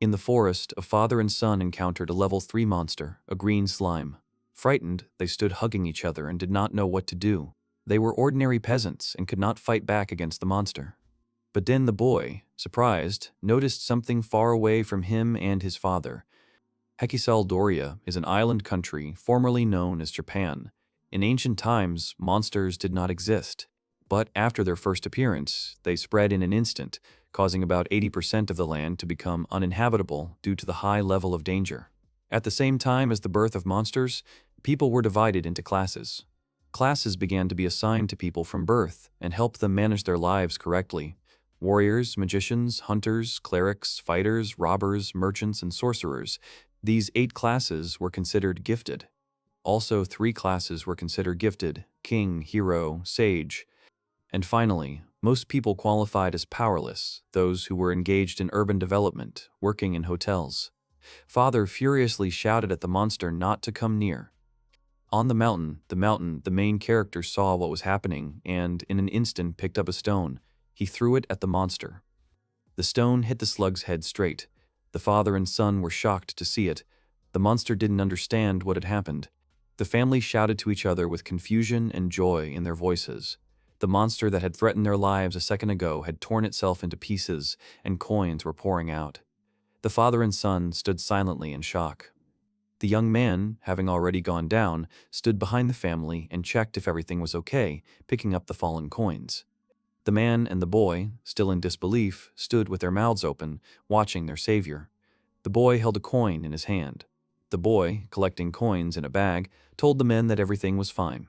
In the forest, a father and son encountered a level 3 monster, a green slime. Frightened, they stood hugging each other and did not know what to do. They were ordinary peasants and could not fight back against the monster. But then the boy, surprised, noticed something far away from him and his father. Hekisal Doria is an island country formerly known as Japan. In ancient times, monsters did not exist. But after their first appearance, they spread in an instant, causing about 80% of the land to become uninhabitable due to the high level of danger. At the same time as the birth of monsters, people were divided into classes. Classes began to be assigned to people from birth and help them manage their lives correctly. Warriors, magicians, hunters, clerics, fighters, robbers, merchants, and sorcerers. These 8 classes were considered gifted. Also, 3 classes were considered gifted: king, hero, sage. And finally, most people qualified as powerless, those who were engaged in urban development, working in hotels. Father furiously shouted at the monster not to come near. On the mountain, the main character saw what was happening and, in an instant, picked up a stone. He threw it at the monster. The stone hit the slug's head straight. The father and son were shocked to see it. The monster didn't understand what had happened. The family shouted to each other with confusion and joy in their voices. The monster that had threatened their lives a second ago had torn itself into pieces, and coins were pouring out. The father and son stood silently in shock. The young man, having already gone down, stood behind the family and checked if everything was okay, picking up the fallen coins. The man and the boy, still in disbelief, stood with their mouths open, watching their savior. The boy held a coin in his hand. The boy, collecting coins in a bag, told the men that everything was fine.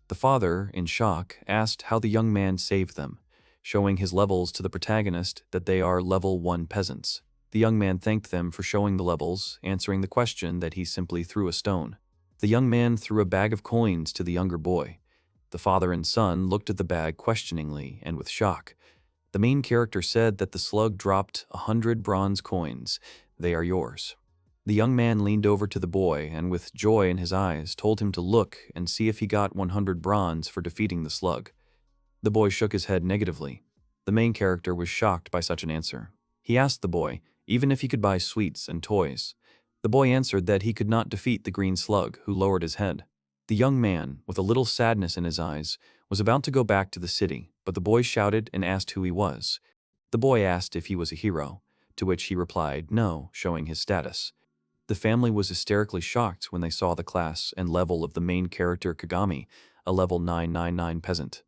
The father, in shock, asked how the young man saved them, showing his levels to the protagonist that they are level 1 peasants. The young man thanked them for showing the levels, answering the question that he simply threw a stone. The young man threw a bag of coins to the younger boy. The father and son looked at the bag questioningly and with shock. The main character said that the slug dropped 100 bronze coins. They are yours. The young man leaned over to the boy and with joy in his eyes told him to look and see if he got 100 bronze for defeating the slug. The boy shook his head negatively. The main character was shocked by such an answer. He asked the boy even if he could buy sweets and toys. The boy answered that he could not defeat the green slug, who lowered his head. The young man, with a little sadness in his eyes, was about to go back to the city, but the boy shouted and asked who he was. The boy asked if he was a hero, to which he replied no, showing his status. The family was hysterically shocked when they saw the class and level of the main character Kagami, a level 999 peasant.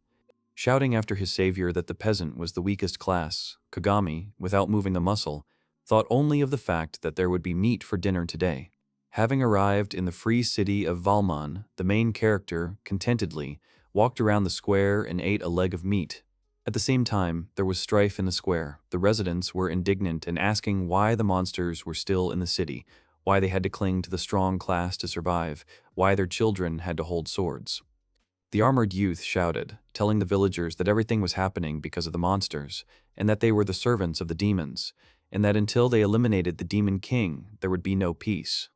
Shouting after his savior that the peasant was the weakest class, Kagami, without moving a muscle, thought only of the fact that there would be meat for dinner today. Having arrived in the free city of Valmon, the main character, contentedly, walked around the square and ate a leg of meat. At the same time, there was strife in the square. The residents were indignant and asking why the monsters were still in the city, why they had to cling to the strong class to survive, why their children had to hold swords. The armored youth shouted, telling the villagers that everything was happening because of the monsters, and that they were the servants of the demons, and that until they eliminated the demon king, there would be no peace.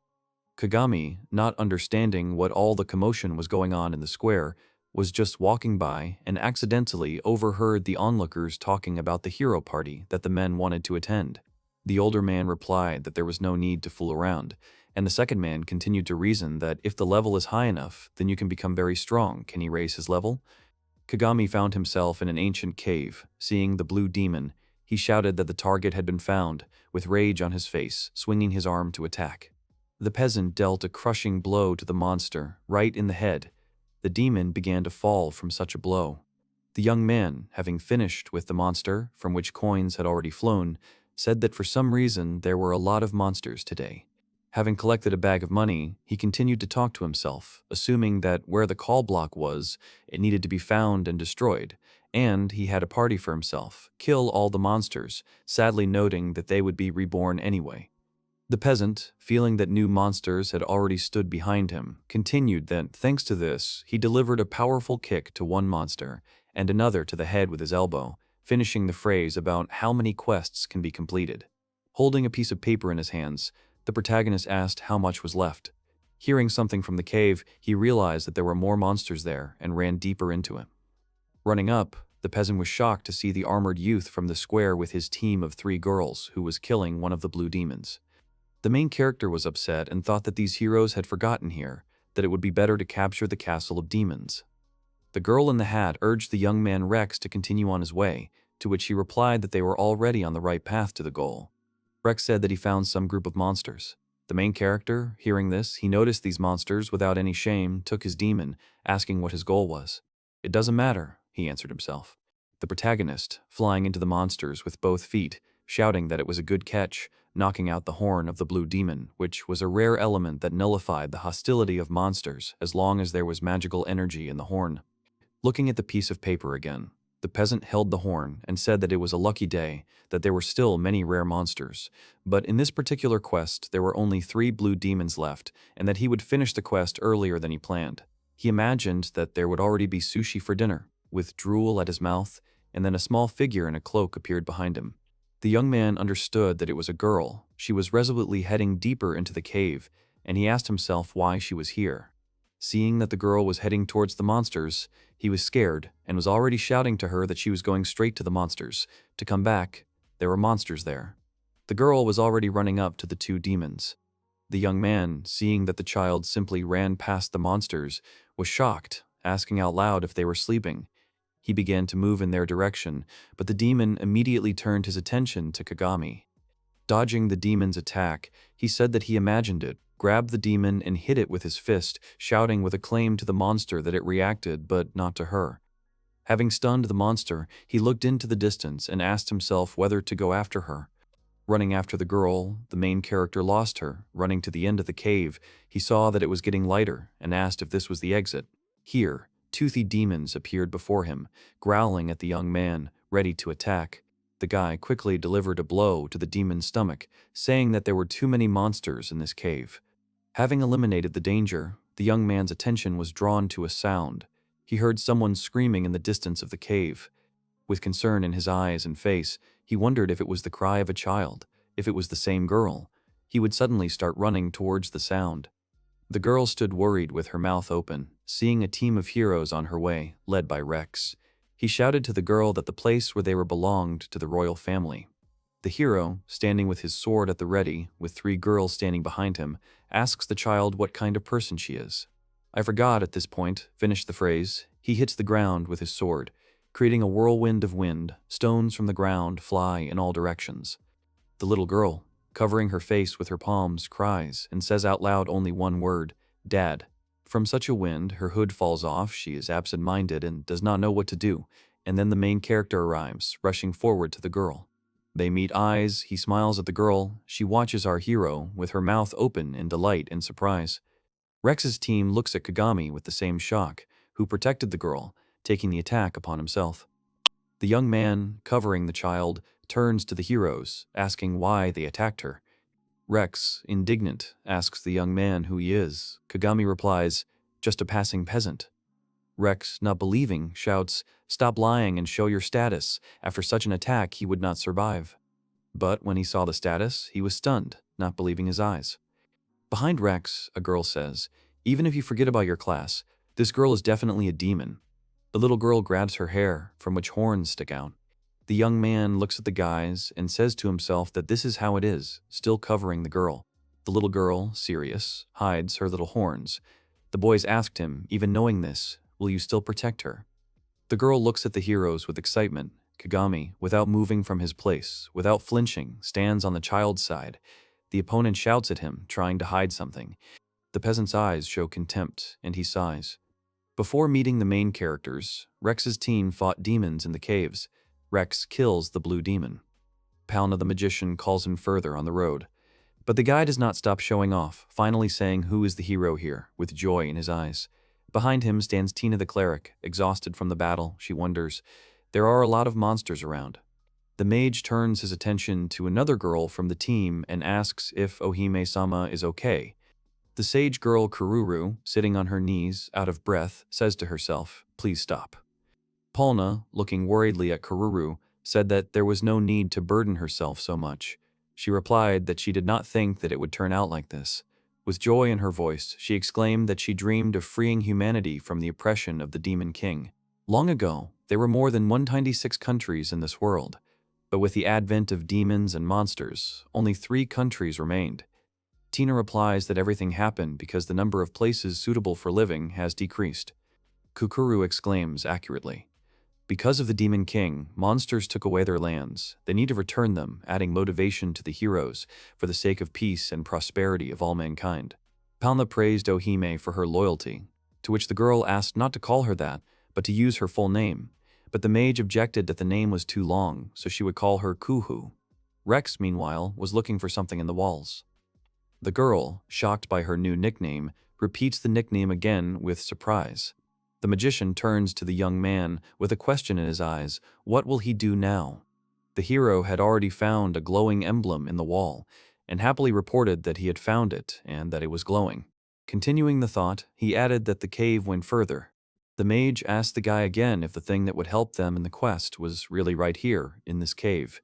Kagami, not understanding what all the commotion was going on in the square, was just walking by and accidentally overheard the onlookers talking about the hero party that the men wanted to attend. The older man replied that there was no need to fool around, and the second man continued to reason that if the level is high enough, then you can become very strong. Can he raise his level? Kagami found himself in an ancient cave. Seeing the blue demon, he shouted that the target had been found, with rage on his face, swinging his arm to attack. The peasant dealt a crushing blow to the monster, right in the head. The demon began to fall from such a blow. The young man, having finished with the monster, from which coins had already flown, said that for some reason there were a lot of monsters today. Having collected a bag of money, he continued to talk to himself, assuming that where the call block was, it needed to be found and destroyed, and he had a party for himself, kill all the monsters, sadly noting that they would be reborn anyway. The peasant, feeling that new monsters had already stood behind him, continued that, thanks to this, he delivered a powerful kick to one monster and another to the head with his elbow, finishing the phrase about how many quests can be completed. Holding a piece of paper in his hands, the protagonist asked how much was left. Hearing something from the cave, he realized that there were more monsters there and ran deeper into it. Running up, The peasant was shocked to see the armored youth from the square with his team of 3 girls who was killing one of the blue demons. The main character was upset and thought that these heroes had forgotten here, that it would be better to capture the castle of demons. The girl in the hat urged the young man Rex to continue on his way, to which he replied that they were already on the right path to the goal. Rex said that he found some group of monsters. The main character, hearing this, he noticed these monsters without any shame, took his demon, asking what his goal was. It doesn't matter, he answered himself. The protagonist, flying into the monsters with both feet, shouting that it was a good catch, knocking out the horn of the blue demon, which was a rare element that nullified the hostility of monsters as long as there was magical energy in the horn. Looking at the piece of paper again, the peasant held the horn and said that it was a lucky day, that there were still many rare monsters, but in this particular quest there were only 3 blue demons left, and that he would finish the quest earlier than he planned. He imagined that there would already be sushi for dinner, with drool at his mouth, and then a small figure in a cloak appeared behind him. The young man understood that it was a girl. She was resolutely heading deeper into the cave, and he asked himself why she was here. Seeing that the girl was heading towards the monsters, he was scared and was already shouting to her that she was going straight to the monsters. To come back, there were monsters there. The girl was already running up to the 2 demons. The young man, seeing that the child simply ran past the monsters, was shocked, asking out loud if they were sleeping. He began to move in their direction, but the demon immediately turned his attention to Kagami. Dodging the demon's attack, he said that he imagined it, grabbed the demon and hit it with his fist, shouting with a claim to the monster that it reacted, but not to her. Having stunned the monster, he looked into the distance and asked himself whether to go after her. Running after the girl, the main character lost her. Running to the end of the cave, he saw that it was getting lighter and asked if this was the exit. Here, toothy demons appeared before him, growling at the young man, ready to attack. The guy quickly delivered a blow to the demon's stomach, saying that there were too many monsters in this cave. Having eliminated the danger, the young man's attention was drawn to a sound. He heard someone screaming in the distance of the cave. With concern in his eyes and face, he wondered if it was the cry of a child, if it was the same girl. He would suddenly start running towards the sound. The girl stood worried with her mouth open, seeing a team of heroes on her way, led by Rex. He shouted to the girl that the place where they were belonged to the royal family. The hero, standing with his sword at the ready, with 3 girls standing behind him, asks the child what kind of person she is. I forgot at this point, finished the phrase. He hits the ground with his sword, creating a whirlwind of wind. Stones from the ground fly in all directions. The little girl, covering her face with her palms, cries and says out loud only one word, "Dad." From such a wind, her hood falls off, she is absent-minded and does not know what to do, and then the main character arrives, rushing forward to the girl. They meet eyes, he smiles at the girl, she watches our hero, with her mouth open in delight and surprise. Rex's team looks at Kagami with the same shock, who protected the girl, taking the attack upon himself. The young man, covering the child, turns to the heroes, asking why they attacked her. Rex, indignant, asks the young man who he is. Kagami replies, "Just a passing peasant." Rex, not believing, shouts, "Stop lying and show your status. After such an attack, he would not survive." But when he saw the status, he was stunned, not believing his eyes. Behind Rex, a girl says, "Even if you forget about your class, this girl is definitely a demon." The little girl grabs her hair, from which horns stick out. The young man looks at the guys and says to himself that this is how it is, still covering the girl. The little girl, serious, hides her little horns. The boys asked him, even knowing this, "Will you still protect her?" The girl looks at the heroes with excitement. Kagami, without moving from his place, without flinching, stands on the child's side. The opponent shouts at him, trying to hide something. The peasant's eyes show contempt, and he sighs. Before meeting the main characters, Rex's team fought demons in the caves. Rex kills the blue demon. Palna the magician calls him further on the road. But the guy does not stop showing off, finally saying who is the hero here, with joy in his eyes. Behind him stands Tina the cleric, exhausted from the battle. She wonders, there are a lot of monsters around. The mage turns his attention to another girl from the team and asks if Ohime-sama is okay. The sage girl Kururu, sitting on her knees, out of breath, says to herself, "Please stop." Palna, looking worriedly at Kururu, said that there was no need to burden herself so much. She replied that she did not think that it would turn out like this. With joy in her voice, she exclaimed that she dreamed of freeing humanity from the oppression of the Demon King. Long ago, There were more than 196 countries in this world, but with the advent of demons and monsters, only 3 countries remained. Tina replies that everything happened because the number of places suitable for living has decreased. Kukuru exclaims accurately, "Because of the Demon King, monsters took away their lands. They need to return them, adding motivation to the heroes for the sake of peace and prosperity of all mankind." Palma praised Ohime for her loyalty, to which the girl asked not to call her that, but to use her full name. But the mage objected that the name was too long, so she would call her Kuhu. Rex, meanwhile, was looking for something in the walls. The girl, shocked by her new nickname, repeats the nickname again with surprise. The magician turns to the young man with a question in his eyes. What will he do now? The hero had already found a glowing emblem in the wall, and happily reported that he had found it and that it was glowing. Continuing the thought, he added that the cave went further. The mage asked the guy again if the thing that would help them in the quest was really right here, in this cave.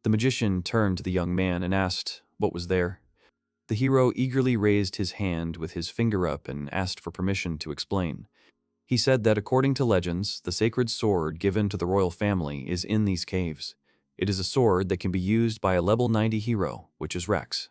The magician turned to the young man and asked what was there. The hero eagerly raised his hand with his finger up and asked for permission to explain. He said that according to legends, the sacred sword given to the royal family is in these caves. It is a sword that can be used by a level 90 hero, which is Rex.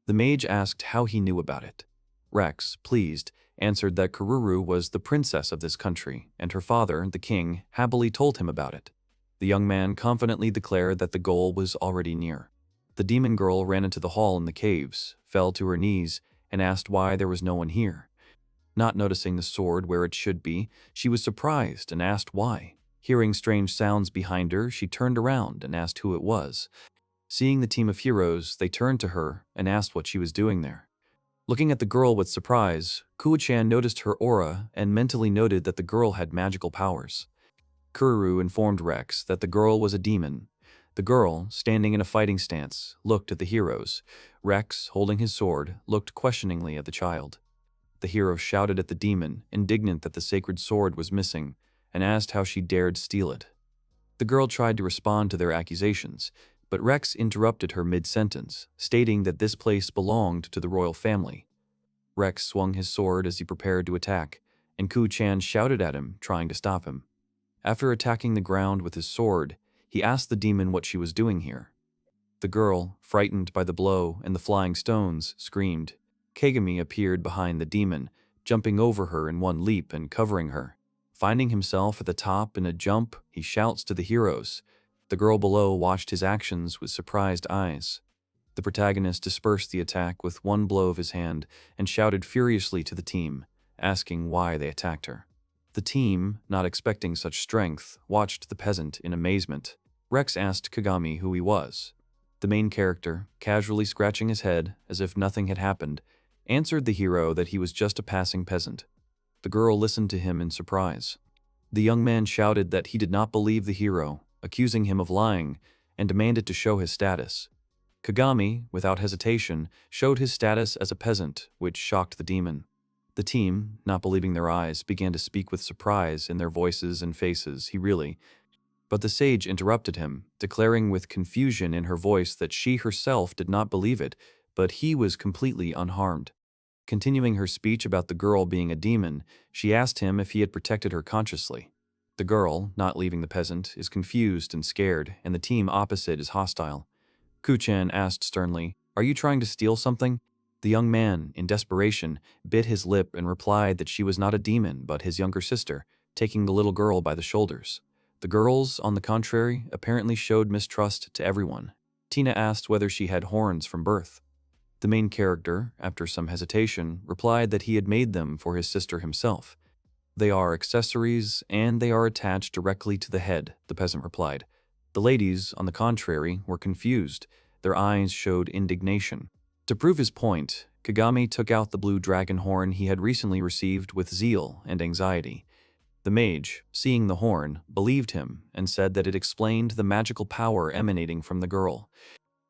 The mage asked how he knew about it. Rex, pleased, answered that Kururu was the princess of this country, and her father, the king, happily told him about it. The young man confidently declared that the goal was already near. The demon girl ran into the hall in the caves, fell to her knees, and asked why there was no one here. Not noticing the sword where it should be, she was surprised and asked why. Hearing strange sounds behind her, she turned around and asked who it was. Seeing the team of heroes, they turned to her and asked what she was doing there. Looking at the girl with surprise, Kuo-chan noticed her aura and mentally noted that the girl had magical powers. Kururu informed Rex that the girl was a demon. The girl, standing in a fighting stance, looked at the heroes. Rex, holding his sword, looked questioningly at the child. The hero shouted at the demon, indignant that the sacred sword was missing, and asked how she dared steal it. The girl tried to respond to their accusations, but Rex interrupted her mid-sentence, stating that this place belonged to the royal family. Rex swung his sword as he prepared to attack, and Ku-chan shouted at him, trying to stop him. After attacking the ground with his sword, he asked the demon what she was doing here. The girl, frightened by the blow and the flying stones, screamed. Kagami appeared behind the demon, jumping over her in one leap and covering her. Finding himself at the top in a jump, he shouts to the heroes. The girl below watched his actions with surprised eyes. The protagonist dispersed the attack with one blow of his hand and shouted furiously to the team, asking why they attacked her. The team, not expecting such strength, watched the peasant in amazement. Rex asked Kagami who he was. The main character, casually scratching his head as if nothing had happened, answered the hero that he was just a passing peasant. The girl listened to him in surprise. The young man shouted that he did not believe the hero, accusing him of lying, and demanded to show his status. Kagami, without hesitation, showed his status as a peasant, which shocked the demon. The team, not believing their eyes, began to speak with surprise in their voices and faces. But the sage interrupted him, declaring with confusion in her voice that she herself did not believe it, but he was completely unharmed. Continuing her speech about the girl being a demon, she asked him if he had protected her consciously. The girl, not leaving the peasant, is confused and scared, and the team opposite is hostile. Ku-chan asked sternly, "Are you trying to steal something?" The young man, in desperation, bit his lip and replied that she was not a demon but his younger sister, taking the little girl by the shoulders. The girls, on the contrary, apparently showed mistrust to everyone. Tina asked whether she had horns from birth. The main character, after some hesitation, replied that he had made them for his sister himself. "They are accessories, and they are attached directly to the head," the peasant replied. The ladies, on the contrary, were confused. Their eyes showed indignation. To prove his point, Kagami took out the blue dragon horn he had recently received with zeal and anxiety. The mage, seeing the horn, believed him and said that it explained the magical power emanating from the girl.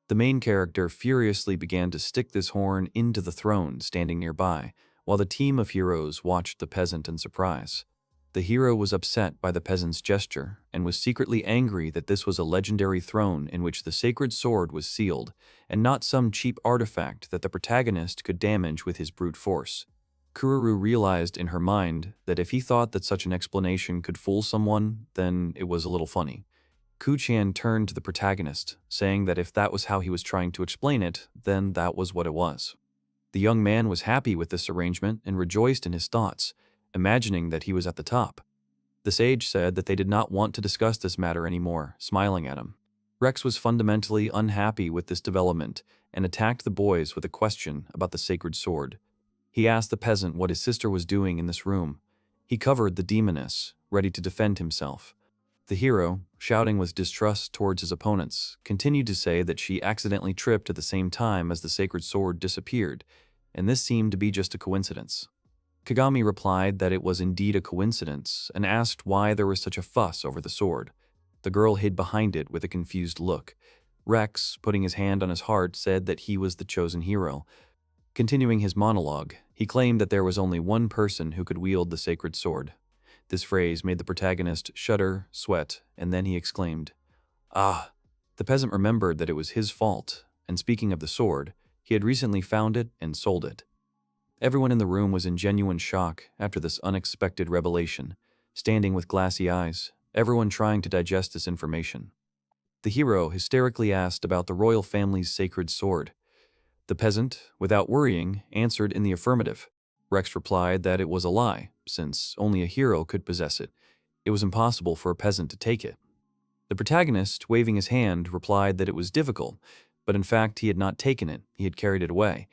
The main character furiously began to stick this horn into the throne standing nearby, while the team of heroes watched the peasant in surprise. The hero was upset by the peasant's gesture and was secretly angry that this was a legendary throne in which the sacred sword was sealed, and not some cheap artifact that the protagonist could damage with his brute force. Kururu realized in her mind that if he thought that such an explanation could fool someone, then it was a little funny. Ku-chan turned to the protagonist, saying that if that was how he was trying to explain it, then that was what it was. The young man was happy with this arrangement and rejoiced in his thoughts, imagining that he was at the top. The sage said that they did not want to discuss this matter anymore, smiling at him. Rex was fundamentally unhappy with this development and attacked the boys with a question about the sacred sword. He asked the peasant what his sister was doing in this room. He covered the demoness, ready to defend himself. The hero, shouting with distrust towards his opponents, continued to say that she accidentally tripped at the same time as the sacred sword disappeared, and this seemed to be just a coincidence. Kagami replied that it was indeed a coincidence and asked why there was such a fuss over the sword. The girl hid behind it with a confused look. Rex, putting his hand on his heart, said that he was the chosen hero. Continuing his monologue, he claimed that there was only one person who could wield the sacred sword. This phrase made the protagonist shudder, sweat, and then he exclaimed, "Ah!" The peasant remembered that it was his fault, and speaking of the sword, he had recently found it and sold it. Everyone in the room was in genuine shock after this unexpected revelation, standing with glassy eyes, everyone trying to digest this information. The hero hysterically asked about the royal family's sacred sword. The peasant, without worrying, answered in the affirmative. Rex replied that it was a lie, since only a hero could possess it. It was impossible for a peasant to take it. The protagonist, waving his hand, replied that it was difficult, but in fact he had not taken it, he had carried it away.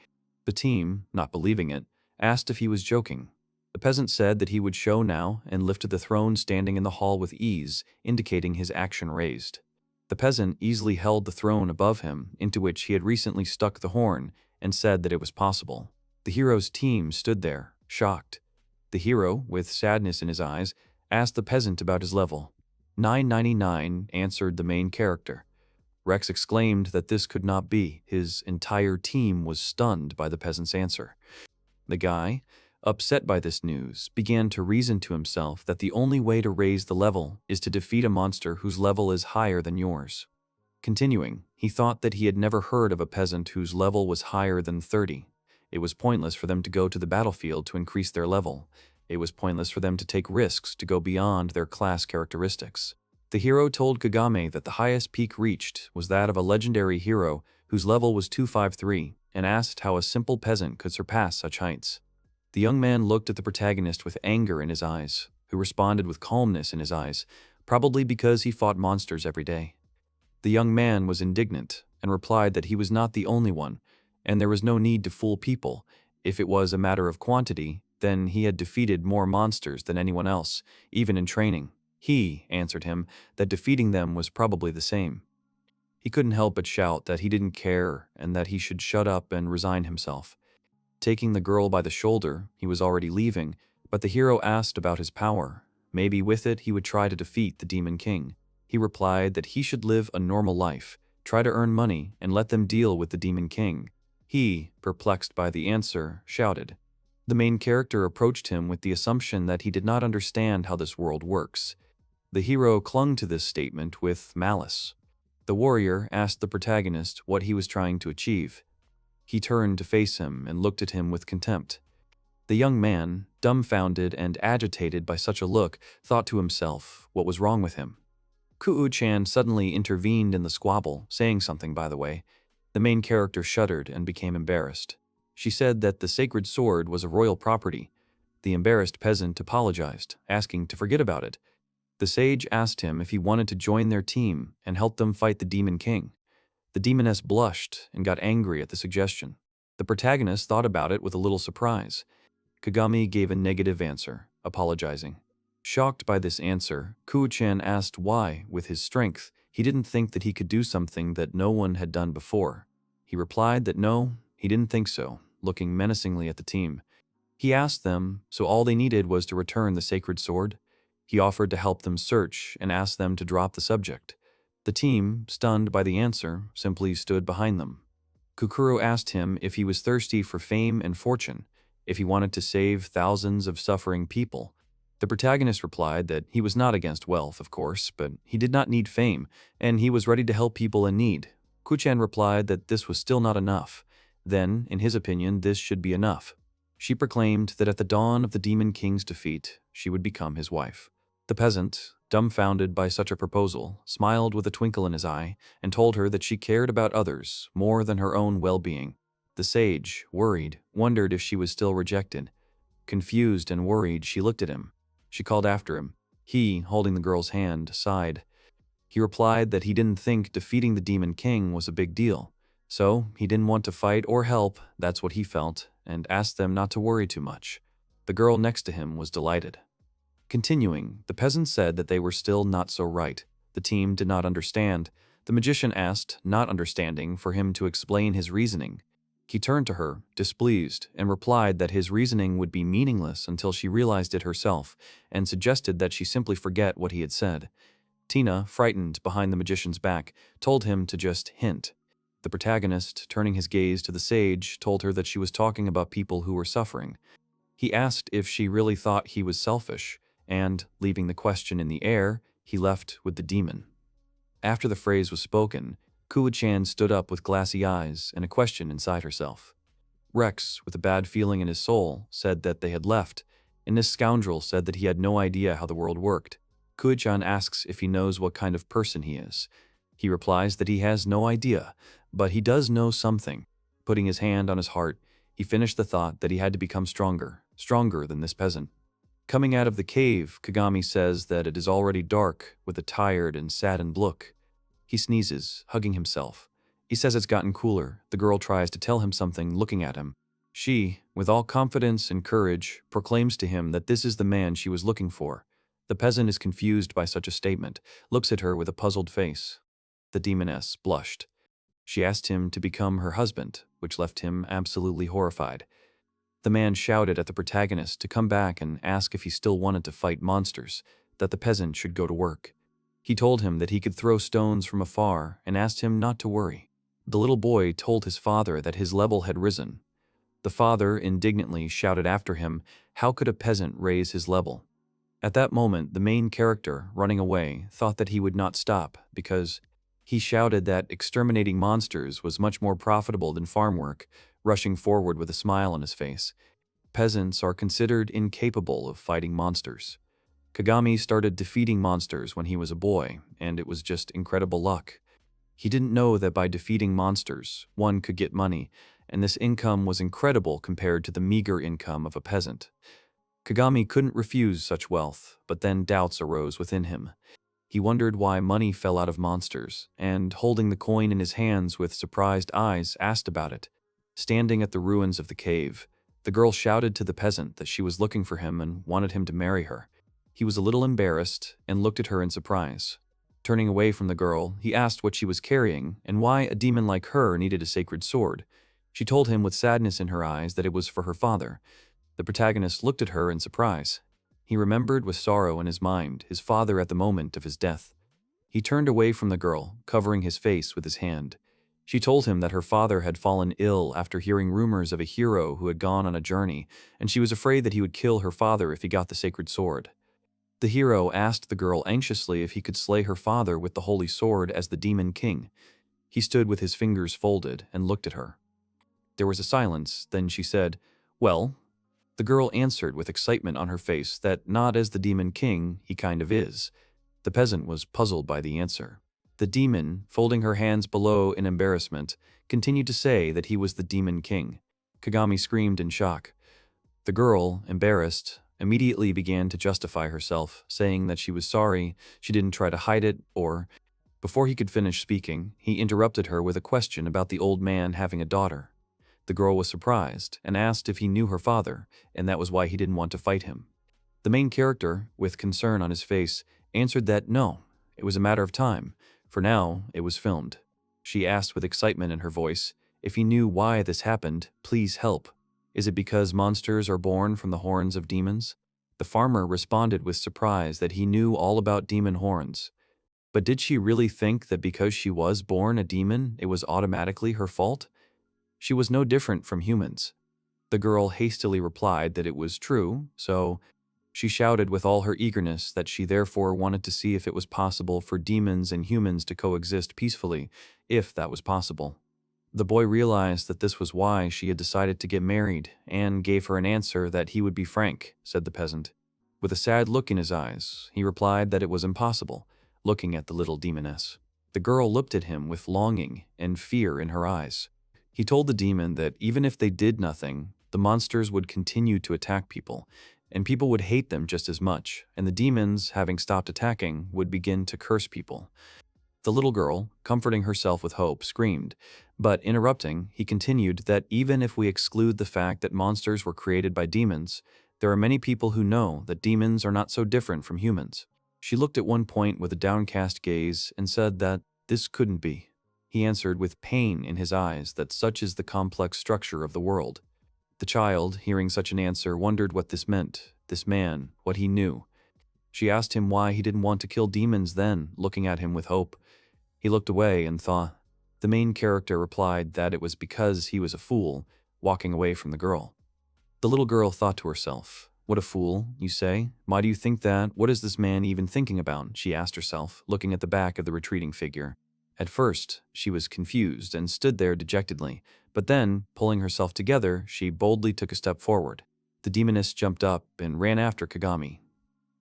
The team, not believing it, asked if he was joking. The peasant said that he would show now and lifted the throne standing in the hall with ease, indicating his action raised. The peasant easily held the throne above him, into which he had recently stuck the horn, and said that it was possible. The hero's team stood there, shocked. The hero, with sadness in his eyes, asked the peasant about his level. 999, answered the main character. Rex exclaimed that this could not be. His entire team was stunned by the peasant's answer. The guy, upset by this news, began to reason to himself that the only way to raise the level is to defeat a monster whose level is higher than yours. Continuing, he thought that he had never heard of a peasant whose level was higher than 30. It was pointless for them to go to the battlefield to increase their level. It was pointless for them to take risks to go beyond their class characteristics. The hero told Kagami that the highest peak reached was that of a legendary hero whose level was 253, and asked how a simple peasant could surpass such heights. The young man looked at the protagonist with anger in his eyes, who responded with calmness in his eyes, probably because he fought monsters every day. The young man was indignant and replied that he was not the only one, and there was no need to fool people. If it was a matter of quantity, then he had defeated more monsters than anyone else, even in training. He answered him that defeating them was probably the same. He couldn't help but shout that he didn't care and that he should shut up and resign himself. Taking the girl by the shoulder, he was already leaving, but the hero asked about his power. Maybe with it he would try to defeat the Demon King. He replied that he should live a normal life, try to earn money, and let them deal with the Demon King. He, perplexed by the answer, shouted. The main character approached him with the assumption that he did not understand how this world works. The hero clung to this statement with malice. The warrior asked the protagonist what he was trying to achieve. He turned to face him and looked at him with contempt. The young man, dumbfounded and agitated by such a look, thought to himself what was wrong with him. Ku-chan suddenly intervened in the squabble, saying something by the way. The main character shuddered and became embarrassed. She said that the sacred sword was a royal property. The embarrassed peasant apologized, asking to forget about it. The sage asked him if he wanted to join their team and help them fight the Demon King. The demoness blushed and got angry at the suggestion. The protagonist thought about it with a little surprise. Kagami gave a negative answer, apologizing. Shocked by this answer, Ku-chan asked why, with his strength, he didn't think that he could do something that no one had done before. He replied that no, he didn't think so, looking menacingly at the team. He asked them, so all they needed was to return the sacred sword? He offered to help them search and asked them to drop the subject. The team, stunned by the answer, simply stood behind them. Kukuro asked him if he was thirsty for fame and fortune, if he wanted to save thousands of suffering people. The protagonist replied that he was not against wealth, of course, but he did not need fame, and he was ready to help people in need. Ku-chan replied that this was still not enough. Then, in his opinion, this should be enough. She proclaimed that at the dawn of the Demon King's defeat, she would become his wife. The peasant, dumbfounded by such a proposal, smiled with a twinkle in his eye and told her that she cared about others more than her own well-being. The sage, worried, wondered if she was still rejected. Confused and worried, she looked at him. She called after him. He, holding the girl's hand, sighed. He replied that he didn't think defeating the Demon King was a big deal. So, he didn't want to fight or help, that's what he felt, and asked them not to worry too much. The girl next to him was delighted. Continuing, the peasant said that they were still not so right. The team did not understand. The magician asked, not understanding, for him to explain his reasoning. He turned to her, displeased, and replied that his reasoning would be meaningless until she realized it herself, and suggested that she simply forget what he had said. Tina, frightened behind the magician's back, told him to just hint. The protagonist, turning his gaze to the sage, told her that she was talking about people who were suffering. He asked if she really thought he was selfish, and, leaving the question in the air, he left with the demon. After the phrase was spoken, Kuo-chan stood up with glassy eyes and a question inside herself. Rex, with a bad feeling in his soul, said that they had left, and this scoundrel said that he had no idea how the world worked. Kuo-chan asks if he knows what kind of person he is. He replies that he has no idea, but he does know something. Putting his hand on his heart, he finished the thought that he had to become stronger than this peasant. Coming out of the cave, Kagami says that it is already dark, with a tired and saddened look. He sneezes, hugging himself. He says it's gotten cooler. The girl tries to tell him something, looking at him. She, with all confidence and courage, proclaims to him that this is the man she was looking for. The peasant is confused by such a statement, looks at her with a puzzled face. The demoness blushed. She asked him to become her husband, which left him absolutely horrified. The man shouted at the protagonist to come back and ask if he still wanted to fight monsters, that the peasant should go to work. He told him that he could throw stones from afar and asked him not to worry. The little boy told his father that his level had risen. The father indignantly shouted after him, how could a peasant raise his level? At that moment, the main character, running away, thought that he would not stop because he shouted that exterminating monsters was much more profitable than farm work, rushing forward with a smile on his face. Peasants are considered incapable of fighting monsters. Kagami started defeating monsters when he was a boy, and it was just incredible luck. He didn't know that by defeating monsters, one could get money, and this income was incredible compared to the meager income of a peasant. Kagami couldn't refuse such wealth, but then doubts arose within him. He wondered why money fell out of monsters, and, holding the coin in his hands with surprised eyes, asked about it. Standing at the ruins of the cave, the girl shouted to the peasant that she was looking for him and wanted him to marry her. He was a little embarrassed and looked at her in surprise. Turning away from the girl, he asked what she was carrying and why a demon like her needed a sacred sword. She told him with sadness in her eyes that it was for her father. The protagonist looked at her in surprise. He remembered with sorrow in his mind his father at the moment of his death. He turned away from the girl, covering his face with his hand. She told him that her father had fallen ill after hearing rumors of a hero who had gone on a journey, and she was afraid that he would kill her father if he got the sacred sword. The hero asked the girl anxiously if he could slay her father with the holy sword as the Demon King. He stood with his fingers folded and looked at her. There was a silence, then she said, "Well?" The girl answered with excitement on her face that not as the Demon King, he kind of is. The peasant was puzzled by the answer. The demon, folding her hands below in embarrassment, continued to say that he was the Demon King. Kagami screamed in shock. The girl, embarrassed, immediately began to justify herself, saying that she was sorry, she didn't try to hide it, or... Before he could finish speaking, he interrupted her with a question about the old man having a daughter. The girl was surprised and asked if he knew her father, and that was why he didn't want to fight him. The main character, with concern on his face, answered that no, it was a matter of time. For now, it was filmed. She asked with excitement in her voice, if he knew why this happened, please help. Is it because monsters are born from the horns of demons? The farmer responded with surprise that he knew all about demon horns. But did she really think that because she was born a demon, it was automatically her fault? She was no different from humans. The girl hastily replied that it was true, so she shouted with all her eagerness that she therefore wanted to see if it was possible for demons and humans to coexist peacefully, if that was possible. The boy realized that this was why she had decided to get married, and gave her an answer that he would be frank, said the peasant. With a sad look in his eyes, he replied that it was impossible, looking at the little demoness. The girl looked at him with longing and fear in her eyes. He told the demon that even if they did nothing, the monsters would continue to attack people, and people would hate them just as much, and the demons, having stopped attacking, would begin to curse people. The little girl, comforting herself with hope, screamed, but interrupting, he continued that even if we exclude the fact that monsters were created by demons, there are many people who know that demons are not so different from humans. She looked at one point with a downcast gaze and said that this couldn't be. He answered with pain in his eyes that such is the complex structure of the world. The child, hearing such an answer, wondered what this meant, this man, what he knew. She asked him why he didn't want to kill demons then, looking at him with hope. He looked away and thought. The main character replied that it was because he was a fool, walking away from the girl. The little girl thought to herself, "What a fool, you say? Why do you think that? What is this man even thinking about?" she asked herself, looking at the back of the retreating figure. At first, she was confused and stood there dejectedly, but then, pulling herself together, she boldly took a step forward. The demoness jumped up and ran after Kagami.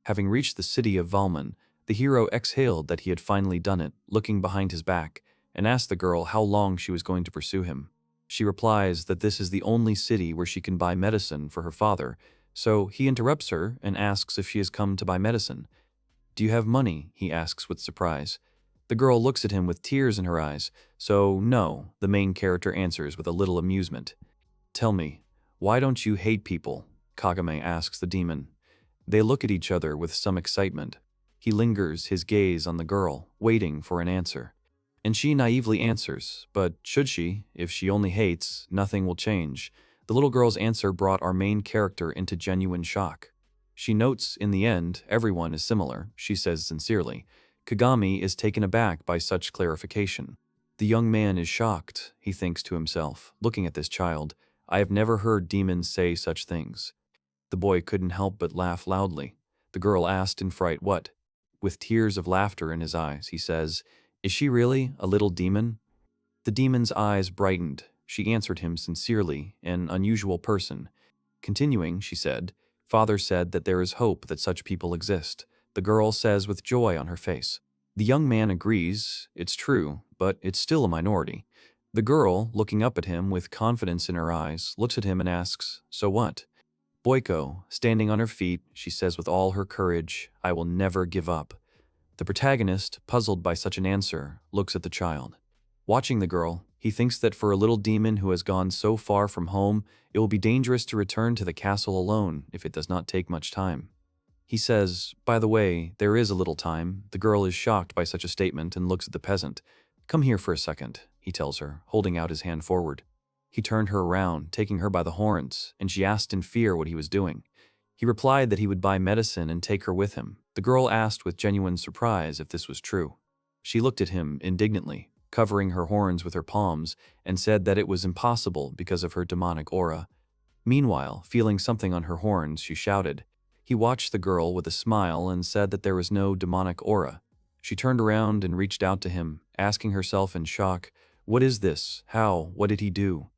Having reached the city of Valmon, the hero exhaled that he had finally done it, looking behind his back, and asked the girl how long she was going to pursue him. She replies that this is the only city where she can buy medicine for her father, so he interrupts her and asks if she has come to buy medicine. "Do you have money?" he asks with surprise. The girl looks at him with tears in her eyes, so no, the main character answers with a little amusement. "Tell me, why don't you hate people?" Kagame asks the demon. They look at each other with some excitement. He lingers his gaze on the girl, waiting for an answer. And she naively answers, but should she, if she only hates, nothing will change. The little girl's answer brought our main character into genuine shock. She notes, in the end, everyone is similar, she says sincerely. Kagami is taken aback by such clarification. The young man is shocked, he thinks to himself, looking at this child. I have never heard demons say such things. The boy couldn't help but laugh loudly. The girl asked in fright what. With tears of laughter in his eyes, he says, "Is she really a little demon?" The demon's eyes brightened. She answered him sincerely, an unusual person. Continuing, she said, "Father said that there is hope that such people exist." The girl says with joy on her face. The young man agrees, it's true, but it's still a minority. The girl, looking up at him with confidence in her eyes, looks at him and asks, "So what?" Boiko, standing on her feet, she says with all her courage, "I will never give up." The protagonist, puzzled by such an answer, looks at the child. Watching the girl, he thinks that for a little demon who has gone so far from home, it will be dangerous to return to the castle alone if it does not take much time. He says, "By the way, there is a little time." The girl is shocked by such a statement and looks at the peasant. "Come here for a second," he tells her, holding out his hand forward. He turned her around, taking her by the horns, and she asked in fear what he was doing. He replied that he would buy medicine and take her with him. The girl asked with genuine surprise if this was true. She looked at him indignantly, covering her horns with her palms, and said that it was impossible because of her demonic aura. Meanwhile, feeling something on her horns, she shouted. He watched the girl with a smile and said that there was no demonic aura. She turned around and reached out to him, asking herself in shock, "What is this? How? What did he do?"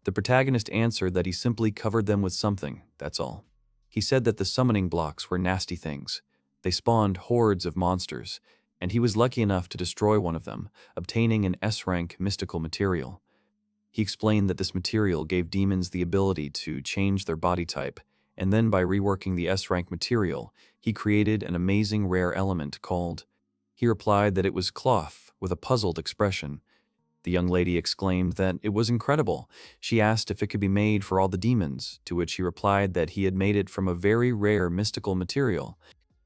The protagonist answered that he simply covered them with something, that's all. He said that the summoning blocks were nasty things. They spawned hordes of monsters, and he was lucky enough to destroy one of them, obtaining an S-rank mystical material. He explained that this material gave demons the ability to change their body type, and then by reworking the S-rank material, he created an amazing rare element called. He replied that it was cloth, with a puzzled expression. The young lady exclaimed that it was incredible. She asked if it could be made for all the demons, to which he replied that he had made it from a very rare mystical material.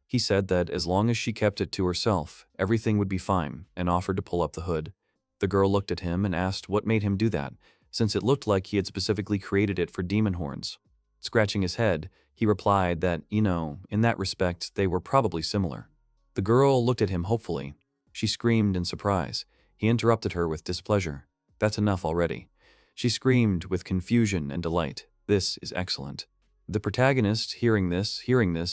He said that as long as she kept it to herself, everything would be fine, and offered to pull up the hood. The girl looked at him and asked what made him do that, since it looked like he had specifically created it for demon horns. Scratching his head, he replied that, in that respect, they were probably similar. The girl looked at him hopefully. She screamed in surprise. He interrupted her with displeasure. "That's enough already." She screamed with confusion and delight. "This is excellent." The protagonist, hearing this,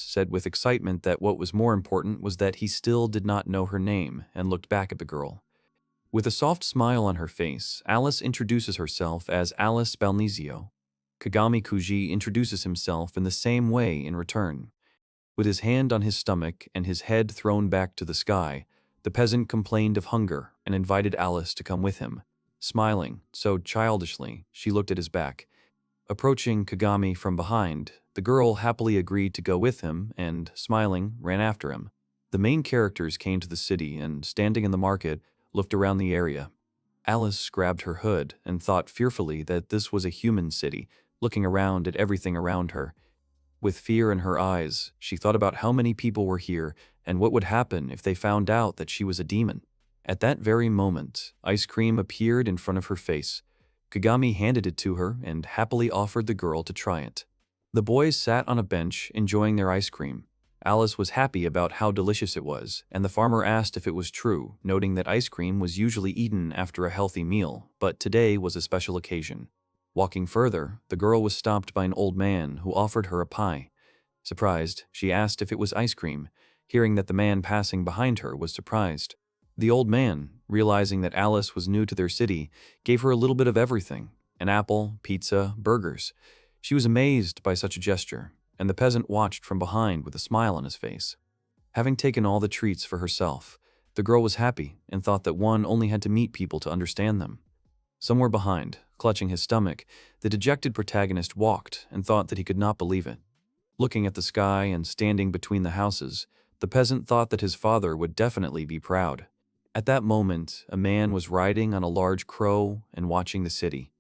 said with excitement that what was more important was that he still did not know her name, and looked back at the girl. With a soft smile on her face, Alice introduces herself as Alice Balnizio. Kagami Kuji introduces himself in the same way in return. With his hand on his stomach and his head thrown back to the sky, the peasant complained of hunger and invited Alice to come with him. Smiling, so childishly, she looked at his back. Approaching Kagami from behind, the girl happily agreed to go with him and, smiling, ran after him. The main characters came to the city and, standing in the market, looked around the area. Alice grabbed her hood and thought fearfully that this was a human city, looking around at everything around her. With fear in her eyes, she thought about how many people were here and what would happen if they found out that she was a demon. At that very moment, ice cream appeared in front of her face. Kagami handed it to her and happily offered the girl to try it. The boys sat on a bench enjoying their ice cream. Alice was happy about how delicious it was, and the farmer asked if it was true, noting that ice cream was usually eaten after a healthy meal, but today was a special occasion. Walking further, the girl was stopped by an old man who offered her a pie. Surprised, she asked if it was ice cream, hearing that the man passing behind her was surprised. The old man, realizing that Alice was new to their city, gave her a little bit of everything: an apple, pizza, burgers. She was amazed by such a gesture, and the peasant watched from behind with a smile on his face. Having taken all the treats for herself, the girl was happy and thought that one only had to meet people to understand them. Somewhere behind, clutching his stomach, the dejected protagonist walked and thought that he could not believe it. Looking at the sky and standing between the houses, the peasant thought that his father would definitely be proud. At that moment, a man was riding on a large crow and watching the city.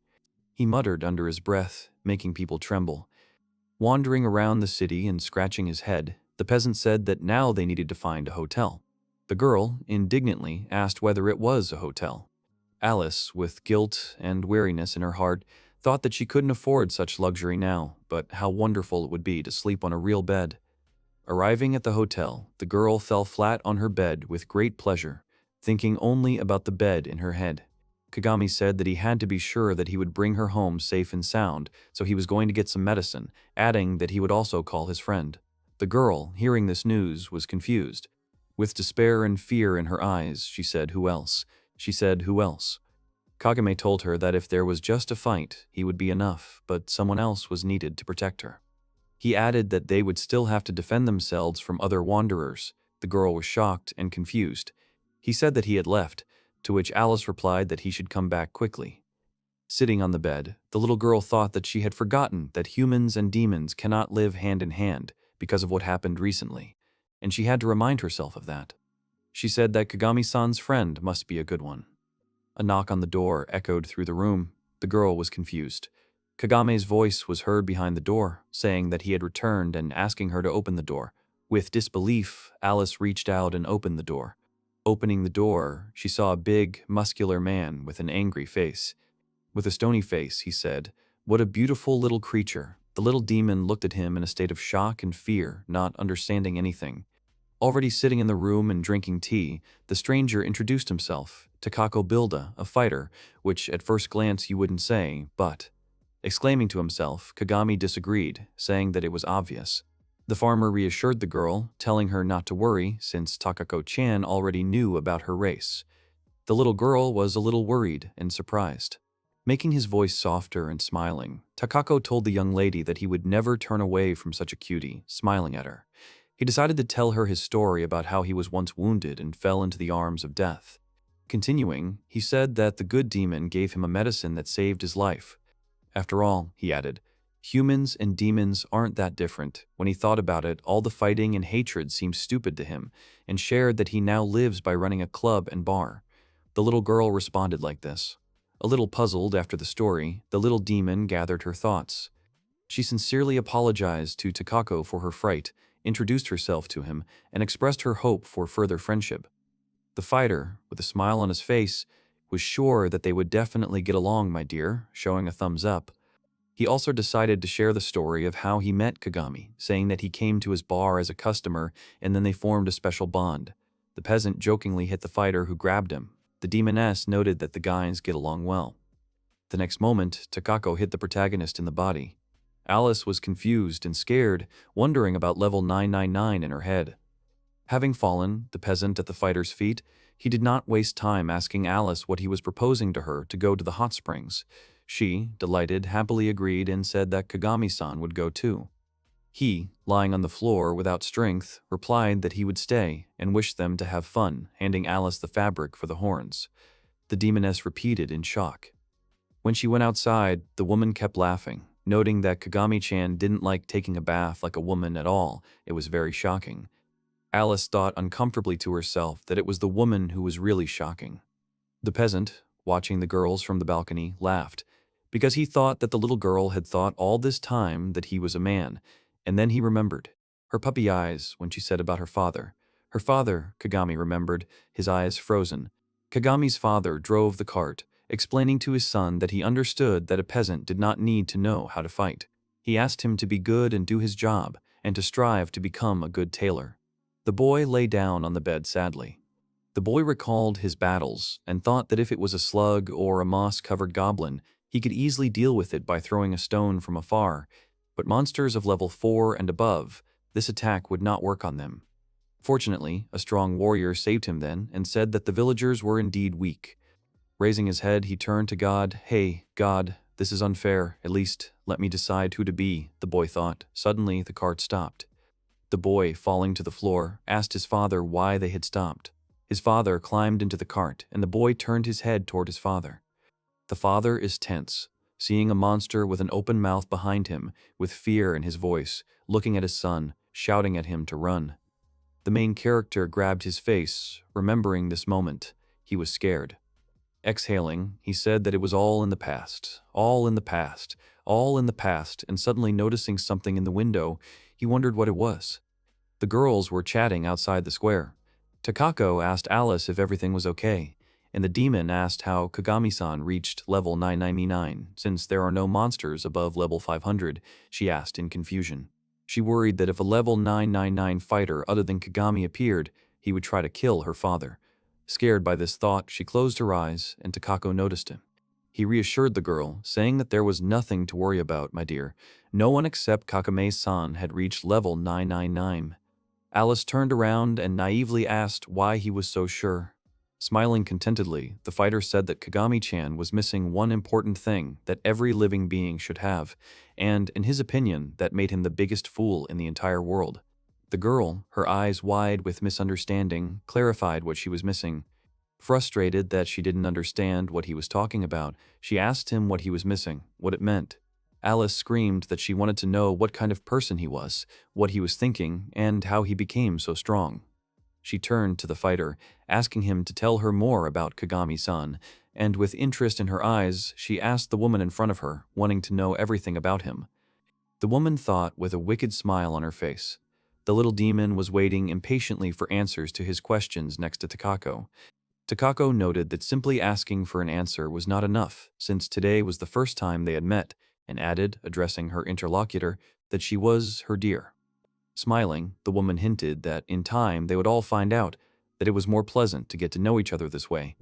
He muttered under his breath, making people tremble. Wandering around the city and scratching his head, the peasant said that now they needed to find a hotel. The girl, indignantly, asked whether it was a hotel. Alice, with guilt and weariness in her heart, thought that she couldn't afford such luxury now, but how wonderful it would be to sleep on a real bed. Arriving at the hotel, the girl fell flat on her bed with great pleasure, thinking only about the bed in her head. Kagami said that he had to be sure that he would bring her home safe and sound, so he was going to get some medicine, adding that he would also call his friend. The girl, hearing this news, was confused. With despair and fear in her eyes, she said, "Who else?" She said, "Who else?" Kagame told her that if there was just a fight, he would be enough, but someone else was needed to protect her. He added that they would still have to defend themselves from other wanderers. The girl was shocked and confused. He said that he had left, to which Alice replied that he should come back quickly. Sitting on the bed, the little girl thought that she had forgotten that humans and demons cannot live hand in hand because of what happened recently, and she had to remind herself of that. She said that Kagami-san's friend must be a good one. A knock on the door echoed through the room. The girl was confused. Kagame's voice was heard behind the door, saying that he had returned and asking her to open the door. With disbelief, Alice reached out and opened the door. Opening the door, she saw a big, muscular man with an angry face. With a stony face, he said, "What a beautiful little creature." The little demon looked at him in a state of shock and fear, not understanding anything. Already sitting in the room and drinking tea, the stranger introduced himself to Kako Bilda, a fighter, which at first glance you wouldn't say, but... Exclaiming to himself, Kagami disagreed, saying that it was obvious. The farmer reassured the girl, telling her not to worry since Takako-chan already knew about her race. The little girl was a little worried and surprised. Making his voice softer and smiling, Takako told the young lady that he would never turn away from such a cutie, smiling at her. He decided to tell her his story about how he was once wounded and fell into the arms of death. Continuing, he said that the good demon gave him a medicine that saved his life. After all, he added, humans and demons aren't that different. When he thought about it, all the fighting and hatred seemed stupid to him, and shared that he now lives by running a club and bar. The little girl responded like this. A little puzzled after the story, the little demon gathered her thoughts. She sincerely apologized to Takako for her fright, introduced herself to him, and expressed her hope for further friendship. The fighter, with a smile on his face, was sure that they would definitely get along, my dear, showing a thumbs up. He also decided to share the story of how he met Kagami, saying that he came to his bar as a customer and then they formed a special bond. The peasant jokingly hit the fighter who grabbed him. The demoness noted that the guys get along well. The next moment, Takako hit the protagonist in the body. Alice was confused and scared, wondering about level 999 in her head. Having fallen, the peasant at the fighter's feet, he did not waste time asking Alice what he was proposing to her to go to the hot springs. She, delighted, happily agreed and said that Kagami-san would go too. He, lying on the floor without strength, replied that he would stay and wished them to have fun, handing Alice the fabric for the horns. The demoness repeated in shock. When she went outside, the woman kept laughing, noting that Kagami-chan didn't like taking a bath like a woman at all. It was very shocking. Alice thought uncomfortably to herself that it was the woman who was really shocking. The peasant, watching the girls from the balcony, laughed, because he thought that the little girl had thought all this time that he was a man, and then he remembered her puppy eyes when she said about her father. Her father, Kagami remembered, his eyes frozen. Kagami's father drove the cart, explaining to his son that he understood that a peasant did not need to know how to fight. He asked him to be good and do his job, and to strive to become a good tailor. The boy lay down on the bed sadly. The boy recalled his battles and thought that if it was a slug or a moss-covered goblin, he could easily deal with it by throwing a stone from afar, but monsters of level 4 and above, this attack would not work on them. Fortunately, a strong warrior saved him then and said that the villagers were indeed weak. Raising his head, he turned to God. "Hey, God, this is unfair. At least, let me decide who to be," the boy thought. Suddenly, the cart stopped. The boy, falling to the floor, asked his father why they had stopped. His father climbed into the cart, and the boy turned his head toward his father. The father is tense, seeing a monster with an open mouth behind him, with fear in his voice, looking at his son, shouting at him to run. The main character grabbed his face, remembering this moment. He was scared. Exhaling, he said that it was all in the past, all in the past, all in the past, and suddenly noticing something in the window, he wondered what it was. The girls were chatting outside the square. Kako asked Alice if everything was okay, and the demon asked how Kagami-san reached level 999, since there are no monsters above level 500, she asked in confusion. She worried that if a level 999 fighter other than Kagami appeared, he would try to kill her father. Scared by this thought, she closed her eyes, and Kako noticed him. He reassured the girl, saying that there was nothing to worry about, my dear. No one except Kagame-san had reached level 999. Alice turned around and naively asked why he was so sure. Smiling contentedly, the fighter said that Kagami-chan was missing one important thing that every living being should have, and, in his opinion, that made him the biggest fool in the entire world. The girl, her eyes wide with misunderstanding, clarified what she was missing. Frustrated that she didn't understand what he was talking about, she asked him what he was missing, what it meant. Alice screamed that she wanted to know what kind of person he was, what he was thinking, and how he became so strong. She turned to the fighter, asking him to tell her more about Kagami-san, and with interest in her eyes, she asked the woman in front of her, wanting to know everything about him. The woman thought with a wicked smile on her face. The little demon was waiting impatiently for answers to his questions next to Kako. Kako noted that simply asking for an answer was not enough, since today was the first time they had met, and added, addressing her interlocutor, that she was her dear. Smiling, the woman hinted that in time they would all find out, that it was more pleasant to get to know each other this way.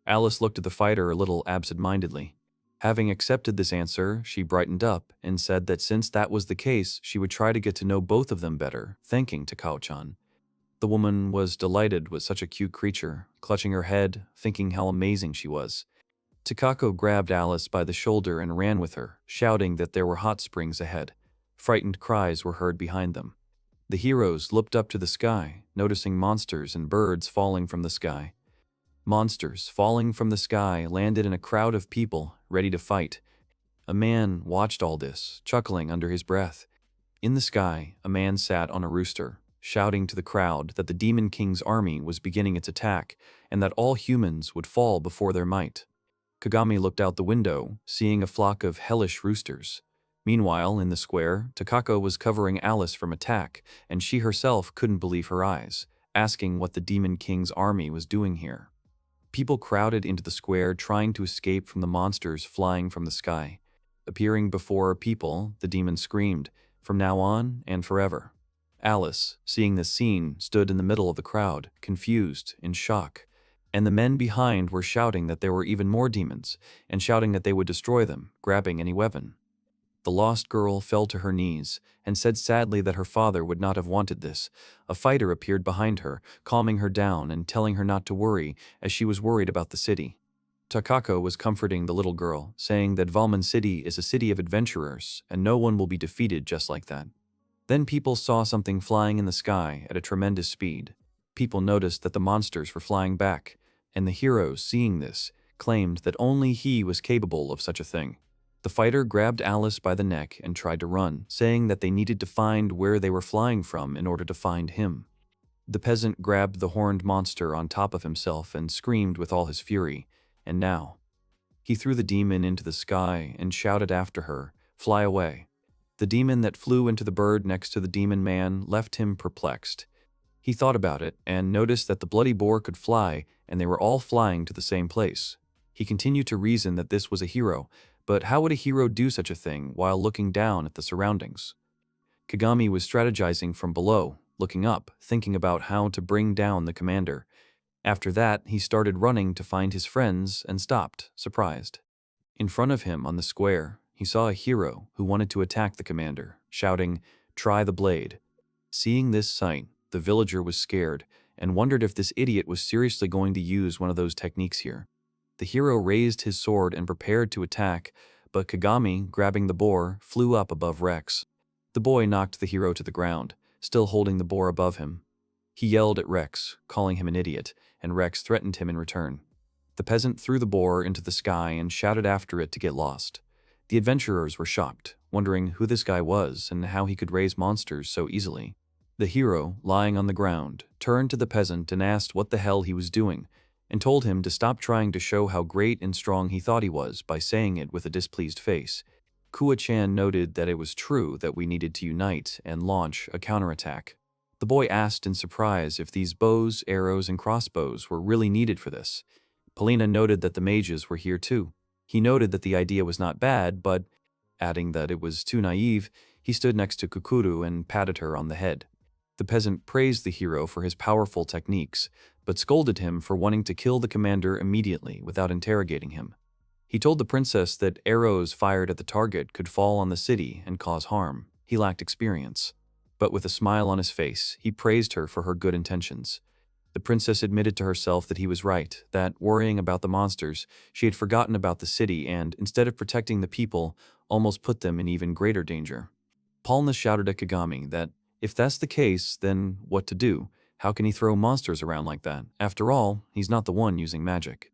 Alice looked at the fighter a little absent-mindedly. Having accepted this answer, she brightened up and said that since that was the case, she would try to get to know both of them better, thanking Takao-chan. The woman was delighted with such a cute creature, clutching her head, thinking how amazing she was. Kako grabbed Alice by the shoulder and ran with her, shouting that there were hot springs ahead. Frightened cries were heard behind them. The heroes looked up to the sky, noticing monsters and birds falling from the sky. Monsters falling from the sky landed in a crowd of people, ready to fight. A man watched all this, chuckling under his breath. In the sky, a man sat on a rooster, shouting to the crowd that the Demon King's army was beginning its attack, and that all humans would fall before their might. Kagami looked out the window, seeing a flock of hellish roosters. Meanwhile, in the square, Kako was covering Alice from attack, and she herself couldn't believe her eyes, asking what the Demon King's army was doing here. People crowded into the square trying to escape from the monsters flying from the sky. Appearing before people, the demon screamed, "From now on and forever." Alice, seeing this scene, stood in the middle of the crowd, confused, in shock. And the men behind were shouting that there were even more demons, and shouting that they would destroy them, grabbing any weapon. the lost girl fell to her knees and said sadly that her father would not have wanted this. A fighter appeared behind her, calming her down and telling her not to worry, as she was worried about the city. Kako was comforting the little girl, saying that Valmon City is a city of adventurers, and no one will be defeated just like that. Then people saw something flying in the sky at a tremendous speed. People noticed that the monsters were flying back, and the hero, seeing this, claimed that only he was capable of such a thing. The fighter grabbed Alice by the neck and tried to run, saying that they needed to find where they were flying from in order to find him. The peasant grabbed the horned monster on top of himself and screamed with all his fury, and now. He threw the demon into the sky and shouted after her, "Fly away." The demon that flew into the bird next to the demon man left him perplexed. He thought about it and noticed that the bloody boar could fly, and they were all flying to the same place. He continued to reason that this was a hero, but how would a hero do such a thing while looking down at the surroundings? Kagami was strategizing from below, looking up, thinking about how to bring down the commander. After that, he started running to find his friends and stopped, surprised. In front of him on the square, he saw a hero who wanted to attack the commander, shouting, "Try the blade." Seeing this sight, the villager was scared and wondered if this idiot was seriously going to use one of those techniques here. The hero raised his sword and prepared to attack, but Kagami, grabbing the boar, flew up above Rex. The boy knocked the hero to the ground, still holding the boar above him. He yelled at Rex, calling him an idiot, and Rex threatened him in return. The peasant threw the boar into the sky and shouted after it to get lost. The adventurers were shocked, wondering who this guy was and how he could raise monsters so easily. The hero, lying on the ground, turned to the peasant and asked what the hell he was doing, and told him to stop trying to show how great and strong he thought he was by saying it with a displeased face. Kua-chan noted that it was true that we needed to unite and launch a counterattack. The boy asked in surprise if these bows, arrows, and crossbows were really needed for this. Polina noted that the mages were here too. He noted that the idea was not bad, but, adding that it was too naive, he stood next to Kukuru and patted her on the head. The peasant praised the hero for his powerful techniques, but scolded him for wanting to kill the commander immediately without interrogating him. He told the princess that arrows fired at the target could fall on the city and cause harm. He lacked experience. But with a smile on his face, he praised her for her good intentions. The princess admitted to herself that he was right, that, worrying about the monsters, she had forgotten about the city and, instead of protecting the people, almost put them in even greater danger. Polna shouted at Kagami that, if that's the case, then what to do? How can he throw monsters around like that? After all, he's not the one using magic.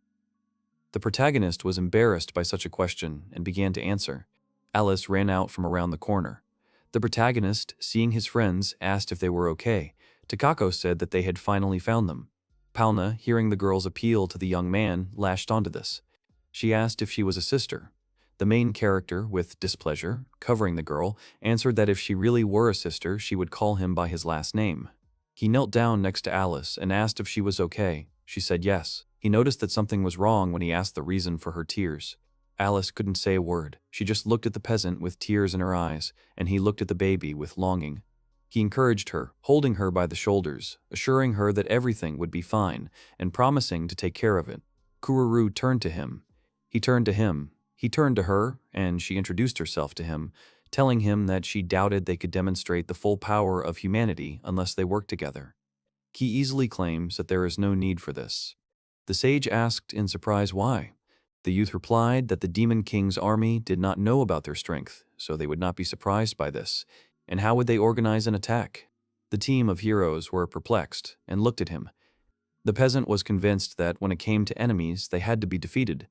The protagonist was embarrassed by such a question and began to answer. Alice ran out from around the corner. The protagonist, seeing his friends, asked if they were okay. Kako said that they had finally found them. Palna, hearing the girl's appeal to the young man, lashed onto this. She asked if she was a sister. The main character, with displeasure, covering the girl, answered that if she really were a sister, she would call him by his last name. He knelt down next to Alice and asked if she was okay. She said yes. He noticed that something was wrong when he asked the reason for her tears. Alice couldn't say a word. She just looked at the peasant with tears in her eyes, and he looked at the baby with longing. He encouraged her, holding her by the shoulders, assuring her that everything would be fine, and promising to take care of it. Kururu turned to him. He turned to him. He turned to her, and she introduced herself to him, telling him that she doubted they could demonstrate the full power of humanity unless they worked together. He easily claims that there is no need for this. The sage asked in surprise why. The youth replied that the Demon King's army did not know about their strength, so they would not be surprised by this. And how would they organize an attack? The team of heroes were perplexed and looked at him. The peasant was convinced that when it came to enemies, they had to be defeated.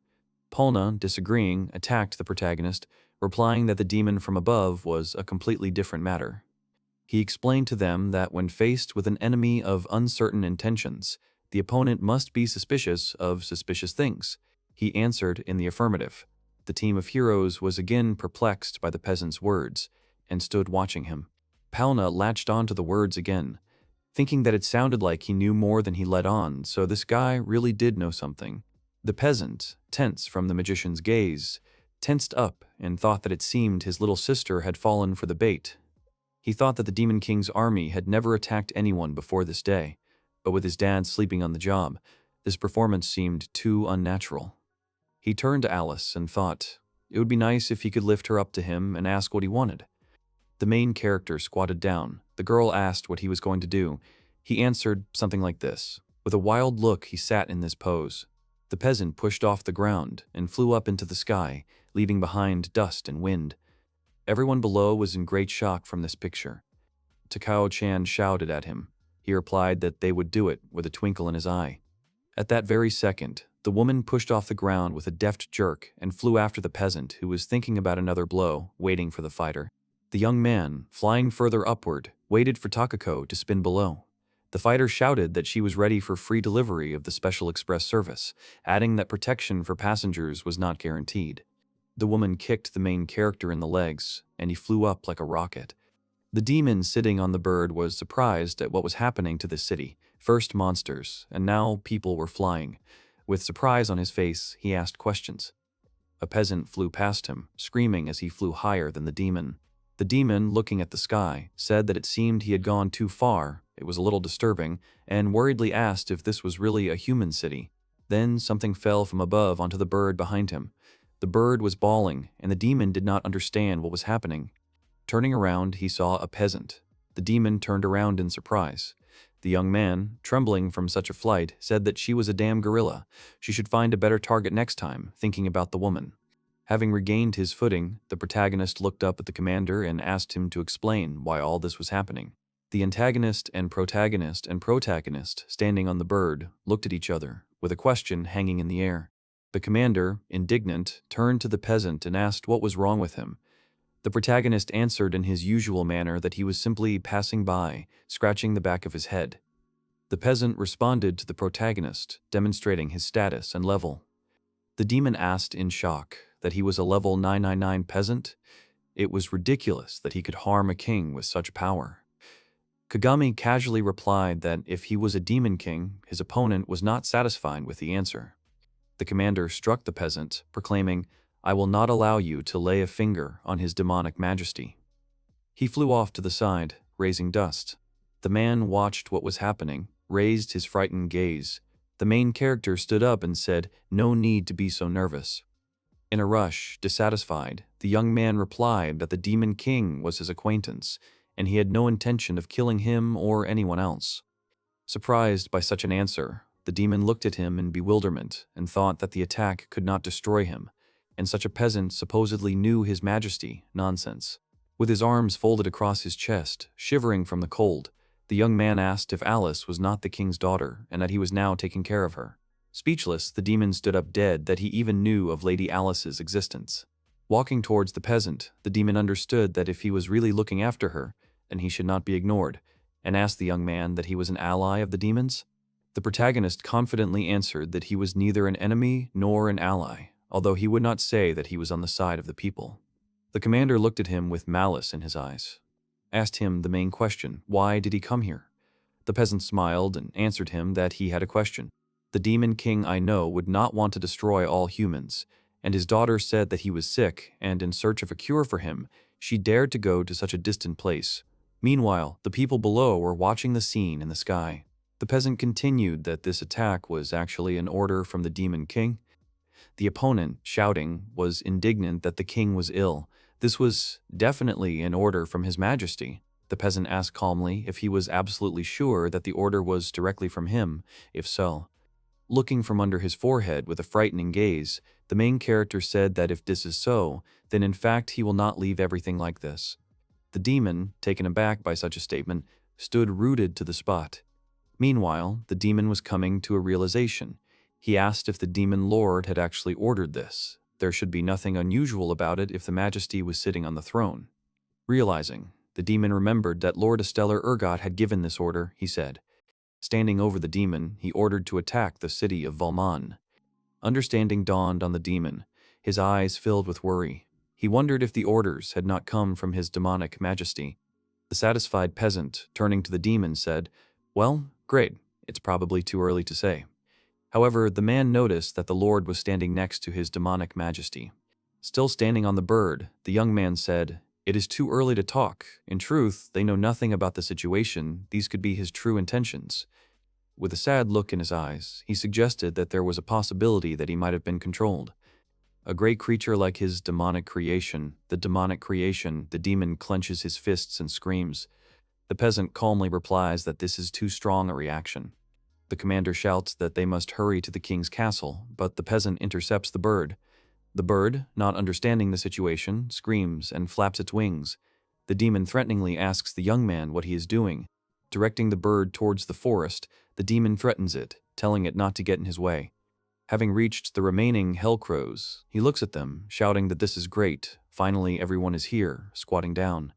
Polna, disagreeing, attacked the protagonist, replying that the demon from above was a completely different matter. He explained to them that when faced with an enemy of uncertain intentions, the opponent must be suspicious of suspicious things. He answered in the affirmative. The team of heroes was again perplexed by the peasant's words, and stood watching him. Palna latched on to the words again, thinking that it sounded like he knew more than he let on, so this guy really did know something. The peasant, tense from the magician's gaze, tensed up and thought that it seemed his little sister had fallen for the bait. He thought that the Demon King's army had never attacked anyone before this day, but with his dad sleeping on the job, this performance seemed too unnatural. He turned to Alice and thought, It would be nice if he could lift her up to him and ask what he wanted. The main character squatted down. The girl asked what he was going to do. He answered something like this. With a wild look, he sat in this pose. The peasant pushed off the ground and flew up into the sky, leaving behind dust and wind. Everyone below was in great shock from this picture. Takao-chan shouted at him. He replied that they would do it with a twinkle in his eye. At that very second, the woman pushed off the ground with a deft jerk and flew after the peasant, who was thinking about another blow, waiting for the fighter. The young man, flying further upward, waited for Takako to spin below. The fighter shouted that she was ready for free delivery of the special express service, adding that protection for passengers was not guaranteed. The woman kicked the main character in the legs, and he flew up like a rocket. The demon sitting on the bird was surprised at what was happening to the city. First monsters, and now people were flying. With surprise on his face, he asked questions. A peasant flew past him, screaming as he flew higher than the demon. The demon, looking at the sky, said that it seemed he had gone too far, it was a little disturbing, and worriedly asked if this was really a human city. Then something fell from above onto the bird behind him. The bird was bawling, and the demon did not understand what was happening. Turning around, he saw a peasant. The demon turned around in surprise. The young man, trembling from such a flight, said that she was a damn gorilla. She should find a better target next time, thinking about the woman. Having regained his footing, the protagonist looked up at the commander and asked him to explain why all this was happening. The antagonist and protagonist, standing on the bird, looked at each other, with a question hanging in the air. The commander, indignant, turned to the peasant and asked what was wrong with him. The protagonist answered in his usual manner that he was simply passing by, scratching the back of his head. The peasant responded to the protagonist, demonstrating his status and level. The demon asked in shock that he was a level 999 peasant. It was ridiculous that he could harm a king with such power. Kagami casually replied that if he was a demon king, his opponent was not satisfied with the answer. The commander struck the peasant, proclaiming, "I will not allow you to lay a finger on his demonic majesty." He flew off to the side, raising dust. The man watched what was happening, raised his frightened gaze. The main character stood up and said, "No need to be so nervous." In a rush, dissatisfied, the young man replied that the demon king was his acquaintance, and he had no intention of killing him or anyone else. Surprised by such an answer, the demon looked at him in bewilderment and thought that the attack could not destroy him, and such a peasant supposedly knew his majesty. Nonsense. With his arms folded across his chest, shivering from the cold, the young man asked if Alice was not the king's daughter and that he was now taking care of her. Speechless, the demon stood up dead that he even knew of Lady Alice's existence. Walking towards the peasant, the demon understood that if he was really looking after her, then he should not be ignored, and asked the young man that he was an ally of the demon's. The protagonist confidently answered that he was neither an enemy nor an ally, although he would not say that he was on the side of the people. The commander looked at him with malice in his eyes, asked him the main question, why did he come here? The peasant smiled and answered him that he had a question. The demon king I know would not want to destroy all humans, and his daughter said that he was sick, and in search of a cure for him, she dared to go to such a distant place. Meanwhile, the people below were watching the scene in the sky. The peasant continued that this attack was actually an order from the demon king. The opponent, shouting, was indignant that the king was ill. This was definitely an order from his majesty. The peasant asked calmly if he was absolutely sure that the order was directly from him, if so. Looking from under his forehead with a frightening gaze, the main character said that if this is so, then in fact he will not leave everything like this. The demon, taken aback by such a statement, stood rooted to the spot. Meanwhile, the demon was coming to a realization. He asked if the demon lord had actually ordered this. There should be nothing unusual about it if the majesty was sitting on the throne. Realizing, the demon remembered that Lord Esteller Urgot had given this order, he said. Standing over the demon, he ordered to attack the city of Valmon. Understanding dawned on the demon, his eyes filled with worry. He wondered if the orders had not come from his demonic majesty. The satisfied peasant, turning to the demon, said, "Well, great, it's probably too early to say." However, the man noticed that the Lord was standing next to his demonic majesty. Still standing on the bird, the young man said, "It is too early to talk. In truth, they know nothing about the situation. These could be his true intentions." With a sad look in his eyes, he suggested that there was a possibility that he might have been controlled. A great creature like his demonic creation, the demon clenches his fists and screams. The peasant calmly replies that this is too strong a reaction. The commander shouts that they must hurry to the king's castle, but the peasant intercepts the bird. The bird, not understanding the situation, screams and flaps its wings. The demon threateningly asks the young man what he is doing. Directing the bird towards the forest, the demon threatens it, telling it not to get in his way. Having reached the remaining hell crows, he looks at them, shouting that this is great. Finally, everyone is here, squatting down.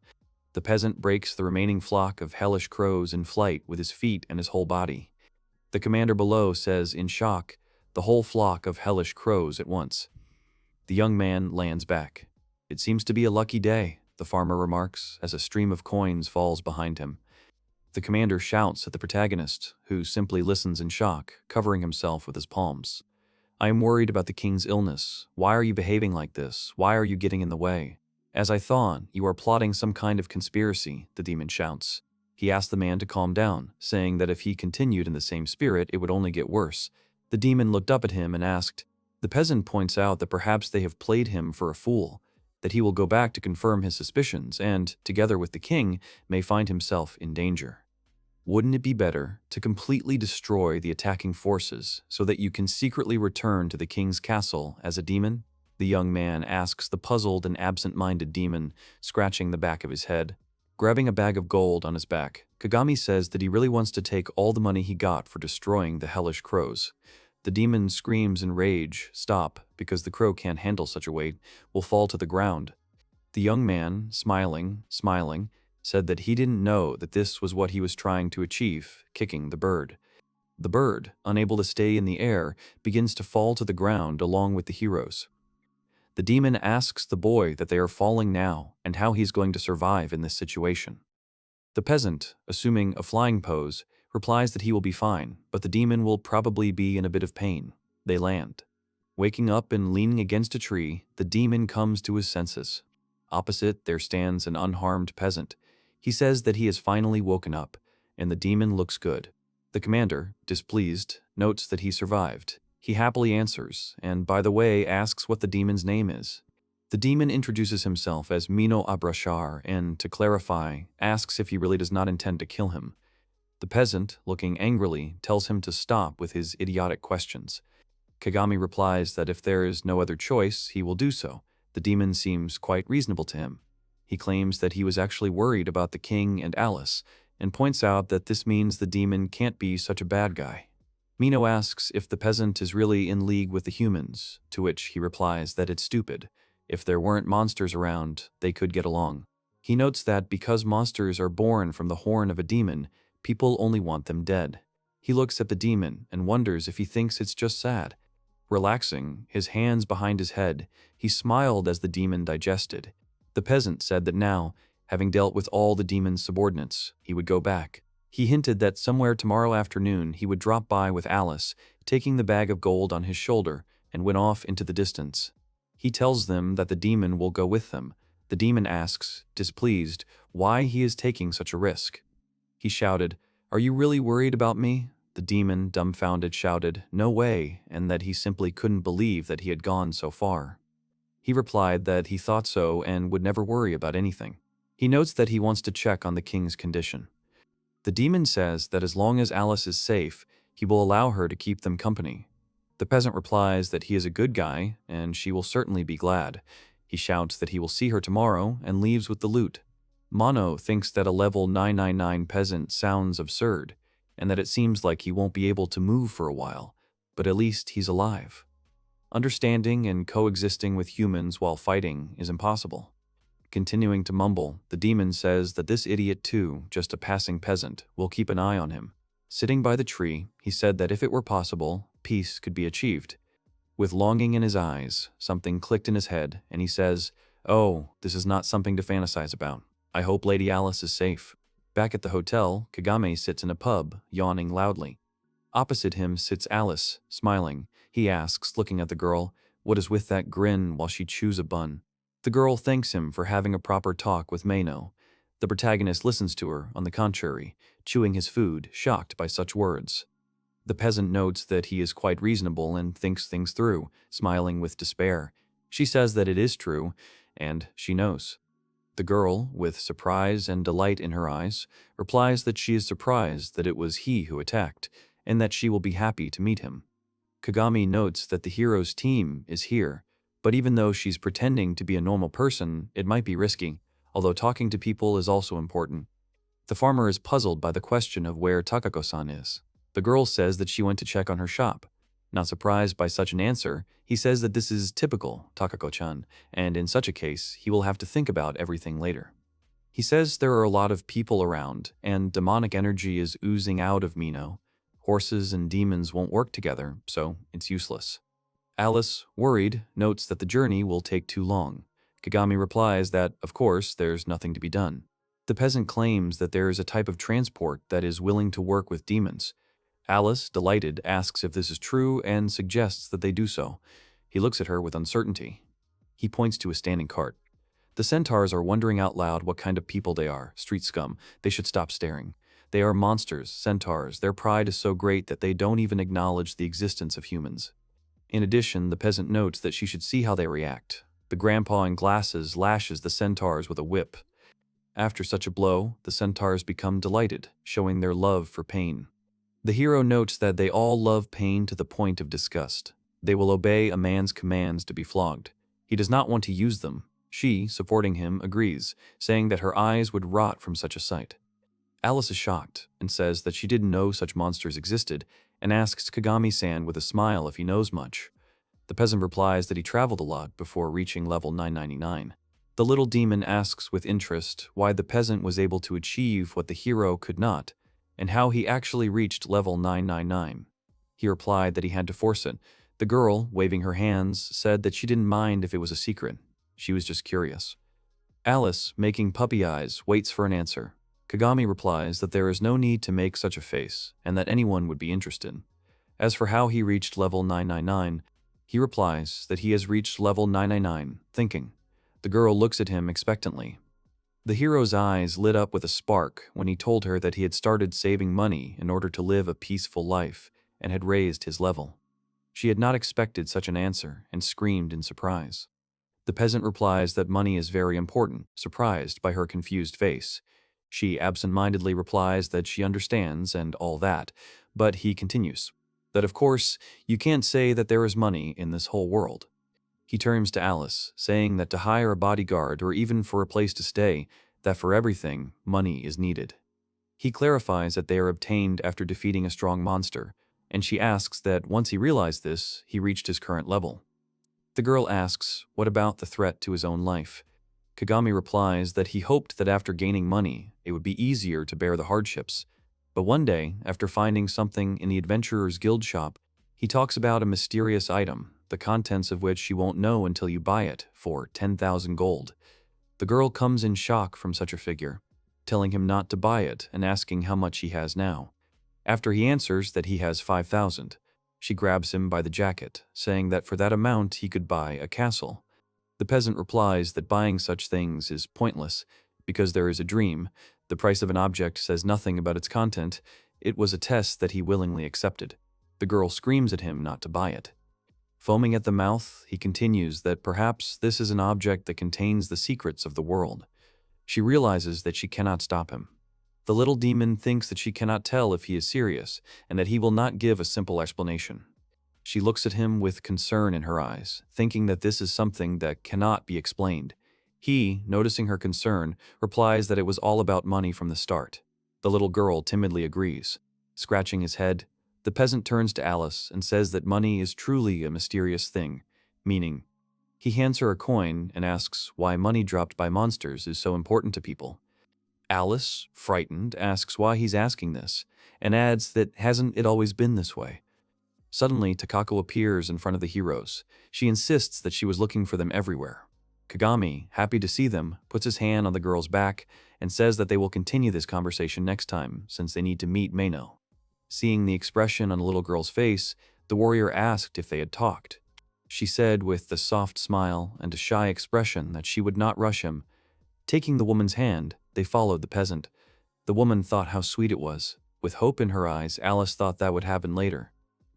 The peasant breaks the remaining flock of hellish crows in flight with his feet and his whole body. The commander below says, in shock, the whole flock of hellish crows at once. The young man lands back. It seems to be a lucky day, the farmer remarks, as a stream of coins falls behind him. The commander shouts at the protagonist, who simply listens in shock, covering himself with his palms. I am worried about the king's illness. Why are you behaving like this? Why are you getting in the way? As I thought, you are plotting some kind of conspiracy, the demon shouts. He asked the man to calm down, saying that if he continued in the same spirit, it would only get worse. The demon looked up at him and asked. The peasant points out that perhaps they have played him for a fool, that he will go back to confirm his suspicions and, together with the king, may find himself in danger. Wouldn't it be better to completely destroy the attacking forces so that you can secretly return to the king's castle as a demon? The young man asks the puzzled and absent-minded demon, scratching the back of his head. Grabbing a bag of gold on his back, Kagami says that he really wants to take all the money he got for destroying the hellish crows. The demon screams in rage, stop, because the crow can't handle such a weight, will fall to the ground. The young man, smiling, said that he didn't know that this was what he was trying to achieve, kicking the bird. The bird, unable to stay in the air, begins to fall to the ground along with the heroes. The demon asks the boy that they are falling now and how he's going to survive in this situation. The peasant, assuming a flying pose, replies that he will be fine, but the demon will probably be in a bit of pain. They land. Waking up and leaning against a tree, the demon comes to his senses. Opposite, there stands an unharmed peasant. He says that he has finally woken up, and the demon looks good. The commander, displeased, notes that he survived. He happily answers, and by the way, asks what the demon's name is. The demon introduces himself as Mino and, to clarify, asks if he really does not intend to kill him. The peasant, looking angrily, tells him to stop with his idiotic questions. Kagami replies that if there is no other choice, he will do so. The demon seems quite reasonable to him. He claims that he was actually worried about the king and Alice, and points out that this means the demon can't be such a bad guy. Mino asks if the peasant is really in league with the humans, to which he replies that it's stupid. If there weren't monsters around, they could get along. He notes that because monsters are born from the horn of a demon, people only want them dead. He looks at the demon and wonders if he thinks it's just sad. Relaxing, his hands behind his head, he smiled as the demon digested. The peasant said that now, having dealt with all the demon's subordinates, he would go back. He hinted that somewhere tomorrow afternoon he would drop by with Alice, taking the bag of gold on his shoulder, and went off into the distance. He tells them that the demon will go with them. The demon asks, displeased, why he is taking such a risk. He shouted, "Are you really worried about me?" The demon, dumbfounded, shouted, "No way," and that he simply couldn't believe that he had gone so far. He replied that he thought so and would never worry about anything. He notes that he wants to check on the king's condition. The demon says that as long as Alice is safe, he will allow her to keep them company. The peasant replies that he is a good guy, and she will certainly be glad. He shouts that he will see her tomorrow and leaves with the loot. Mono thinks that a level 999 peasant sounds absurd, and that it seems like he won't be able to move for a while, but at least he's alive. Understanding and coexisting with humans while fighting is impossible. Continuing to mumble, the demon says that this idiot too, just a passing peasant, will keep an eye on him. Sitting by the tree, he said that if it were possible, peace could be achieved. With longing in his eyes, something clicked in his head, and he says, "Oh, this is not something to fantasize about. I hope Lady Alice is safe." Back at the hotel, Kagami sits in a pub, yawning loudly. Opposite him sits Alice, smiling. He asks, looking at the girl, what is with that grin while she chews a bun. The girl thanks him for having a proper talk with Mino. The protagonist listens to her, on the contrary, chewing his food, shocked by such words. The peasant notes that he is quite reasonable and thinks things through, smiling with despair. She says that it is true, and she knows. The girl, with surprise and delight in her eyes, replies that she is surprised that it was he who attacked, and that she will be happy to meet him. Kagami notes that the hero's team is here, but even though she's pretending to be a normal person, it might be risky, although talking to people is also important. The farmer is puzzled by the question of where Takako-san is. The girl says that she went to check on her shop. Not surprised by such an answer, he says that this is typical Takako-chan, and in such a case, he will have to think about everything later. He says there are a lot of people around, and demonic energy is oozing out of Mino. Horses and demons won't work together, so it's useless. Alice, worried, notes that the journey will take too long. Kagami replies that, of course, there's nothing to be done. The peasant claims that there is a type of transport that is willing to work with demons. Alice, delighted, asks if this is true and suggests that they do so. He looks at her with uncertainty. He points to a standing cart. The centaurs are wondering out loud what kind of people they are, street scum. They should stop staring. They are monsters, centaurs. Their pride is so great that they don't even acknowledge the existence of humans. In addition, the peasant notes that she should see how they react. The grandpa in glasses lashes the centaurs with a whip. After such a blow, the centaurs become delighted, showing their love for pain. The hero notes that they all love pain to the point of disgust. They will obey a man's commands to be flogged. He does not want to use them. She, supporting him, agrees, saying that her eyes would rot from such a sight. Alice is shocked and says that she didn't know such monsters existed and asks Kagami-san with a smile if he knows much. The peasant replies that he traveled a lot before reaching level 999. The little demon asks with interest why the peasant was able to achieve what the hero could not, and how he actually reached level 999. He replied that he had to force it. The girl, waving her hands, said that she didn't mind if it was a secret. She was just curious. Alice, making puppy eyes, waits for an answer. Kagami replies that there is no need to make such a face, and that anyone would be interested. As for how he reached level 999, he replies that he has reached level 999, thinking. The girl looks at him expectantly. The hero's eyes lit up with a spark when he told her that he had started saving money in order to live a peaceful life and had raised his level. She had not expected such an answer and screamed in surprise. The peasant replies that money is very important, surprised by her confused face. She absent-mindedly replies that she understands and all that, but he continues, that of course, you can't say that there is money in this whole world. He turns to Alice, saying that to hire a bodyguard or even for a place to stay, that for everything, money is needed. He clarifies that they are obtained after defeating a strong monster, and she asks that once he realized this, he reached his current level. The girl asks, what about the threat to his own life? Kagami replies that he hoped that after gaining money, it would be easier to bear the hardships. But one day, after finding something in the Adventurer's Guild shop, he talks about a mysterious item, the contents of which you won't know until you buy it for 10,000 gold. The girl comes in shock from such a figure, telling him not to buy it and asking how much he has now. After he answers that he has 5,000, she grabs him by the jacket, saying that for that amount he could buy a castle. The peasant replies that buying such things is pointless, because there is a dream. The price of an object says nothing about its content. It was a test that he willingly accepted. The girl screams at him not to buy it. Foaming at the mouth, he continues that perhaps this is an object that contains the secrets of the world. She realizes that she cannot stop him. The little demon thinks that she cannot tell if he is serious, and that he will not give a simple explanation. She looks at him with concern in her eyes, thinking that this is something that cannot be explained. He, noticing her concern, replies that it was all about money from the start. The little girl timidly agrees. Scratching his head, the peasant turns to Alice and says that money is truly a mysterious thing, meaning, he hands her a coin and asks why money dropped by monsters is so important to people. Alice, frightened, asks why he's asking this, and adds that hasn't it always been this way. Suddenly, Kako appears in front of the heroes. She insists that she was looking for them everywhere. Kagami, happy to see them, puts his hand on the girl's back and says that they will continue this conversation next time since they need to meet Mino. Seeing the expression on the little girl's face, the warrior asked if they had talked. She said with a soft smile and a shy expression that she would not rush him. Taking the woman's hand, they followed the peasant. The woman thought how sweet it was. With hope in her eyes, Alice thought that would happen later.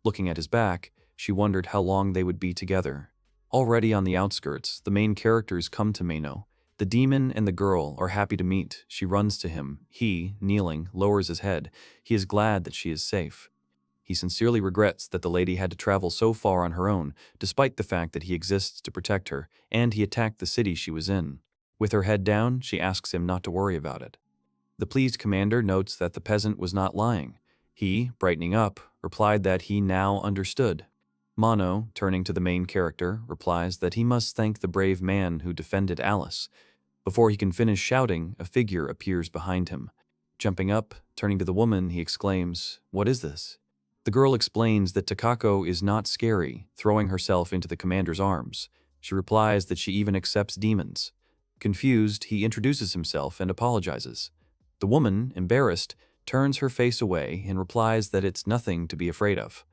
Looking at his back, she wondered how long they would be together. Already on the outskirts, the main characters come to Mino. The demon and the girl are happy to meet. She runs to him. He, kneeling, lowers his head. He is glad that she is safe. He sincerely regrets that the lady had to travel so far on her own, despite the fact that he exists to protect her, and he attacked the city she was in. With her head down, she asks him not to worry about it. The pleased commander notes that the peasant was not lying. He, brightening up, replied that he now understood. Mono, turning to the main character, replies that he must thank the brave man who defended Alice. Before he can finish shouting, a figure appears behind him. Jumping up, turning to the woman, he exclaims, "What is this?" The girl explains that Kako is not scary, throwing herself into the commander's arms. She replies that she even accepts demons. Confused, he introduces himself and apologizes. The woman, embarrassed, turns her face away and replies that it's nothing to be afraid of.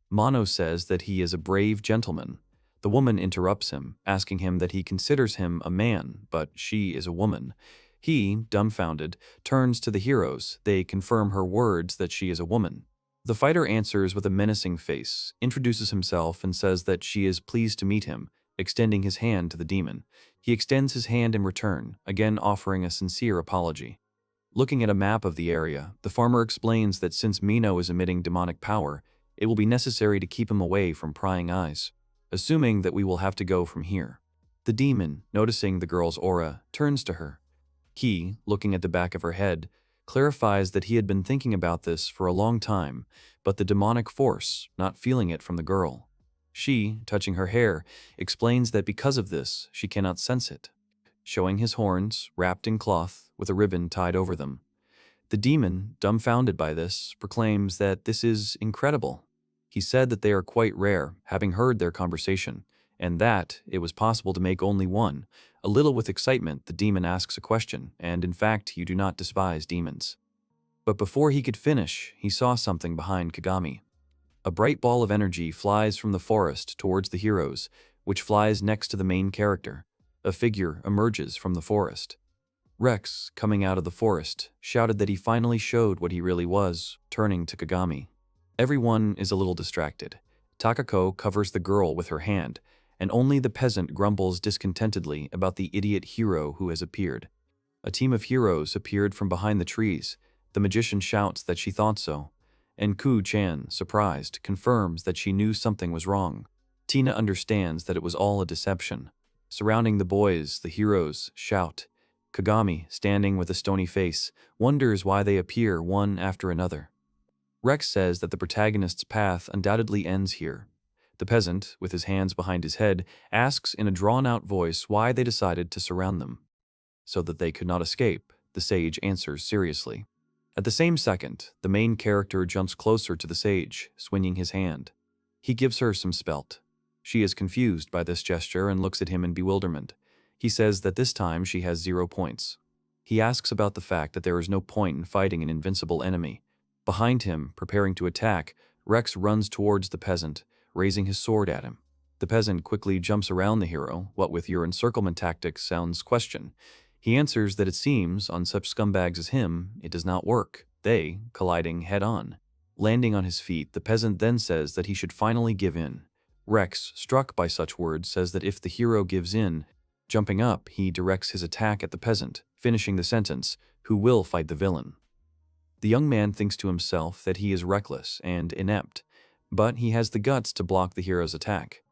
Mono says that he is a brave gentleman. The woman interrupts him, asking him that he considers him a man, but she is a woman. He, dumbfounded, turns to the heroes. They confirm her words that she is a woman. The fighter answers with a menacing face, introduces himself, and says that she is pleased to meet him, extending his hand to the demon. He extends his hand in return, again offering a sincere apology. Looking at a map of the area, the farmer explains that since Mino is emitting demonic power, it will be necessary to keep him away from prying eyes, assuming that we will have to go from here. The demon, noticing the girl's aura, turns to her. He, looking at the back of her head, clarifies that he had been thinking about this for a long time, but the demonic force, not feeling it from the girl. She, touching her hair, explains that because of this, she cannot sense it. Showing his horns, wrapped in cloth, with a ribbon tied over them. The demon, dumbfounded by this, proclaims that this is incredible. He said that they are quite rare, having heard their conversation, and that it was possible to make only one. A little with excitement, the demon asks a question, and in fact, you do not despise demons. But before he could finish, he saw something behind Kagami. A bright ball of energy flies from the forest towards the heroes, which flies next to the main character. A figure emerges from the forest. Rex, coming out of the forest, shouted that he finally showed what he really was, turning to Kagami. Everyone is a little distracted. Takako covers the girl with her hand, and only the peasant grumbles discontentedly about the idiot hero who has appeared. A team of heroes appeared from behind the trees. The magician shouts that she thought so, and Ku-chan, surprised, confirms that she knew something was wrong. Tina understands that it was all a deception. Surrounding the boys, the heroes shout. Kagami, standing with a stony face, wonders why they appear one after another. Rex says that the protagonist's path undoubtedly ends here. The peasant, with his hands behind his head, asks in a drawn-out voice why they decided to surround them. So that they could not escape, the sage answers seriously. At the same second, the main character jumps closer to the sage, swinging his hand. He gives her some spelt. She is confused by this gesture and looks at him in bewilderment. He says that this time she has 0 points. He asks about the fact that there is no point in fighting an invincible enemy. Behind him, preparing to attack, Rex runs towards the peasant, raising his sword at him. The peasant quickly jumps around the hero, what with your encirclement tactics sounds question. He answers that it seems, on such scumbags as him, it does not work, they colliding head-on. Landing on his feet, the peasant then says that he should finally give in. Rex, struck by such words, says that if the hero gives in, jumping up, he directs his attack at the peasant, finishing the sentence, "Who will fight the villain?" The young man thinks to himself that he is reckless and inept, but he has the guts to block the hero's attack.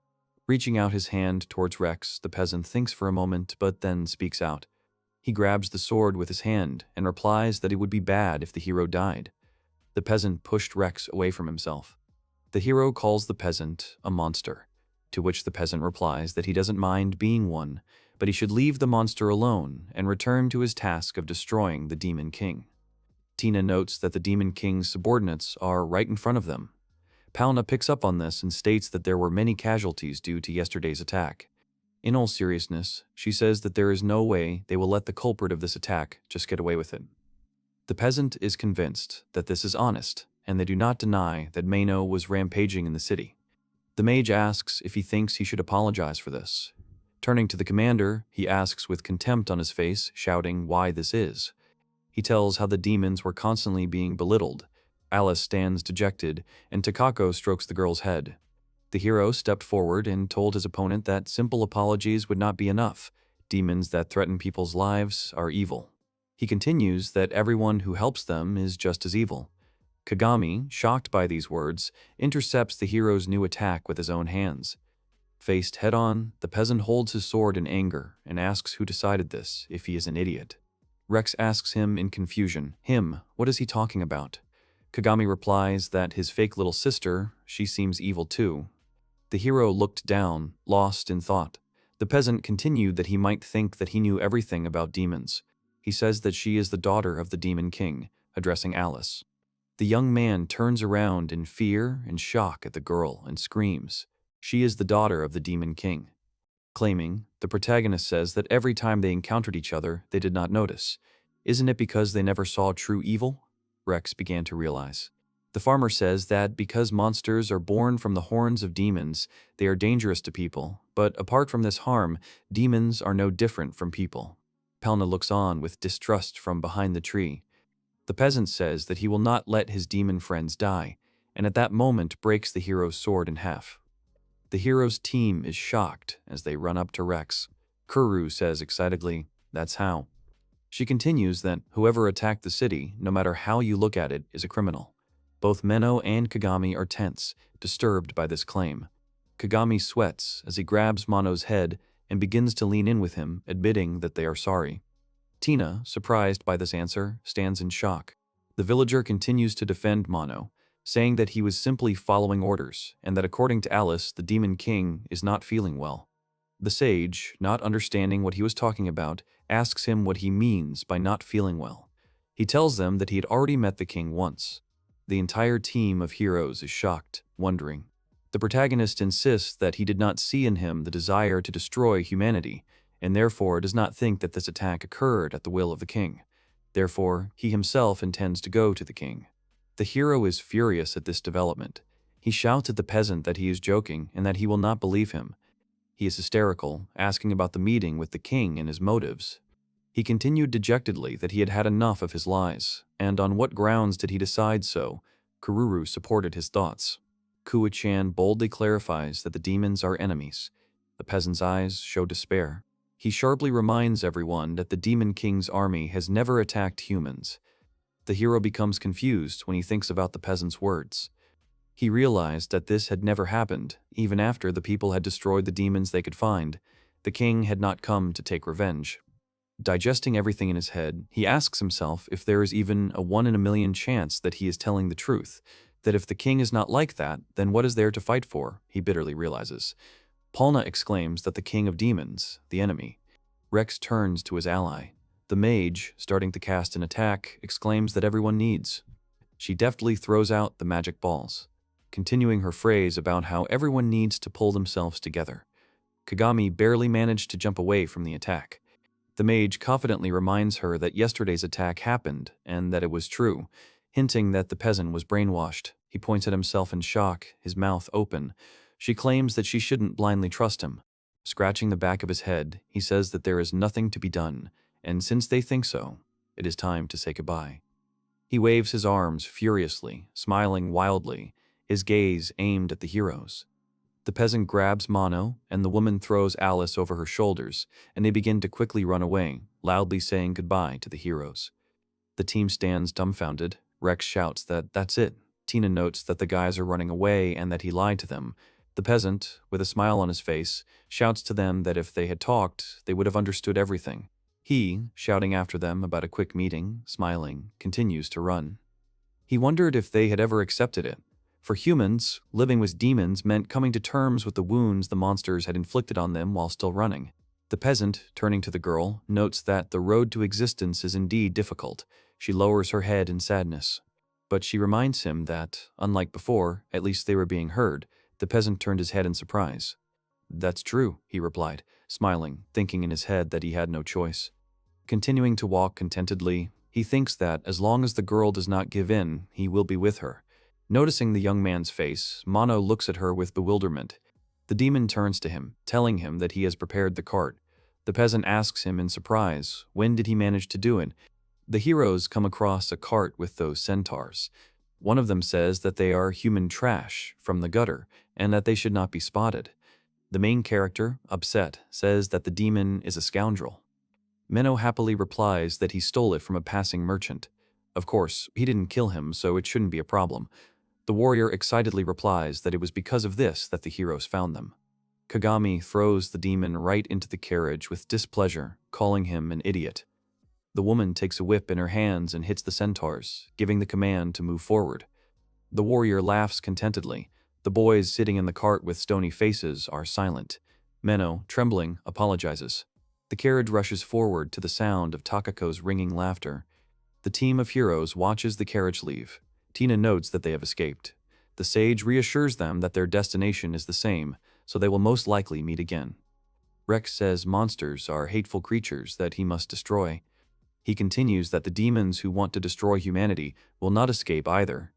Reaching out his hand towards Rex, the peasant thinks for a moment but then speaks out. He grabs the sword with his hand and replies that it would be bad if the hero died. The peasant pushed Rex away from himself. The hero calls the peasant a monster, to which the peasant replies that he doesn't mind being one, but he should leave the monster alone and return to his task of destroying the Demon King. Tina notes that the Demon King's subordinates are right in front of them. Palna picks up on this and states that there were many casualties due to yesterday's attack. In all seriousness, she says that there is no way they will let the culprit of this attack just get away with it. The peasant is convinced that this is honest, and they do not deny that Mino was rampaging in the city. The mage asks if he thinks he should apologize for this. Turning to the commander, he asks with contempt on his face, shouting why this is. He tells how the demons were constantly being belittled. Alice stands dejected, and Takako strokes the girl's head. The hero stepped forward and told his opponent that simple apologies would not be enough. Demons that threaten people's lives are evil. He continues that everyone who helps them is just as evil. Kagami, shocked by these words, intercepts the hero's new attack with his own hands. Faced head-on, the peasant holds his sword in anger and asks who decided this, if he is an idiot. Rex asks him in confusion, what is he talking about? Kagami replies that his fake little sister, she seems evil too. The hero looked down, lost in thought. The peasant continued that he might think that he knew everything about demons. He says that she is the daughter of the demon king, addressing Alice. The young man turns around in fear and shock at the girl and screams, "She is the daughter of the demon king." Claiming, the protagonist says that every time they encountered each other, they did not notice. Isn't it because they never saw true evil? Rex began to realize. The farmer says that because monsters are born from the horns of demons, they are dangerous to people, but apart from this harm, demons are no different from people. Palna looks on with distrust from behind the tree. The peasant says that he will not let his demon friends die, and at that moment breaks the hero's sword in half. The hero's team is shocked as they run up to Rex. Kuru says excitedly, "That's how." She continues that whoever attacked the city, no matter how you look at it, is a criminal. Both Mino and Kagami are tense, disturbed by this claim. Kagami sweats as he grabs Mono's head and begins to lean in with him, admitting that they are sorry. Tina, surprised by this answer, stands in shock. The villager continues to defend Mono, saying that he was simply following orders and that according to Alice, the demon king is not feeling well. The sage, not understanding what he was talking about, asks him what he means by not feeling well. He tells them that he had already met the king once. The entire team of heroes is shocked, wondering. The protagonist insists that he did not see in him the desire to destroy humanity, and therefore does not think that this attack occurred at the will of the king. Therefore, he himself intends to go to the king. The hero is furious at this development. He shouts at the peasant that he is joking and that he will not believe him. He is hysterical, asking about the meeting with the king and his motives. He continued dejectedly that he had had enough of his lies, and on what grounds did he decide so? Kururu supported his thoughts. Kuo-chan boldly clarifies that the demons are enemies. The peasant's eyes show despair. He sharply reminds everyone that the demon king's army has never attacked humans. The hero becomes confused when he thinks about the peasant's words. He realized that this had never happened, even after the people had destroyed the demons they could find. The king had not come to take revenge. Digesting everything in his head, he asks himself if there is even a 1 in a million chance that he is telling the truth, that if the king is not like that, then what is there to fight for, he bitterly realizes. Palna exclaims that the king of demons, the enemy. Rex turns to his ally. The mage, starting to cast an attack, exclaims that everyone needs. She deftly throws out the magic balls, continuing her phrase about how everyone needs to pull themselves together. Kagami barely managed to jump away from the attack. The mage confidently reminds her that yesterday's attack happened and that it was true, hinting that the peasant was brainwashed. He points at himself in shock, his mouth open. She claims that she shouldn't blindly trust him. Scratching the back of his head, he says that there is nothing to be done, and since they think so, it is time to say goodbye. He waves his arms furiously, smiling wildly, his gaze aimed at the heroes. The peasant grabs Mono, and the woman throws Alice over her shoulders, and they begin to quickly run away, loudly saying goodbye to the heroes. The team stands dumbfounded. Rex shouts that that's it. Tina notes that the guys are running away and that he lied to them. The peasant, with a smile on his face, shouts to them that if they had talked, they would have understood everything. He, shouting after them about a quick meeting, smiling, continues to run. He wondered if they had ever accepted it. For humans, living with demons meant coming to terms with the wounds the monsters had inflicted on them while still running. The peasant, turning to the girl, notes that the road to existence is indeed difficult. She lowers her head in sadness. But she reminds him that, unlike before, at least they were being heard. The peasant turned his head in surprise. "That's true," he replied, smiling, thinking in his head that he had no choice. Continuing to walk contentedly, he thinks that as long as the girl does not give in, he will be with her. Noticing the young man's face, Mono looks at her with bewilderment. The demon turns to him, telling him that he has prepared the cart. The peasant asks him in surprise, when did he manage to do it? The heroes come across a cart with those centaurs. One of them says that they are human trash from the gutter, and that they should not be spotted. The main character, upset, says that the demon is a scoundrel. Mino happily replies that he stole it from a passing merchant. Of course, he didn't kill him, so it shouldn't be a problem. The warrior excitedly replies that it was because of this that the heroes found them. Kagami throws the demon right into the carriage with displeasure, calling him an idiot. The woman takes a whip in her hands and hits the centaurs, giving the command to move forward. The warrior laughs contentedly. The boys sitting in the cart with stony faces are silent. Mino, trembling, apologizes. The carriage rushes forward to the sound of Takako's ringing laughter. The team of heroes watches the carriage leave. Tina notes that they have escaped. The sage reassures them that their destination is the same, so they will most likely meet again. Rex says monsters are hateful creatures that he must destroy. He continues that the demons who want to destroy humanity will not escape either.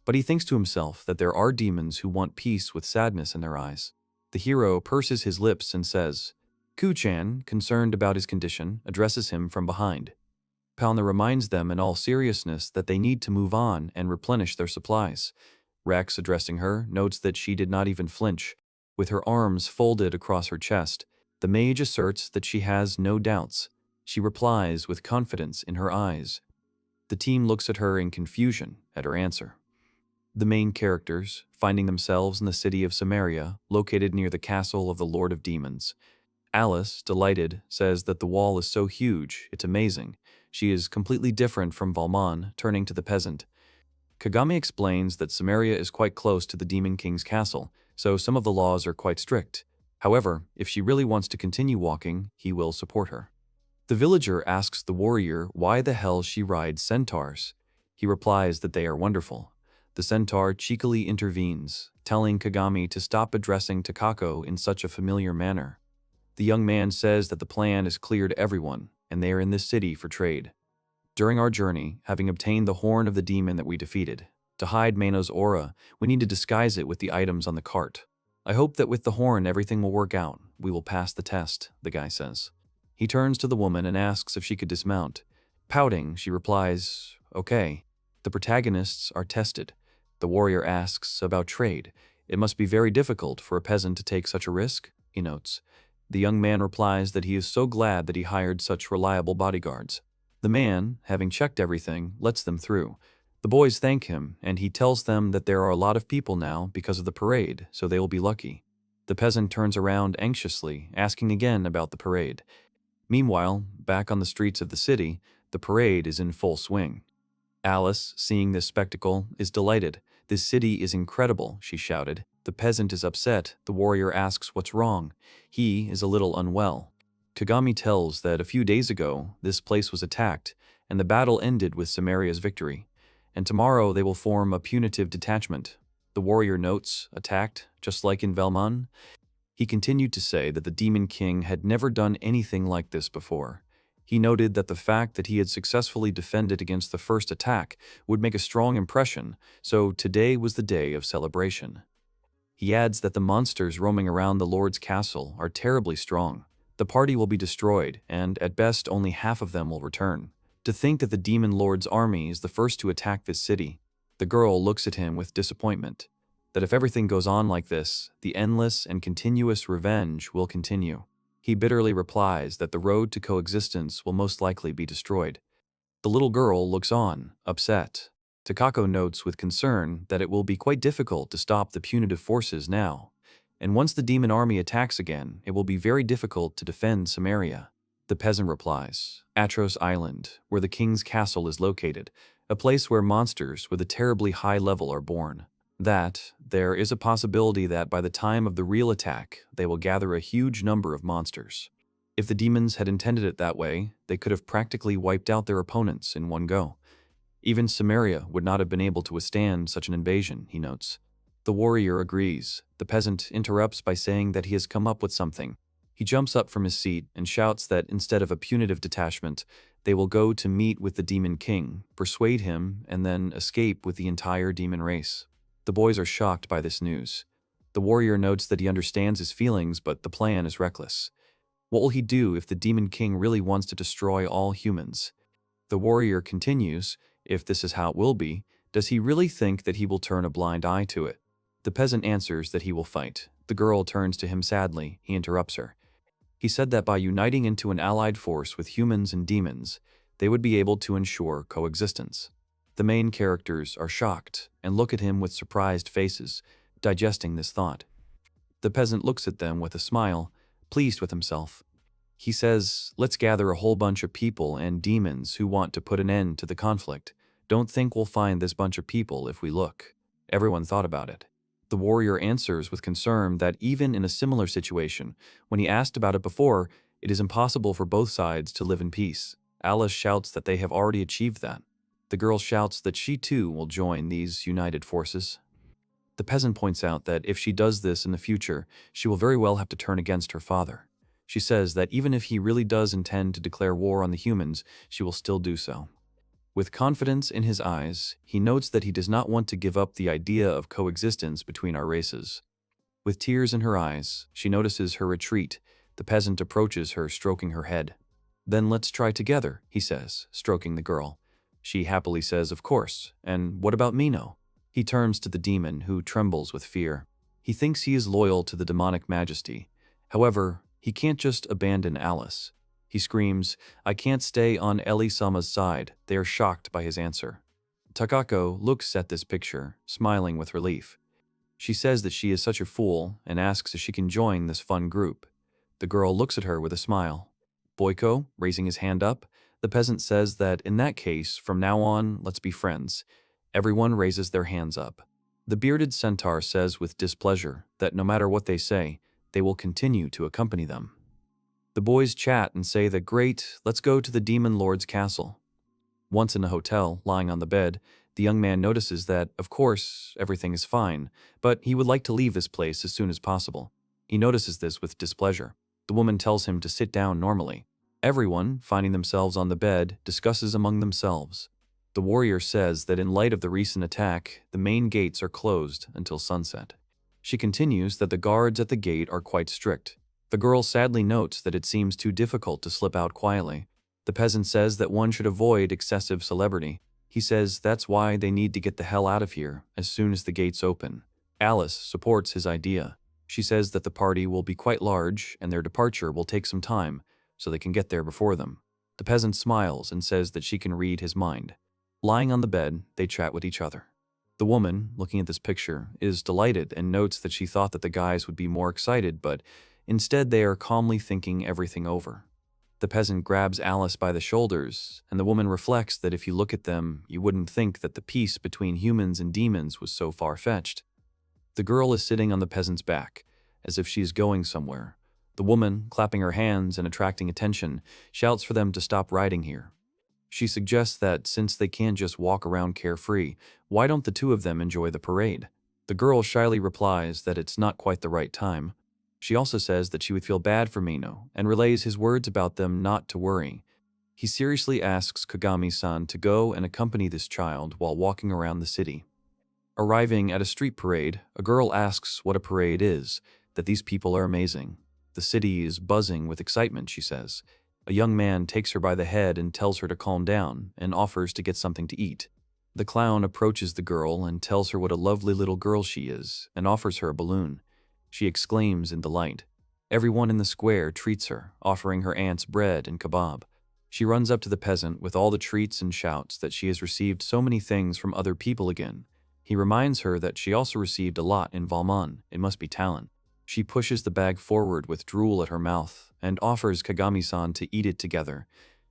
But he thinks to himself that there are demons who want peace with sadness in their eyes. The hero purses his lips and says, Ku-chan, concerned about his condition, addresses him from behind. Palna reminds them in all seriousness that they need to move on and replenish their supplies. Rex, addressing her, notes that she did not even flinch. With her arms folded across her chest, the mage asserts that she has no doubts. She replies with confidence in her eyes. The team looks at her in confusion at her answer. The main characters, finding themselves in the city of Samaria, located near the castle of the Lord of Demons. Alice, delighted, says that the wall is so huge, it's amazing. She is completely different from Valmon, turning to the peasant. Kagami explains that Samaria is quite close to the Demon King's castle, so some of the laws are quite strict. However, if she really wants to continue walking, he will support her. The villager asks the warrior why the hell she rides centaurs. He replies that they are wonderful. The centaur cheekily intervenes, telling Kagami to stop addressing Kako in such a familiar manner. The young man says that the plan is clear to everyone, and they are in this city for trade. During our journey, having obtained the horn of the demon that we defeated, to hide Mano's aura, we need to disguise it with the items on the cart. I hope that with the horn everything will work out. We will pass the test, the guy says. He turns to the woman and asks if she could dismount. Pouting, she replies, okay. The protagonists are tested. The warrior asks about trade. It must be very difficult for a peasant to take such a risk, he notes. The young man replies that he is so glad that he hired such reliable bodyguards. The man, having checked everything, lets them through. The boys thank him, and he tells them that there are a lot of people now because of the parade, so they will be lucky. The peasant turns around anxiously, asking again about the parade. Meanwhile, back on the streets of the city, the parade is in full swing. Alice, seeing this spectacle, is delighted. This city is incredible, she shouted. The peasant is upset. The warrior asks what's wrong. He is a little unwell. Kagami tells that a few days ago, this place was attacked, and the battle ended with Samaria's victory. And tomorrow they will form a punitive detachment. The warrior notes, attacked, just like in Velmon. He continued to say that the Demon King had never done anything like this before. He noted that the fact that he had successfully defended against the first attack would make a strong impression, so today was the day of celebration. He adds that the monsters roaming around the Lord's castle are terribly strong. The party will be destroyed, and at best only half of them will return. To think that the Demon Lord's army is the first to attack this city. The girl looks at him with disappointment. That if everything goes on like this, the endless and continuous revenge will continue. He bitterly replies that the road to coexistence will most likely be destroyed. The little girl looks on, upset. Kako notes with concern that it will be quite difficult to stop the punitive forces now. And once the demon army attacks again, it will be very difficult to defend Samaria. The peasant replies, Atros Island, where the king's castle is located, a place where monsters with a terribly high level are born. That there is a possibility that by the time of the real attack, they will gather a huge number of monsters. If the demons had intended it that way, they could have practically wiped out their opponents in one go. Even Samaria would not have been able to withstand such an invasion, he notes. The warrior agrees. The peasant interrupts by saying that he has come up with something. He jumps up from his seat and shouts that instead of a punitive detachment, they will go to meet with the Demon King, persuade him, and then escape with the entire demon race. The boys are shocked by this news. The warrior notes that he understands his feelings, but the plan is reckless. What will he do if the Demon King really wants to destroy all humans? The warrior continues, if this is how it will be, does he really think that he will turn a blind eye to it? The peasant answers that he will fight. The girl turns to him sadly. He interrupts her. He said that by uniting into an allied force with humans and demons, they would be able to ensure coexistence. The main characters are shocked and look at him with surprised faces, digesting this thought. The peasant looks at them with a smile, pleased with himself. He says, let's gather a whole bunch of people and demons who want to put an end to the conflict. Don't think we'll find this bunch of people if we look. Everyone thought about it. The warrior answers with concern that even in a similar situation, when he asked about it before, it is impossible for both sides to live in peace. Alice shouts that they have already achieved that. The girl shouts that she too will join these united forces. The peasant points out that if she does this in the future, she will very well have to turn against her father. She says that even if he really does intend to declare war on the humans, she will still do so. With confidence in his eyes, he notes that he does not want to give up the idea of coexistence between our races. With tears in her eyes, she notices her retreat. The peasant approaches her, stroking her head. Then let's try together, he says, stroking the girl. She happily says, of course. And what about Mino? He turns to the demon, who trembles with fear. He thinks he is loyal to the demonic majesty. However, he can't just abandon Alice. He screams, I can't stay on Ellie-sama's side. They are shocked by his answer. Takako looks at this picture, smiling with relief. She says that she is such a fool and asks if she can join this fun group. The girl looks at her with a smile. Boyko, raising his hand up, the peasant says that in that case, from now on, let's be friends. Everyone raises their hands up. The bearded centaur says with displeasure that no matter what they say, they will continue to accompany them. The boys chat and say that great, let's go to the demon lord's castle. Once in a hotel, lying on the bed, the young man notices that, of course, everything is fine, but he would like to leave this place as soon as possible. He notices this with displeasure. The woman tells him to sit down normally. Everyone, finding themselves on the bed, discusses among themselves. The warrior says that in light of the recent attack, the main gates are closed until sunset. She continues that the guards at the gate are quite strict. The girl sadly notes that it seems too difficult to slip out quietly. The peasant says that one should avoid excessive celebrity. He says that's why they need to get the hell out of here as soon as the gates open. Alice supports his idea. She says that the party will be quite large and their departure will take some time, so they can get there before them. The peasant smiles and says that she can read his mind. Lying on the bed, they chat with each other. The woman, looking at this picture, is delighted and notes that she thought that the guys would be more excited, but instead they are calmly thinking everything over. The peasant grabs Alice by the shoulders, and the woman reflects that if you look at them, you wouldn't think that the peace between humans and demons was so far-fetched. The girl is sitting on the peasant's back, as if she is going somewhere. The woman, clapping her hands and attracting attention, shouts for them to stop riding here. She suggests that since they can't just walk around carefree, why don't the two of them enjoy the parade? The girl shyly replies that it's not quite the right time. She also says that she would feel bad for Mino and relays his words about them not to worry. He seriously asks Kagami-san to go and accompany this child while walking around the city. Arriving at a street parade, a girl asks what a parade is, that these people are amazing. The city is buzzing with excitement, she says. A young man takes her by the head and tells her to calm down and offers to get something to eat. The clown approaches the girl and tells her what a lovely little girl she is and offers her a balloon. She exclaims in delight. Everyone in the square treats her, offering her aunts bread and kebab. She runs up to the peasant with all the treats and shouts that she has received so many things from other people again. He reminds her that she also received a lot in Valmon. It must be talent. She pushes the bag forward with drool at her mouth and offers Kagami-san to eat it together.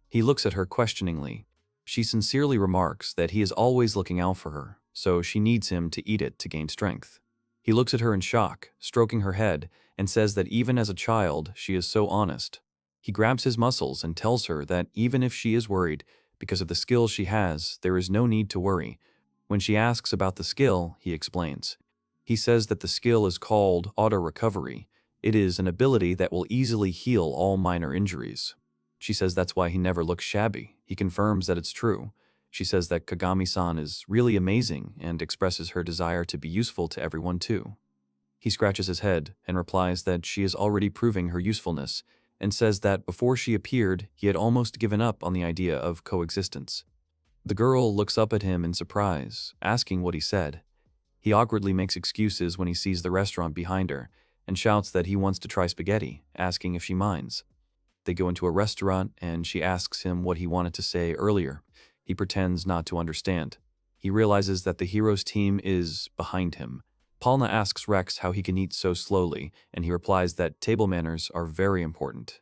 He looks at her questioningly. She sincerely remarks that he is always looking out for her, so she needs him to eat it to gain strength. He looks at her in shock, stroking her head, and says that even as a child, she is so honest. He grabs his muscles and tells her that even if she is worried, because of the skill she has, there is no need to worry. When she asks about the skill, he explains. He says that the skill is called auto-recovery. It is an ability that will easily heal all minor injuries. She says that's why he never looks shabby. He confirms that it's true. She says that Kagami-san is really amazing and expresses her desire to be useful to everyone too. He scratches his head and replies that she is already proving her usefulness and says that before she appeared, he had almost given up on the idea of coexistence. The girl looks up at him in surprise, asking what he said. He awkwardly makes excuses when he sees the restaurant behind her and shouts that he wants to try spaghetti, asking if she minds. They go into a restaurant and she asks him what he wanted to say earlier. He pretends not to understand. He realizes that the hero's team is behind him. Palna asks Rex how he can eat so slowly, and he replies that table manners are very important.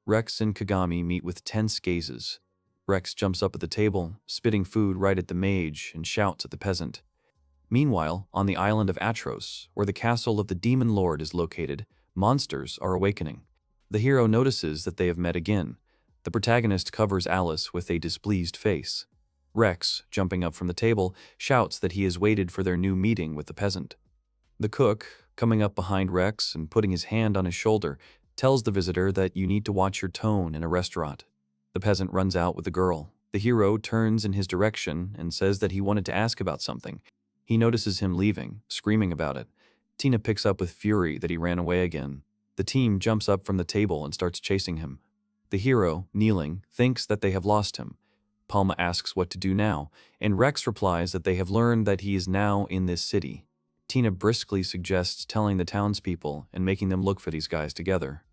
Rex and Kagami meet with tense gazes. Rex jumps up at the table, spitting food right at the mage, and shouts at the peasant. Meanwhile, on the island of Atros, where the castle of the Demon Lord is located, monsters are awakening. The hero notices that they have met again. The protagonist covers Alice with a displeased face. Rex, jumping up from the table, shouts that he has waited for their new meeting with the peasant. The cook, coming up behind Rex and putting his hand on his shoulder, tells the visitor that you need to watch your tone in a restaurant. The peasant runs out with the girl. The hero turns in his direction and says that he wanted to ask about something. He notices him leaving, screaming about it. Tina picks up with fury that he ran away again. The team jumps up from the table and starts chasing him. The hero, kneeling, thinks that they have lost him. Palma asks what to do now, and Rex replies that they have learned that he is now in this city. Tina briskly suggests telling the townspeople and making them look for these guys together.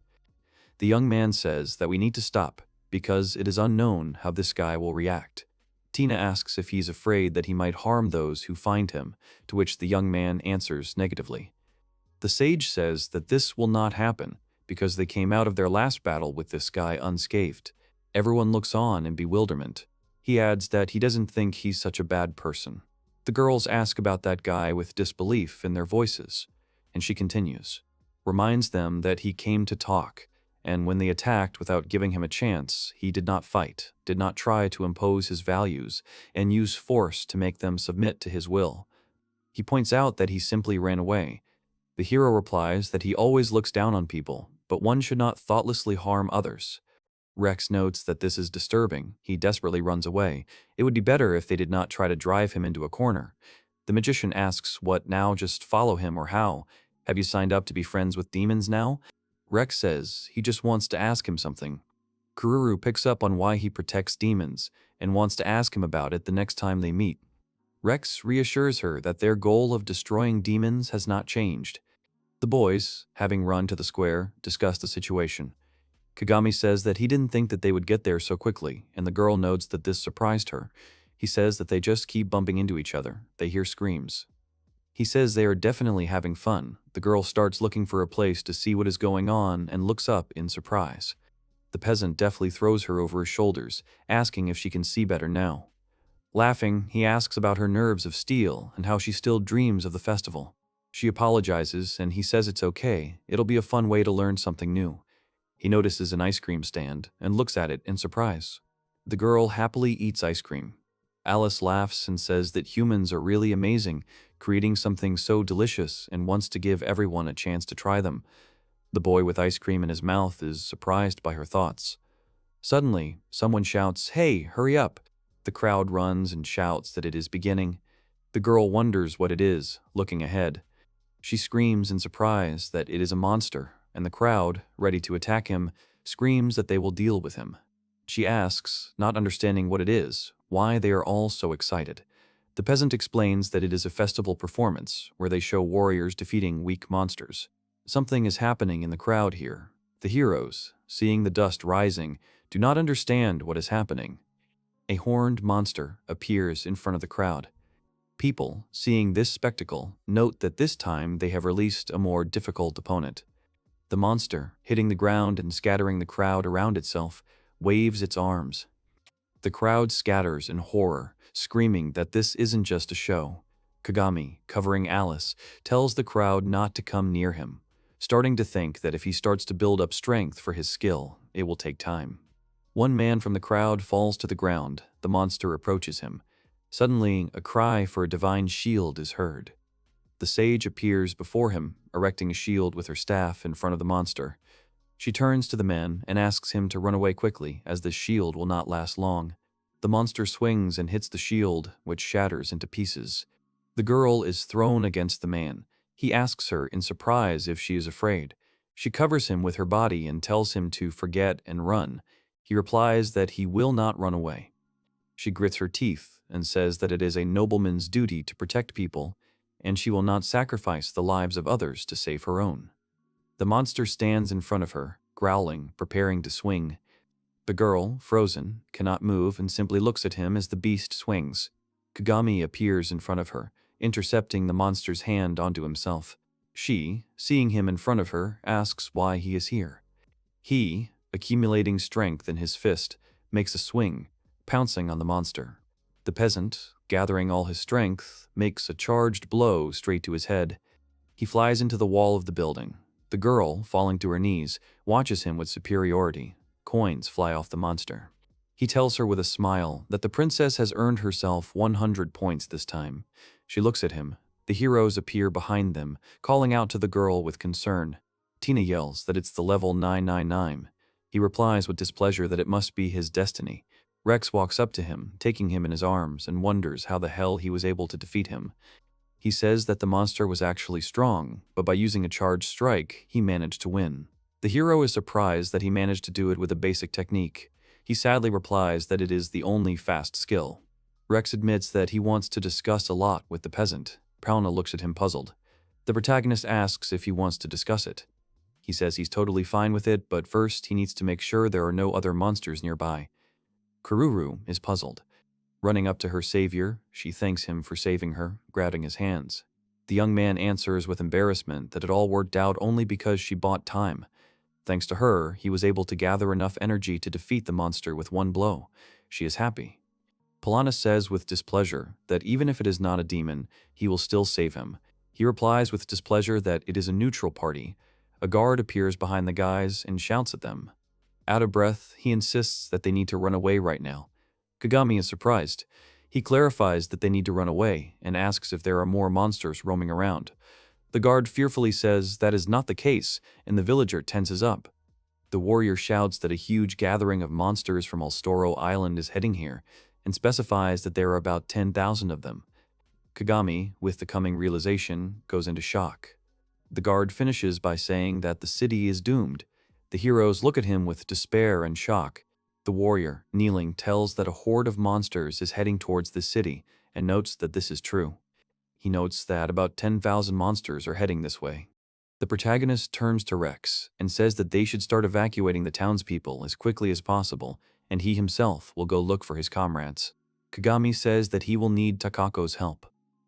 The young man says that we need to stop, because it is unknown how this guy will react. Tina asks if he's afraid that he might harm those who find him, to which the young man answers negatively. The sage says that this will not happen, because they came out of their last battle with this guy unscathed. Everyone looks on in bewilderment. He adds that he doesn't think he's such a bad person. The girls ask about that guy with disbelief in their voices, and she continues, reminds them that he came to talk, and when they attacked without giving him a chance, he did not fight, did not try to impose his values, and use force to make them submit to his will. He points out that he simply ran away. The hero replies that he always looks down on people, but one should not thoughtlessly harm others. Rex notes that this is disturbing. He desperately runs away. It would be better if they did not try to drive him into a corner. The magician asks what now, just follow him, or how? Have you signed up to be friends with demons now? Rex says he just wants to ask him something. Kururu picks up on why he protects demons and wants to ask him about it the next time they meet. Rex reassures her that their goal of destroying demons has not changed. The boys, having run to the square, discuss the situation. Kagami says that he didn't think that they would get there so quickly, and the girl notes that this surprised her. He says that they just keep bumping into each other. They hear screams. He says they are definitely having fun. The girl starts looking for a place to see what is going on and looks up in surprise. The peasant deftly throws her over his shoulders, asking if she can see better now. Laughing, he asks about her nerves of steel and how she still dreams of the festival. She apologizes, and he says it's okay. It'll be a fun way to learn something new. He notices an ice cream stand and looks at it in surprise. The girl happily eats ice cream. Alice laughs and says that humans are really amazing, creating something so delicious, and wants to give everyone a chance to try them. The boy with ice cream in his mouth is surprised by her thoughts. Suddenly, someone shouts, "Hey, hurry up!" The crowd runs and shouts that it is beginning. The girl wonders what it is, looking ahead. She screams in surprise that it is a monster, and the crowd, ready to attack him, screams that they will deal with him. She asks, not understanding what it is, why they are all so excited. The peasant explains that it is a festival performance where they show warriors defeating weak monsters. Something is happening in the crowd here. The heroes, seeing the dust rising, do not understand what is happening. A horned monster appears in front of the crowd. People, seeing this spectacle, note that this time they have released a more difficult opponent. The monster, hitting the ground and scattering the crowd around itself, waves its arms. The crowd scatters in horror, screaming that this isn't just a show. Kagami, covering Alice, tells the crowd not to come near him, starting to think that if he starts to build up strength for his skill, it will take time. One man from the crowd falls to the ground. The monster approaches him. Suddenly, a cry for a divine shield is heard. The sage appears before him, erecting a shield with her staff in front of the monster. She turns to the man and asks him to run away quickly, as the shield will not last long. The monster swings and hits the shield, which shatters into pieces. The girl is thrown against the man. He asks her in surprise if she is afraid. She covers him with her body and tells him to forget and run. He replies that he will not run away. She grits her teeth and says that it is a nobleman's duty to protect people, and she will not sacrifice the lives of others to save her own. The monster stands in front of her, growling, preparing to swing. The girl, frozen, cannot move and simply looks at him as the beast swings. Kagami appears in front of her, intercepting the monster's hand onto himself. She, seeing him in front of her, asks why he is here. He, accumulating strength in his fist, makes a swing, pouncing on the monster. The peasant, gathering all his strength, makes a charged blow straight to his head. He flies into the wall of the building. The girl, falling to her knees, watches him with superiority. Coins fly off the monster. He tells her with a smile that the princess has earned herself 100 points this time. She looks at him. The heroes appear behind them, calling out to the girl with concern. Tina yells that it's the level 999. He replies with displeasure that it must be his destiny. Rex walks up to him, taking him in his arms, and wonders how the hell he was able to defeat him. He says that the monster was actually strong, but by using a charged strike, he managed to win. The hero is surprised that he managed to do it with a basic technique. He sadly replies that it is the only fast skill. Rex admits that he wants to discuss a lot with the peasant. Pauna looks at him puzzled. The protagonist asks if he wants to discuss it. He says he's totally fine with it, but first he needs to make sure there are no other monsters nearby. Kururu is puzzled. Running up to her savior, she thanks him for saving her, grabbing his hands. The young man answers with embarrassment that it all worked out only because she bought time. Thanks to her, he was able to gather enough energy to defeat the monster with one blow. She is happy. Paulana says with displeasure that even if it is not a demon, he will still save him. He replies with displeasure that it is a neutral party. A guard appears behind the guys and shouts at them. Out of breath, he insists that they need to run away right now. Kagami is surprised. He clarifies that they need to run away and asks if there are more monsters roaming around. The guard fearfully says that is not the case, and the villager tenses up. The warrior shouts that a huge gathering of monsters from Alstoro Island is heading here, and specifies that there are about 10,000 of them. Kagami, with the coming realization, goes into shock. The guard finishes by saying that the city is doomed. The heroes look at him with despair and shock. The warrior, kneeling, tells that a horde of monsters is heading towards the city, and notes that this is true. He notes that about 10,000 monsters are heading this way. The protagonist turns to Rex and says that they should start evacuating the townspeople as quickly as possible, and he himself will go look for his comrades. Kagami says that he will need Takako's help.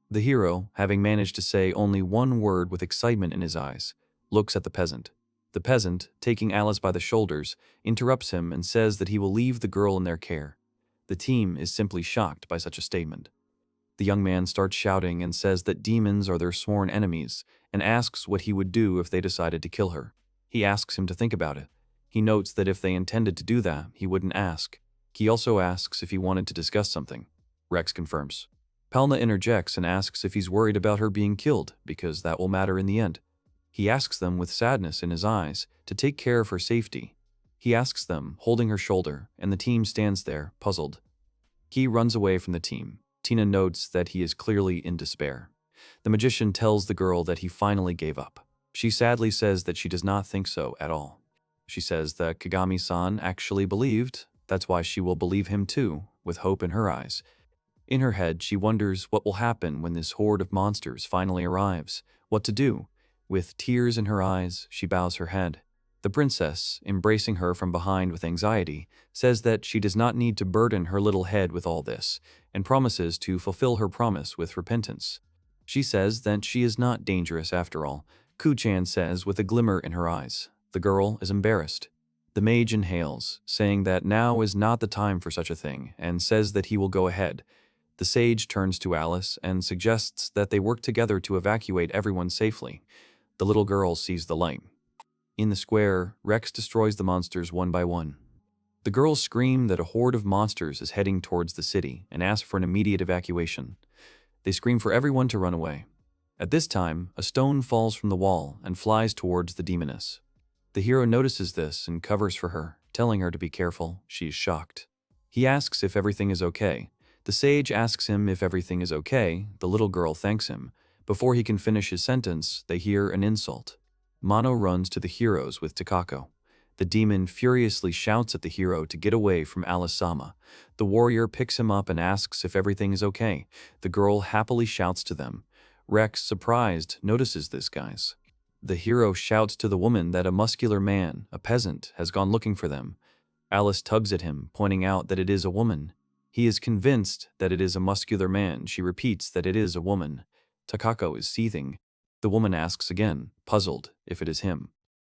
The hero, having managed to say only one word with excitement in his eyes, looks at the peasant. The peasant, taking Alice by the shoulders, interrupts him and says that he will leave the girl in their care. The team is simply shocked by such a statement. The young man starts shouting and says that demons are their sworn enemies, and asks what he would do if they decided to kill her. He asks him to think about it. He notes that if they intended to do that, he wouldn't ask. He also asks if he wanted to discuss something. Rex confirms. Palna interjects and asks if he's worried about her being killed, because that will matter in the end. He asks them with sadness in his eyes to take care of her safety. He asks them, holding her shoulder, and the team stands there, puzzled. He runs away from the team. Tina notes that he is clearly in despair. The magician tells the girl that he finally gave up. She sadly says that she does not think so at all. She says that Kagami-san actually believed, that's why she will believe him too, with hope in her eyes. In her head, she wonders what will happen when this horde of monsters finally arrives, what to do. With tears in her eyes, she bows her head. The princess, embracing her from behind with anxiety, says that she does not need to burden her little head with all this, and promises to fulfill her promise with repentance. She says that she is not dangerous after all, Ku-chan says with a glimmer in her eyes. The girl is embarrassed. The mage inhales, saying that now is not the time for such a thing, and says that he will go ahead. The sage turns to Alice and suggests that they work together to evacuate everyone safely. The little girl sees the light. In the square, Rex destroys the monsters one by one. The girls scream that a horde of monsters is heading towards the city and ask for an immediate evacuation. They scream for everyone to run away. At this time, a stone falls from the wall and flies towards the demoness. The hero notices this and covers for her, telling her to be careful. She is shocked. He asks if everything is okay. The sage asks him if everything is okay. The little girl thanks him. Before he can finish his sentence, they hear an insult. Mano runs to the heroes with Takako. The demon furiously shouts at the hero to get away from Alice-sama. The warrior picks him up and asks if everything is okay. The girl happily shouts to them. Rex, surprised, notices this, guys. The hero shouts to the woman that a muscular man, a peasant, has gone looking for them. Alice tugs at him, pointing out that it is a woman. He is convinced that it is a muscular man. She repeats that it is a woman. Takako is seething. The woman asks again, puzzled, if it is him.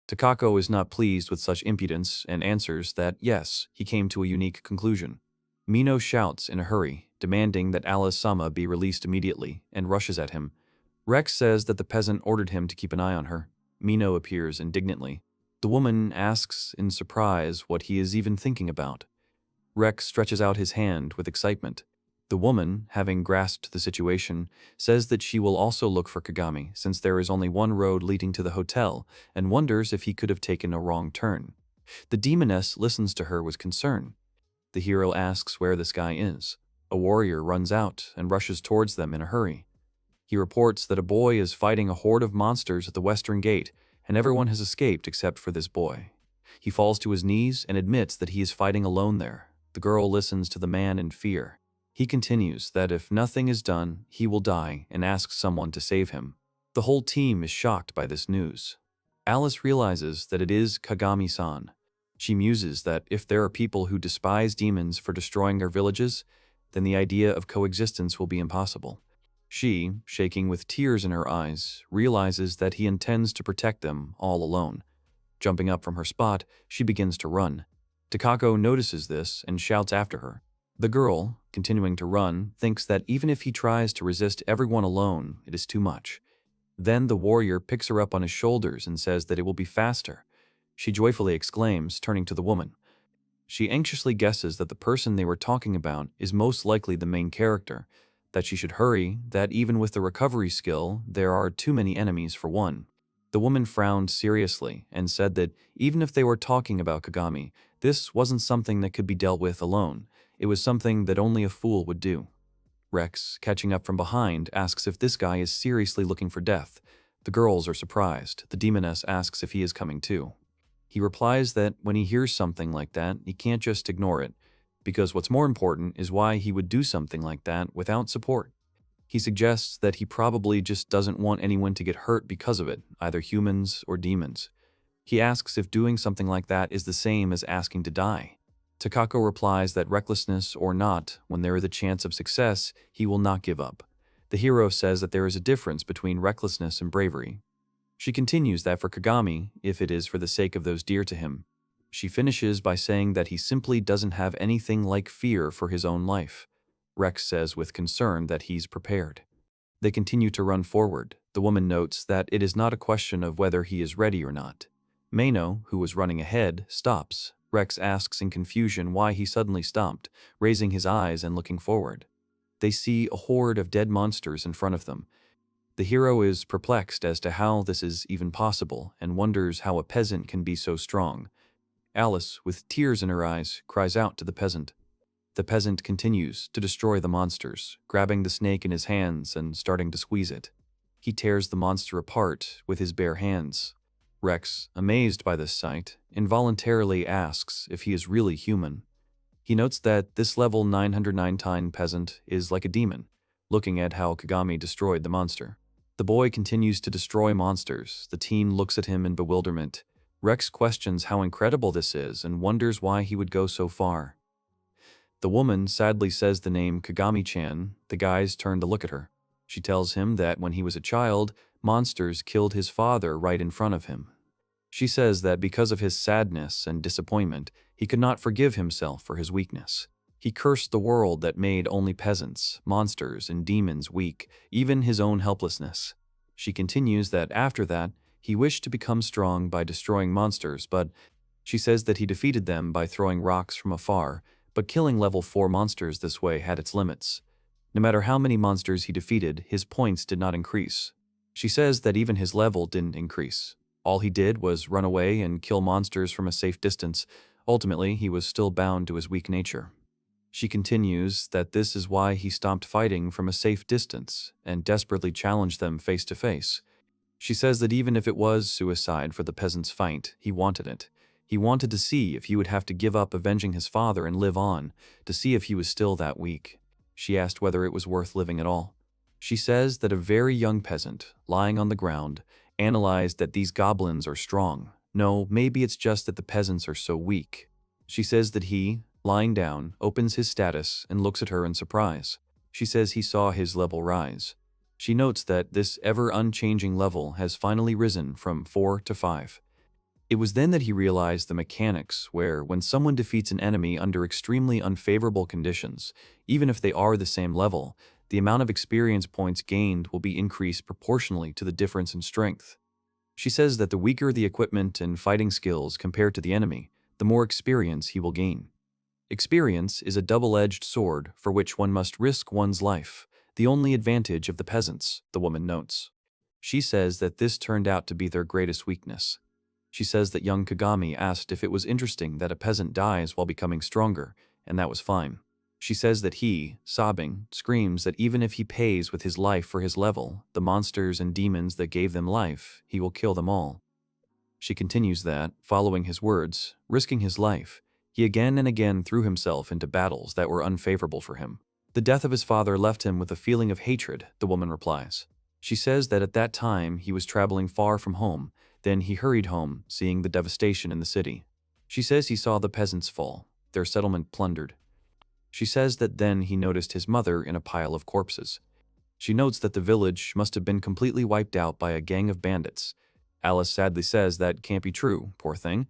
Takako is not pleased with such impudence and answers that, yes, he came to a unique conclusion. Mino shouts in a hurry, demanding that Alice-sama be released immediately, and rushes at him. Rex says that the peasant ordered him to keep an eye on her. Mino appears indignantly. The woman asks in surprise what he is even thinking about. Rex stretches out his hand with excitement. The woman, having grasped the situation, says that she will also look for Kagami, since there is only one road leading to the hotel, and wonders if he could have taken a wrong turn. The demoness listens to her with concern. The hero asks where this guy is. A warrior runs out and rushes towards them in a hurry. He reports that a boy is fighting a horde of monsters at the western gate, and everyone has escaped except for this boy. He falls to his knees and admits that he is fighting alone there. The girl listens to the man in fear. He continues that if nothing is done, he will die and asks someone to save him. The whole team is shocked by this news. Alice realizes that it is Kagami-san. She muses that if there are people who despise demons for destroying their villages, then the idea of coexistence will be impossible. She, shaking with tears in her eyes, realizes that he intends to protect them all alone. Jumping up from her spot, she begins to run. Takako notices this and shouts after her. The girl, continuing to run, thinks that even if he tries to resist everyone alone, it is too much. Then the warrior picks her up on his shoulders and says that it will be faster. She joyfully exclaims, turning to the woman. She anxiously guesses that the person they were talking about is most likely the main character, that she should hurry, that even with the recovery skill, there are too many enemies for one. The woman frowned seriously and said that even if they were talking about Kagami, this wasn't something that could be dealt with alone. It was something that only a fool would do. Rex, catching up from behind, asks if this guy is seriously looking for death. The girls are surprised. The demoness asks if he is coming too. He replies that when he hears something like that, he can't just ignore it, because what's more important is why he would do something like that without support. He suggests that he probably just doesn't want anyone to get hurt because of it, either humans or demons. He asks if doing something like that is the same as asking to die. Takako replies that recklessness or not, when there is a chance of success, he will not give up. The hero says that there is a difference between recklessness and bravery. She continues that for Kagami, if it is for the sake of those dear to him. She finishes by saying that he simply doesn't have anything like fear for his own life. Rex says with concern that he's prepared. They continue to run forward. The woman notes that it is not a question of whether he is ready or not. Mino, who was running ahead, stops. Rex asks in confusion why he suddenly stopped, raising his eyes and looking forward. They see a horde of dead monsters in front of them. The hero is perplexed as to how this is even possible and wonders how a peasant can be so strong. Alice, with tears in her eyes, cries out to the peasant. The peasant continues to destroy the monsters, grabbing the snake in his hands and starting to squeeze it. He tears the monster apart with his bare hands. Rex, amazed by this sight, involuntarily asks if he is really human. He notes that this level 909 peasant is like a demon, looking at how Kagami destroyed the monster. The boy continues to destroy monsters. The teen looks at him in bewilderment. Rex questions how incredible this is and wonders why he would go so far. The woman sadly says the name Kagami-chan. The guys turn to look at her. She tells him that when he was a child, monsters killed his father right in front of him. She says that because of his sadness and disappointment, he could not forgive himself for his weakness. He cursed the world that made only peasants, monsters, and demons weak, even his own helplessness. She continues that after that, he wished to become strong by destroying monsters, but she says that he defeated them by throwing rocks from afar, but killing level 4 monsters this way had its limits. No matter how many monsters he defeated, his points did not increase. She says that even his level didn't increase. All he did was run away and kill monsters from a safe distance. Ultimately, he was still bound to his weak nature. She continues that this is why he stopped fighting from a safe distance and desperately challenged them face to face. She says that even if it was suicide for the peasant's fight, he wanted it. He wanted to see if he would have to give up avenging his father and live on, to see if he was still that weak. She asked whether it was worth living at all. She says that a very young peasant, lying on the ground, analyzed that these goblins are strong. No, maybe it's just that the peasants are so weak. She says that he, lying down, opens his status and looks at her in surprise. She says he saw his level rise. She notes that this ever-unchanging level has finally risen from 4 to 5. It was then that he realized the mechanics where, when someone defeats an enemy under extremely unfavorable conditions, even if they are the same level, the amount of experience points gained will be increased proportionally to the difference in strength. She says that the weaker the equipment and fighting skills compared to the enemy, the more experience he will gain. Experience is a double-edged sword for which one must risk one's life, the only advantage of the peasants, the woman notes. She says that this turned out to be their greatest weakness. She says that young Kagami asked if it was interesting that a peasant dies while becoming stronger, and that was fine. She says that he, sobbing, screams that even if he pays with his life for his level, the monsters and demons that gave them life, he will kill them all. She continues that, following his words, risking his life, he again and again threw himself into battles that were unfavorable for him. The death of his father left him with a feeling of hatred, the woman replies. She says that at that time he was traveling far from home, then he hurried home, seeing the devastation in the city. She says he saw the peasants fall, their settlement plundered. She says that then he noticed his mother in a pile of corpses. She notes that the village must have been completely wiped out by a gang of bandits. Alice sadly says that can't be true, poor thing.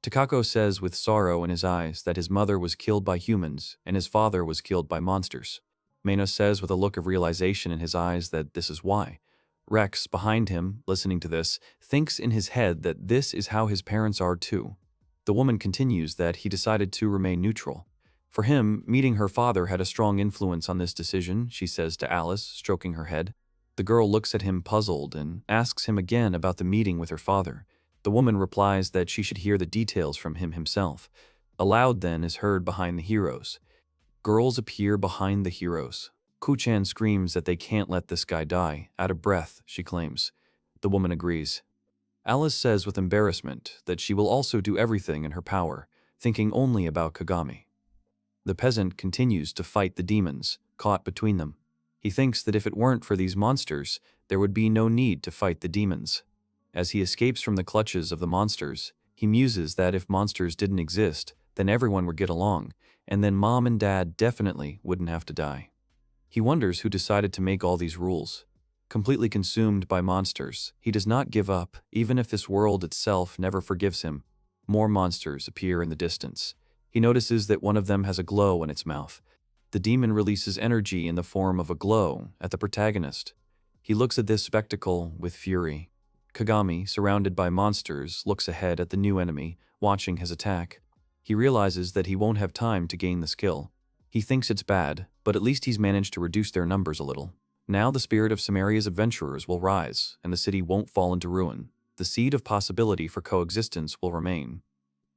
Kako says with sorrow in his eyes that his mother was killed by humans and his father was killed by monsters. Mino says with a look of realization in his eyes that this is why. Rex, behind him, listening to this, thinks in his head that this is how his parents are too. The woman continues that he decided to remain neutral. For him, meeting her father had a strong influence on this decision, she says to Alice, stroking her head. The girl looks at him puzzled and asks him again about the meeting with her father. The woman replies that she should hear the details from him himself. A loud then is heard behind the heroes. Girls appear behind the heroes. Kuchan screams that they can't let this guy die. Out of breath, she claims. The woman agrees. Alice says with embarrassment that she will also do everything in her power, thinking only about Kagami. The peasant continues to fight the demons, caught between them. He thinks that if it weren't for these monsters, there would be no need to fight the demons. As he escapes from the clutches of the monsters, he muses that if monsters didn't exist, then everyone would get along, and then mom and dad definitely wouldn't have to die. He wonders who decided to make all these rules. Completely consumed by monsters, he does not give up, even if this world itself never forgives him. More monsters appear in the distance. He notices that one of them has a glow in its mouth. The demon releases energy in the form of a glow at the protagonist. He looks at this spectacle with fury. Kagami, surrounded by monsters, looks ahead at the new enemy, watching his attack. He realizes that he won't have time to gain the skill. He thinks it's bad, but at least he's managed to reduce their numbers a little. Now the spirit of Samaria's adventurers will rise, and the city won't fall into ruin. The seed of possibility for coexistence will remain.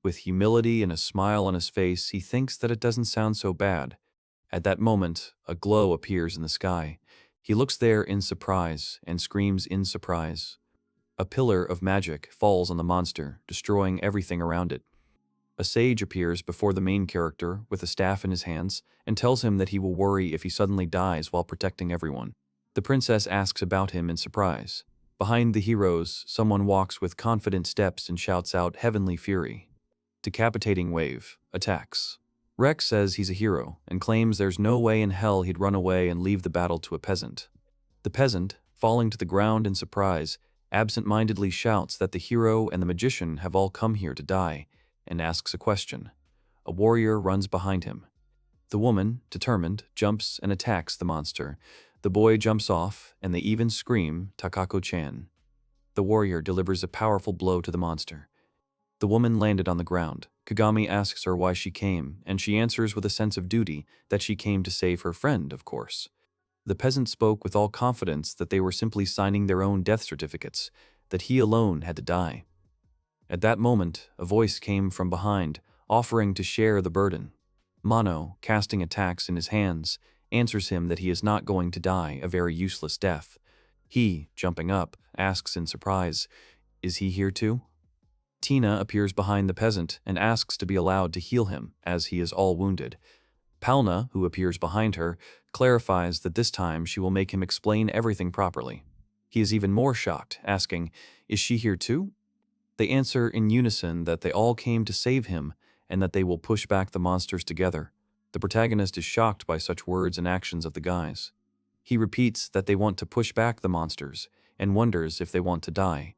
With humility and a smile on his face, he thinks that it doesn't sound so bad. At that moment, a glow appears in the sky. He looks there in surprise and screams in surprise. A pillar of magic falls on the monster, destroying everything around it. A sage appears before the main character with a staff in his hands and tells him that he will worry if he suddenly dies while protecting everyone. The princess asks about him in surprise. Behind the heroes, someone walks with confident steps and shouts out heavenly fury. Decapitating wave attacks. Rex says he's a hero and claims there's no way in hell he'd run away and leave the battle to a peasant. The peasant, falling to the ground in surprise, absent-mindedly shouts that the hero and the magician have all come here to die, and asks a question. A warrior runs behind him. The woman, determined, jumps and attacks the monster. The boy jumps off, and they even scream, Takako-chan. The warrior delivers a powerful blow to the monster. The woman landed on the ground. Kagami asks her why she came, and she answers with a sense of duty that she came to save her friend, of course. The peasant spoke with all confidence that they were simply signing their own death certificates, that he alone had to die. At that moment, a voice came from behind, offering to share the burden. Mano, casting attacks in his hands, answers him that he is not going to die a very useless death. He, jumping up, asks in surprise, "Is he here too?" Tina appears behind the peasant and asks to be allowed to heal him, as he is all wounded. Palna, who appears behind her, clarifies that this time she will make him explain everything properly. He is even more shocked, asking, "Is she here too?" They answer in unison that they all came to save him and that they will push back the monsters together. The protagonist is shocked by such words and actions of the guys. He repeats that they want to push back the monsters and wonders if they want to die.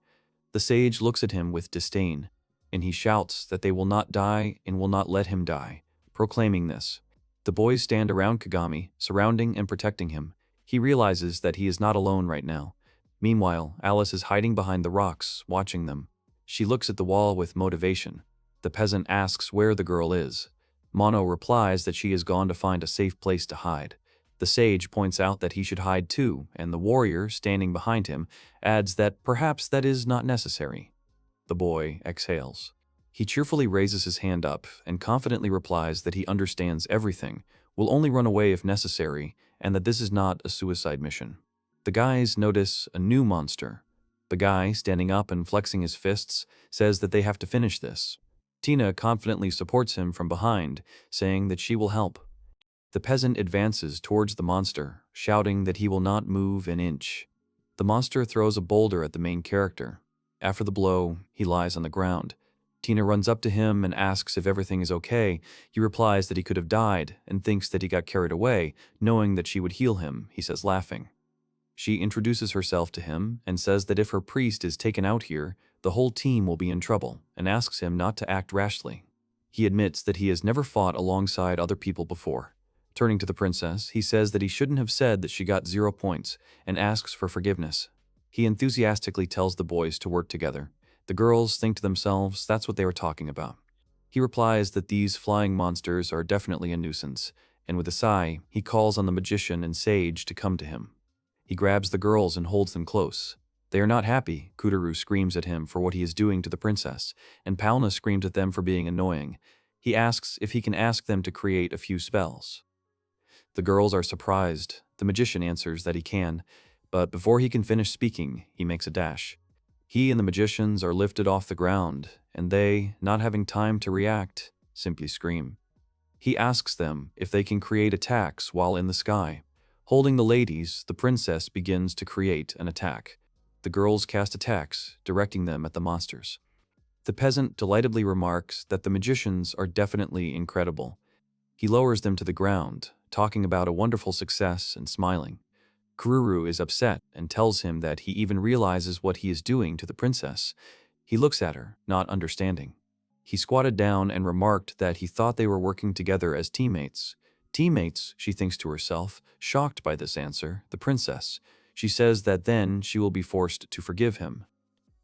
The sage looks at him with disdain, and he shouts that they will not die and will not let him die, proclaiming this. The boys stand around Kagami, surrounding and protecting him. He realizes that he is not alone right now. Meanwhile, Alice is hiding behind the rocks, watching them. She looks at the wall with motivation. The peasant asks where the girl is. Mono replies that she has gone to find a safe place to hide. The sage points out that he should hide too, and the warrior, standing behind him, adds that perhaps that is not necessary. The boy exhales. He cheerfully raises his hand up and confidently replies that he understands everything, will only run away if necessary, and that this is not a suicide mission. The guys notice a new monster. The guy, standing up and flexing his fists, says that they have to finish this. Tina confidently supports him from behind, saying that she will help. The peasant advances towards the monster, shouting that he will not move an inch. The monster throws a boulder at the main character. After the blow, he lies on the ground. Tina runs up to him and asks if everything is okay. He replies that he could have died and thinks that he got carried away, knowing that she would heal him, he says, laughing. She introduces herself to him and says that if her priest is taken out here, the whole team will be in trouble, and asks him not to act rashly. He admits that he has never fought alongside other people before. Turning to the princess, he says that he shouldn't have said that she got 0 points, and asks for forgiveness. He enthusiastically tells the boys to work together. The girls think to themselves that's what they were talking about. He replies that these flying monsters are definitely a nuisance, and with a sigh, he calls on the magician and sage to come to him. He grabs the girls and holds them close. They are not happy. Kuduru screams at him for what he is doing to the princess, and Palna screams at them for being annoying. He asks if he can ask them to create a few spells. The girls are surprised. The magician answers that he can, but before he can finish speaking, he makes a dash. He and the magicians are lifted off the ground, and they, not having time to react, simply scream. He asks them if they can create attacks while in the sky. Holding the ladies, the princess begins to create an attack. The girls cast attacks, directing them at the monsters. The peasant delightedly remarks that the magicians are definitely incredible. He lowers them to the ground, talking about a wonderful success and smiling. Kururu is upset and tells him that he even realizes what he is doing to the princess. He looks at her, not understanding. He squatted down and remarked that he thought they were working together as teammates. Teammates, she thinks to herself, shocked by this answer, the princess. She says that then she will be forced to forgive him.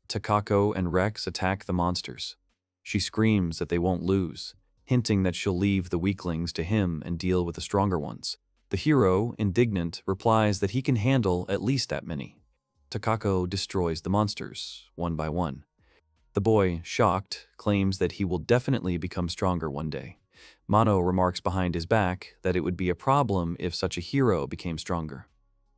Kako and Rex attack the monsters. She screams that they won't lose, hinting that she'll leave the weaklings to him and deal with the stronger ones. The hero, indignant, replies that he can handle at least that many. Kako destroys the monsters, one by one. The boy, shocked, claims that he will definitely become stronger one day. Mono remarks behind his back that it would be a problem if such a hero became stronger.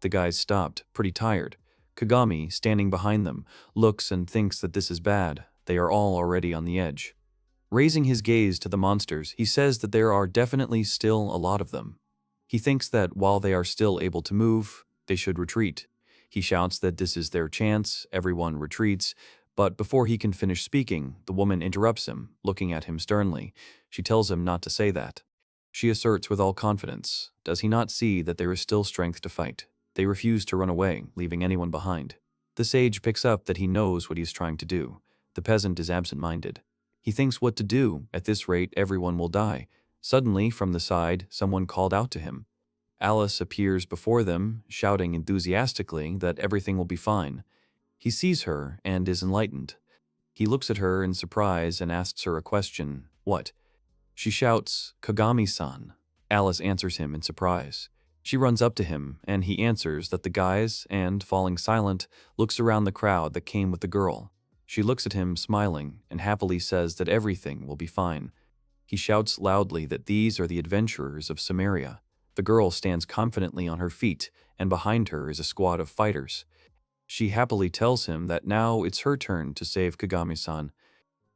The guys stopped, pretty tired. Kagami, standing behind them, looks and thinks that this is bad. They are all already on the edge. Raising his gaze to the monsters, he says that there are definitely still a lot of them. He thinks that while they are still able to move, they should retreat. He shouts that this is their chance, everyone retreats, but before he can finish speaking, the woman interrupts him, looking at him sternly. She tells him not to say that. She asserts with all confidence, does he not see that there is still strength to fight? They refuse to run away, leaving anyone behind. The sage picks up that he knows what he is trying to do. The peasant is absent-minded. He thinks what to do. At this rate, everyone will die. Suddenly, from the side, someone called out to him. Alice appears before them, shouting enthusiastically that everything will be fine. He sees her and is enlightened. He looks at her in surprise and asks her a question. What? She shouts, Kagami-san. Alice answers him in surprise. She runs up to him, and he answers that the guys, and, falling silent, looks around the crowd that came with the girl. She looks at him, smiling, and happily says that everything will be fine. He shouts loudly that these are the adventurers of Samaria. The girl stands confidently on her feet, and behind her is a squad of fighters. She happily tells him that now it's her turn to save Kagami-san.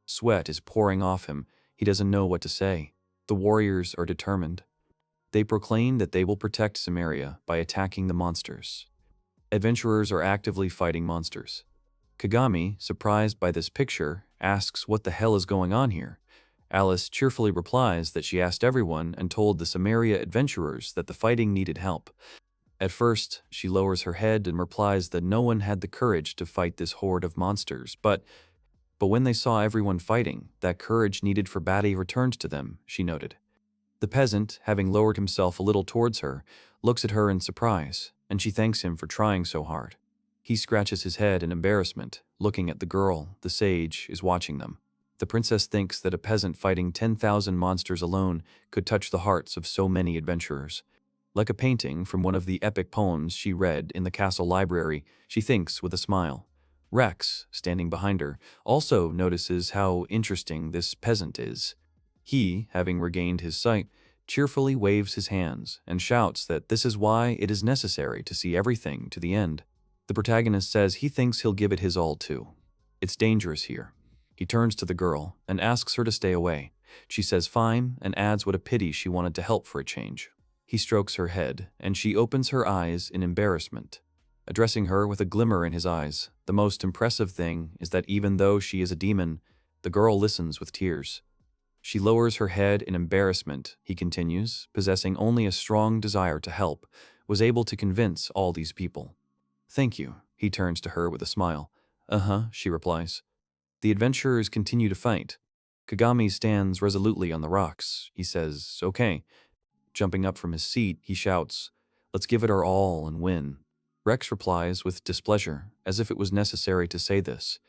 Sweat is pouring off him. He doesn't know what to say. The warriors are determined. They proclaim that they will protect Samaria by attacking the monsters. Adventurers are actively fighting monsters. Kagami, surprised by this picture, asks what the hell is going on here. Alice cheerfully replies that she asked everyone and told the Samaria adventurers that the fighting needed help. At first, she lowers her head and replies that no one had the courage to fight this horde of monsters, but when they saw everyone fighting, that courage needed for Batty returned to them, she noted. The peasant, having lowered himself a little towards her, looks at her in surprise, and she thanks him for trying so hard. He scratches his head in embarrassment, looking at the girl. The sage is watching them. The princess thinks that a peasant fighting 10,000 monsters alone could touch the hearts of so many adventurers. Like a painting from one of the epic poems she read in the castle library, she thinks with a smile. Rex, standing behind her, also notices how interesting this peasant is. He, having regained his sight, cheerfully waves his hands and shouts that this is why it is necessary to see everything to the end. The protagonist says he thinks he'll give it his all too. It's dangerous here. He turns to the girl and asks her to stay away. She says fine and adds what a pity she wanted to help for a change. He strokes her head and she opens her eyes in embarrassment. Addressing her with a glimmer in his eyes, the most impressive thing is that even though she is a demon, the girl listens with tears. She lowers her head in embarrassment, he continues, possessing only a strong desire to help, was able to convince all these people. Thank you, he turns to her with a smile. She replies. The adventurers continue to fight. Kagami stands resolutely on the rocks. He says, okay. Jumping up from his seat, he shouts, let's give it our all and win. Rex replies with displeasure, as if it was necessary to say this.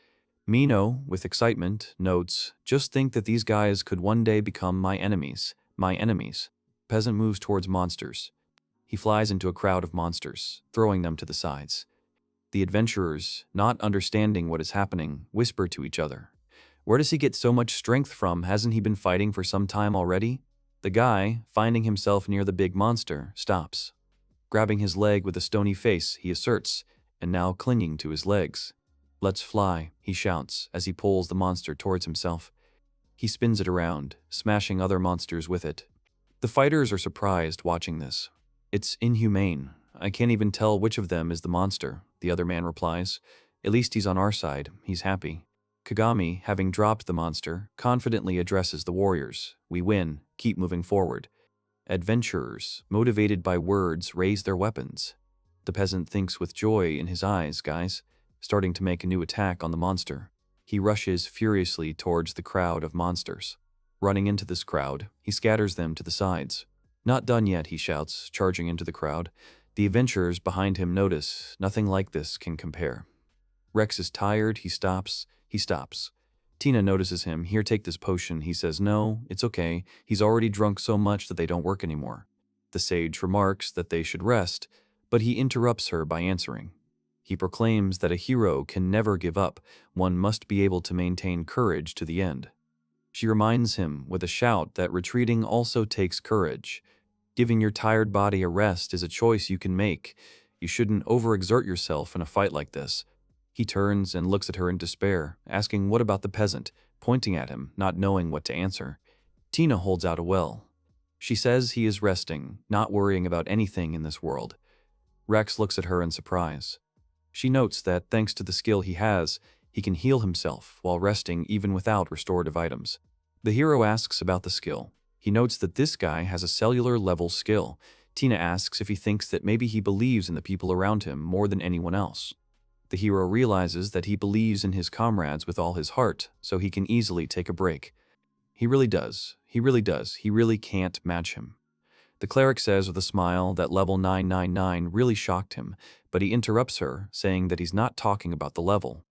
Mino, with excitement, notes, just think that these guys could one day become my enemies. My enemies. Peasant moves towards monsters. He flies into a crowd of monsters, throwing them to the sides. The adventurers, not understanding what is happening, whisper to each other. Where does he get so much strength from? Hasn't he been fighting for some time already? The guy, finding himself near the big monster, stops. Grabbing his leg with a stony face, he asserts, and now clinging to his legs. Let's fly, he shouts as he pulls the monster towards himself. He spins it around, smashing other monsters with it. The fighters are surprised watching this. It's inhumane. I can't even tell which of them is the monster, the other man replies. At least he's on our side, he's happy. Kagami, having dropped the monster, confidently addresses the warriors. We win, keep moving forward. Adventurers, motivated by words, raise their weapons. The peasant thinks with joy in his eyes, guys, starting to make a new attack on the monster. He rushes furiously towards the crowd of monsters. Running into this crowd, he scatters them to the sides. Not done yet, he shouts, charging into the crowd. The adventurers behind him notice nothing like this can compare. Rex is tired, he stops. Tina notices him. Here, take this potion. He says no, it's okay. He's already drunk so much that they don't work anymore. The sage remarks that they should rest, but he interrupts her by answering. He proclaims that a hero can never give up. One must be able to maintain courage to the end. She reminds him with a shout that retreating also takes courage. Giving your tired body a rest is a choice you can make. You shouldn't overexert yourself in a fight like this. He turns and looks at her in despair, asking what about the peasant, pointing at him, not knowing what to answer. Tina holds out a well. She says he is resting, not worrying about anything in this world. Rex looks at her in surprise. She notes that, thanks to the skill he has, he can heal himself while resting even without restorative items. The hero asks about the skill. He notes that this guy has a cellular level skill. Tina asks if he thinks that maybe he believes in the people around him more than anyone else. The hero realizes that he believes in his comrades with all his heart, so he can easily take a break. He really does. He really can't match him. The cleric says with a smile that level 999 really shocked him, but he interrupts her, saying that he's not talking about the level.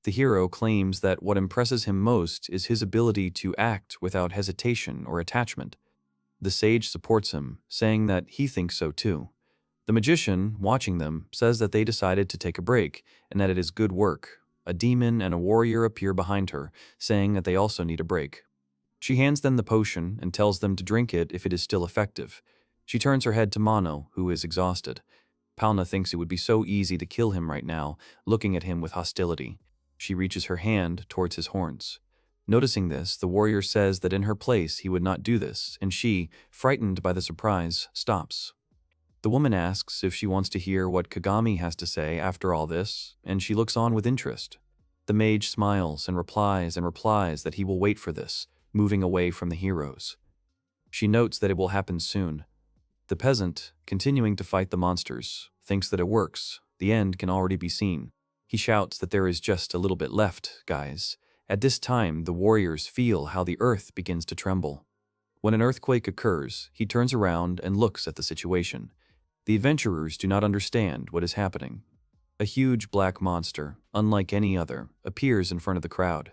The hero claims that what impresses him most is his ability to act without hesitation or attachment. The sage supports him, saying that he thinks so too. The magician, watching them, says that they decided to take a break and that it is good work. A demon and a warrior appear behind her, saying that they also need a break. She hands them the potion and tells them to drink it if it is still effective. She turns her head to Mono, who is exhausted. Palna thinks it would be so easy to kill him right now, looking at him with hostility. She reaches her hand towards his horns. Noticing this, the warrior says that in her place he would not do this, and she, frightened by the surprise, stops. The woman asks if she wants to hear what Kagami has to say after all this, and she looks on with interest. The mage smiles and replies that he will wait for this, moving away from the heroes. She notes that it will happen soon. The peasant, continuing to fight the monsters, thinks that it works. The end can already be seen. He shouts that there is just a little bit left, guys. At this time, the warriors feel how the earth begins to tremble. When an earthquake occurs, he turns around and looks at the situation. The adventurers do not understand what is happening. A huge black monster, unlike any other, appears in front of the crowd.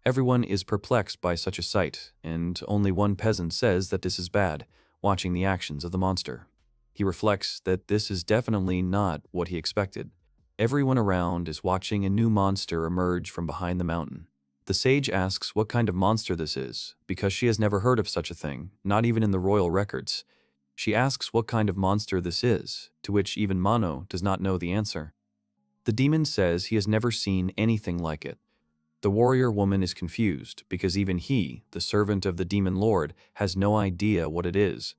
Everyone is perplexed by such a sight, and only one peasant says that this is bad, watching the actions of the monster. He reflects that this is definitely not what he expected. Everyone around is watching a new monster emerge from behind the mountain. The sage asks what kind of monster this is, because she has never heard of such a thing, not even in the royal records. She asks what kind of monster this is, to which even Mano does not know the answer. The demon says he has never seen anything like it. The warrior woman is confused, because even he, the servant of the demon lord, has no idea what it is.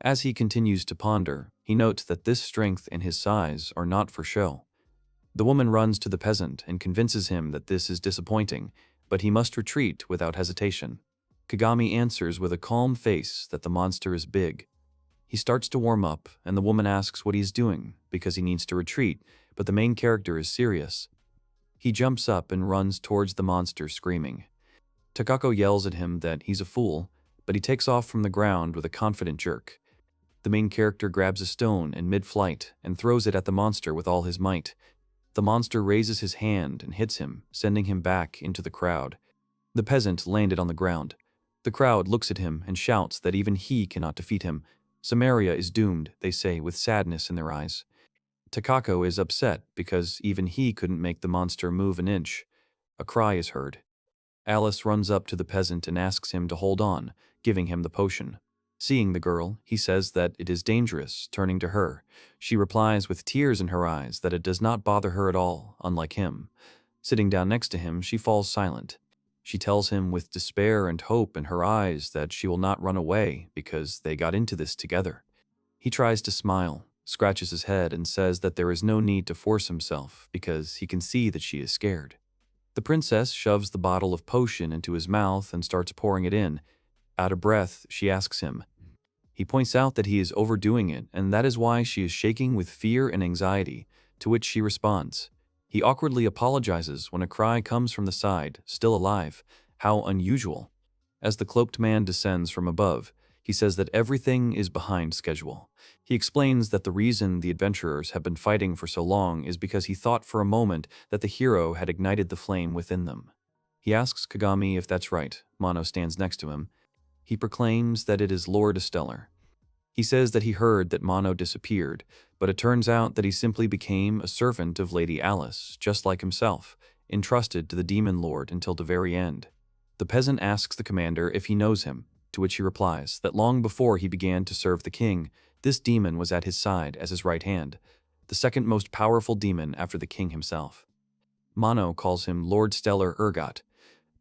As he continues to ponder, he notes that this strength and his size are not for show. The woman runs to the peasant and convinces him that this is disappointing, but he must retreat without hesitation. Kagami answers with a calm face that the monster is big. He starts to warm up, and the woman asks what he is doing, because he needs to retreat, but the main character is serious. He jumps up and runs towards the monster, screaming. Kako yells at him that he's a fool, but he takes off from the ground with a confident jerk. The main character grabs a stone in mid-flight and throws it at the monster with all his might. The monster raises his hand and hits him, sending him back into the crowd. The peasant landed on the ground. The crowd looks at him and shouts that even he cannot defeat him. Samaria is doomed, they say with sadness in their eyes. Kako is upset because even he couldn't make the monster move an inch. A cry is heard. Alice runs up to the peasant and asks him to hold on, giving him the potion. Seeing the girl, he says that it is dangerous, turning to her. She replies with tears in her eyes that it does not bother her at all, unlike him. Sitting down next to him, she falls silent. She tells him with despair and hope in her eyes that she will not run away because they got into this together. He tries to smile, scratches his head, and says that there is no need to force himself because he can see that she is scared. The princess shoves the bottle of potion into his mouth and starts pouring it in. Out of breath, she asks him. He points out that he is overdoing it, and that is why she is shaking with fear and anxiety, to which she responds. He awkwardly apologizes when a cry comes from the side, still alive. How unusual. As the cloaked man descends from above, he says that everything is behind schedule. He explains that the reason the adventurers have been fighting for so long is because he thought for a moment that the hero had ignited the flame within them. He asks Kagami if that's right. Mano stands next to him. He proclaims that it is Lord Esteller. He says that he heard that Mano disappeared, but it turns out that he simply became a servant of Lady Alice, just like himself, entrusted to the demon lord until the very end. The peasant asks the commander if he knows him, to which he replies that long before he began to serve the king, this demon was at his side as his right hand, the second most powerful demon after the king himself. Mano calls him Lord Stellar Urgot.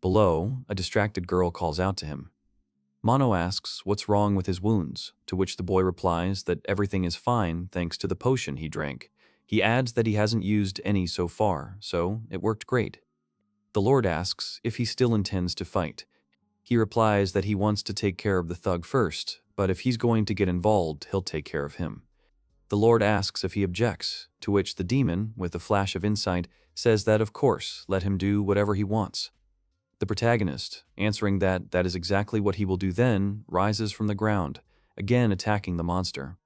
Below, a distracted girl calls out to him. Mano asks what's wrong with his wounds, to which the boy replies that everything is fine thanks to the potion he drank. He adds that he hasn't used any so far, so it worked great. The Lord asks if he still intends to fight. He replies that he wants to take care of the thug first, but if he's going to get involved, he'll take care of him. The Lord asks if he objects, to which the demon, with a flash of insight, says that of course, let him do whatever he wants. The protagonist, answering that that is exactly what he will do then, rises from the ground, again attacking the monster.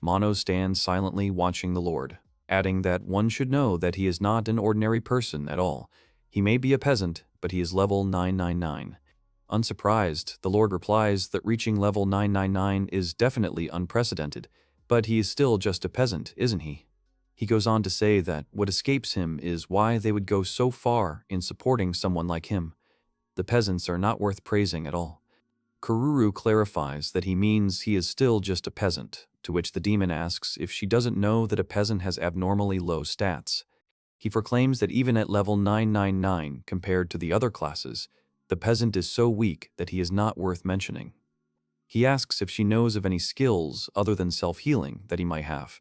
Mano stands silently watching the Lord, adding that one should know that he is not an ordinary person at all. He may be a peasant, but he is level 999. Unsurprised, the Lord replies that reaching level 999 is definitely unprecedented, but he is still just a peasant, isn't he? He goes on to say that what escapes him is why they would go so far in supporting someone like him. The peasants are not worth praising at all. Kururu clarifies that he means he is still just a peasant, to which the demon asks if she doesn't know that a peasant has abnormally low stats. He proclaims that even at level 999 compared to the other classes, The peasant is so weak that he is not worth mentioning. He asks if she knows of any skills other than self-healing that he might have.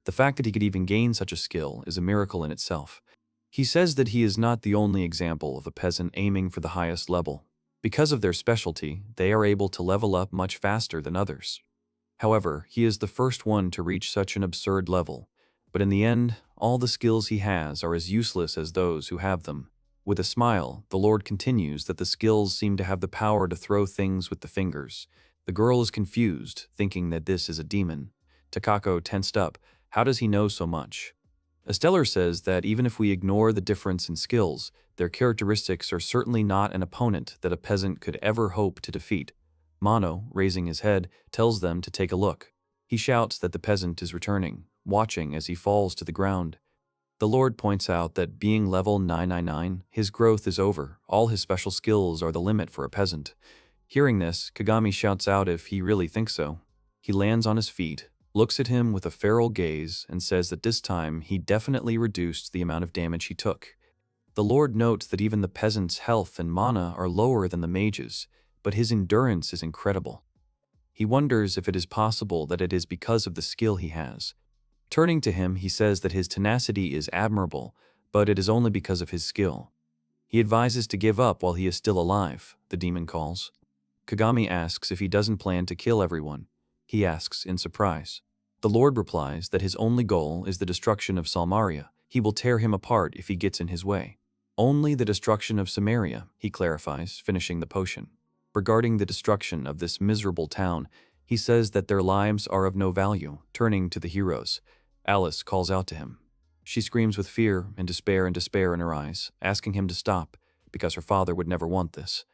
The fact that he could even gain such a skill is a miracle in itself. He says that he is not the only example of a peasant aiming for the highest level. Because of their specialty, they are able to level up much faster than others. However, he is the first one to reach such an absurd level. But in the end, all the skills he has are as useless as those who have them. With a smile, the Lord continues that the skills seem to have the power to throw things with the fingers. The girl is confused, thinking that this is a demon. Kako tensed up. How does he know so much? Estelle says that even if we ignore the difference in skills, their characteristics are certainly not an opponent that a peasant could ever hope to defeat. Mino, raising his head, tells them to take a look. He shouts that the peasant is returning, watching as he falls to the ground. The Lord points out that being level 999, his growth is over. All his special skills are the limit for a peasant. Hearing this, Kagami shouts out if he really thinks so. He lands on his feet, looks at him with a feral gaze, and says that this time he definitely reduced the amount of damage he took. The Lord notes that even the peasant's health and mana are lower than the mage's, but his endurance is incredible. He wonders if it is possible that it is because of the skill he has. Turning to him, he says that his tenacity is admirable, but it is only because of his skill. He advises to give up while he is still alive, the demon calls. Kagami asks if he doesn't plan to kill everyone. He asks in surprise. The Lord replies that his only goal is the destruction of Samaria. He will tear him apart if he gets in his way. Only the destruction of Samaria, he clarifies, finishing the potion. Regarding the destruction of this miserable town, he says that their lives are of no value, turning to the heroes. Alice calls out to him. She screams with fear and despair in her eyes, asking him to stop, because her father would never want this.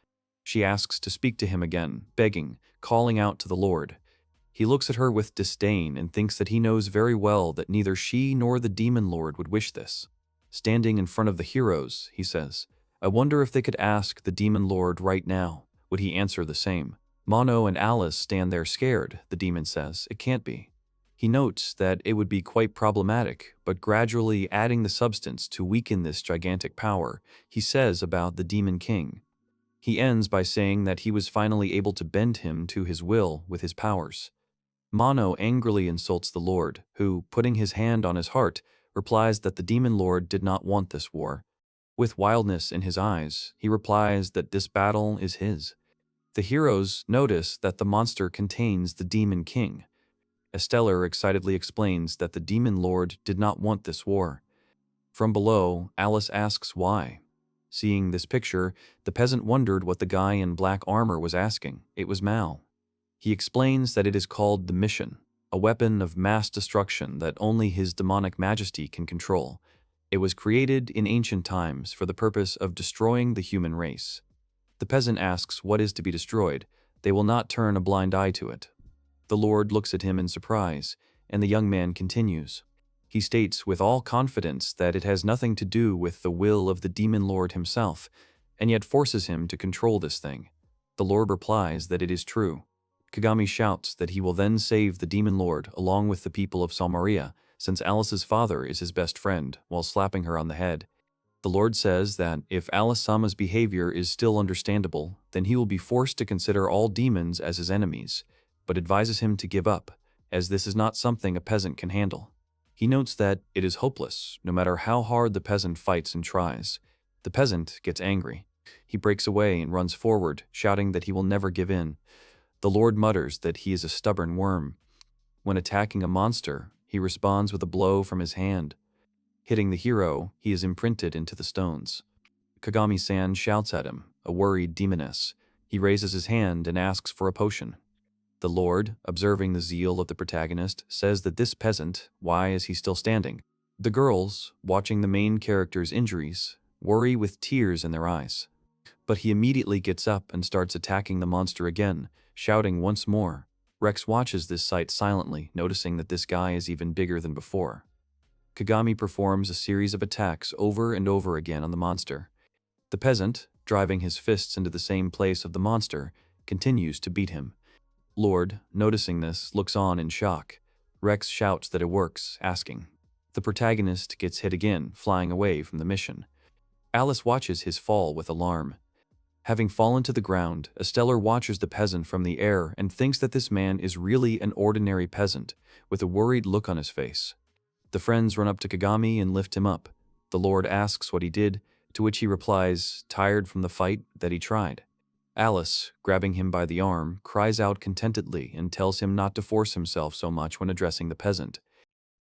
She asks to speak to him again, begging, calling out to the Lord. He looks at her with disdain and thinks that he knows very well that neither she nor the demon lord would wish this. Standing in front of the heroes, he says, I wonder if they could ask the demon lord right now. Would he answer the same? Mino and Alice stand there scared, the demon says. It can't be. He notes that it would be quite problematic, but gradually adding the substance to weaken this gigantic power, he says about the demon king. He ends by saying that he was finally able to bend him to his will with his powers. Mino angrily insults the Lord, who, putting his hand on his heart, replies that the demon lord did not want this war. With wildness in his eyes, he replies that this battle is his. The heroes notice that the monster contains the demon king. Estelle excitedly explains that the demon lord did not want this war. From below, Alice asks why. Seeing this picture, the peasant wondered what the guy in black armor was asking. It was Mal. He explains that it is called the mission, a weapon of mass destruction that only his demonic majesty can control. It was created in ancient times for the purpose of destroying the human race. The peasant asks what is to be destroyed. They will not turn a blind eye to it. The Lord looks at him in surprise, and the young man continues. He states with all confidence that it has nothing to do with the will of the demon lord himself, and yet forces him to control this thing. The Lord replies that it is true. Kagami shouts that he will then save the demon lord along with the people of Samaria, since Alice's father is his best friend, while slapping her on the head. The Lord says that if Alice-sama's behavior is still understandable, then he will be forced to consider all demons as his enemies, but advises him to give up, as this is not something a peasant can handle. He notes that it is hopeless, no matter how hard the peasant fights and tries. The peasant gets angry. He breaks away and runs forward, shouting that he will never give in. The Lord mutters that he is a stubborn worm. When attacking a monster, he responds with a blow from his hand. Hitting the hero, he is imprinted into the stones. Kagami-san shouts at him, a worried demoness. He raises his hand and asks for a potion. The Lord, observing the zeal of the protagonist, says that this peasant, why is he still standing? The girls, watching the main character's injuries, worry with tears in their eyes. But he immediately gets up and starts attacking the monster again, shouting once more. Rex watches this sight silently, noticing that this guy is even bigger than before. Kagami performs a series of attacks over and over again on the monster. The peasant, driving his fists into the same place of the monster, continues to beat him. Lord, noticing this, looks on in shock. Rex shouts that it works, asking. The protagonist gets hit again, flying away from the mission. Alice watches his fall with alarm. Having fallen to the ground, Esteller watches the peasant from the air and thinks that this man is really an ordinary peasant, with a worried look on his face. The friends run up to Kagami and lift him up. The Lord asks what he did, to which he replies, tired from the fight, that he tried. Alice, grabbing him by the arm, cries out contentedly and tells him not to force himself so much when addressing the peasant.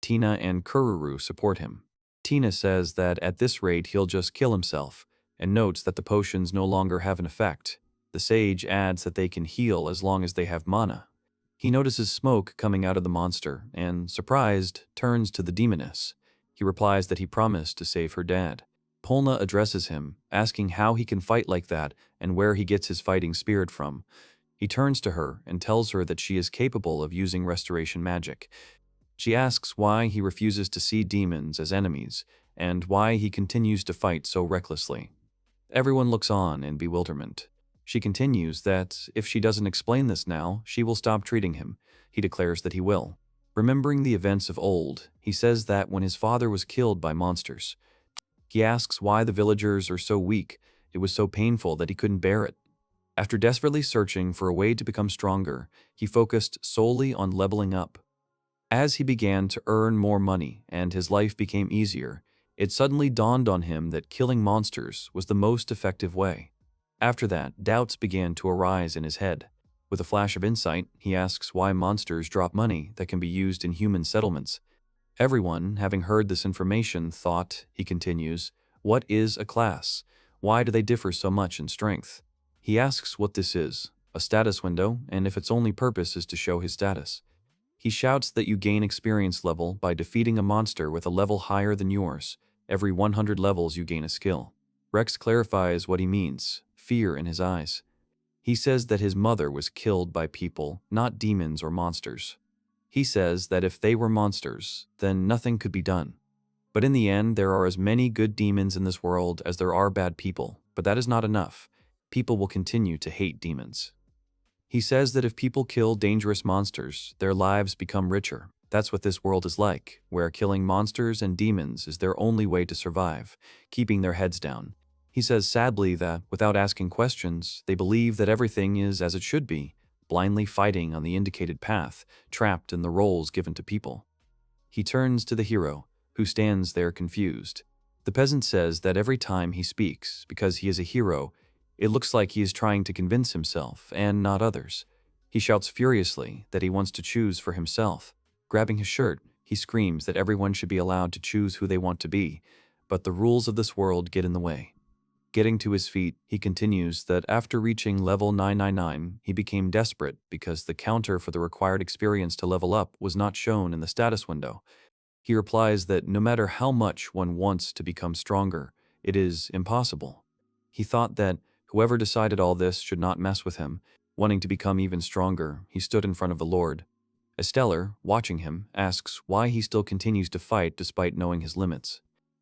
Tina and Kururu support him. Tina says that at this rate he'll just kill himself, and notes that the potions no longer have an effect. The sage adds that they can heal as long as they have mana. He notices smoke coming out of the monster and, surprised, turns to the demoness. He replies that he promised to save her dad. Polna addresses him, asking how he can fight like that and where he gets his fighting spirit from. He turns to her and tells her that she is capable of using restoration magic. She asks why he refuses to see demons as enemies and why he continues to fight so recklessly. Everyone looks on in bewilderment. She continues that if she doesn't explain this now, she will stop treating him. He declares that he will. Remembering the events of old, he says that when his father was killed by monsters, he asks why the villagers are so weak. It was so painful that he couldn't bear it. After desperately searching for a way to become stronger, he focused solely on leveling up. As he began to earn more money and his life became easier, it suddenly dawned on him that killing monsters was the most effective way. After that, doubts began to arise in his head. With a flash of insight, he asks why monsters drop money that can be used in human settlements. Everyone, having heard this information, thought, he continues, what is a class? Why do they differ so much in strength? He asks what this is, a status window, and if its only purpose is to show his status. He shouts that you gain experience level by defeating a monster with a level higher than yours. Every 100 levels you gain a skill. Rex clarifies what he means, fear in his eyes. He says that his mother was killed by people, not demons or monsters. He says that if they were monsters, then nothing could be done. But in the end, there are as many good demons in this world as there are bad people, but that is not enough. People will continue to hate demons. He says that if people kill dangerous monsters, their lives become richer. That's what this world is like, where killing monsters and demons is their only way to survive, keeping their heads down. He says sadly that, without asking questions, they believe that everything is as it should be, blindly fighting on the indicated path, trapped in the roles given to people. He turns to the hero, who stands there confused. The peasant says that every time he speaks, because he is a hero, it looks like he is trying to convince himself and not others. He shouts furiously that he wants to choose for himself. Grabbing his shirt, he screams that everyone should be allowed to choose who they want to be, but the rules of this world get in the way. Getting to his feet, he continues that after reaching level 999, he became desperate because the counter for the required experience to level up was not shown in the status window. He replies that no matter how much one wants to become stronger, it is impossible. He thought that whoever decided all this should not mess with him. Wanting to become even stronger, he stood in front of the Lord. Esteller, watching him, asks why he still continues to fight despite knowing his limits.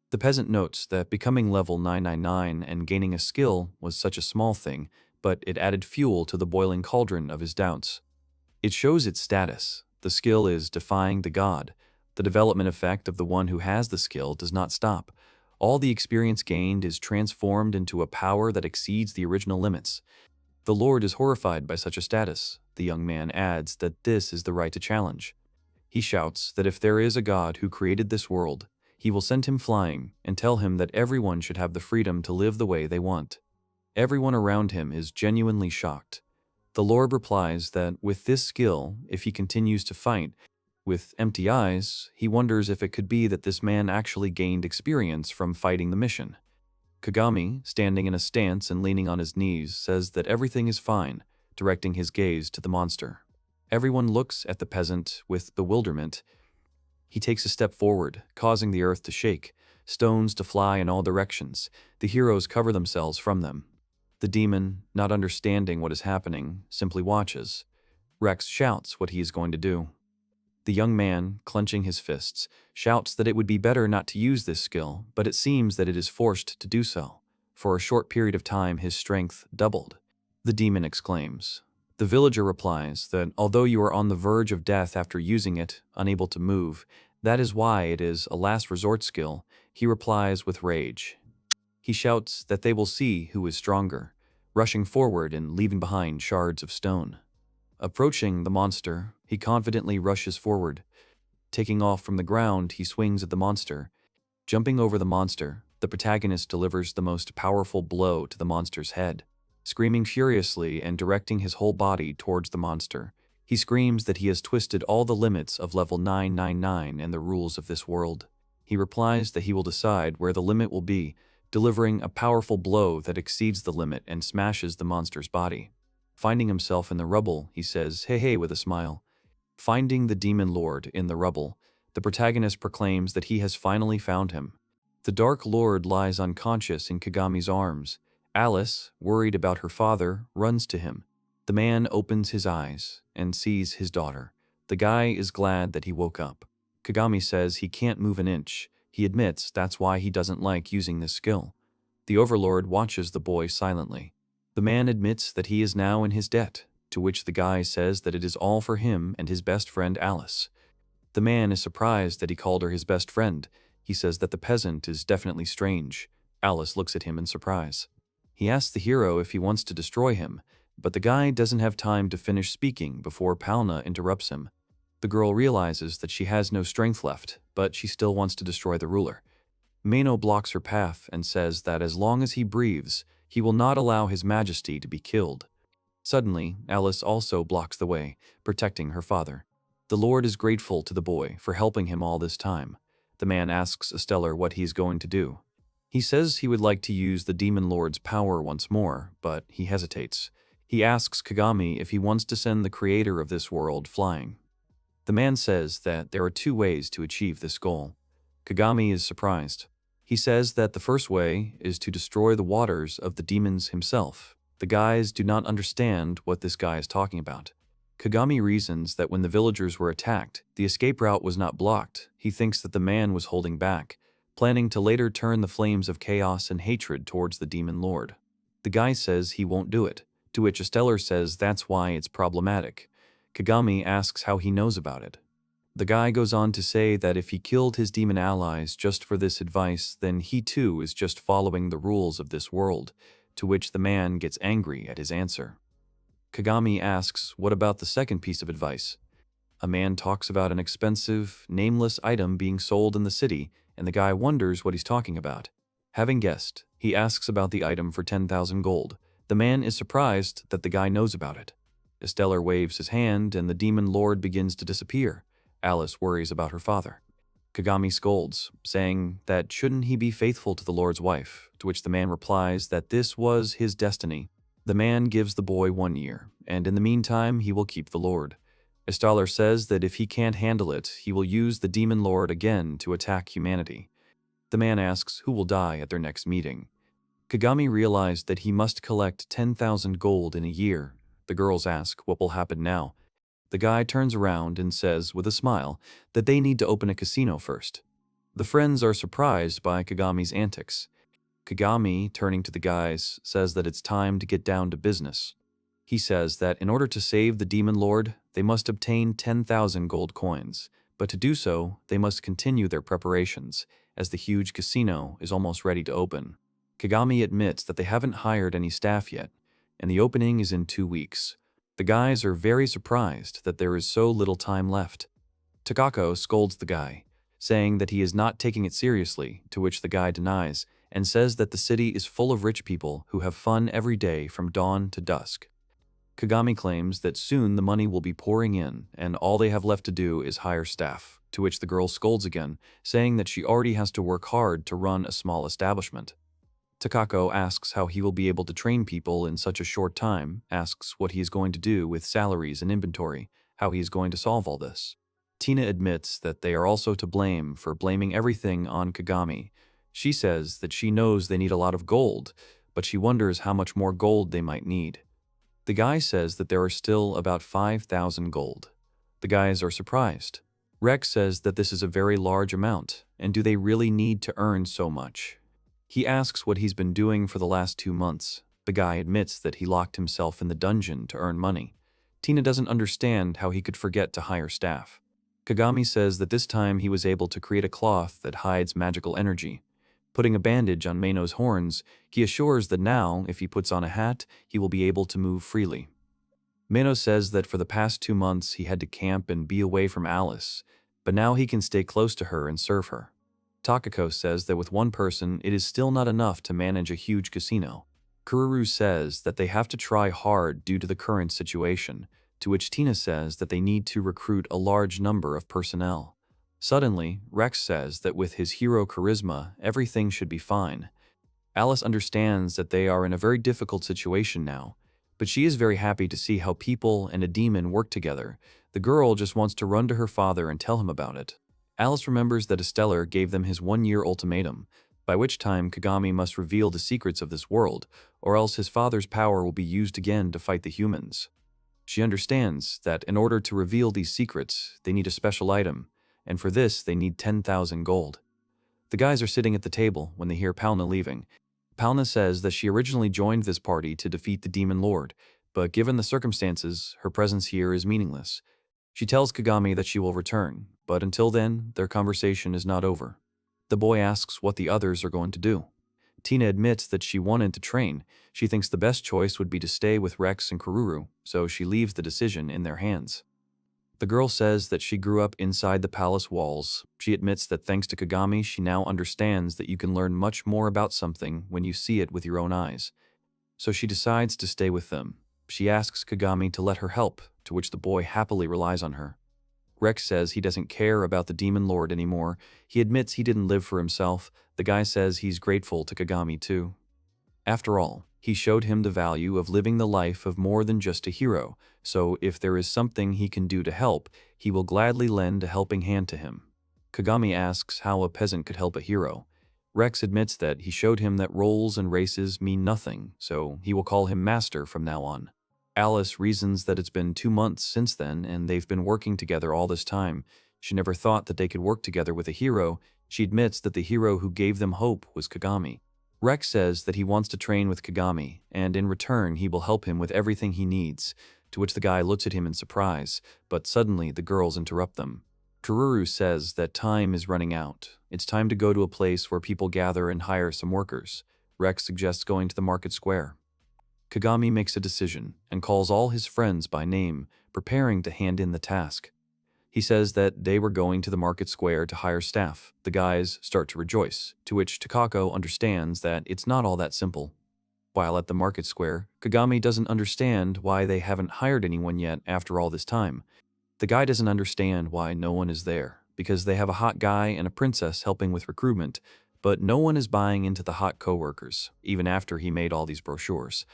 The peasant notes that becoming level 999 and gaining a skill was such a small thing, but it added fuel to the boiling cauldron of his doubts. It shows its status. The skill is defying the god. The development effect of the one who has the skill does not stop. All the experience gained is transformed into a power that exceeds the original limits. The Lord is horrified by such a status. The young man adds that this is the right to challenge. He shouts that if there is a God who created this world, he will send him flying and tell him that everyone should have the freedom to live the way they want. Everyone around him is genuinely shocked. The Lord replies that with this skill, if he continues to fight, with empty eyes, he wonders if it could be that this man actually gained experience from fighting the mission. Kagami, standing in a stance and leaning on his knees, says that everything is fine, directing his gaze to the monster. Everyone looks at the peasant with bewilderment. He takes a step forward, causing the earth to shake, stones to fly in all directions. The heroes cover themselves from them. The demon, not understanding what is happening, simply watches. Rex shouts what he is going to do. The young man, clenching his fists, shouts that it would be better not to use this skill, but it seems that it is forced to do so. For a short period of time, his strength doubled. The demon exclaims. The villager replies that although you are on the verge of death after using it, unable to move, that is why it is a last resort skill. He replies with rage. He shouts that they will see who is stronger. rushing forward and leaving behind shards of stone. Approaching the monster, he confidently rushes forward. Taking off from the ground, he swings at the monster. Jumping over the monster, the protagonist delivers the most powerful blow to the monster's head. Screaming furiously and directing his whole body towards the monster, he screams that he has twisted all the limits of level 999 and the rules of this world. He replies that he will decide where the limit will be, delivering a powerful blow that exceeds the limit and smashes the monster's body. Finding himself in the rubble, he says, "Hey, hey," with a smile. Finding the demon lord in the rubble, the protagonist proclaims that he has finally found him. The Dark Lord lies unconscious in Kagami's arms. Alice, worried about her father, runs to him. The man opens his eyes and sees his daughter. The guy is glad that he woke up. Kagami says he can't move an inch. He admits that's why he doesn't like using this skill. The Overlord watches the boy silently. The man admits that he is now in his debt, to which the guy says that it is all for him and his best friend Alice. The man is surprised that he called her his best friend. He says that the peasant is definitely strange. Alice looks at him in surprise. He asks the hero if he wants to destroy him, but the guy doesn't have time to finish speaking before Palna interrupts him. The girl realizes that she has no strength left, but she still wants to destroy the ruler. Mino blocks her path and says that as long as he breathes, he will not allow his majesty to be killed. Suddenly, Alice also blocks the way, protecting her father. The Lord is grateful to the boy for helping him all this time. The man asks Stellar what he is going to do. He says he would like to use the Demon Lord's power once more, but he hesitates. He asks Kagami if he wants to send the creator of this world flying. The man says that there are two ways to achieve this goal. Kagami is surprised. He says that the first way is to destroy the waters of the demons himself. The guys do not understand what this guy is talking about. Kagami reasons that when the villagers were attacked, the escape route was not blocked. He thinks that the man was holding back, planning to later turn the flames of chaos and hatred towards the Demon Lord. The guy says he won't do it, to which Stellar says that's why it's problematic. Kagami asks how he knows about it. The guy goes on to say that if he killed his demon allies just for this advice, then he too is just following the rules of this world, to which the man gets angry at his answer. Kagami asks, what about the second piece of advice? A man talks about an expensive, nameless item being sold in the city, and the guy wonders what he's talking about. Having guessed, he asks about the item for 10,000 gold. The man is surprised that the guy knows about it. Stellar waves his hand, and the Demon Lord begins to disappear. Alice worries about her father. Kagami scolds, saying that shouldn't he be faithful to the Lord's wife, to which the man replies that this was his destiny. The man gives the boy 1 year, and in the meantime he will keep the Lord. Stellar says that if he can't handle it, he will use the Demon Lord again to attack humanity. The man asks who will die at their next meeting. Kagami realized that he must collect 10,000 gold in a year. The girls ask what will happen now. The guy turns around and says with a smile that they need to open a casino first. The friends are surprised by Kagami's antics. Kagami, turning to the guys, says that it's time to get down to business. He says that in order to save the Demon Lord, they must obtain 10,000 gold coins, but to do so, they must continue their preparations, as the huge casino is almost ready to open. Kagami admits that they haven't hired any staff yet, and the opening is in 2 weeks. The guys are very surprised that there is so little time left. Kako scolds the guy, saying that he is not taking it seriously, to which the guy denies, and says that the city is full of rich people who have fun every day from dawn to dusk. Kagami claims that soon the money will be pouring in, and all they have left to do is hire staff, to which the girl scolds again, saying that she already has to work hard to run a small establishment. Kako asks how he will be able to train people in such a short time, asks what he is going to do with salaries and inventory, how he is going to solve all this. Tina admits that they are also to blame for blaming everything on Kagami. She says that she knows they need a lot of gold, but she wonders how much more gold they might need. The guy says that there are still about 5,000 gold. The guys are surprised. Rex says that this is a very large amount, and do they really need to earn so much? He asks what he's been doing for the last 2 months. The guy admits that he locked himself in the dungeon to earn money. Tina doesn't understand how he could forget to hire staff. Kagami says that this time he was able to create a cloth that hides magical energy. Putting a bandage on Mino's horns, he assures that now, if he puts on a hat, he will be able to move freely. Mino says that for the past 2 months he had to camp and be away from Alice, but now he can stay close to her and serve her. Takako says that with one person, it is still not enough to manage a huge casino. Kururu says that they have to try hard due to the current situation, to which Tina says that they need to recruit a large number of personnel. Suddenly, Rex says that with his hero charisma, everything should be fine. Alice understands that they are in a very difficult situation now, but she is very happy to see how people and a demon work together. The girl just wants to run to her father and tell him about it. Alice remembers that Esteller gave them his 1-year ultimatum, by which time Kagami must reveal the secrets of this world, or else his father's power will be used again to fight the humans. She understands that in order to reveal these secrets, they need a special item, and for this they need 10,000 gold. The guys are sitting at the table when they hear Palna leaving. Palna says that she originally joined this party to defeat the Demon Lord, but given the circumstances, her presence here is meaningless. She tells Kagami that she will return, but until then, their conversation is not over. The boy asks what the others are going to do. Tina admits that she wanted to train. She thinks the best choice would be to stay with Rex and Kururu, so she leaves the decision in their hands. The girl says that she grew up inside the palace walls. She admits that thanks to Kagami, she now understands that you can learn much more about something when you see it with your own eyes. So she decides to stay with them. She asks Kagami to let her help, to which the boy happily relies on her. Rex says he doesn't care about the Demon Lord anymore. He admits he didn't live for himself. The guy says he's grateful to Kagami too. After all, he showed him the value of living the life of more than just a hero, so if there is something he can do to help, he will gladly lend a helping hand to him. Kagami asks how a peasant could help a hero. Rex admits that he showed him that roles and races mean nothing, so he will call him master from now on. Alice reasons that it's been 2 months since then and they've been working together all this time. She never thought that they could work together with a hero. She admits that the hero who gave them hope was Kagami. Rex says that he wants to train with Kagami, and in return he will help him with everything he needs, to which the guy looks at him in surprise, but suddenly the girls interrupt them. Kururu says that time is running out. It's time to go to a place where people gather and hire some workers. Rex suggests going to the market square. Kagami makes a decision and calls all his friends by name, preparing to hand in the task. He says that they were going to the market square to hire staff. The guys start to rejoice, to which Kako understands that it's not all that simple. While at the market square, Kagami doesn't understand why they haven't hired anyone yet after all this time. The guy doesn't understand why no one is there, because they have a hot guy and a princess helping with recruitment, but no one is buying into the hot co-workers, even after he made all these brochures.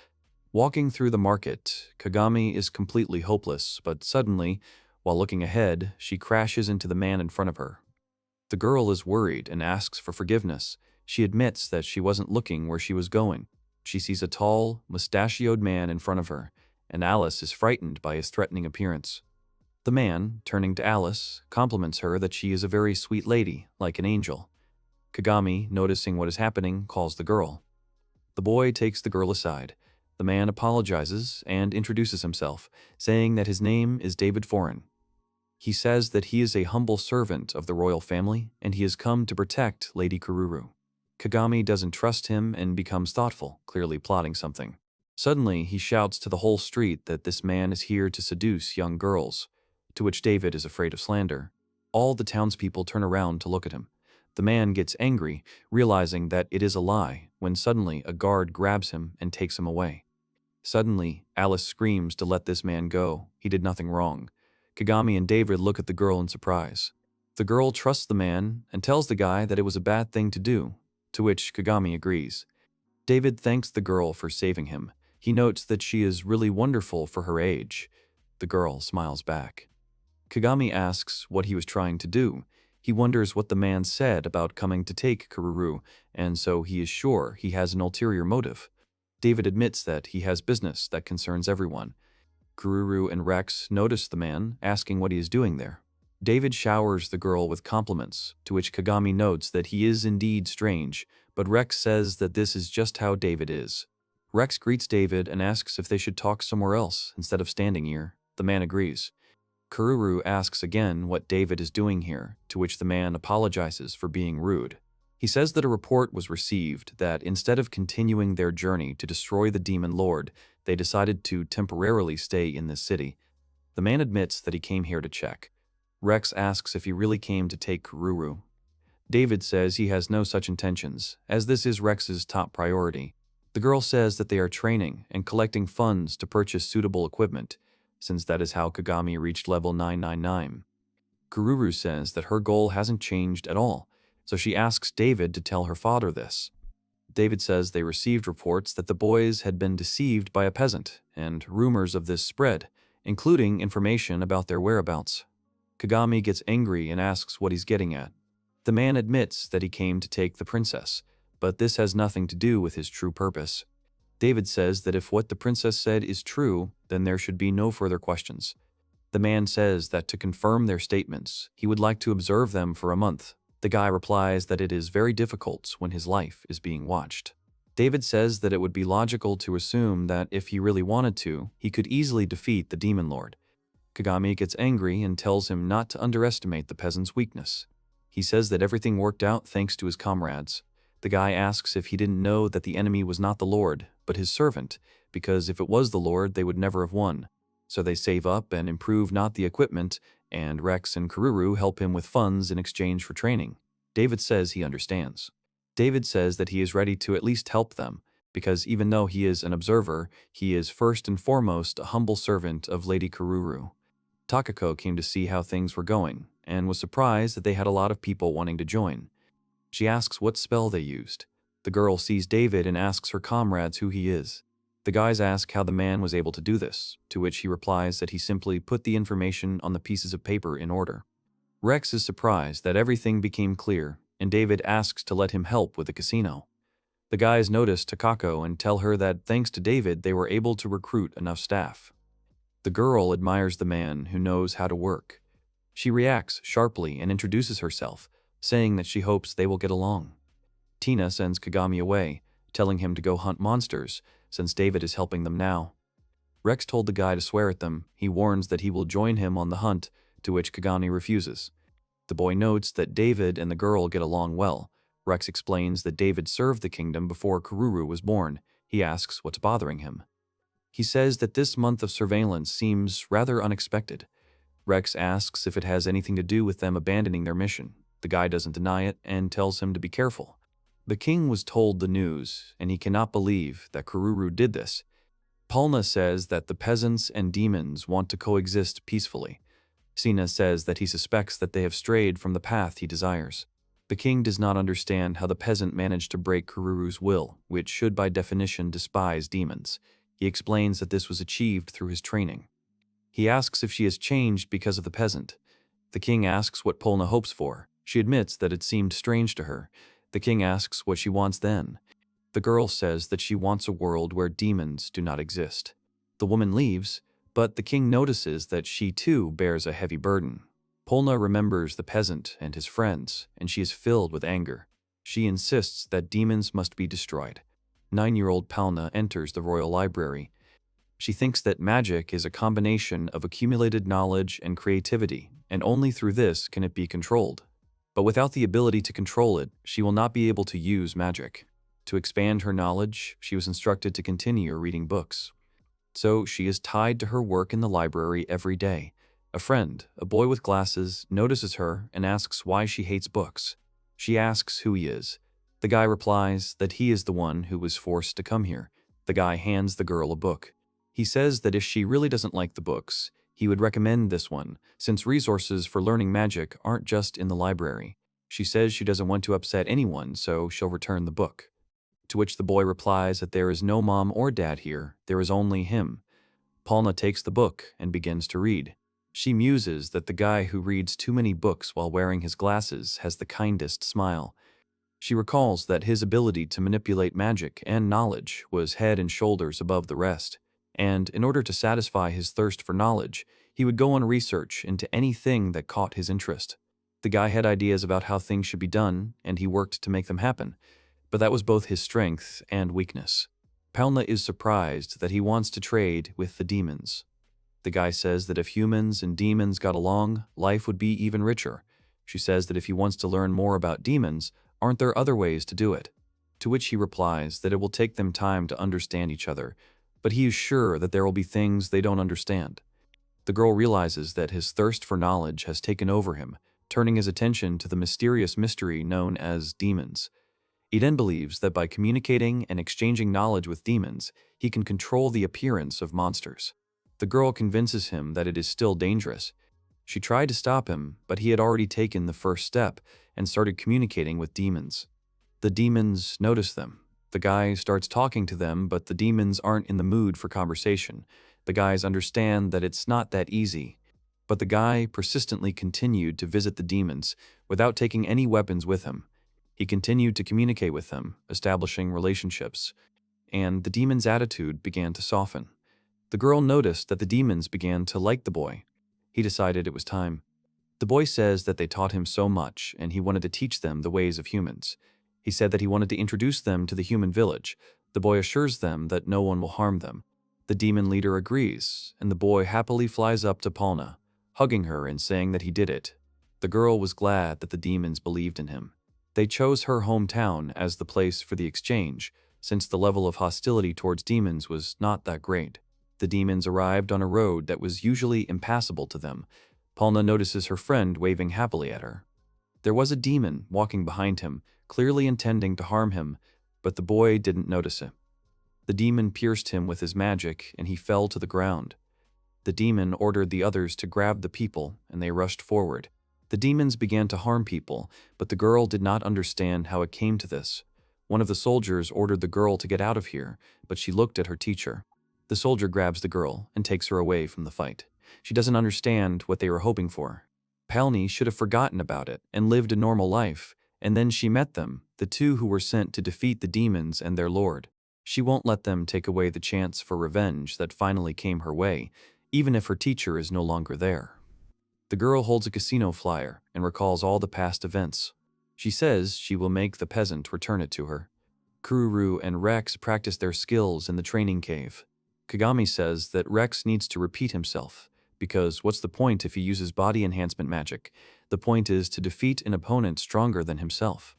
Walking through the market, Kagami is completely hopeless, but suddenly, while looking ahead, she crashes into the man in front of her. The girl is worried and asks for forgiveness. She admits that she wasn't looking where she was going. She sees a tall, mustachioed man in front of her, and Alice is frightened by his threatening appearance. The man, turning to Alice, compliments her that she is a very sweet lady, like an angel. Kagami, noticing what is happening, calls the girl. The boy takes the girl aside. The man apologizes and introduces himself, saying that his name is David Foreign. He says that he is a humble servant of the royal family and he has come to protect Lady Kururu. Kagami doesn't trust him and becomes thoughtful, clearly plotting something. Suddenly, he shouts to the whole street that this man is here to seduce young girls, to which David is afraid of slander. All the townspeople turn around to look at him. The man gets angry, realizing that it is a lie, when suddenly a guard grabs him and takes him away. Suddenly, Alice screams to let this man go. He did nothing wrong. Kagami and David look at the girl in surprise. The girl trusts the man and tells the guy that it was a bad thing to do, to which Kagami agrees. David thanks the girl for saving him. He notes that she is really wonderful for her age. The girl smiles back. Kagami asks what he was trying to do. He wonders what the man said about coming to take Kururu, and so he is sure he has an ulterior motive. David admits that he has business that concerns everyone. Kururu and Rex notice the man, asking what he is doing there. David showers the girl with compliments, to which Kagami notes that he is indeed strange, but Rex says that this is just how David is. Rex greets David and asks if they should talk somewhere else instead of standing here. The man agrees. Kururu asks again what David is doing here, to which the man apologizes for being rude. He says that a report was received that instead of continuing their journey to destroy the demon lord, they decided to temporarily stay in this city. The man admits that he came here to check. Rex asks if he really came to take Kururu. David says he has no such intentions, as this is Rex's top priority. The girl says that they are training and collecting funds to purchase suitable equipment, since that is how Kagami reached level 999. Kururu says that her goal hasn't changed at all, so she asks David to tell her father this. David says they received reports that the boys had been deceived by a peasant, and rumors of this spread, including information about their whereabouts. Kagami gets angry and asks what he's getting at. The man admits that he came to take the princess, but this has nothing to do with his true purpose. David says that if what the princess said is true, then there should be no further questions. The man says that to confirm their statements, he would like to observe them for a month. The guy replies that it is very difficult when his life is being watched. David says that it would be logical to assume that if he really wanted to, he could easily defeat the demon lord. Kagami gets angry and tells him not to underestimate the peasant's weakness. He says that everything worked out thanks to his comrades. The guy asks if he didn't know that the enemy was not the Lord, but his servant, because if it was the Lord, they would never have won. So they save up and improve not the equipment, and Rex and Kururu help him with funds in exchange for training. David says he understands. David says that he is ready to at least help them, because even though he is an observer, he is first and foremost a humble servant of Lady Kururu. Takako came to see how things were going, and was surprised that they had a lot of people wanting to join. She asks what spell they used. The girl sees David and asks her comrades who he is. The guys ask how the man was able to do this, to which he replies that he simply put the information on the pieces of paper in order. Rex is surprised that everything became clear, and David asks to let him help with the casino. The guys notice Kako and tell her that thanks to David they were able to recruit enough staff. The girl admires the man who knows how to work. She reacts sharply and introduces herself, saying that she hopes they will get along. Tina sends Kagami away, telling him to go hunt monsters, since David is helping them now. Rex told the guy to swear at them. He warns that he will join him on the hunt, to which Kagami refuses. The boy notes that David and the girl get along well. Rex explains that David served the kingdom before Kururu was born. He asks what's bothering him. He says that this month of surveillance seems rather unexpected. Rex asks if it has anything to do with them abandoning their mission. The guy doesn't deny it and tells him to be careful. The king was told the news, and he cannot believe that Kururu did this. Palna says that the peasants and demons want to coexist peacefully. Sina says that he suspects that they have strayed from the path he desires. The king does not understand how the peasant managed to break Kururu's will, which should by definition despise demons. He explains that this was achieved through his training. He asks if she has changed because of the peasant. The king asks what Polna hopes for. She admits that it seemed strange to her. The king asks what she wants then. The girl says that she wants a world where demons do not exist. The woman leaves, but the king notices that she too bears a heavy burden. Polna remembers the peasant and his friends, and she is filled with anger. She insists that demons must be destroyed. 9-year-old Palna enters the royal library. She thinks that magic is a combination of accumulated knowledge and creativity, and only through this can it be controlled. But without the ability to control it, she will not be able to use magic. To expand her knowledge, she was instructed to continue reading books. So she is tied to her work in the library every day. A friend, a boy with glasses, notices her and asks why she hates books. She asks who he is. The guy replies that he is the one who was forced to come here. The guy hands the girl a book. He says that if she really doesn't like the books, he would recommend this one, since resources for learning magic aren't just in the library. She says she doesn't want to upset anyone, so she'll return the book. To which the boy replies that there is no mom or dad here, there is only him. Palna takes the book and begins to read. She muses that the guy who reads too many books while wearing his glasses has the kindest smile. She recalls that his ability to manipulate magic and knowledge was head and shoulders above the rest, and in order to satisfy his thirst for knowledge, he would go on research into anything that caught his interest. The guy had ideas about how things should be done, and he worked to make them happen, but that was both his strength and weakness. Palna is surprised that he wants to trade with the demons. The guy says that if humans and demons got along, life would be even richer. She says that if he wants to learn more about demons, Aren't there other ways to do it? To which he replies that it will take them time to understand each other, but he is sure that there will be things they don't understand. The girl realizes that his thirst for knowledge has taken over him, turning his attention to the mysterious mystery known as demons. He then believes that by communicating and exchanging knowledge with demons, he can control the appearance of monsters. The girl convinces him that it is still dangerous. She tried to stop him, but he had already taken the first step and started communicating with demons. The demons notice them. The guy starts talking to them, but the demons aren't in the mood for conversation. The guys understand that it's not that easy. But the guy persistently continued to visit the demons without taking any weapons with him. He continued to communicate with them, establishing relationships, and the demon's attitude began to soften. The girl noticed that the demons began to like the boy. He decided it was time. The boy says that they taught him so much and he wanted to teach them the ways of humans. He said that he wanted to introduce them to the human village. The boy assures them that no one will harm them. The demon leader agrees, and the boy happily flies up to Palna, hugging her and saying that he did it. The girl was glad that the demons believed in him. They chose her hometown as the place for the exchange, since the level of hostility towards demons was not that great. The demons arrived on a road that was usually impassable to them. Palna notices her friend waving happily at her. There was a demon walking behind him, clearly intending to harm him, but the boy didn't notice it. The demon pierced him with his magic, and he fell to the ground. The demon ordered the others to grab the people, and they rushed forward. The demons began to harm people, but the girl did not understand how it came to this. One of the soldiers ordered the girl to get out of here, but she looked at her teacher. The soldier grabs the girl and takes her away from the fight. She doesn't understand what they were hoping for. Palni should have forgotten about it and lived a normal life, and then she met them, the two who were sent to defeat the demons and their lord. She won't let them take away the chance for revenge that finally came her way, even if her teacher is no longer there. The girl holds a casino flyer and recalls all the past events. She says she will make the peasant return it to her. Kururu and Rex practice their skills in the training cave. Kagami says that Rex needs to repeat himself, because what's the point if he uses body enhancement magic? The point is to defeat an opponent stronger than himself.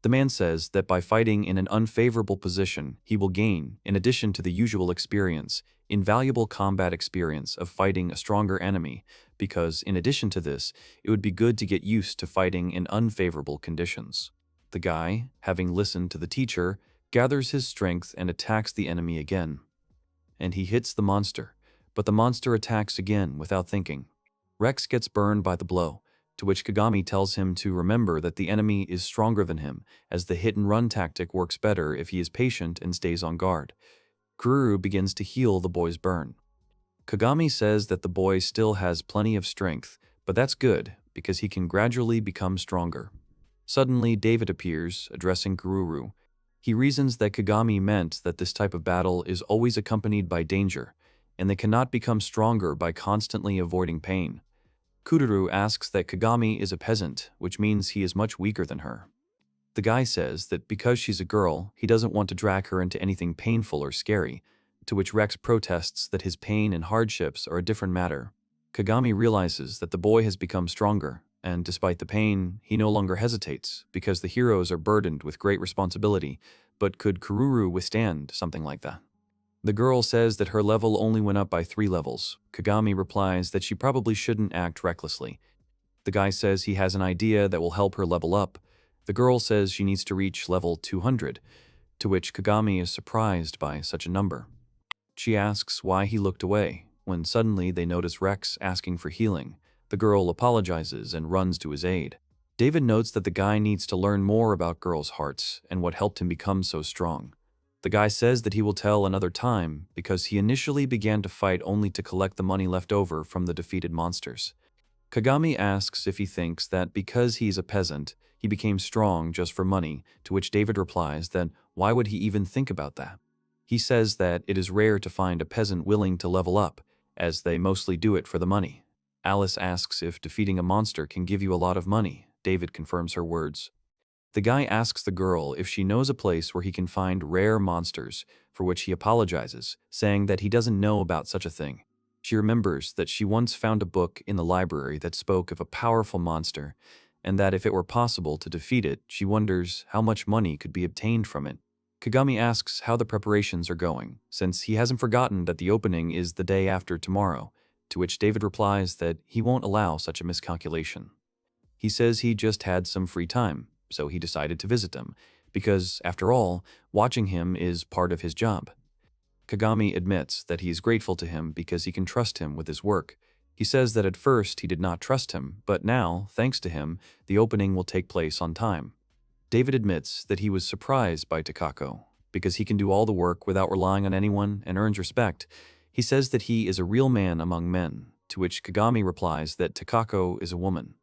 The man says that by fighting in an unfavorable position, he will gain, in addition to the usual experience, invaluable combat experience of fighting a stronger enemy, because in addition to this, it would be good to get used to fighting in unfavorable conditions. The guy, having listened to the teacher, gathers his strength and attacks the enemy again. And he hits the monster, but the monster attacks again without thinking. Rex gets burned by the blow, to which Kagami tells him to remember that the enemy is stronger than him, as the hit-and-run tactic works better if he is patient and stays on guard. Kururu begins to heal the boy's burn. Kagami says that the boy still has plenty of strength, but that's good, because he can gradually become stronger. Suddenly, David appears, addressing Kururu. He reasons that Kagami meant that this type of battle is always accompanied by danger, and they cannot become stronger by constantly avoiding pain. Kururu asks that Kagami is a peasant, which means he is much weaker than her. The guy says that because she's a girl, he doesn't want to drag her into anything painful or scary, to which Rex protests that his pain and hardships are a different matter. Kagami realizes that the boy has become stronger, and despite the pain, he no longer hesitates, because the heroes are burdened with great responsibility, but could Kururu withstand something like that? The girl says that her level only went up by 3 levels. Kagami replies that she probably shouldn't act recklessly. The guy says he has an idea that will help her level up. The girl says she needs to reach level 200, to which Kagami is surprised by such a number. She asks why he looked away, when suddenly they notice Rex asking for healing. The girl apologizes and runs to his aid. David notes that the guy needs to learn more about girls' hearts and what helped him become so strong. The guy says that he will tell another time because he initially began to fight only to collect the money left over from the defeated monsters. Kagami asks if he thinks that because he's a peasant, he became strong just for money, to which David replies that why would he even think about that? He says that it is rare to find a peasant willing to level up, as they mostly do it for the money. Alice asks if defeating a monster can give you a lot of money. David confirms her words. The guy asks the girl if she knows a place where he can find rare monsters, for which he apologizes, saying that he doesn't know about such a thing. She remembers that she once found a book in the library that spoke of a powerful monster, and that if it were possible to defeat it, she wonders how much money could be obtained from it. Kagami asks how the preparations are going, since he hasn't forgotten that the opening is the day after tomorrow, to which David replies that he won't allow such a miscalculation. He says he just had some free time, so he decided to visit them, because, after all, watching him is part of his job. Kagami admits that he is grateful to him because he can trust him with his work. He says that at first he did not trust him, but now, thanks to him, the opening will take place on time. David admits that he was surprised by Kako, because he can do all the work without relying on anyone and earns respect. He says that he is a real man among men, to which Kagami replies that Kako is a woman.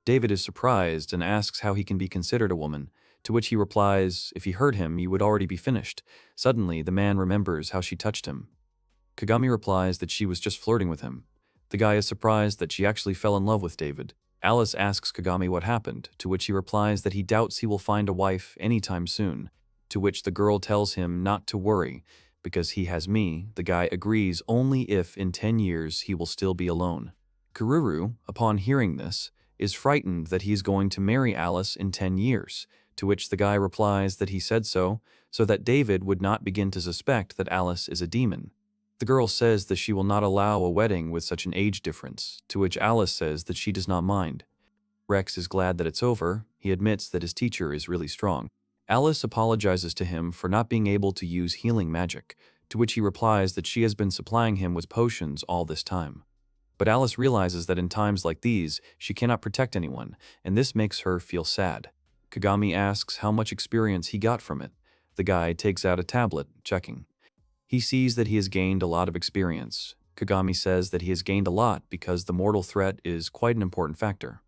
David is surprised and asks how he can be considered a woman, to which he replies if he hurt him, he would already be finished. Suddenly, the man remembers how she touched him. Kagami replies that she was just flirting with him. The guy is surprised that she actually fell in love with David. Alice asks Kagami what happened, to which he replies that he doubts he will find a wife anytime soon, to which the girl tells him not to worry, because he has me. The guy agrees only if in 10 years he will still be alone. Kururu, upon hearing this, is frightened that he is going to marry Alice in 10 years, to which the guy replies that he said so that David would not begin to suspect that Alice is a demon. The girl says that she will not allow a wedding with such an age difference, to which Alice says that she does not mind. Rex is glad that it's over. He admits that his teacher is really strong. Alice apologizes to him for not being able to use healing magic, to which he replies that she has been supplying him with potions all this time. But Alice realizes that in times like these, she cannot protect anyone, and this makes her feel sad. Kagami asks how much experience he got from it. The guy takes out a tablet, checking. He sees that he has gained a lot of experience. Kagami says that he has gained a lot because the mortal threat is quite an important factor.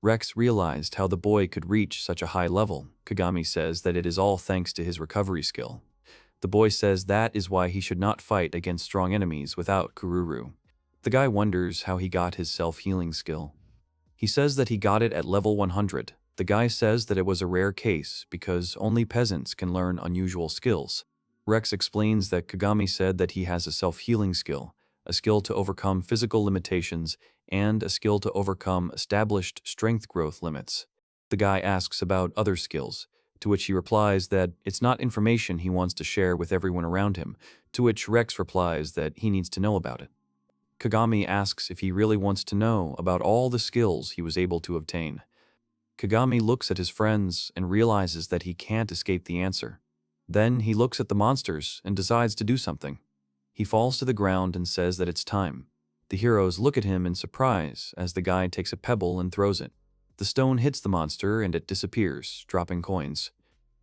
Rex realized how the boy could reach such a high level. Kagami says that it is all thanks to his recovery skill. The boy says that is why he should not fight against strong enemies without Kururu. The guy wonders how he got his self-healing skill. He says that he got it at level 100. The guy says that it was a rare case because only peasants can learn unusual skills. Rex explains that Kagami said that he has a self-healing skill, a skill to overcome physical limitations, and a skill to overcome established strength growth limits. The guy asks about other skills, to which he replies that it's not information he wants to share with everyone around him, to which Rex replies that he needs to know about it. Kagami asks if he really wants to know about all the skills he was able to obtain. Kagami looks at his friends and realizes that he can't escape the answer. Then he looks at the monsters and decides to do something. He falls to the ground and says that it's time. The heroes look at him in surprise as the guy takes a pebble and throws it. The stone hits the monster and it disappears, dropping coins.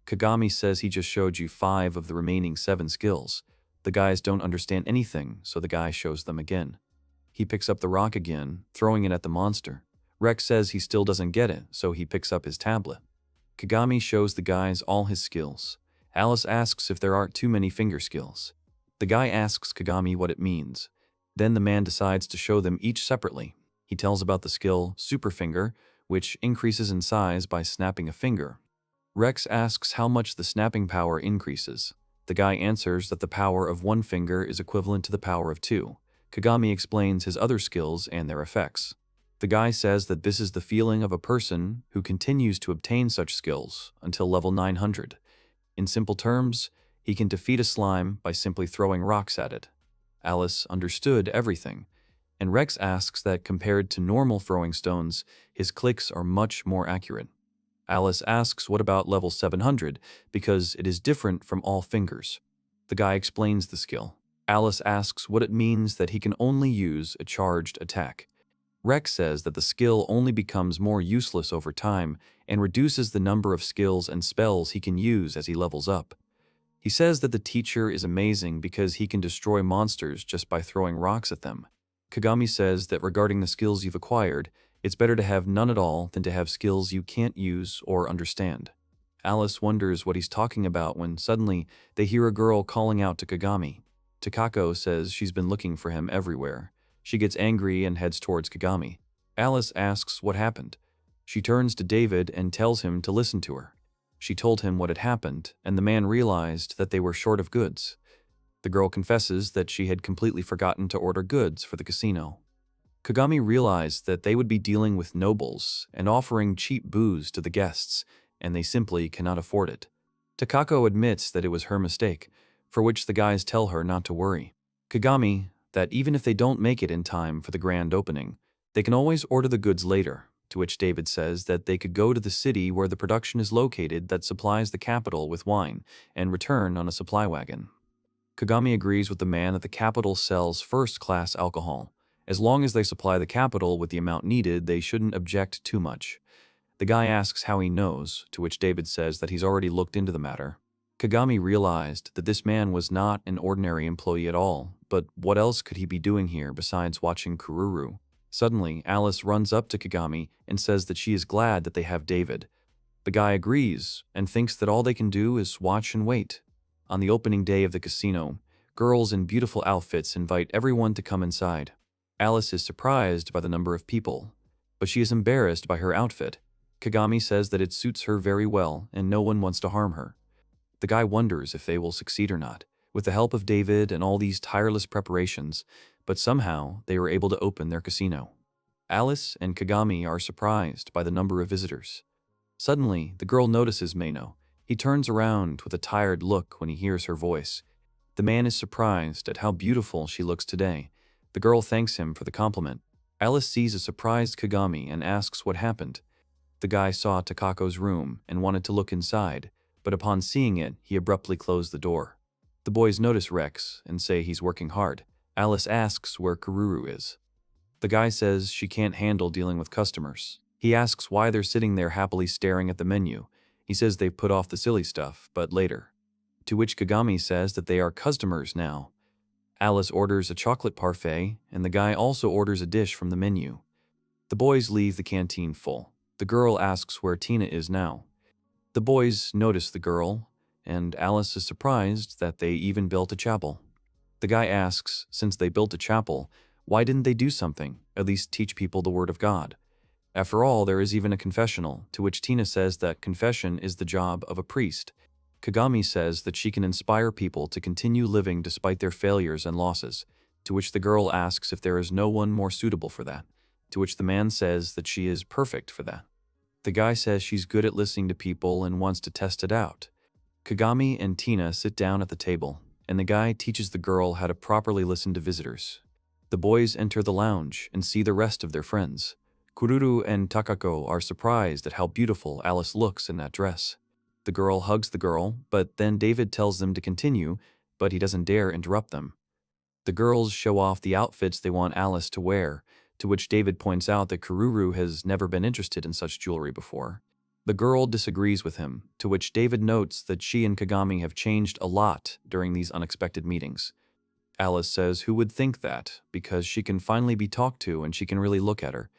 Kagami says he just showed you 5 of the remaining 7 skills. The guys don't understand anything, so the guy shows them again. He picks up the rock again, throwing it at the monster. Rex says he still doesn't get it, so he picks up his tablet. Kagami shows the guys all his skills. Alice asks if there aren't too many finger skills. The guy asks Kagami what it means. Then the man decides to show them each separately. He tells about the skill Super Finger, which increases in size by snapping a finger. Rex asks how much the snapping power increases. The guy answers that the power of 1 finger is equivalent to the power of 2. Kagami explains his other skills and their effects. The guy says that this is the feeling of a person who continues to obtain such skills until level 900. In simple terms, he can defeat a slime by simply throwing rocks at it. Alice understood everything, and Rex asks that compared to normal throwing stones, his clicks are much more accurate. Alice asks what about level 700, because it is different from all fingers. The guy explains the skill. Alice asks what it means that he can only use a charged attack. Rex says that the skill only becomes more useless over time and reduces the number of skills and spells he can use as he levels up. He says that the teacher is amazing because he can destroy monsters just by throwing rocks at them. Kagami says that regarding the skills you've acquired, it's better to have none at all than to have skills you can't use or understand. Alice wonders what he's talking about when suddenly they hear a girl calling out to Kagami. Kako says she's been looking for him everywhere. She gets angry and heads towards Kagami. Alice asks what happened. She turns to David and tells him to listen to her. She told him what had happened, and the man realized that they were short of goods. The girl confesses that she had completely forgotten to order goods for the casino. Kagami realized that they would be dealing with nobles and offering cheap booze to the guests, and they simply cannot afford it. Kako admits that it was her mistake, for which the guys tell her not to worry. Kagami, that even if they don't make it in time for the grand opening, they can always order the goods later, to which David says that they could go to the city where the production is located that supplies the capital with wine and return on a supply wagon. Kagami agrees with the man that the capital sells first-class alcohol. As long as they supply the capital with the amount needed, they shouldn't object too much. The guy asks how he knows, to which David says that he's already looked into the matter. Kagami realized that this man was not an ordinary employee at all, but what else could he be doing here besides watching Kururu? Suddenly, Alice runs up to Kagami and says that she is glad that they have David. The guy agrees and thinks that all they can do is watch and wait. On the opening day of the casino, girls in beautiful outfits invite everyone to come inside. Alice is surprised by the number of people, but she is embarrassed by her outfit. Kagami says that it suits her very well and no one wants to harm her. The guy wonders if they will succeed or not, with the help of David and all these tireless preparations, but somehow they were able to open their casino. Alice and Kagami are surprised by the number of visitors. Suddenly, the girl notices Mino. He turns around with a tired look when he hears her voice. The man is surprised at how beautiful she looks today. The girl thanks him for the compliment. Alice sees a surprised Kagami and asks what happened. The guy saw Takako's room and wanted to look inside, but upon seeing it, he abruptly closed the door. The boys notice Rex and say he's working hard. Alice asks where Kururu is. The guy says she can't handle dealing with customers. He asks why they're sitting there happily staring at the menu. He says they've put off the silly stuff, but later. To which Kagami says that they are customers now. Alice orders a chocolate parfait, and the guy also orders a dish from the menu. The boys leave the canteen full. The girl asks where Tina is now. The boys notice the girl, and Alice is surprised that they even built a chapel. The guy asks, since they built a chapel, why didn't they do something, at least teach people the word of God? After all, there is even a confessional, to which Tina says that confession is the job of a priest. Kagami says that she can inspire people to continue living despite their failures and losses, to which the girl asks if there is no one more suitable for that, to which the man says that she is perfect for that. The guy says she's good at listening to people and wants to test it out. Kagami and Tina sit down at the table, and the guy teaches the girl how to properly listen to visitors. The boys enter the lounge and see the rest of their friends. Kururu and Takako are surprised at how beautiful Alice looks in that dress. The girl hugs the girl, but then David tells them to continue, but he doesn't dare interrupt them. The girls show off the outfits they want Alice to wear, to which David points out that Kururu has never been interested in such jewelry before. The girl disagrees with him, to which David notes that she and Kagami have changed a lot during these unexpected meetings. Alice says who would think that, because she can finally be talked to and she can really look at her.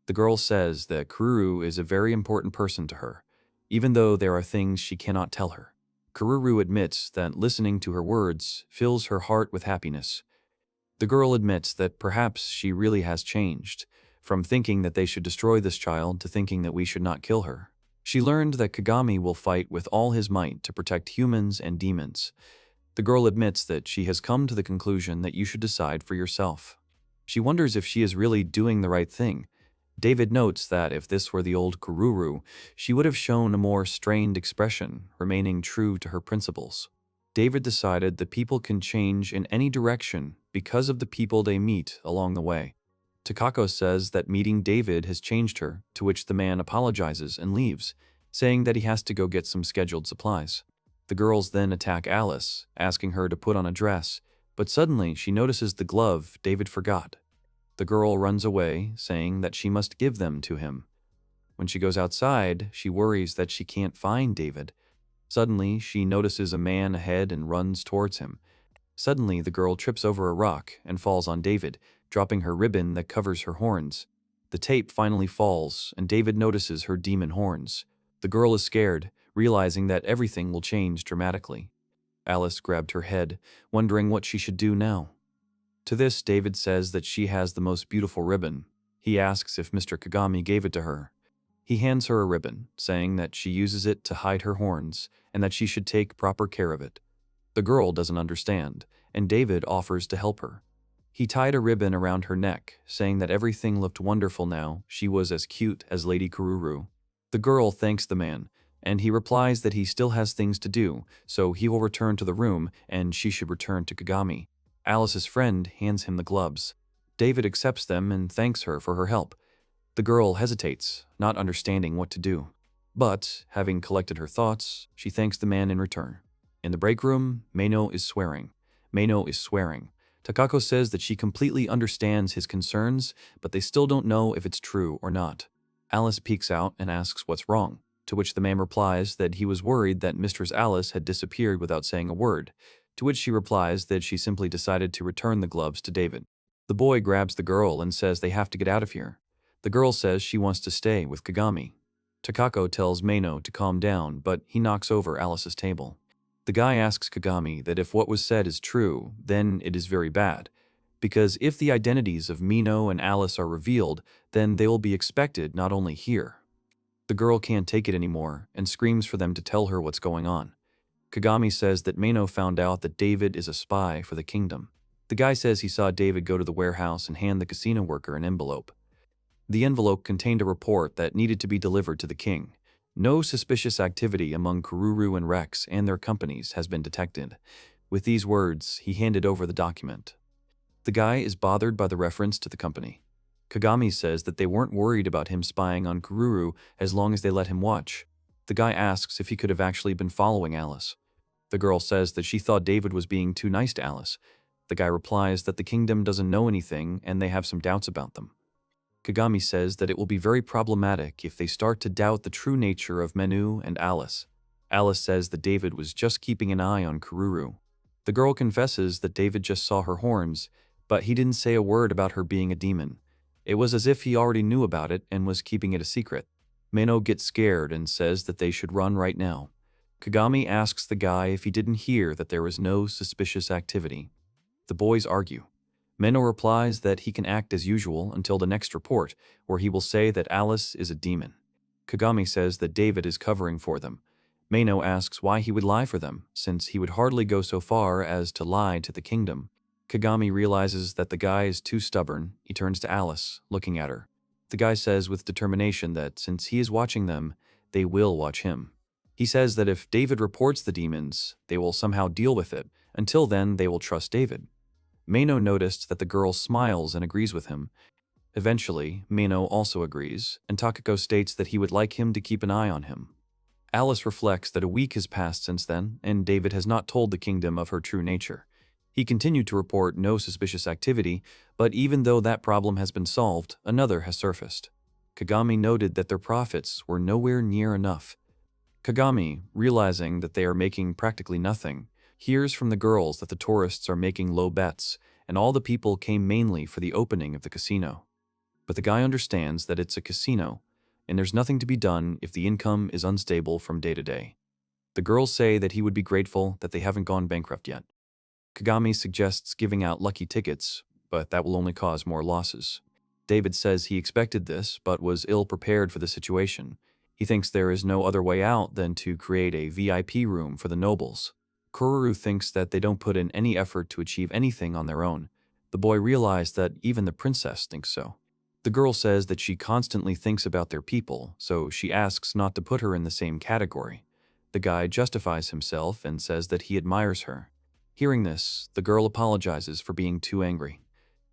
The girl says that Kururu is a very important person to her, even though there are things she cannot tell her. Kururu admits that listening to her words fills her heart with happiness. The girl admits that perhaps she really has changed, from thinking that they should destroy this child to thinking that we should not kill her. She learned that Kagami will fight with all his might to protect humans and demons. The girl admits that she has come to the conclusion that you should decide for yourself. She wonders if she is really doing the right thing. David notes that if this were the old Kururu, she would have shown a more strained expression, remaining true to her principles. David decided that people can change in any direction because of the people they meet along the way. Takako says that meeting David has changed her, to which the man apologizes and leaves, saying that he has to go get some scheduled supplies. The girls then attack Alice, asking her to put on a dress, but suddenly she notices the glove David forgot. The girl runs away, saying that she must give them to him. When she goes outside, she worries that she can't find David. Suddenly, she notices a man ahead and runs towards him. Suddenly, the girl trips over a rock and falls on David, dropping her ribbon that covers her horns. The tape finally falls, and David notices her demon horns. The girl is scared, realizing that everything will change dramatically. Alice grabbed her head, wondering what she should do now. To this, David says that she has the most beautiful ribbon. He asks if Mr. Kagami gave it to her. He hands her a ribbon, saying that she uses it to hide her horns and that she should take proper care of it. The girl doesn't understand, and David offers to help her. He tied a ribbon around her neck, saying that everything looked wonderful now. She was as cute as Lady Kururu. The girl thanks the man, and he replies that he still has things to do, so he will return to the room and she should return to Kagami. Alice's friend hands him the gloves. David accepts them and thanks her for her help. The girl hesitates, not understanding what to do. But, having collected her thoughts, she thanks the man in return. In the break room, Mino is swearing. Takako says that she completely understands his concerns, but they still don't know if it's true or not. Alice peeks out and asks what's wrong, to which the man replies that he was worried that Mistress Alice had disappeared without saying a word, to which she replies that she simply decided to return the gloves to David. The boy grabs the girl and says they have to get out of here. The girl says she wants to stay with Kagami. Takako tells Mino to calm down, but he knocks over Alice's table. The guy asks Kagami that if what was said is true, then it is very bad, because if the identities of Mino and Alice are revealed, then they will be expected not only here. The girl can't take it anymore and screams for them to tell her what's going on. Kagami says that Mino found out that David is a spy for the kingdom. The guy says he saw David go to the warehouse and hand the casino worker an envelope. The envelope contained a report that needed to be delivered to the king. No suspicious activity among Kururu and Rex and their companies has been detected. With these words, he handed over the document. The guy is bothered by the reference to the company. Kagami says that they weren't worried about him spying on Kururu as long as they let him watch. The guy asks if he could have actually been following Alice. The girl says that she thought David was being too nice to Alice. The guy replies that the kingdom doesn't know anything and they have some doubts about them. Kagami says that it will be very problematic if they start to doubt the true nature of Menu and Alice. Alice says that David was just keeping an eye on Kururu. The girl confesses that David just saw her horns, but he didn't say a word about her being a demon. It was as if he already knew about it and was keeping it a secret. Mino gets scared and says that they should run right now. Kagami asks the guy if he didn't hear that there was no suspicious activity. The boys argue. Mino replies that he can act as usual until the next report, where he will say that Alice is a demon. Kagami says that David is covering for them. Mino asks why he would lie for them, since he would hardly go so far as to lie to the kingdom. Kagami realizes that the guy is too stubborn. He turns to Alice, looking at her. The guy says with determination that since he is watching them, they will watch him. He says that if David reports the demons, they will somehow deal with it. Until then, they will trust David. Mino noticed that the girl smiles and agrees with him. Eventually, Mino also agrees, and Takako states that he would like him to keep an eye on him. Alice reflects that a week has passed since then, and David has not told the kingdom of her true nature. He continued to report no suspicious activity, but even though that problem has been solved, another has surfaced. Kagami noted that their profits were nowhere near enough. Kagami, realizing that they are making practically nothing, hears from the girls that the tourists are making low bets, and all the people came mainly for the opening of the casino. But the guy understands that it's a casino, and there's nothing to be done if the income is unstable from day to day. The girls say that he would be grateful that they haven't gone bankrupt yet. Kagami suggests giving out lucky tickets, but that will only cause more losses. David says he expected this, but was ill-prepared for the situation. He thinks there is no other way out than to create a VIP room for the nobles. Kururu thinks that they don't put in any effort to achieve anything on their own. The boy realized that even the princess thinks so. The girl says that she constantly thinks about their people, so she asks not to put her in the same category. The guy justifies himself and says that he admires her. Hearing this, the girl apologizes for being too angry.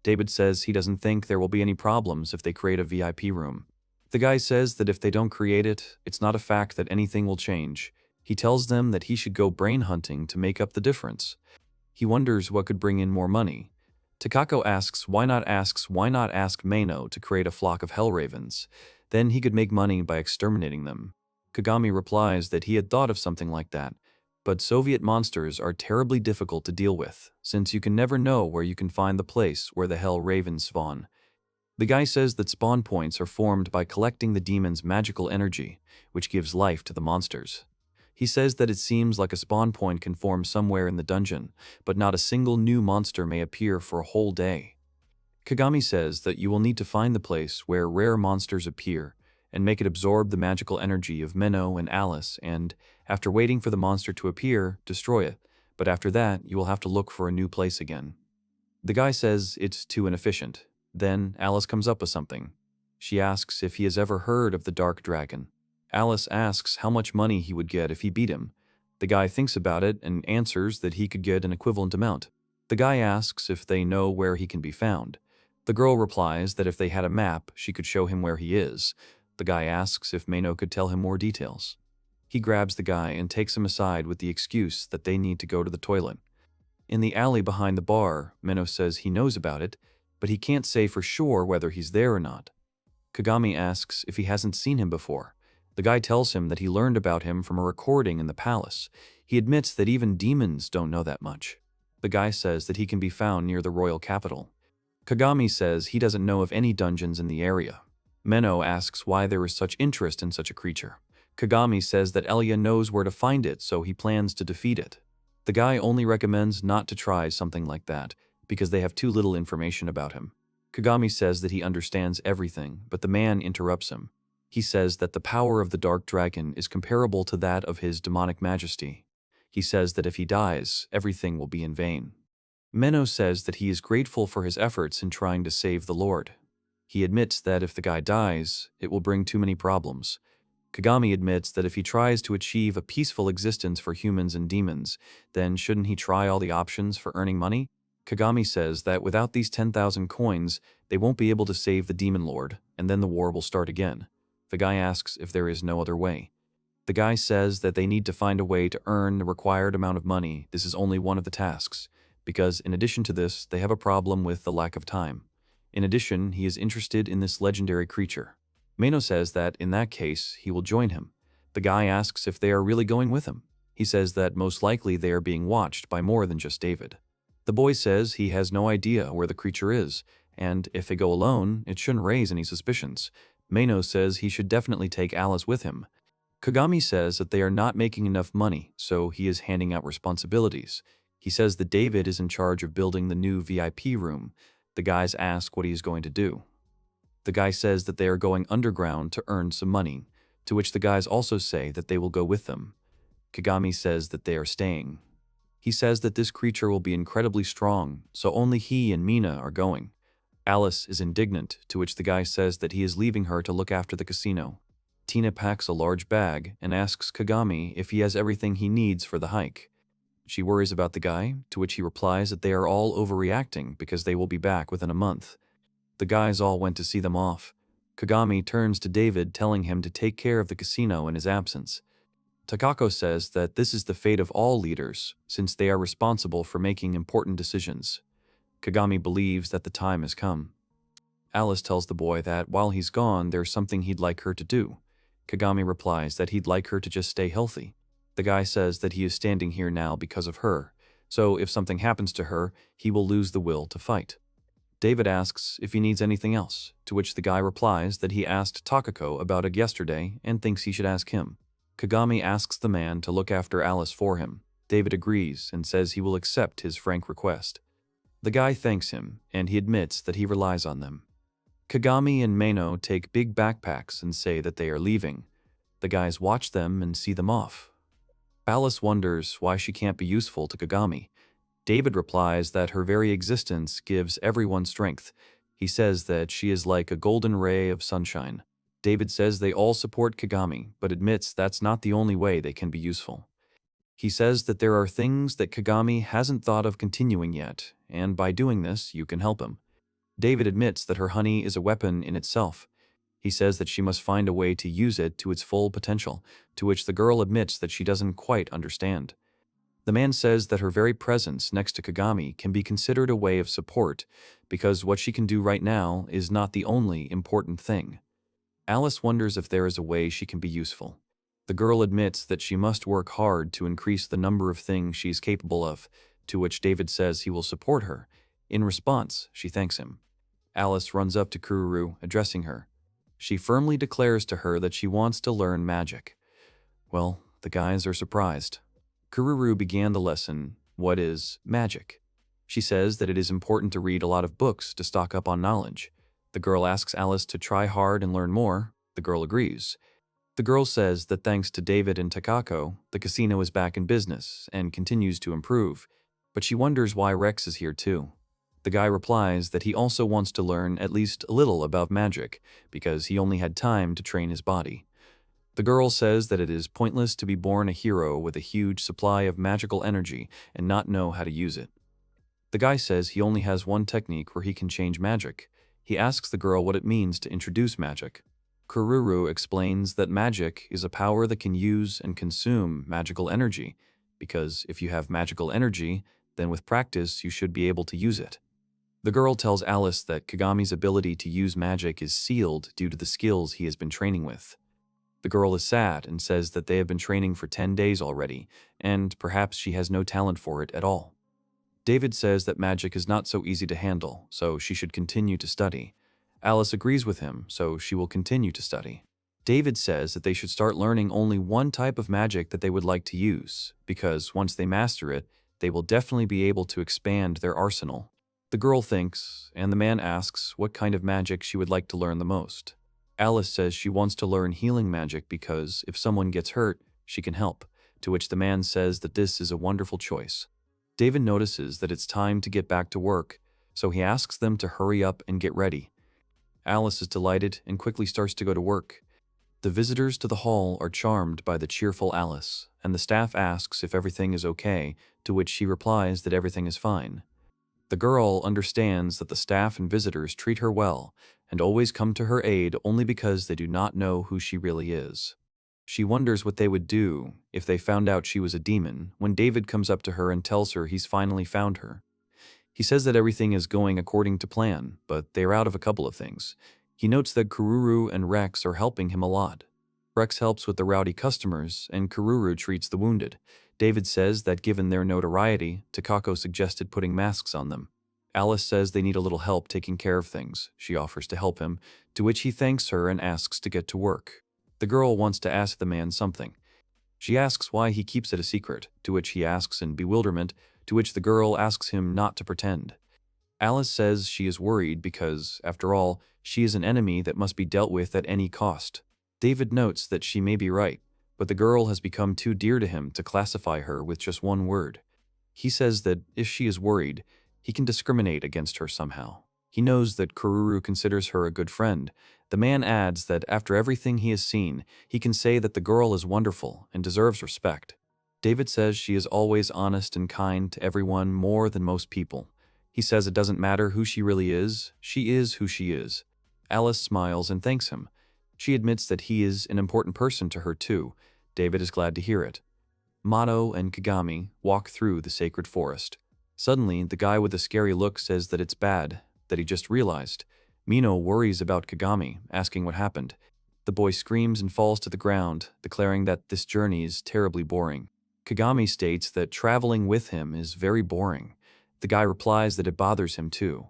David says he doesn't think there will be any problems if they create a VIP room. The guy says that if they don't create it, it's not a fact that anything will change. He tells them that he should go brain hunting to make up the difference. He wonders what could bring in more money. Takako asks why not ask Mino to create a flock of hell ravens. Then he could make money by exterminating them. Kagami replies that he had thought of something like that, but Soviet monsters are terribly difficult to deal with, since you can never know where you can find the place where the hell ravens spawn. The guy says that spawn points are formed by collecting the demon's magical energy, which gives life to the monsters. He says that it seems like a spawn point can form somewhere in the dungeon, but not a single new monster may appear for a whole day. Kagami says that you will need to find the place where rare monsters appear and make it absorb the magical energy of Mino and Alice and, after waiting for the monster to appear, destroy it, but after that you will have to look for a new place again. The guy says it's too inefficient. Then Alice comes up with something. She asks if he has ever heard of the Dark Dragon. Alice asks how much money he would get if he beat him. The guy thinks about it and answers that he could get an equivalent amount. The guy asks if they know where he can be found. The girl replies that if they had a map, she could show him where he is. The guy asks if Mino could tell him more details. He grabs the guy and takes him aside with the excuse that they need to go to the toilet. In the alley behind the bar, Mino says he knows about it, but he can't say for sure whether he's there or not. Kagami asks if he hasn't seen him before. The guy tells him that he learned about him from a recording in the palace. He admits that even demons don't know that much. The guy says that he can be found near the royal capital. Kagami says he doesn't know of any dungeons in the area. Mino asks why there is such interest in such a creature. Kagami says that Elia knows where to find it, so he plans to defeat it. The guy only recommends not to try something like that, because they have too little information about him. Kagami says that he understands everything, but the man interrupts him. He says that the power of the Dark Dragon is comparable to that of his demonic majesty. He says that if he dies, everything will be in vain. Mino says that he is grateful for his efforts in trying to save the Lord. He admits that if the guy dies, it will bring too many problems. Kagami admits that if he tries to achieve a peaceful existence for humans and demons, then shouldn't he try all the options for earning money? Kagami says that without these 10,000 coins, they won't be able to save the Demon Lord, and then the war will start again. The guy asks if there is no other way. The guy says that they need to find a way to earn the required amount of money. This is only one of the tasks, because in addition to this, they have a problem with the lack of time. In addition, he is interested in this legendary creature. Mino says that, in that case, he will join him. The guy asks if they are really going with him. He says that most likely they are being watched by more than just David. The boy says he has no idea where the creature is, and if they go alone, it shouldn't raise any suspicions. Mino says he should definitely take Alice with him. Kagami says that they are not making enough money, so he is handing out responsibilities. He says that David is in charge of building the new VIP room. The guys ask what he is going to do. The guy says that they are going underground to earn some money, to which the guys also say that they will go with them. Kagami says that they are staying. He says that this creature will be incredibly strong, so only he and Mina are going. Alice is indignant, to which the guy says that he is leaving her to look after the casino. Tina packs a large bag and asks Kagami if he has everything he needs for the hike. She worries about the guy, to which he replies that they are all overreacting because they will be back within a month. The guys all went to see them off. Kagami turns to David, telling him to take care of the casino in his absence. Kako says that this is the fate of all leaders, since they are responsible for making important decisions. Kagami believes that the time has come. Alice tells the boy that while he's gone, there's something he'd like her to do. Kagami replies that he'd like her to just stay healthy. The guy says that he is standing here now because of her, so if something happens to her, he will lose the will to fight. David asks if he needs anything else, to which the guy replies that he asked Takako about it yesterday and thinks he should ask him. Kagami asks the man to look after Alice for him. David agrees and says he will accept his frank request. The guy thanks him, and he admits that he relies on them. Kagami and Mino take big backpacks and say that they are leaving. The guys watch them and see them off. Alice wonders why she can't be useful to Kagami. David replies that her very existence gives everyone strength. He says that she is like a golden ray of sunshine. David says they all support Kagami, but admits that's not the only way they can be useful. He says that there are things that Kagami hasn't thought of continuing yet, and by doing this, you can help him. David admits that her honey is a weapon in itself. He says that she must find a way to use it to its full potential, to which the girl admits that she doesn't quite understand. The man says that her very presence next to Kagami can be considered a way of support, because what she can do right now is not the only important thing. Alice wonders if there is a way she can be useful. The girl admits that she must work hard to increase the number of things she is capable of, to which David says he will support her. In response, she thanks him. Alice runs up to Kururu, addressing her. She firmly declares to her that she wants to learn magic. Well, the guys are surprised. Kururu began the lesson, what is magic? She says that it is important to read a lot of books to stock up on knowledge. The girl asks Alice to try hard and learn more. The girl agrees. The girl says that thanks to David and Takako, the casino is back in business and continues to improve, but she wonders why Rex is here too. The guy replies that he also wants to learn at least a little about magic because he only had time to train his body. The girl says that it is pointless to be born a hero with a huge supply of magical energy and not know how to use it. The guy says he only has one technique where he can change magic. He asks the girl what it means to introduce magic. Kururu explains that magic is a power that can use and consume magical energy, because if you have magical energy, then with practice you should be able to use it. The girl tells Alice that Kagami's ability to use magic is sealed due to the skills he has been training with. The girl is sad and says that they have been training for 10 days already, and perhaps she has no talent for it at all. David says that magic is not so easy to handle, so she should continue to study. Alice agrees with him, so she will continue to study. David says that they should start learning only one type of magic that they would like to use, because once they master it, they will definitely be able to expand their arsenal. The girl thinks, and the man asks what kind of magic she would like to learn the most. Alice says she wants to learn healing magic because if someone gets hurt, she can help, to which the man says that this is a wonderful choice. David notices that it's time to get back to work, so he asks them to hurry up and get ready. Alice is delighted and quickly starts to go to work. The visitors to the hall are charmed by the cheerful Alice, and the staff asks if everything is okay, to which she replies that everything is fine. The girl understands that the staff and visitors treat her well and always come to her aid only because they do not know who she really is. She wonders what they would do if they found out she was a demon when David comes up to her and tells her he's finally found her. He says that everything is going according to plan, but they are out of a couple of things. He notes that Kururu and Rex are helping him a lot. Rex helps with the rowdy customers, and Kururu treats the wounded. David says that given their notoriety, Kako suggested putting masks on them. Alice says they need a little help taking care of things. She offers to help him, to which he thanks her and asks to get to work. The girl wants to ask the man something. She asks why he keeps it a secret, to which he asks in bewilderment, to which the girl asks him not to pretend. Alice says she is worried because, after all, she is an enemy that must be dealt with at any cost. David notes that she may be right, but the girl has become too dear to him to classify her with just one word. He says that if she is worried, he can discriminate against her somehow. He knows that Kururu considers her a good friend. The man adds that after everything he has seen, he can say that the girl is wonderful and deserves respect. David says she is always honest and kind to everyone more than most people. He says it doesn't matter who she really is, she is who she is. Alice smiles and thanks him. She admits that he is an important person to her too. David is glad to hear it. Mino and Kagami walk through the sacred forest. Suddenly, the guy with the scary look says that it's bad, that he just realized. Mino worries about Kagami, asking what happened. The boy screams and falls to the ground, declaring that this journey is terribly boring. Kagami states that traveling with him is very boring. The guy replies that it bothers him too.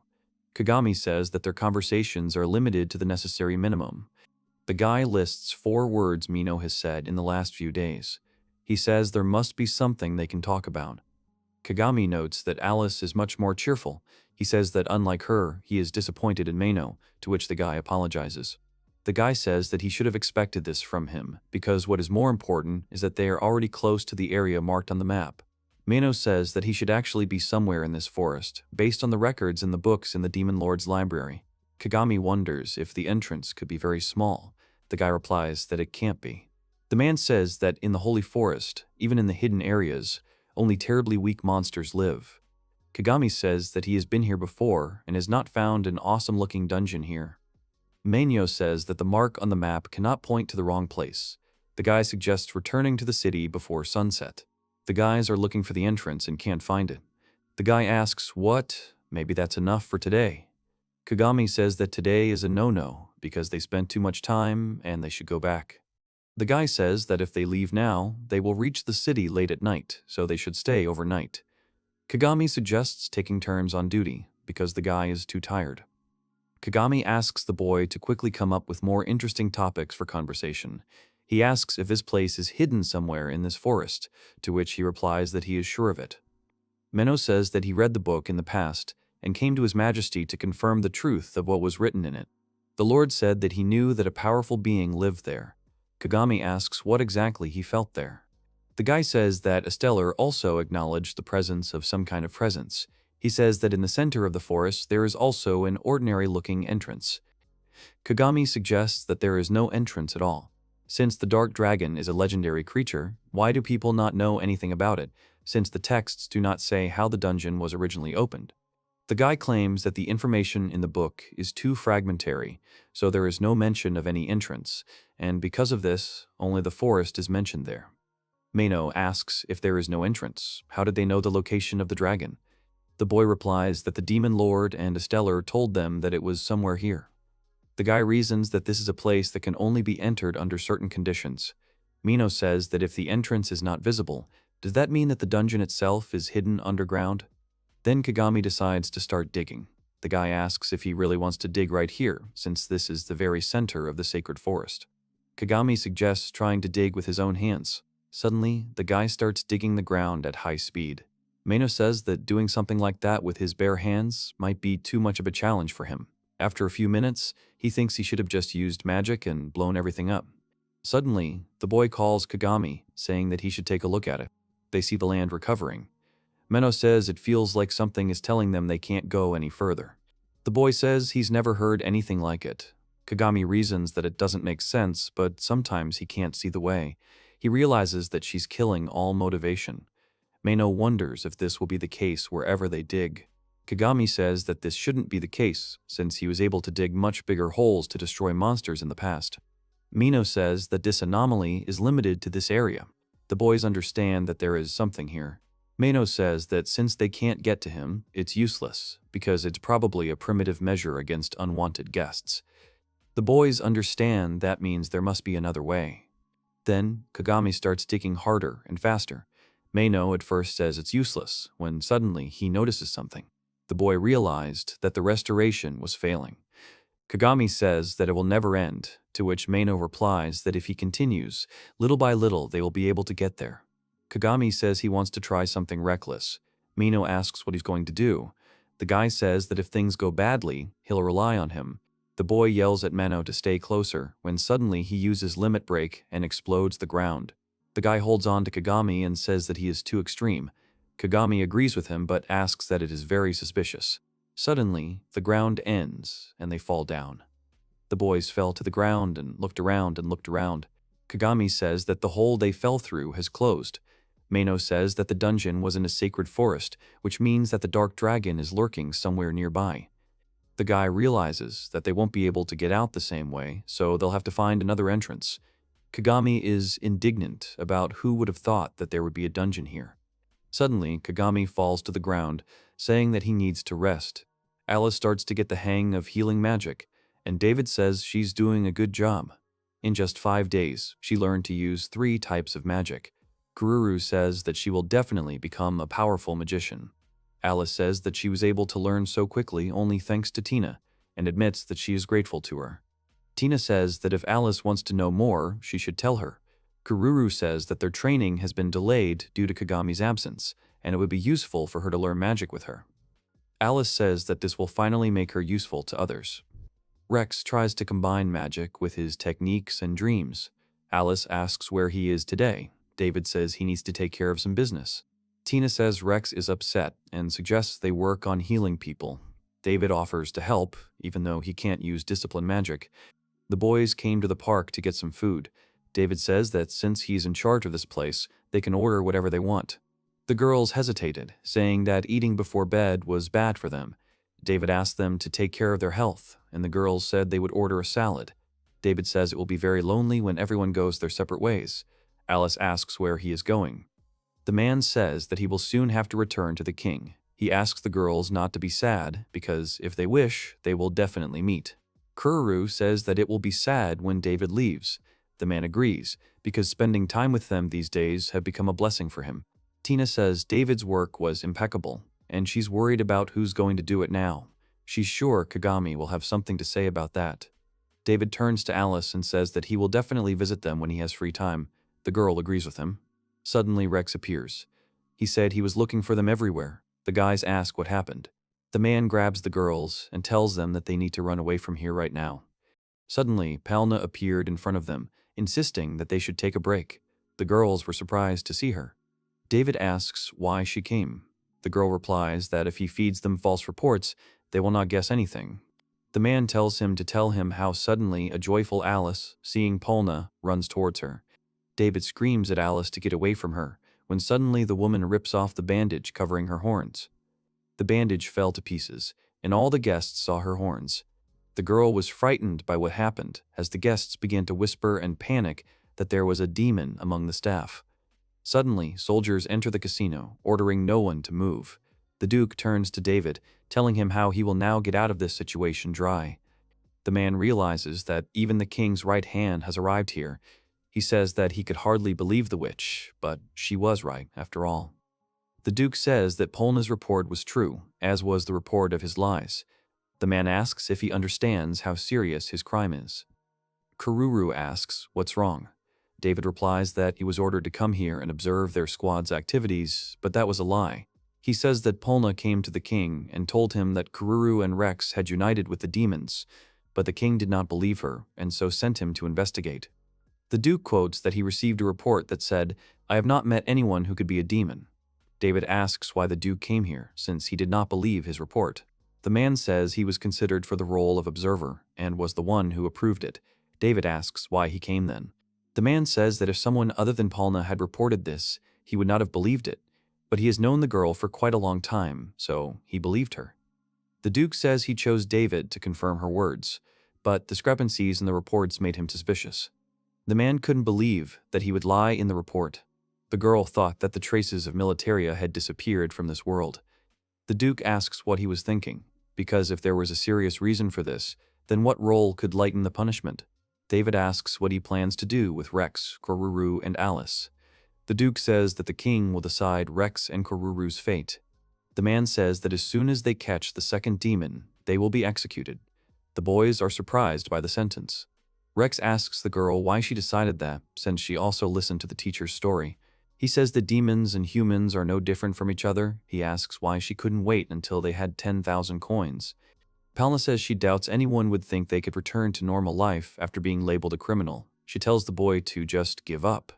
Kagami says that their conversations are limited to the necessary minimum. The guy lists 4 words Mino has said in the last few days. He says there must be something they can talk about. Kagami notes that Alice is much more cheerful. He says that unlike her, he is disappointed in Mino, to which the guy apologizes. The guy says that he should have expected this from him, because what is more important is that they are already close to the area marked on the map. Mino says that he should actually be somewhere in this forest, based on the records in the books in the Demon Lord's library. Kagami wonders if the entrance could be very small. The guy replies that it can't be. The man says that in the Holy Forest, even in the hidden areas, only terribly weak monsters live. Kagami says that he has been here before and has not found an awesome-looking dungeon here. Mino says that the mark on the map cannot point to the wrong place. The guy suggests returning to the city before sunset. The guys are looking for the entrance and can't find it. The guy asks what? Maybe that's enough for today. Kagami says that today is a no-no because they spent too much time and they should go back. The guy says that if they leave now, they will reach the city late at night, so they should stay overnight. Kagami suggests taking turns on duty because the guy is too tired. Kagami asks the boy to quickly come up with more interesting topics for conversation. He asks if his place is hidden somewhere in this forest, to which he replies that he is sure of it. Mino says that he read the book in the past and came to His Majesty to confirm the truth of what was written in it. The Lord said that he knew that a powerful being lived there. Kagami asks what exactly he felt there. The guy says that Esteller also acknowledged the presence of some kind of presence. He says that in the center of the forest there is also an ordinary-looking entrance. Kagami suggests that there is no entrance at all. Since the Dark Dragon is a legendary creature, why do people not know anything about it, since the texts do not say how the dungeon was originally opened? The guy claims that the information in the book is too fragmentary, so there is no mention of any entrance, and because of this, only the forest is mentioned there. Mino asks if there is no entrance. How did they know the location of the dragon? The boy replies that the demon lord and Esteller told them that it was somewhere here. The guy reasons that this is a place that can only be entered under certain conditions. Mino says that if the entrance is not visible, does that mean that the dungeon itself is hidden underground? Then Kagami decides to start digging. The guy asks if he really wants to dig right here, since this is the very center of the sacred forest. Kagami suggests trying to dig with his own hands. Suddenly, the guy starts digging the ground at high speed. Mino says that doing something like that with his bare hands might be too much of a challenge for him. After a few minutes, he thinks he should have just used magic and blown everything up. Suddenly, the boy calls Kagami, saying that he should take a look at it. They see the land recovering. Mino says it feels like something is telling them they can't go any further. The boy says he's never heard anything like it. Kagami reasons that it doesn't make sense, but sometimes he can't see the way. He realizes that she's killing all motivation. Mino wonders if this will be the case wherever they dig. Kagami says that this shouldn't be the case, since he was able to dig much bigger holes to destroy monsters in the past. Mino says that this anomaly is limited to this area. The boys understand that there is something here. Mino says that since they can't get to him, it's useless, because it's probably a primitive measure against unwanted guests. The boys understand that means there must be another way. Then, Kagami starts digging harder and faster. Mino at first says it's useless, when suddenly he notices something. The boy realized that the restoration was failing. Kagami says that it will never end, to which Mino replies that if he continues, little by little they will be able to get there. Kagami says he wants to try something reckless. Mino asks what he's going to do. The guy says that if things go badly, he'll rely on him. The boy yells at Mino to stay closer, when suddenly he uses limit break and explodes the ground. The guy holds on to Kagami and says that he is too extreme. Kagami agrees with him but asks that it is very suspicious. Suddenly, the ground ends and they fall down. The boys fell to the ground and looked around and looked around. Kagami says that the hole they fell through has closed. Mino says that the dungeon was in a sacred forest, which means that the dark dragon is lurking somewhere nearby. The guy realizes that they won't be able to get out the same way, so they'll have to find another entrance. Kagami is indignant about who would have thought that there would be a dungeon here. Suddenly, Kagami falls to the ground, saying that he needs to rest. Alice starts to get the hang of healing magic, and David says she's doing a good job. In just 5 days, she learned to use 3 types of magic. Kururu says that she will definitely become a powerful magician. Alice says that she was able to learn so quickly only thanks to Tina, and admits that she is grateful to her. Tina says that if Alice wants to know more, she should tell her. Kururu says that their training has been delayed due to Kagami's absence, and it would be useful for her to learn magic with her. Alice says that this will finally make her useful to others. Rex tries to combine magic with his techniques and dreams. Alice asks where he is today. David says he needs to take care of some business. Tina says Rex is upset and suggests they work on healing people. David offers to help, even though he can't use discipline magic. The boys came to the park to get some food. David says that since he's in charge of this place, they can order whatever they want. The girls hesitated, saying that eating before bed was bad for them. David asked them to take care of their health, and the girls said they would order a salad. David says it will be very lonely when everyone goes their separate ways. Alice asks where he is going. The man says that he will soon have to return to the king. He asks the girls not to be sad, because if they wish, they will definitely meet. Kururu says that it will be sad when David leaves. The man agrees, because spending time with them these days have become a blessing for him. Tina says David's work was impeccable, and she's worried about who's going to do it now. She's sure Kagami will have something to say about that. David turns to Alice and says that he will definitely visit them when he has free time. The girl agrees with him. Suddenly, Rex appears. He said he was looking for them everywhere. The guys ask what happened. The man grabs the girls and tells them that they need to run away from here right now. Suddenly, Palna appeared in front of them, insisting that they should take a break. The girls were surprised to see her. David asks why she came. The girl replies that if he feeds them false reports, they will not guess anything. The man tells him to tell him how suddenly a joyful Alice, seeing Polna, runs towards her. David screams at Alice to get away from her, when suddenly the woman rips off the bandage covering her horns. The bandage fell to pieces, and all the guests saw her horns. The girl was frightened by what happened, as the guests began to whisper and panic that there was a demon among the staff. Suddenly, soldiers enter the casino, ordering no one to move. The Duke turns to David, telling him how he will now get out of this situation dry. The man realizes that even the king's right hand has arrived here. He says that he could hardly believe the witch, but she was right, after all. The Duke says that Polna's report was true, as was the report of his lies. The man asks if he understands how serious his crime is. Kururu asks what's wrong. David replies that he was ordered to come here and observe their squad's activities, but that was a lie. He says that Polna came to the king and told him that Kururu and Rex had united with the demons, but the king did not believe her and so sent him to investigate. The Duke quotes that he received a report that said, "I have not met anyone who could be a demon." David asks why the Duke came here, since he did not believe his report. The man says he was considered for the role of observer and was the one who approved it. David asks why he came then. The man says that if someone other than Polna had reported this, he would not have believed it, but he has known the girl for quite a long time, so he believed her. The Duke says he chose David to confirm her words, but discrepancies in the reports made him suspicious. The man couldn't believe that he would lie in the report. The girl thought that the traces of militaria had disappeared from this world. The Duke asks what he was thinking, because if there was a serious reason for this, then what role could lighten the punishment? David asks what he plans to do with Rex, Kururu, and Alice. The Duke says that the king will decide Rex and Kururu's fate. The man says that as soon as they catch the second demon, they will be executed. The boys are surprised by the sentence. Rex asks the girl why she decided that, since she also listened to the teacher's story. He says that demons and humans are no different from each other. He asks why she couldn't wait until they had 10,000 coins. Palna says she doubts anyone would think they could return to normal life after being labeled a criminal. She tells the boy to just give up.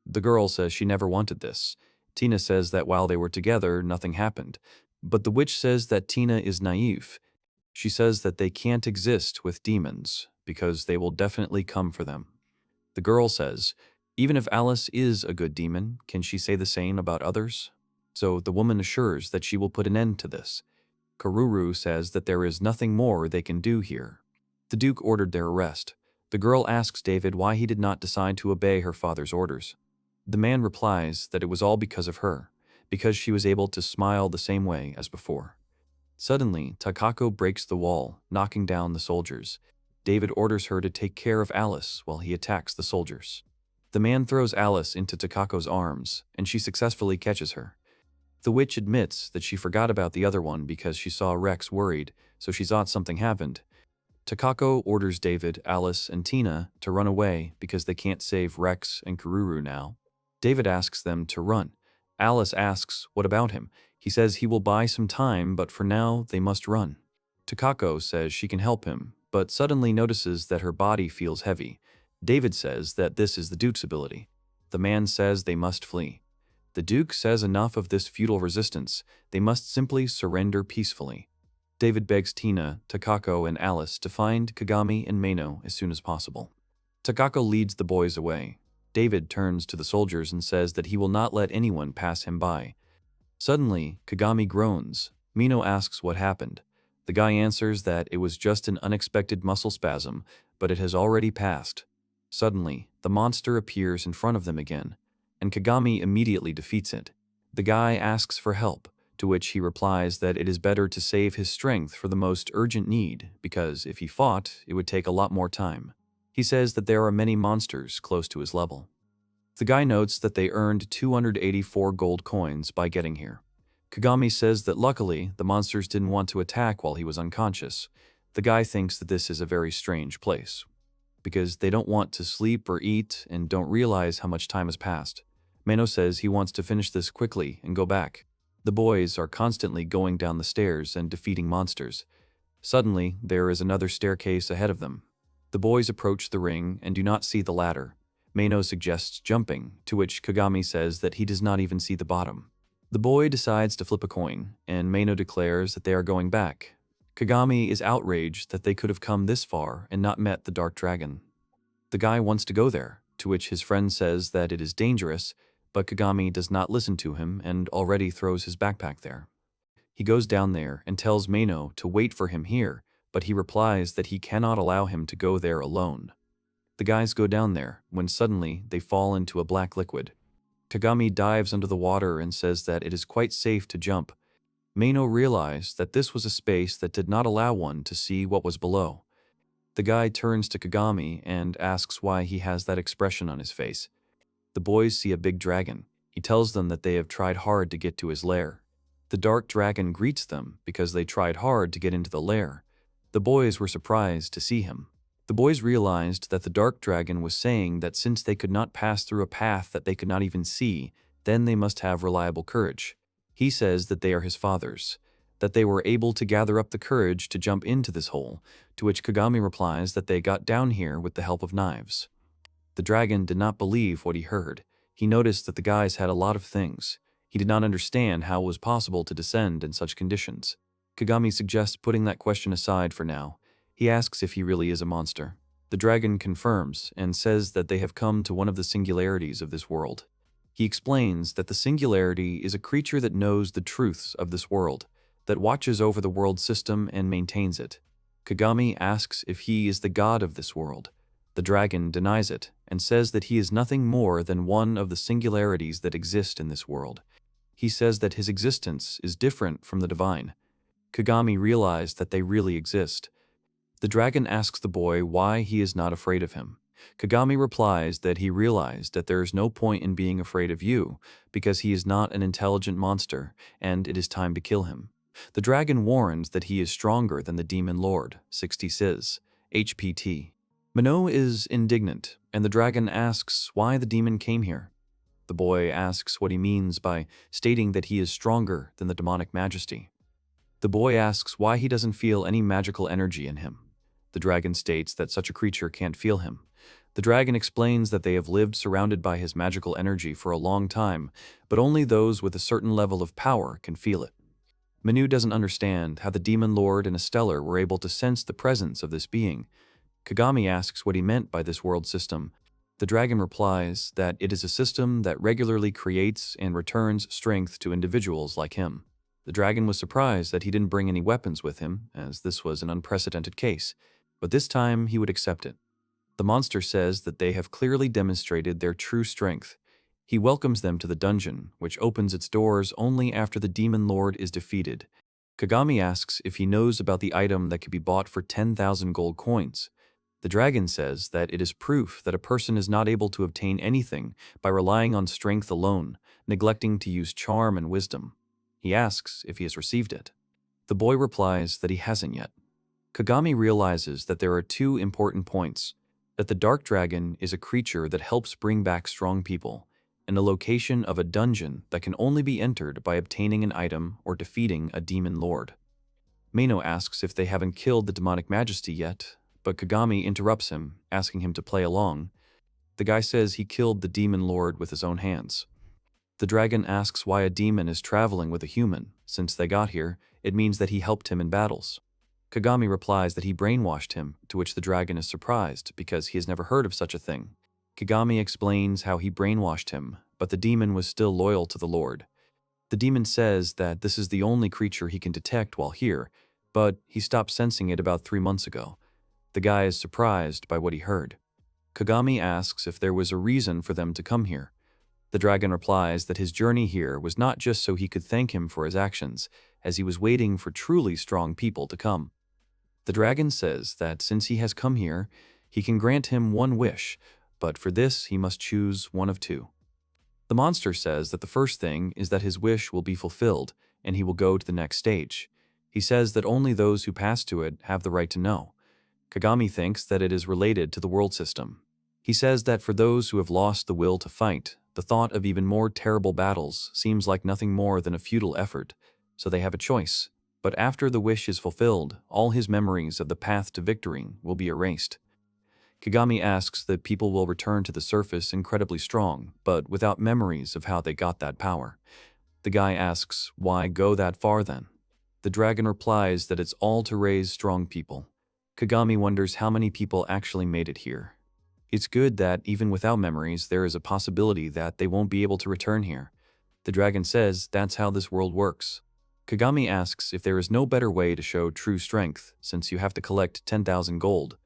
The girl says she never wanted this. Tina says that while they were together, nothing happened. But the witch says that Tina is naive. She says that they can't exist with demons, because they will definitely come for them. The girl says, even if Alice is a good demon, can she say the same about others? So the woman assures that she will put an end to this. Kururu says that there is nothing more they can do here. The Duke ordered their arrest. The girl asks David why he did not decide to obey her father's orders. The man replies that it was all because of her, because she was able to smile the same way as before. Suddenly, Kako breaks the wall, knocking down the soldiers. David orders her to take care of Alice while he attacks the soldiers. The man throws Alice into Takako's arms, and she successfully catches her. The witch admits that she forgot about the other one because she saw Rex worried, so she thought something happened. Takako orders David, Alice, and Tina to run away because they can't save Rex and Kururu now. David asks them to run. Alice asks what about him. He says he will buy some time, but for now they must run. Takako says she can help him, but suddenly notices that her body feels heavy. David says that this is the Duke's ability. The man says they must flee. The Duke says enough of this futile resistance. They must simply surrender peacefully. David begs Tina, Takako, and Alice to find Kagami and Mino as soon as possible. Takako leads the boys away. David turns to the soldiers and says that he will not let anyone pass him by. Suddenly, Kagami groans. Mino asks what happened. The guy answers that it was just an unexpected muscle spasm, but it has already passed. Suddenly, the monster appears in front of them again, and Kagami immediately defeats it. The guy asks for help, to which he replies that it is better to save his strength for the most urgent need, because if he fought, it would take a lot more time. He says that there are many monsters close to his level. The guy notes that they earned 284 gold coins by getting here. Kagami says that luckily, the monsters didn't want to attack while he was unconscious. The guy thinks that this is a very strange place, because they don't want to sleep or eat and don't realize how much time has passed. Mino says he wants to finish this quickly and go back. The boys are constantly going down the stairs and defeating monsters. Suddenly, there is another staircase ahead of them. The boys approach the ring and do not see the ladder. Mino suggests jumping, to which Kagami says that he does not even see the bottom. The boy decides to flip a coin, and Mino declares that they are going back. Kagami is outraged that they could have come this far and not met the dark dragon. The guy wants to go there, to which his friend says that it is dangerous, but Kagami does not listen to him and already throws his backpack there. He goes down there and tells Mino to wait for him here, but he replies that he cannot allow him to go there alone. The guys go down there, when suddenly they fall into a black liquid. Kagami dives under the water and says that it is quite safe to jump. Mino realized that this was a space that did not allow one to see what was below. The guy turns to Kagami and asks why he has that expression on his face. The boys see a big dragon. He tells them that they have tried hard to get to his lair. The dark dragon greets them because they tried hard to get into the lair. The boys were surprised to see him. The boys realized that the dark dragon was saying that since they could not pass through a path that they could not even see, then they must have reliable courage. He says that they are his fathers, that they were able to gather up the courage to jump into this hole, to which Kagami replies that they got down here with the help of knives. The dragon did not believe what he heard. He noticed that the guys had a lot of things. He did not understand how it was possible to descend in such conditions. Kagami suggests putting that question aside for now. He asks if he really is a monster. The dragon confirms and says that they have come to one of the singularities of this world. He explains that the singularity is a creature that knows the truths of this world, that watches over the world system and maintains it. Kagami asks if he is the god of this world. The dragon denies it and says that he is nothing more than one of the singularities that exist in this world. He says that his existence is different from the divine. Kagami realized that they really exist. The dragon asks the boy why he is not afraid of him. Kagami replies that he realized that there is no point in being afraid of you because he is not an intelligent monster and it is time to kill him. The dragon warns that he is stronger than the demon lord, 60 Sis, HPT. Mino is indignant and the dragon asks why the demon came here. The boy asks what he means by stating that he is stronger than the demonic majesty. The boy asks why he doesn't feel any magical energy in him. The dragon states that such a creature can't feel him. The dragon explains that they have lived surrounded by his magical energy for a long time, but only those with a certain level of power can feel it. Minu doesn't understand how the demon lord and a stellar were able to sense the presence of this being. Kagami asks what he meant by this world system. The dragon replies that it is a system that regularly creates and returns strength to individuals like him. The dragon was surprised that he didn't bring any weapons with him, as this was an unprecedented case, but this time he would accept it. The monster says that they have clearly demonstrated their true strength. He welcomes them to the dungeon, which opens its doors only after the demon lord is defeated. Kagami asks if he knows about the item that could be bought for 10,000 gold coins. The dragon says that it is proof that a person is not able to obtain anything by relying on strength alone, neglecting to use charm and wisdom. He asks if he has received it. The boy replies that he hasn't yet. Kagami realizes that there are two important points, that the dark dragon is a creature that helps bring back strong people, and the location of a dungeon that can only be entered by obtaining an item or defeating a demon lord. Mino asks if they haven't killed the demonic majesty yet, but Kagami interrupts him, asking him to play along. The guy says he killed the demon lord with his own hands. The dragon asks why a demon is traveling with a human. Since they got here, it means that he helped him in battles. Kagami replies that he brainwashed him, to which the dragon is surprised because he has never heard of such a thing. Kagami explains how he brainwashed him, but the demon was still loyal to the Lord. The demon says that this is the only creature he can detect while here, but he stopped sensing it about 3 months ago. The guy is surprised by what he heard. Kagami asks if there was a reason for them to come here. The dragon replies that his journey here was not just so he could thank him for his actions, as he was waiting for truly strong people to come. The dragon says that since he has come here, he can grant him one wish, but for this he must choose one of two. The monster says that the first thing is that his wish will be fulfilled, and he will go to the next stage. He says that only those who pass to it have the right to know. Kagami thinks that it is related to the world system. He says that for those who have lost the will to fight, the thought of even more terrible battles seems like nothing more than a futile effort, so they have a choice. But after the wish is fulfilled, all his memories of the path to victory will be erased. Kagami asks that people will return to the surface incredibly strong, but without memories of how they got that power. The guy asks, why go that far then? The dragon replies that it's all to raise strong people. Kagami wonders how many people actually made it here. It's good that, even without memories, there is a possibility that they won't be able to return here. The dragon says that's how this world works. Kagami asks if there is no better way to show true strength, since you have to collect 10,000 gold.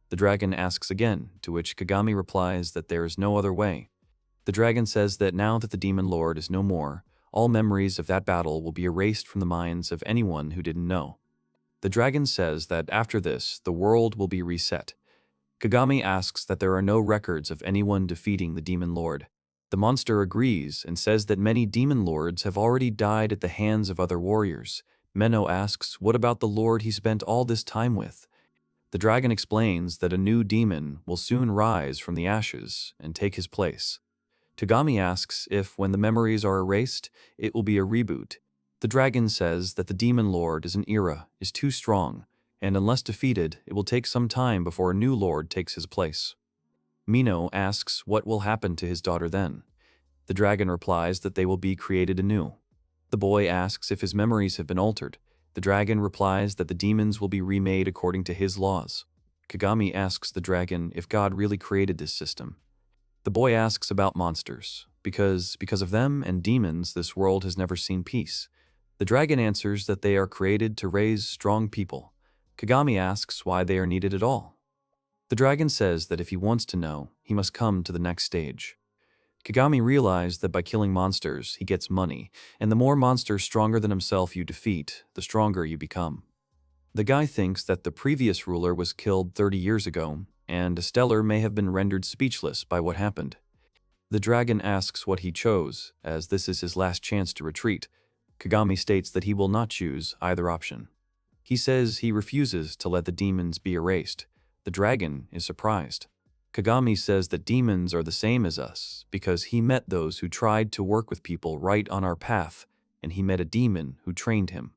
The dragon asks again, to which Kagami replies that there is no other way. The dragon says that now that the demon lord is no more, all memories of that battle will be erased from the minds of anyone who didn't know. The dragon says that after this, the world will be reset. Kagami asks that there are no records of anyone defeating the demon lord. The monster agrees and says that many demon lords have already died at the hands of other warriors. Mino asks what about the lord he spent all this time with. The dragon explains that a new demon will soon rise from the ashes and take his place. Kagami asks if, when the memories are erased, it will be a reboot. The dragon says that the demon lord is an era, is too strong, and unless defeated, it will take some time before a new lord takes his place. Mino asks what will happen to his daughter then. The dragon replies that they will be created anew. The boy asks if his memories have been altered. The dragon replies that the demons will be remade according to his laws. Kagami asks the dragon if God really created this system. The boy asks about monsters, because of them and demons this world has never seen peace. The dragon answers that they are created to raise strong people. Kagami asks why they are needed at all. The dragon says that if he wants to know, he must come to the next stage. Kagami realized that by killing monsters, he gets money, and the more monsters stronger than himself you defeat, the stronger you become. The guy thinks that the previous ruler was killed 30 years ago, and a stellar may have been rendered speechless by what happened. The dragon asks what he chose, as this is his last chance to retreat. Kagami states that he will not choose either option. He says he refuses to let the demons be erased. The dragon is surprised. Kagami says that demons are the same as us because he met those who tried to work with people right on our path, and he met a demon who trained him.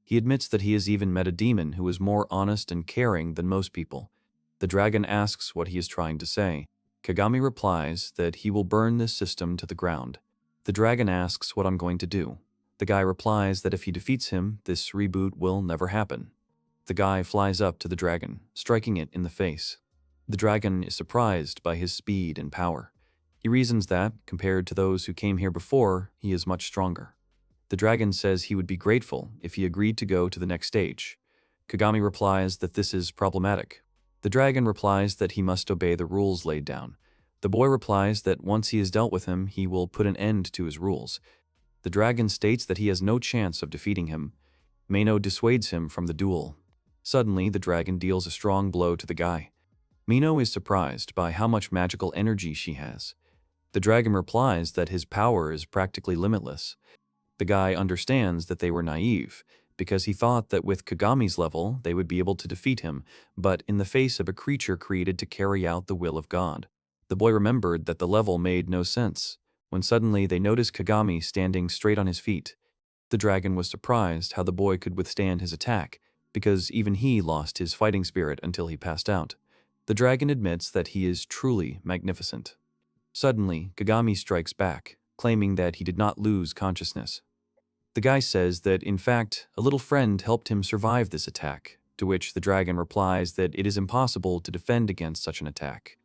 He admits that he has even met a demon who is more honest and caring than most people. The dragon asks what he is trying to say. Kagami replies that he will burn this system to the ground. The dragon asks what I'm going to do. The guy replies that if he defeats him, this reboot will never happen. The guy flies up to the dragon, striking it in the face. The dragon is surprised by his speed and power. He reasons that, compared to those who came here before, he is much stronger. The dragon says he would be grateful if he agreed to go to the next stage. Kagami replies that this is problematic. The dragon replies that he must obey the rules laid down. The boy replies that once he has dealt with him, he will put an end to his rules. The dragon states that he has no chance of defeating him. Mino dissuades him from the duel. Suddenly, the dragon deals a strong blow to the guy. Mino is surprised by how much magical energy she has. The dragon replies that his power is practically limitless. The guy understands that they were naive, because he thought that with Kagami's level, they would be able to defeat him, but in the face of a creature created to carry out the will of God. The boy remembered that the level made no sense, when suddenly they noticed Kagami standing straight on his feet. The dragon was surprised how the boy could withstand his attack, because even he lost his fighting spirit until he passed out. The dragon admits that he is truly magnificent. Suddenly, Kagami strikes back, claiming that he did not lose consciousness. The guy says that, in fact, a little friend helped him survive this attack, to which the dragon replies that it is impossible to defend against such an attack.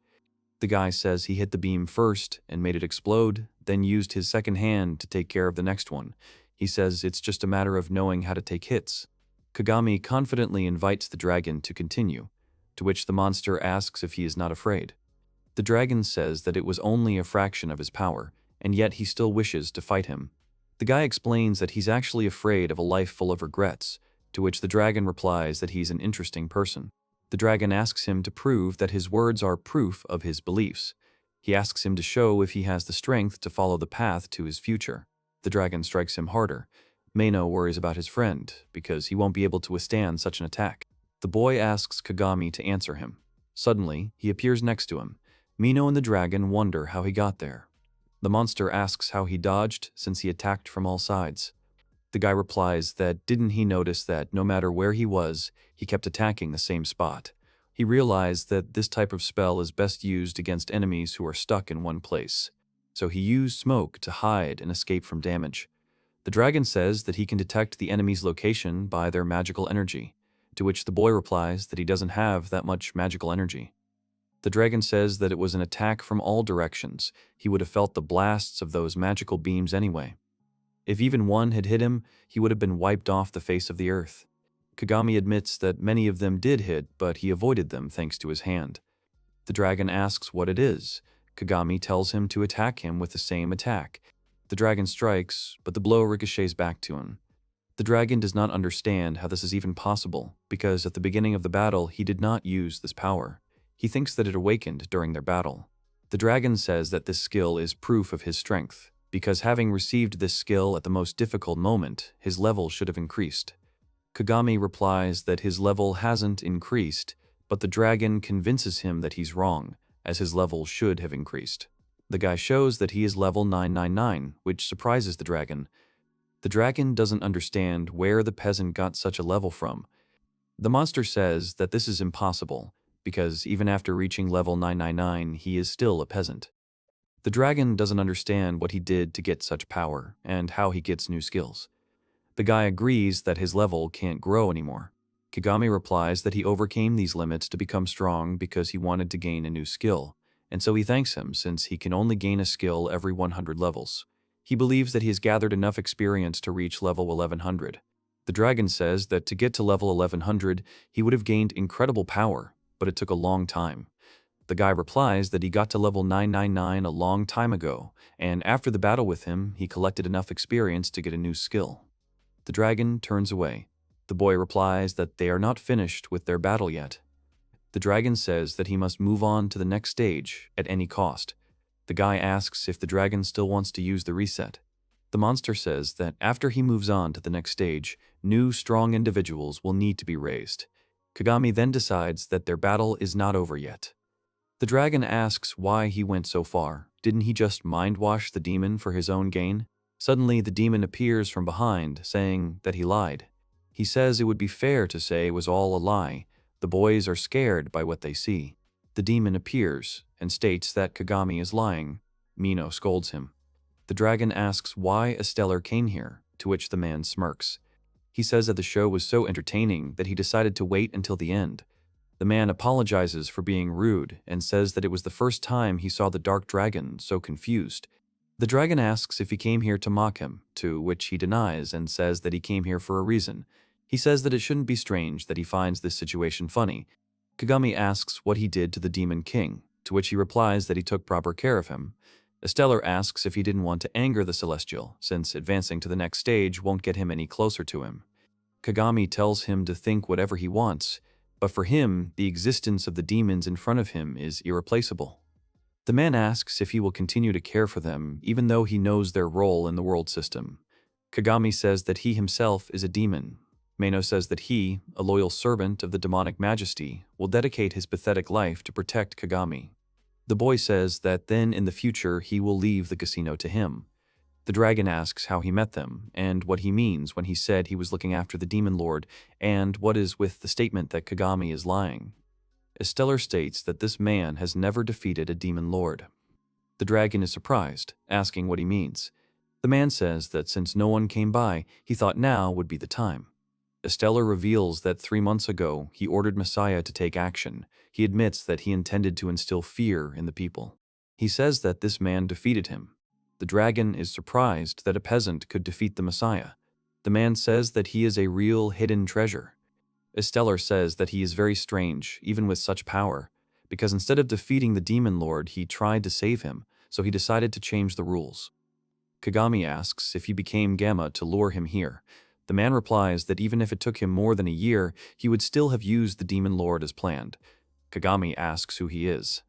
The guy says he hit the beam first and made it explode, then used his second hand to take care of the next one. He says it's just a matter of knowing how to take hits. Kagami confidently invites the dragon to continue, to which the monster asks if he is not afraid. The dragon says that it was only a fraction of his power, and yet he still wishes to fight him. The guy explains that he's actually afraid of a life full of regrets, to which the dragon replies that he's an interesting person. The dragon asks him to prove that his words are proof of his beliefs. He asks him to show if he has the strength to follow the path to his future. The dragon strikes him harder. Mino worries about his friend, because he won't be able to withstand such an attack. The boy asks Kagami to answer him. Suddenly, he appears next to him. Mino and the dragon wonder how he got there. The monster asks how he dodged since he attacked from all sides. The guy replies that didn't he notice that no matter where he was, he kept attacking the same spot. He realized that this type of spell is best used against enemies who are stuck in one place. So he used smoke to hide and escape from damage. The dragon says that he can detect the enemy's location by their magical energy, to which the boy replies that he doesn't have that much magical energy. The dragon says that it was an attack from all directions. He would have felt the blasts of those magical beams anyway. If even one had hit him, he would have been wiped off the face of the earth. Kagami admits that many of them did hit, but he avoided them thanks to his hand. The dragon asks what it is. Kagami tells him to attack him with the same attack. The dragon strikes, but the blow ricochets back to him. The dragon does not understand how this is even possible, because at the beginning of the battle he did not use this power. He thinks that it awakened during their battle. The dragon says that this skill is proof of his strength, because having received this skill at the most difficult moment, his level should have increased. Kagami replies that his level hasn't increased, but the dragon convinces him that he's wrong, as his level should have increased. The guy shows that he is level 999, which surprises the dragon. The dragon doesn't understand where the peasant got such a level from. The monster says that this is impossible, because even after reaching level 999, he is still a peasant. The dragon doesn't understand what he did to get such power, and how he gets new skills. The guy agrees that his level can't grow anymore. Kagami replies that he overcame these limits to become strong because he wanted to gain a new skill, and so he thanks him since he can only gain a skill every 100 levels. He believes that he has gathered enough experience to reach level 1100. The dragon says that to get to level 1100, he would have gained incredible power, but it took a long time. The guy replies that he got to level 999 a long time ago, and after the battle with him, he collected enough experience to get a new skill. The dragon turns away. The boy replies that they are not finished with their battle yet. The dragon says that he must move on to the next stage at any cost. The guy asks if the dragon still wants to use the reset. The monster says that after he moves on to the next stage, new strong individuals will need to be raised. Kagami then decides that their battle is not over yet. The dragon asks why he went so far. Didn't he just mind-wash the demon for his own gain? Suddenly, the demon appears from behind, saying that he lied. He says it would be fair to say it was all a lie. The boys are scared by what they see. The demon appears and states that Kagami is lying. Mino scolds him. The dragon asks why Stellar came here, to which the man smirks. He says that the show was so entertaining that he decided to wait until the end. The man apologizes for being rude and says that it was the first time he saw the dark dragon so confused. The dragon asks if he came here to mock him, to which he denies and says that he came here for a reason. He says that it shouldn't be strange that he finds this situation funny. Kagami asks what he did to the demon king, to which he replies that he took proper care of him. Stellar asks if he didn't want to anger the celestial, since advancing to the next stage won't get him any closer to him. Kagami tells him to think whatever he wants, but for him, the existence of the demons in front of him is irreplaceable. The man asks if he will continue to care for them, even though he knows their role in the world system. Kagami says that he himself is a demon. Mino says that he, a loyal servant of the demonic majesty, will dedicate his pathetic life to protect Kagami. The boy says that then in the future he will leave the casino to him. The dragon asks how he met them, and what he means when he said he was looking after the demon lord, and what is with the statement that Kagami is lying. Stellar states that this man has never defeated a demon lord. The dragon is surprised, asking what he means. The man says that since no one came by, he thought now would be the time. Stellar reveals that 3 months ago, he ordered Messiah to take action. He admits that he intended to instill fear in the people. He says that this man defeated him. The dragon is surprised that a peasant could defeat the Messiah. The man says that he is a real hidden treasure. Stellar says that he is very strange, even with such power, because instead of defeating the demon lord, he tried to save him, so he decided to change the rules. Kagami asks if he became Gamma to lure him here. The man replies that even if it took him more than a year, he would still have used the demon lord as planned. Kagami asks who he is.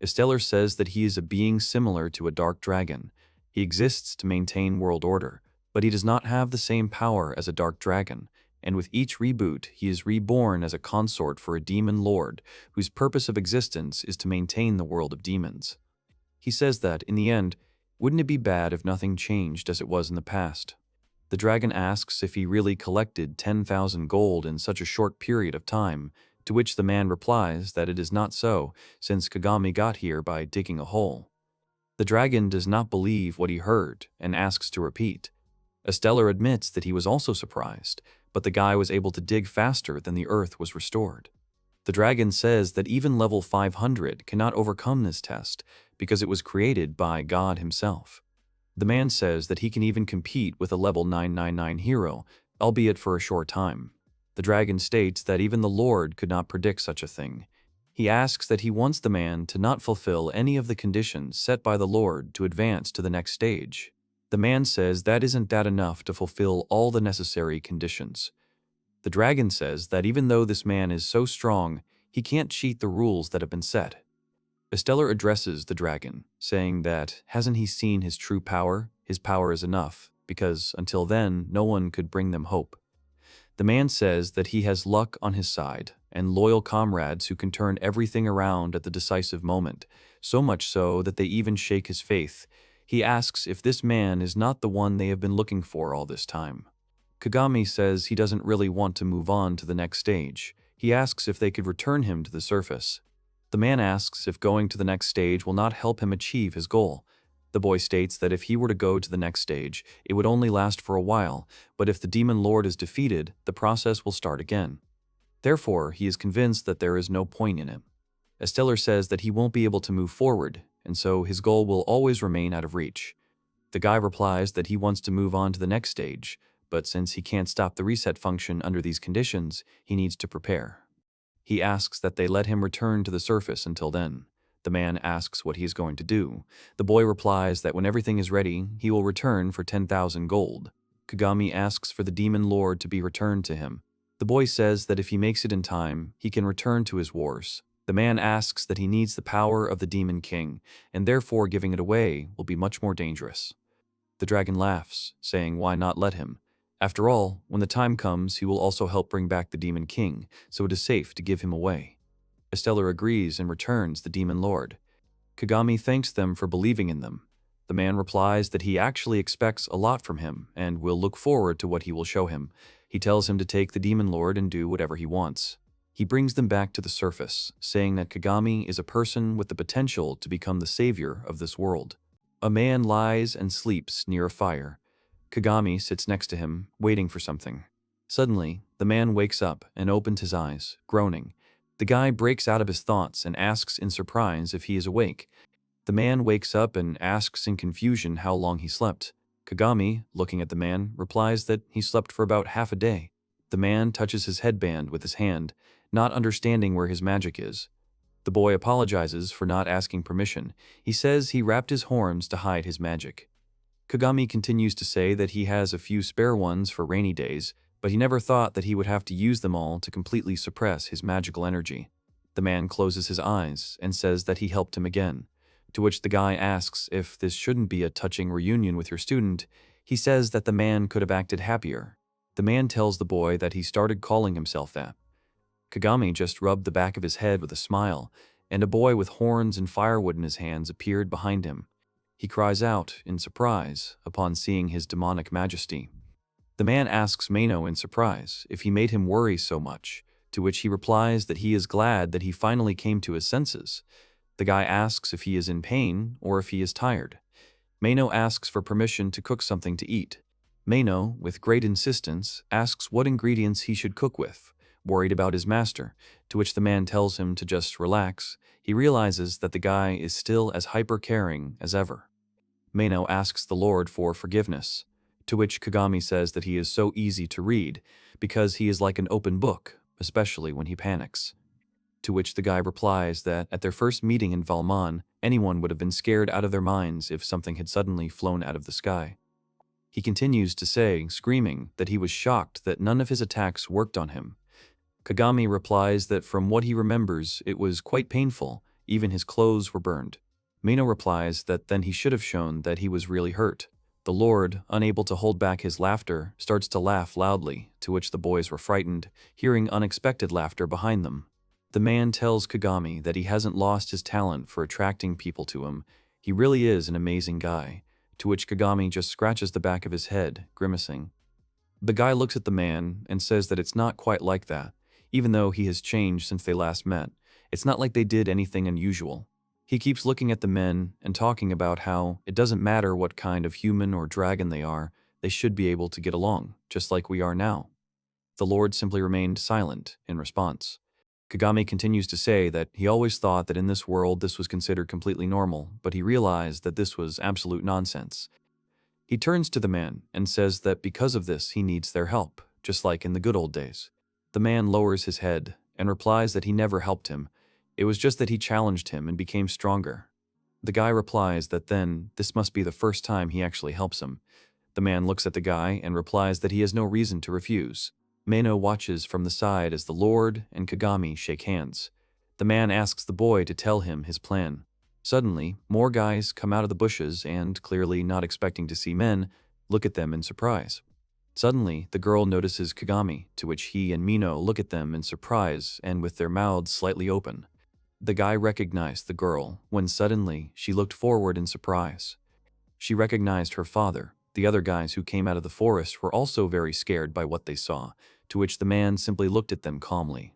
Stellar says that he is a being similar to a dark dragon. He exists to maintain world order, but he does not have the same power as a dark dragon, and with each reboot, he is reborn as a consort for a demon lord, whose purpose of existence is to maintain the world of demons. He says that, in the end, wouldn't it be bad if nothing changed as it was in the past? The dragon asks if he really collected 10,000 gold in such a short period of time, to which the man replies that it is not so, since Kagami got here by digging a hole. The dragon does not believe what he heard and asks to repeat. Esteller admits that he was also surprised, but the guy was able to dig faster than the earth was restored. The dragon says that even level 500 cannot overcome this test because it was created by God himself. The man says that he can even compete with a level 999 hero, albeit for a short time. The dragon states that even the Lord could not predict such a thing. He asks that he wants the man to not fulfill any of the conditions set by the Lord to advance to the next stage. The man says that isn't that enough to fulfill all the necessary conditions. The dragon says that even though this man is so strong, he can't cheat the rules that have been set. Esteller addresses the dragon, saying that hasn't he seen his true power? His power is enough, because until then, no one could bring them hope. The man says that he has luck on his side and loyal comrades who can turn everything around at the decisive moment, so much so that they even shake his faith. He asks if this man is not the one they have been looking for all this time. Kagami says he doesn't really want to move on to the next stage. He asks if they could return him to the surface. The man asks if going to the next stage will not help him achieve his goal. The boy states that if he were to go to the next stage, it would only last for a while, but if the demon lord is defeated, the process will start again. Therefore, he is convinced that there is no point in it. Esteller says that he won't be able to move forward, and so his goal will always remain out of reach. The guy replies that he wants to move on to the next stage, but since he can't stop the reset function under these conditions, he needs to prepare. He asks that they let him return to the surface until then. The man asks what he is going to do. The boy replies that when everything is ready, he will return for 10,000 gold. Kagami asks for the demon lord to be returned to him. The boy says that if he makes it in time, he can return to his wars. The man asks that he needs the power of the demon king, and therefore giving it away will be much more dangerous. The dragon laughs, saying why not let him? After all, when the time comes, he will also help bring back the demon king, so it is safe to give him away. Esteller agrees and returns the demon lord. Kagami thanks them for believing in them. The man replies that he actually expects a lot from him and will look forward to what he will show him. He tells him to take the demon lord and do whatever he wants. He brings them back to the surface, saying that Kagami is a person with the potential to become the savior of this world. A man lies and sleeps near a fire. Kagami sits next to him, waiting for something. Suddenly, the man wakes up and opens his eyes, groaning. The guy breaks out of his thoughts and asks in surprise if he is awake. The man wakes up and asks in confusion how long he slept. Kagami, looking at the man, replies that he slept for about half a day. The man touches his headband with his hand, not understanding where his magic is. The boy apologizes for not asking permission. He says he wrapped his horns to hide his magic. Kagami continues to say that he has a few spare ones for rainy days, but he never thought that he would have to use them all to completely suppress his magical energy. The man closes his eyes and says that he helped him again, to which the guy asks if this shouldn't be a touching reunion with your student. He says that the man could have acted happier. The man tells the boy that he started calling himself that. Kagami just rubbed the back of his head with a smile, and a boy with horns and firewood in his hands appeared behind him. He cries out in surprise upon seeing his demonic majesty. The man asks Mino in surprise if he made him worry so much, to which he replies that he is glad that he finally came to his senses. The guy asks if he is in pain or if he is tired. Mino asks for permission to cook something to eat. Mino, with great insistence, asks what ingredients he should cook with, worried about his master, to which the man tells him to just relax. He realizes that the guy is still as hyper-caring as ever. Mino asks the Lord for forgiveness, to which Kagami says that he is so easy to read because he is like an open book, especially when he panics. To which the guy replies that at their first meeting in Valmon, anyone would have been scared out of their minds if something had suddenly flown out of the sky. He continues to say, screaming, that he was shocked that none of his attacks worked on him. Kagami replies that from what he remembers, it was quite painful, even his clothes were burned. Mino replies that then he should have shown that he was really hurt. The Lord, unable to hold back his laughter, starts to laugh loudly, to which the boys were frightened, hearing unexpected laughter behind them. The man tells Kagami that he hasn't lost his talent for attracting people to him. He really is an amazing guy, to which Kagami just scratches the back of his head, grimacing. The guy looks at the man and says that it's not quite like that, even though he has changed since they last met. It's not like they did anything unusual. He keeps looking at the men and talking about how it doesn't matter what kind of human or dragon they are They should be able to get along, just like we are now. The Lord simply remained silent in response. Kagami continues to say that he always thought that in this world this was considered completely normal, but he realized that this was absolute nonsense. He turns to the man and says that because of this he needs their help, just like in the good old days. The man lowers his head and replies that he never helped him. It was just that he challenged him and became stronger. The guy replies that then this must be the first time he actually helps him. The man looks at the guy and replies that he has no reason to refuse. Mino watches from the side as the Lord and Kagami shake hands. The man asks the boy to tell him his plan. Suddenly, more guys come out of the bushes and, clearly not expecting to see men, look at them in surprise. Suddenly, the girl notices Kagami, to which he and Mino look at them in surprise and with their mouths slightly open. The guy recognized the girl when suddenly she looked forward in surprise. She recognized her father. The other guys who came out of the forest were also very scared by what they saw, to which the man simply looked at them calmly.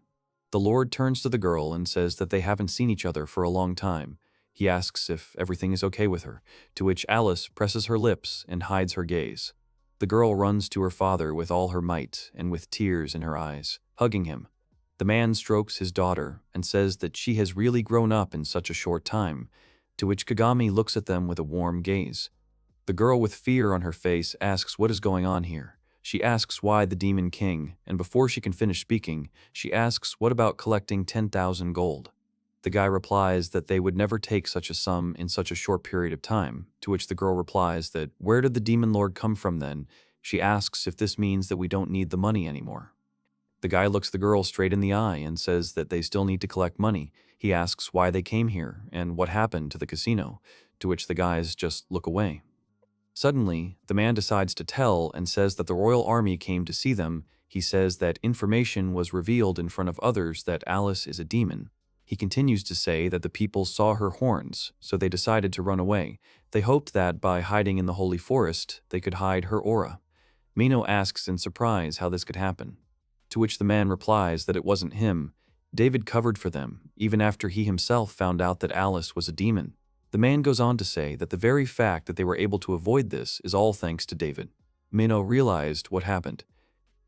The Lord turns to the girl and says that they haven't seen each other for a long time. He asks if everything is okay with her, to which Alice presses her lips and hides her gaze. The girl runs to her father with all her might and with tears in her eyes, hugging him. The man strokes his daughter and says that she has really grown up in such a short time, to which Kagami looks at them with a warm gaze. The girl with fear on her face asks what is going on here. She asks why the Demon King, and before she can finish speaking, she asks what about collecting 10,000 gold. The guy replies that they would never take such a sum in such a short period of time, to which the girl replies that where did the Demon Lord come from then? She asks if this means that we don't need the money anymore. The guy looks the girl straight in the eye and says that they still need to collect money. He asks why they came here and what happened to the casino, to which the guys just look away. Suddenly, the man decides to tell and says that the royal army came to see them. He says that information was revealed in front of others that Alice is a demon. He continues to say that the people saw her horns, so they decided to run away. They hoped that by hiding in the holy forest, they could hide her aura. Mino asks in surprise how this could happen, to which the man replies that it wasn't him. David covered for them, even after he himself found out that Alice was a demon. The man goes on to say that the very fact that they were able to avoid this is all thanks to David. Mino realized what happened.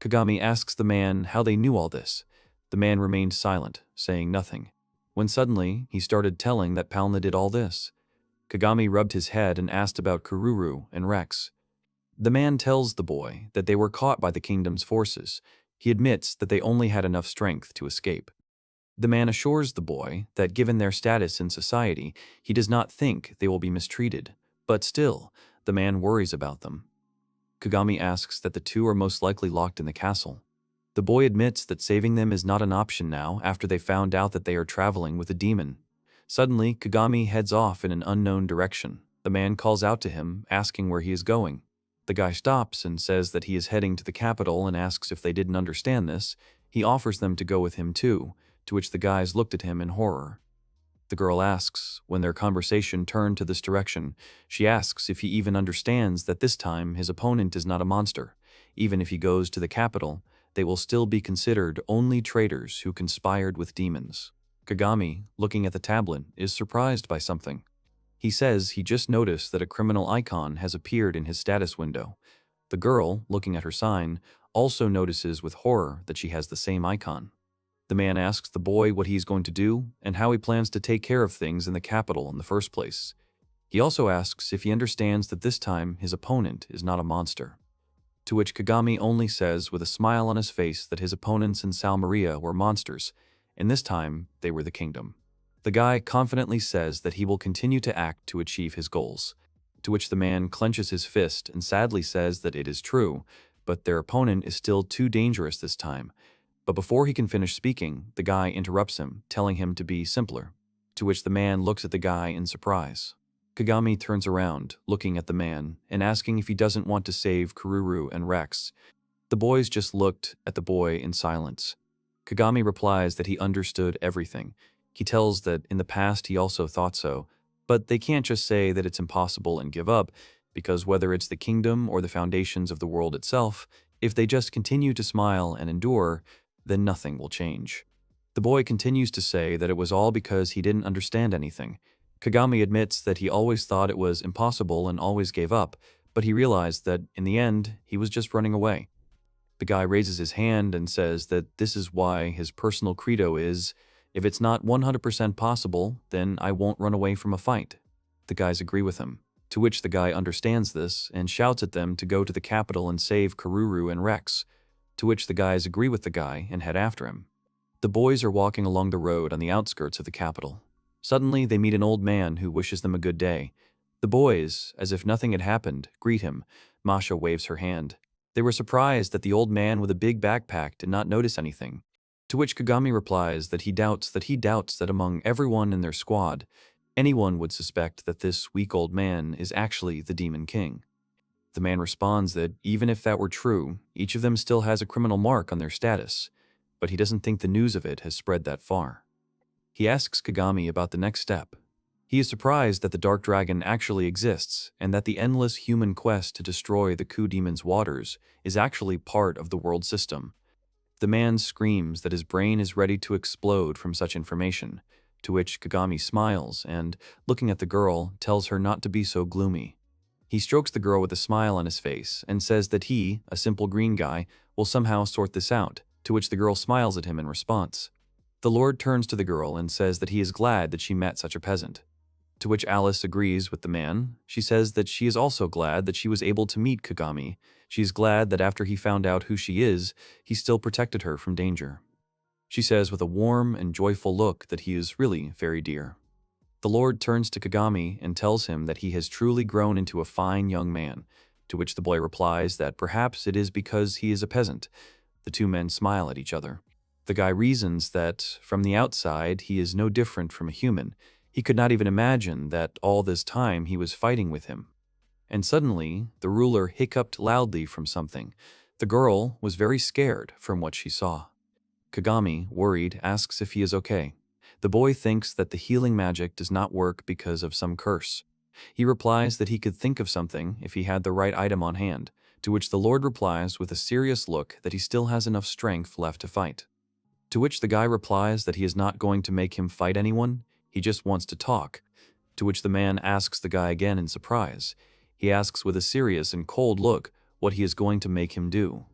Kagami asks the man how they knew all this. The man remained silent, saying nothing. When suddenly, he started telling that Palna did all this. Kagami rubbed his head and asked about Kururu and Rex. The man tells the boy that they were caught by the kingdom's forces. He admits that they only had enough strength to escape. The man assures the boy that given their status in society, he does not think they will be mistreated, but still, the man worries about them. Kagami asks that the two are most likely locked in the castle. The boy admits that saving them is not an option now after they found out that they are traveling with a demon. Suddenly, Kagami heads off in an unknown direction. The man calls out to him, asking where he is going. The guy stops and says that he is heading to the capital and asks if they didn't understand this. He offers them to go with him too, to which the guys looked at him in horror. The girl asks, when their conversation turned to this direction, she asks if he even understands that this time his opponent is not a monster. Even if he goes to the capital, they will still be considered only traitors who conspired with demons. Kagami, looking at the tablet, is surprised by something. He says he just noticed that a criminal icon has appeared in his status window. The girl, looking at her sign, also notices with horror that she has the same icon. The man asks the boy what he's going to do and how he plans to take care of things in the capital in the first place. He also asks if he understands that this time his opponent is not a monster. To which Kagami only says with a smile on his face that his opponents in Samaria were monsters, and this time they were the kingdom. The guy confidently says that he will continue to act to achieve his goals, to which the man clenches his fist and sadly says that it is true, but their opponent is still too dangerous this time. But before he can finish speaking, the guy interrupts him, telling him to be simpler, to which the man looks at the guy in surprise. Kagami turns around, looking at the man, and asking if he doesn't want to save Kururu and Rex. The boys just looked at the boy in silence. Kagami replies that he understood everything. He tells that in the past he also thought so, but they can't just say that it's impossible and give up, because whether it's the kingdom or the foundations of the world itself, if they just continue to smile and endure, then nothing will change. The boy continues to say that it was all because he didn't understand anything. Kagami admits that he always thought it was impossible and always gave up, but he realized that, in the end, he was just running away. The guy raises his hand and says that this is why his personal credo is, if it's not 100% possible, then I won't run away from a fight. The guys agree with him, to which the guy understands this and shouts at them to go to the capital and save Karuru and Rex, to which the guys agree with the guy and head after him. The boys are walking along the road on the outskirts of the capital. Suddenly, they meet an old man who wishes them a good day. The boys, as if nothing had happened, greet him. Masha waves her hand. They were surprised that the old man with a big backpack did not notice anything, to which Kagami replies that he doubts that among everyone in their squad, anyone would suspect that this weak old man is actually the Demon King. The man responds that even if that were true, each of them still has a criminal mark on their status, but he doesn't think the news of it has spread that far. He asks Kagami about the next step. He is surprised that the Dark Dragon actually exists and that the endless human quest to destroy the Ku Demon's waters is actually part of the world system. The man screams that his brain is ready to explode from such information, to which Kagami smiles and, looking at the girl, tells her not to be so gloomy. He strokes the girl with a smile on his face and says that he, a simple green guy, will somehow sort this out, to which the girl smiles at him in response. The Lord turns to the girl and says that he is glad that she met such a peasant. To which Alice agrees with the man. She says that she is also glad that she was able to meet Kagami. She is glad that after he found out who she is, he still protected her from danger. She says with a warm and joyful look that he is really very dear. The Lord turns to Kagami and tells him that he has truly grown into a fine young man, to which the boy replies that perhaps it is because he is a peasant. The two men smile at each other. The guy reasons that, from the outside, he is no different from a human. He could not even imagine that all this time he was fighting with him. And suddenly, the ruler hiccuped loudly from something. The girl was very scared from what she saw. Kagami, worried, asks if he is okay. The boy thinks that the healing magic does not work because of some curse. He replies that he could think of something if he had the right item on hand, to which the Lord replies with a serious look that he still has enough strength left to fight. To which the guy replies that he is not going to make him fight anyone, he just wants to talk, to which the man asks the guy again in surprise. He asks with a serious and cold look what he is going to make him do.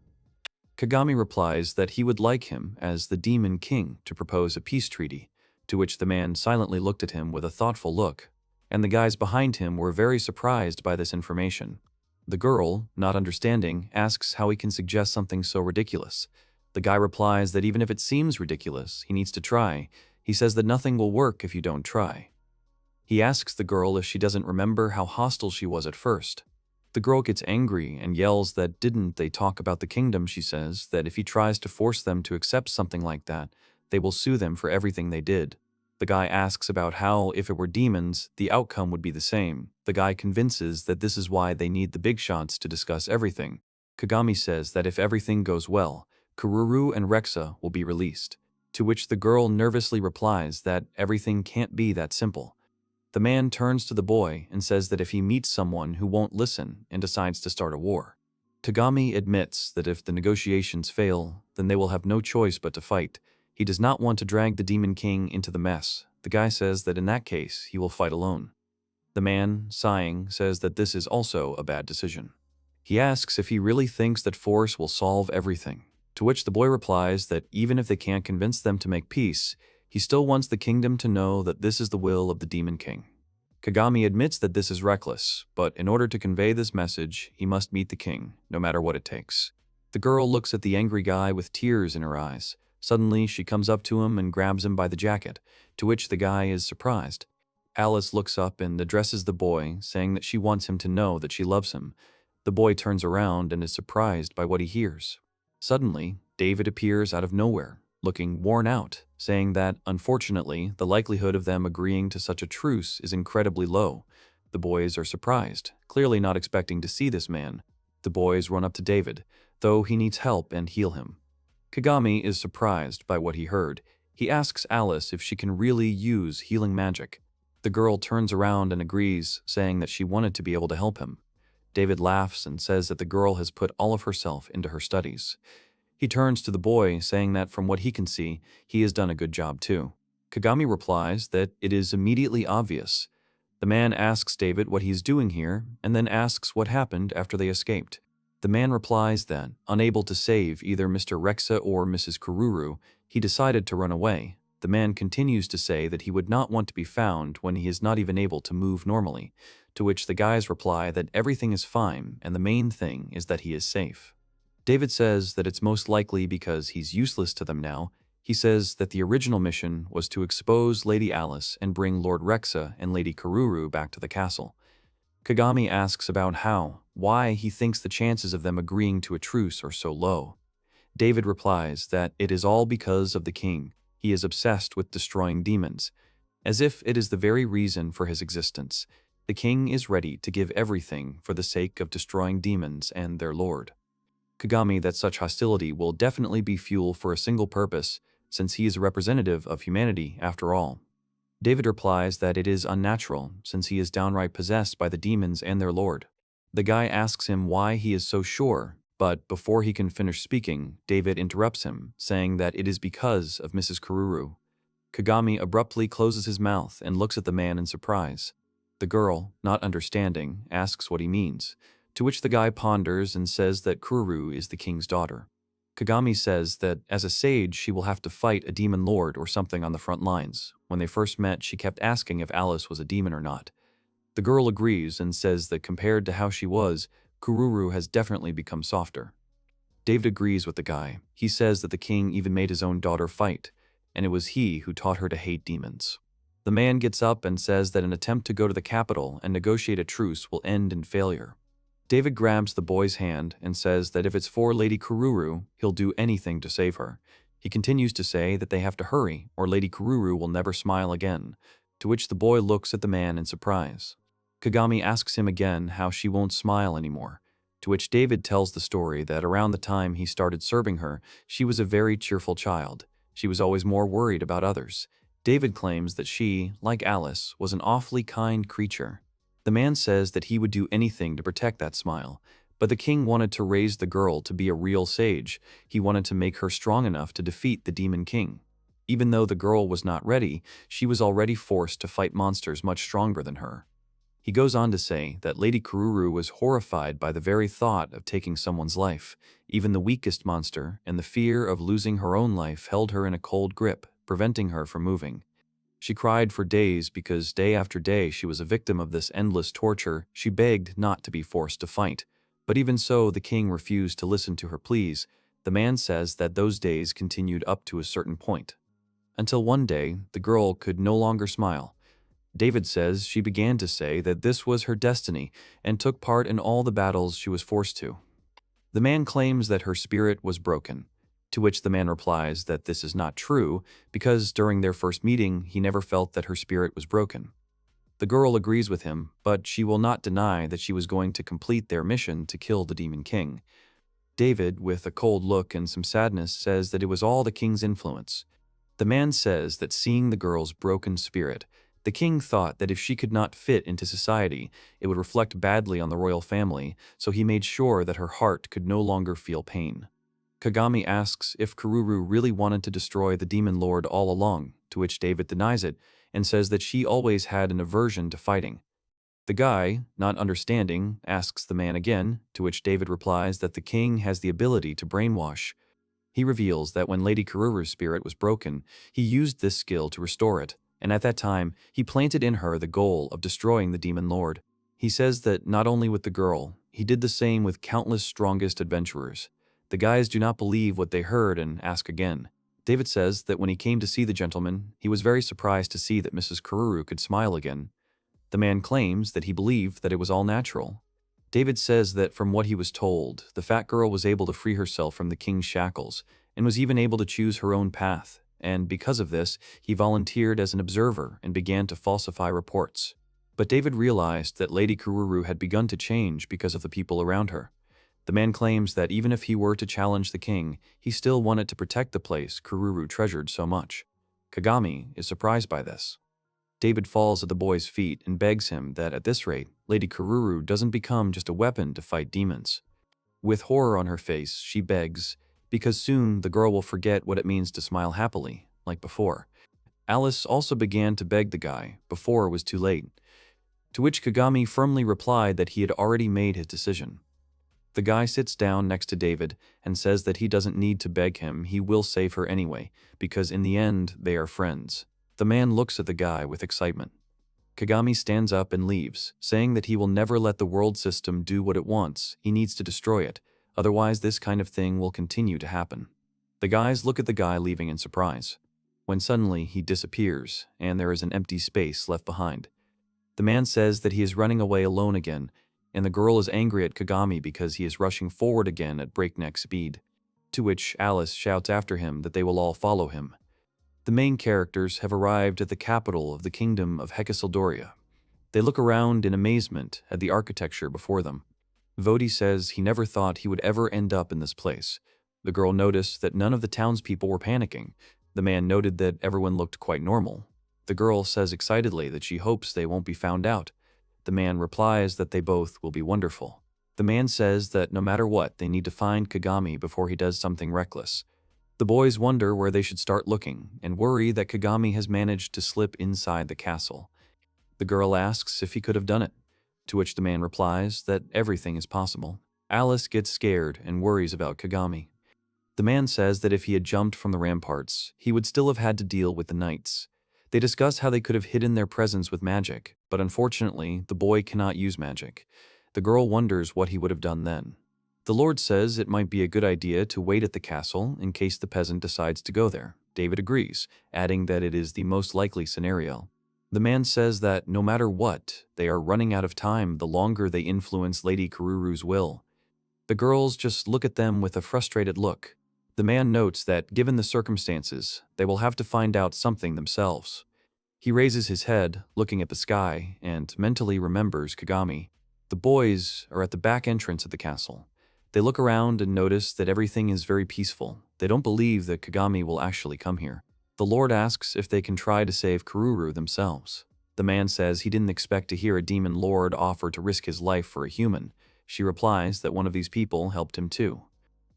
Kagami replies that he would like him, as the Demon King, to propose a peace treaty, to which the man silently looked at him with a thoughtful look, and the guys behind him were very surprised by this information. The girl, not understanding, asks how he can suggest something so ridiculous. The guy replies that even if it seems ridiculous, he needs to try. He says that nothing will work if you don't try. He asks the girl if she doesn't remember how hostile she was at first. The girl gets angry and yells that didn't they talk about the kingdom. She says that if he tries to force them to accept something like that, they will sue them for everything they did. The guy asks about how, if it were demons, the outcome would be the same. The guy convinces that this is why they need the big shots to discuss everything. Kagami says that if everything goes well, Karuru and Rexa will be released, to which the girl nervously replies that everything can't be that simple. The man turns to the boy and says that if he meets someone who won't listen and decides to start a war. Kagami admits that if the negotiations fail, then they will have no choice but to fight. He does not want to drag the Demon King into the mess. The guy says that in that case, he will fight alone. The man, sighing, says that this is also a bad decision. He asks if he really thinks that force will solve everything, to which the boy replies that even if they can't convince them to make peace, he still wants the kingdom to know that this is the will of the Demon King. Kagami admits that this is reckless, but in order to convey this message, he must meet the king, no matter what it takes. The girl looks at the angry guy with tears in her eyes. Suddenly, she comes up to him and grabs him by the jacket, to which the guy is surprised. Alice looks up and addresses the boy, saying that she wants him to know that she loves him. The boy turns around and is surprised by what he hears. Suddenly, David appears out of nowhere, looking worn out, saying that, unfortunately, the likelihood of them agreeing to such a truce is incredibly low. The boys are surprised, clearly not expecting to see this man. The boys run up to David, though he needs help, and heal him. Kagami is surprised by what he heard. He asks Alice if she can really use healing magic. The girl turns around and agrees, saying that she wanted to be able to help him. David laughs and says that the girl has put all of herself into her studies. He turns to the boy, saying that from what he can see, he has done a good job too. Kagami replies that it is immediately obvious. The man asks David what he's doing here, and then asks what happened after they escaped. The man replies that, unable to save either Mr. Rexa or Mrs. Kururu, he decided to run away. The man continues to say that he would not want to be found when he is not even able to move normally, to which the guys reply that everything is fine and the main thing is that he is safe. David says that it's most likely because he's useless to them now. He says that the original mission was to expose Lady Alice and bring Lord Rexa and Lady Kururu back to the castle. Kagami asks about why he thinks the chances of them agreeing to a truce are so low. David replies that it is all because of the king. He is obsessed with destroying demons, as if it is the very reason for his existence. The king is ready to give everything for the sake of destroying demons and their lord. Kagami that such hostility will definitely be fuel for a single purpose, since he is a representative of humanity after all. David replies that it is unnatural, since he is downright possessed by the demons and their lord. The guy asks him why he is so sure, but before he can finish speaking, David interrupts him, saying that it is because of Mrs. Kururu. Kagami abruptly closes his mouth and looks at the man in surprise. The girl, not understanding, asks what he means, to which the guy ponders and says that Kururu is the king's daughter. Kagami says that as a sage she will have to fight a demon lord or something on the front lines. When they first met, she kept asking if Alice was a demon or not. The girl agrees and says that compared to how she was, Kururu has definitely become softer. David agrees with the guy. He says that the king even made his own daughter fight, and it was he who taught her to hate demons. The man gets up and says that an attempt to go to the capital and negotiate a truce will end in failure. David grabs the boy's hand and says that if it's for Lady Kururu, he'll do anything to save her. He continues to say that they have to hurry, or Lady Kururu will never smile again, to which the boy looks at the man in surprise. Kagami asks him again how she won't smile anymore, to which David tells the story that around the time he started serving her, she was a very cheerful child. She was always more worried about others. David claims that she, like Alice, was an awfully kind creature. The man says that he would do anything to protect that smile, but the king wanted to raise the girl to be a real sage. He wanted to make her strong enough to defeat the demon king. Even though the girl was not ready, she was already forced to fight monsters much stronger than her. He goes on to say that Lady Kururu was horrified by the very thought of taking someone's life. Even the weakest monster, and the fear of losing her own life held her in a cold grip, preventing her from moving. She cried for days because day after day she was a victim of this endless torture. She begged not to be forced to fight. But even so, the king refused to listen to her pleas. The man says that those days continued up to a certain point, until one day the girl could no longer smile. David says she began to say that this was her destiny and took part in all the battles she was forced to. The man claims that her spirit was broken, to which the man replies that this is not true because during their first meeting he never felt that her spirit was broken. The girl agrees with him, but she will not deny that she was going to complete their mission to kill the demon king. David, with a cold look and some sadness, says that it was all the king's influence. The man says that seeing the girl's broken spirit, the king thought that if she could not fit into society, it would reflect badly on the royal family, so he made sure that her heart could no longer feel pain. Kagami asks if Kururu really wanted to destroy the demon lord all along, to which David denies it, and says that she always had an aversion to fighting. The guy, not understanding, asks the man again, to which David replies that the king has the ability to brainwash. He reveals that when Lady Kururu's spirit was broken, he used this skill to restore it, and at that time, he planted in her the goal of destroying the demon lord. He says that not only with the girl, he did the same with countless strongest adventurers. The guys do not believe what they heard and ask again. David says that when he came to see the gentleman, he was very surprised to see that Mrs. Kururu could smile again. The man claims that he believed that it was all natural. David says that from what he was told, the fat girl was able to free herself from the king's shackles and was even able to choose her own path, and because of this, he volunteered as an observer and began to falsify reports. But David realized that Lady Kururu had begun to change because of the people around her. The man claims that even if he were to challenge the king, he still wanted to protect the place Kururu treasured so much. Kagami is surprised by this. David falls at the boy's feet and begs him that at this rate, Lady Kururu doesn't become just a weapon to fight demons. With horror on her face, she begs, because soon the girl will forget what it means to smile happily, like before. Alice also began to beg the guy, before it was too late. To which Kagami firmly replied that he had already made his decision. The guy sits down next to David and says that he doesn't need to beg him, he will save her anyway, because in the end, they are friends. The man looks at the guy with excitement. Kagami stands up and leaves, saying that he will never let the world system do what it wants, he needs to destroy it, otherwise this kind of thing will continue to happen. The guys look at the guy leaving in surprise, when suddenly he disappears and there is an empty space left behind. The man says that he is running away alone again, and the girl is angry at Kagami because he is rushing forward again at breakneck speed, to which Alice shouts after him that they will all follow him. The main characters have arrived at the capital of the kingdom of Hecasaldoria. They look around in amazement at the architecture before them. Vodi says he never thought he would ever end up in this place. The girl noticed that none of the townspeople were panicking. The man noted that everyone looked quite normal. The girl says excitedly that she hopes they won't be found out. The man replies that they both will be wonderful. The man says that no matter what, they need to find Kagami before he does something reckless. The boys wonder where they should start looking and worry that Kagami has managed to slip inside the castle. The girl asks if he could have done it, to which the man replies that everything is possible. Alice gets scared and worries about Kagami. The man says that if he had jumped from the ramparts, he would still have had to deal with the knights. They discuss how they could have hidden their presence with magic, but unfortunately, the boy cannot use magic. The girl wonders what he would have done then. The Lord says it might be a good idea to wait at the castle in case the peasant decides to go there. David agrees, adding that it is the most likely scenario. The man says that no matter what, they are running out of time the longer they influence Lady Kururu's will. The girls just look at them with a frustrated look. The man notes that, given the circumstances, they will have to find out something themselves. He raises his head, looking at the sky, and mentally remembers Kagami. The boys are at the back entrance of the castle. They look around and notice that everything is very peaceful. They don't believe that Kagami will actually come here. The Lord asks if they can try to save Kururu themselves. The man says he didn't expect to hear a demon lord offer to risk his life for a human. She replies that one of these people helped him too.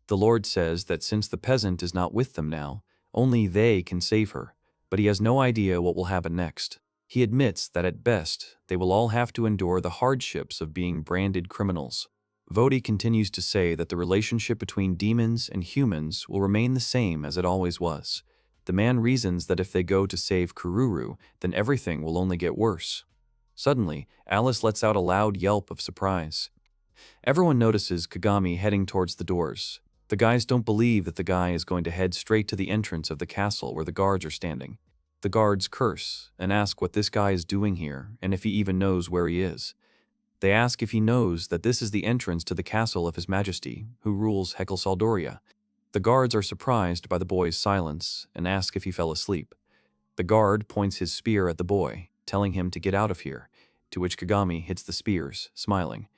The Lord says that since the peasant is not with them now, only they can save her, but he has no idea what will happen next. He admits that at best, they will all have to endure the hardships of being branded criminals. Vodi continues to say that the relationship between demons and humans will remain the same as it always was. The man reasons that if they go to save Kururu, then everything will only get worse. Suddenly, Alice lets out a loud yelp of surprise. Everyone notices Kagami heading towards the doors. The guys don't believe that the guy is going to head straight to the entrance of the castle where the guards are standing. The guards curse and ask what this guy is doing here and if he even knows where he is. They ask if he knows that this is the entrance to the castle of His Majesty, who rules Hecasaldoria. The guards are surprised by the boy's silence and ask if he fell asleep. The guard points his spear at the boy, telling him to get out of here, to which Kagami hits the spears, smiling.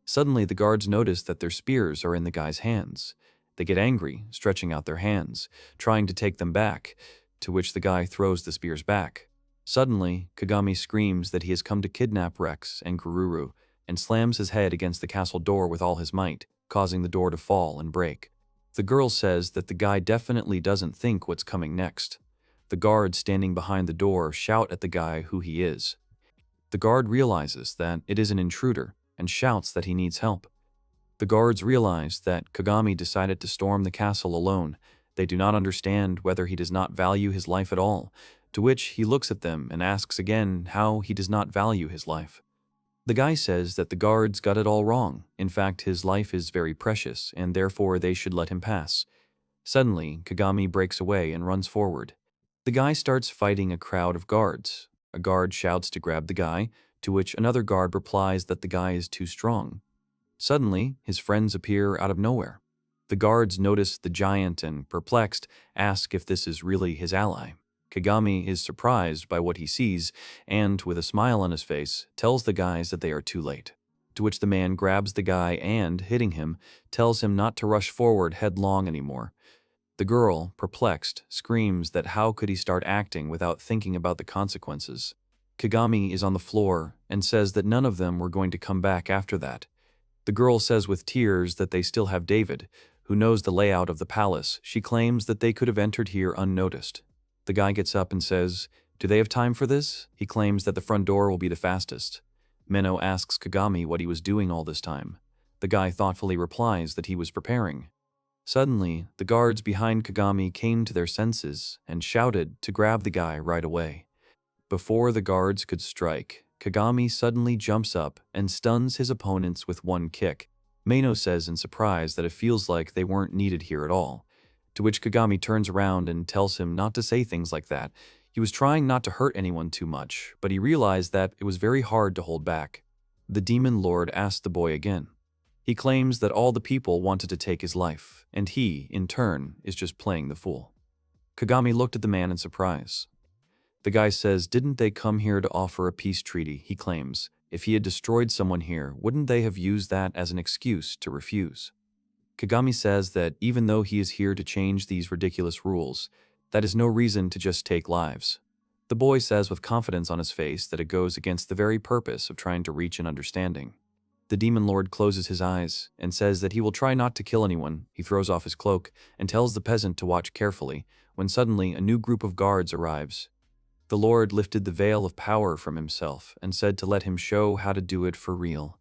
Suddenly, the guards notice that their spears are in the guy's hands. They get angry, stretching out their hands, trying to take them back, to which the guy throws the spears back. Suddenly, Kagami screams that he has come to kidnap Rex and Kururu, and slams his head against the castle door with all his might, causing the door to fall and break. The girl says that the guy definitely doesn't think what's coming next. The guards standing behind the door shout at the guy who he is. The guard realizes that it is an intruder and shouts that he needs help. The guards realize that Kagami decided to storm the castle alone. They do not understand whether he does not value his life at all, to which he looks at them and asks again how he does not value his life. The guy says that the guards got it all wrong. In fact, his life is very precious, and therefore they should let him pass. Suddenly, Kagami breaks away and runs forward. The guy starts fighting a crowd of guards. A guard shouts to grab the guy, to which another guard replies that the guy is too strong. Suddenly, his friends appear out of nowhere. The guards notice the giant and, perplexed, ask if this is really his ally. Kagami is surprised by what he sees and, with a smile on his face, tells the guys that they are too late. To which the man grabs the guy and, hitting him, tells him not to rush forward headlong anymore. The girl, perplexed, screams that how could he start acting without thinking about the consequences. Kagami is on the floor and says that none of them were going to come back after that. The girl says with tears that they still have David, who knows the layout of the palace. She claims that they could have entered here unnoticed. The guy gets up and says, "Do they have time for this?" He claims that the front door will be the fastest. Mino asks Kagami what he was doing all this time. The guy thoughtfully replies that he was preparing. Suddenly, the guards behind Kagami came to their senses and shouted to grab the guy right away. Before the guards could strike, Kagami suddenly jumps up and stuns his opponents with one kick. Mino says in surprise that it feels like they weren't needed here at all, to which Kagami turns around and tells him not to say things like that. He was trying not to hurt anyone too much, but he realized that it was very hard to hold back. The demon lord asked the boy again. He claims that all the people wanted to take his life, and he, in turn, is just playing the fool. Kagami looked at the man in surprise. The guy says, didn't they come here to offer a peace treaty? He claims, if he had destroyed someone here, wouldn't they have used that as an excuse to refuse? Kagami says that even though he is here to change these ridiculous rules, that is no reason to just take lives. The boy says with confidence on his face that it goes against the very purpose of trying to reach an understanding. The demon lord closes his eyes and says that he will try not to kill anyone. He throws off his cloak and tells the peasant to watch carefully when suddenly a new group of guards arrives. The lord lifted the veil of power from himself and said to let him show how to do it for real.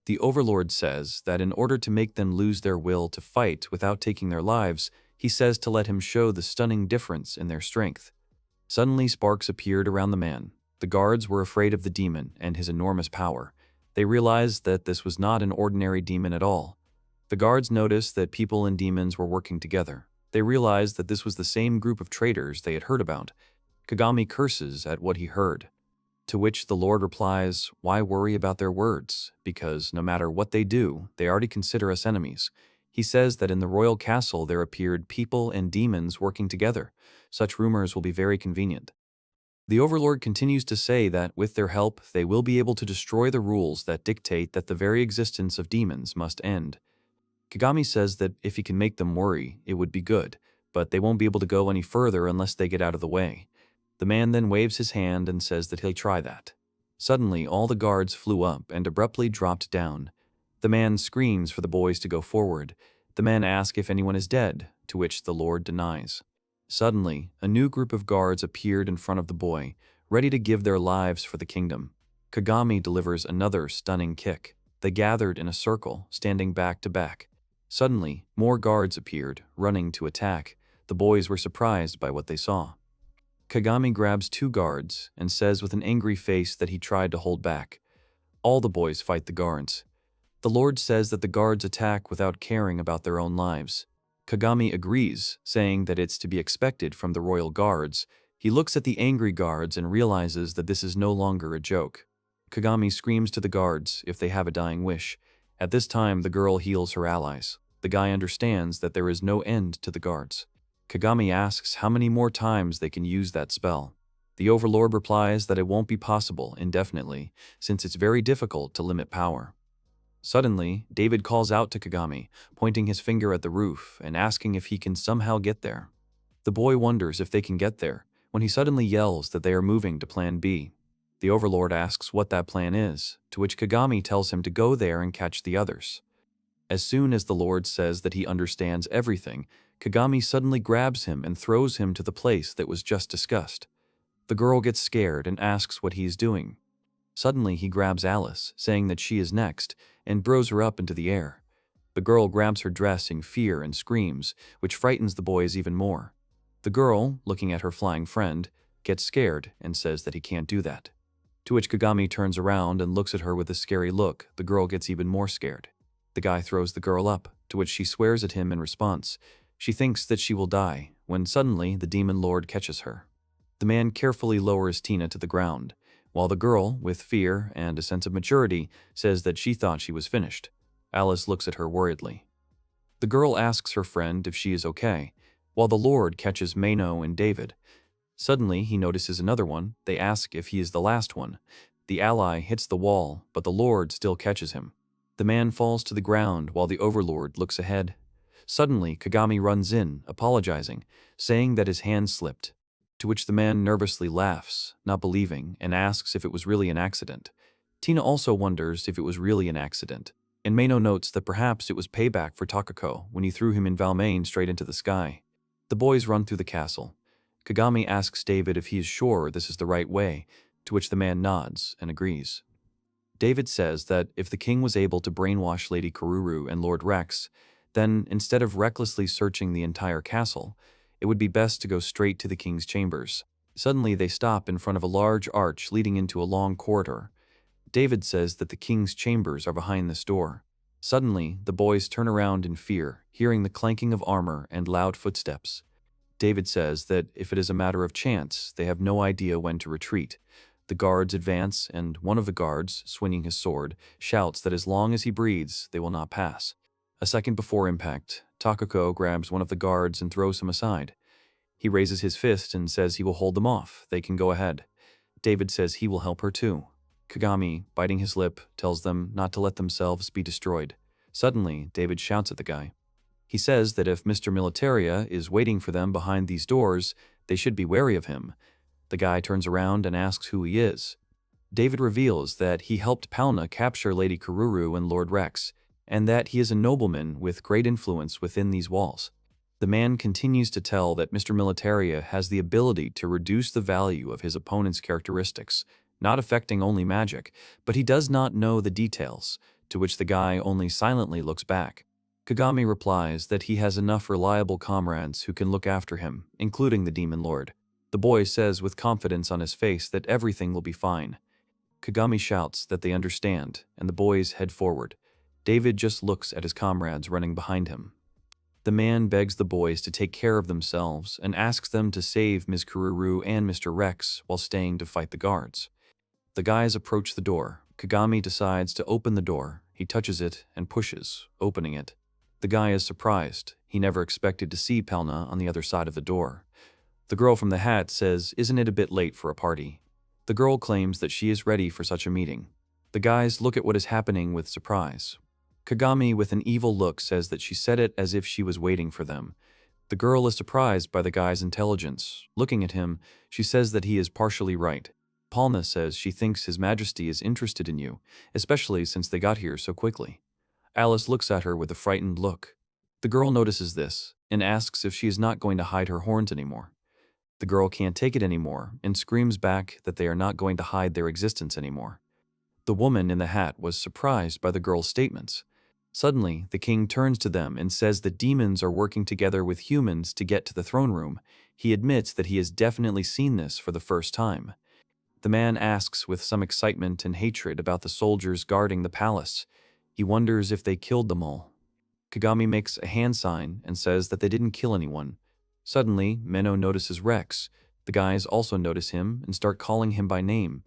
The overlord says that in order to make them lose their will to fight without taking their lives, he says to let him show the stunning difference in their strength. Suddenly sparks appeared around the man. The guards were afraid of the demon and his enormous power. They realized that this was not an ordinary demon at all. The guards noticed that people and demons were working together. They realized that this was the same group of traitors they had heard about. Kagami curses at what he heard, to which the Lord replies, why worry about their words? Because no matter what they do, they already consider us enemies. He says that in the royal castle there appeared people and demons working together. Such rumors will be very convenient. The Overlord continues to say that with their help, they will be able to destroy the rules that dictate that the very existence of demons must end. Kagami says that if he can make them worry, it would be good, but they won't be able to go any further unless they get out of the way. The man then waves his hand and says that he'll try that. Suddenly, all the guards flew up and abruptly dropped down. The man screams for the boys to go forward. The man asks if anyone is dead, to which the Lord denies. Suddenly, a new group of guards appeared in front of the boy, ready to give their lives for the kingdom. Kagami delivers another stunning kick. They gathered in a circle, standing back to back. Suddenly, more guards appeared, running to attack. The boys were surprised by what they saw. Kagami grabs two guards and says with an angry face that he tried to hold back. All the boys fight the guards. The Lord says that the guards attack without caring about their own lives. Kagami agrees, saying that it's to be expected from the royal guards. He looks at the angry guards and realizes that this is no longer a joke. Kagami screams to the guards if they have a dying wish. At this time, the girl heals her allies. The guy understands that there is no end to the guards. Kagami asks how many more times they can use that spell. The Overlord replies that it won't be possible indefinitely, since it's very difficult to limit power. Suddenly, David calls out to Kagami, pointing his finger at the roof and asking if he can somehow get there. The boy wonders if they can get there, when he suddenly yells that they are moving to Plan B. The Overlord asks what that plan is, to which Kagami tells him to go there and catch the others. As soon as the Lord says that he understands everything, Kagami suddenly grabs him and throws him to the place that was just discussed. The girl gets scared and asks what he is doing. Suddenly he grabs Alice, saying that she is next, and throws her up into the air. The girl grabs her dress in fear and screams, which frightens the boys even more. The girl, looking at her flying friend, gets scared and says that he can't do that. To which Kagami turns around and looks at her with a scary look. The girl gets even more scared. The guy throws the girl up, to which she swears at him in response. She thinks that she will die, when suddenly the demon lord catches her. The man carefully lowers Tina to the ground, while the girl, with fear and a sense of maturity, says that she thought she was finished. Alice looks at her worriedly. The girl asks her friend if she is okay, while the Lord catches Mino and David. Suddenly, he notices another one. They ask if he is the last one. The ally hits the wall, but the Lord still catches him. The man falls to the ground while the Overlord looks ahead. Suddenly, Kagami runs in, apologizing, saying that his hand slipped, to which the man nervously laughs, not believing, and asks if it was really an accident. Tina also wonders if it was really an accident, and Mino notes that perhaps it was payback for Kako when he threw him in Valmain straight into the sky. The boys run through the castle. Kagami asks David if he is sure this is the right way, to which the man nods and agrees. David says that if the king was able to brainwash Lady Karuru and Lord Rex, then instead of recklessly searching the entire castle, it would be best to go straight to the king's chambers. Suddenly they stop in front of a large arch leading into a long corridor. David says that the king's chambers are behind this door. Suddenly, the boys turn around in fear, hearing the clanking of armor and loud footsteps. David says that if it is a matter of chance, they have no idea when to retreat. The guards advance, and one of the guards, swinging his sword, shouts that as long as he breathes, they will not pass. A second before impact, Kako grabs one of the guards and throws him aside. He raises his fist and says he will hold them off. They can go ahead. David says he will help her too. Kagami, biting his lip, tells them not to let themselves be destroyed. Suddenly, David shouts at the guy. He says that if Mr. Militaria is waiting for them behind these doors, they should be wary of him. The guy turns around and asks who he is. David reveals that he helped Palna capture Lady Karuru and Lord Rex, and that he is a nobleman with great influence within these walls. The man continues to tell that Mr. Militaria has the ability to reduce the value of his opponent's characteristics, not affecting only magic, but he does not know the details, to which the guy only silently looks back. Kagami replies that he has enough reliable comrades who can look after him, including the Demon Lord. The boy says with confidence on his face that everything will be fine. Kagami shouts that they understand, and the boys head forward. David just looks at his comrades running behind him. The man begs the boys to take care of themselves and asks them to save Ms. Karuru and Mr. Rex while staying to fight the guards. The guys approach the door. Kagami decides to open the door. He touches it and pushes, opening it. The guy is surprised. He never expected to see Palna on the other side of the door. The girl from the hat says, "Isn't it a bit late for a party?" The girl claims that she is ready for such a meeting. The guys look at what is happening with surprise. Kagami, with an evil look, says that she said it as if she was waiting for them. The girl is surprised by the guy's intelligence. Looking at him, she says that he is partially right. Palna says she thinks His Majesty is interested in you, especially since they got here so quickly. Alice looks at her with a frightened look. The girl notices this and asks if she is not going to hide her horns anymore. The girl can't take it anymore and screams back that they are not going to hide their existence anymore. The woman in the hat was surprised by the girl's statements. Suddenly, the king turns to them and says that demons are working together with humans to get to the throne room. He admits that he has definitely seen this for the first time. The man asks with some excitement and hatred about the soldiers guarding the palace. He wonders if they killed them all. Kagami makes a hand sign and says that they didn't kill anyone. Suddenly, Mino notices Rex. The guys also notice him and start calling him by name,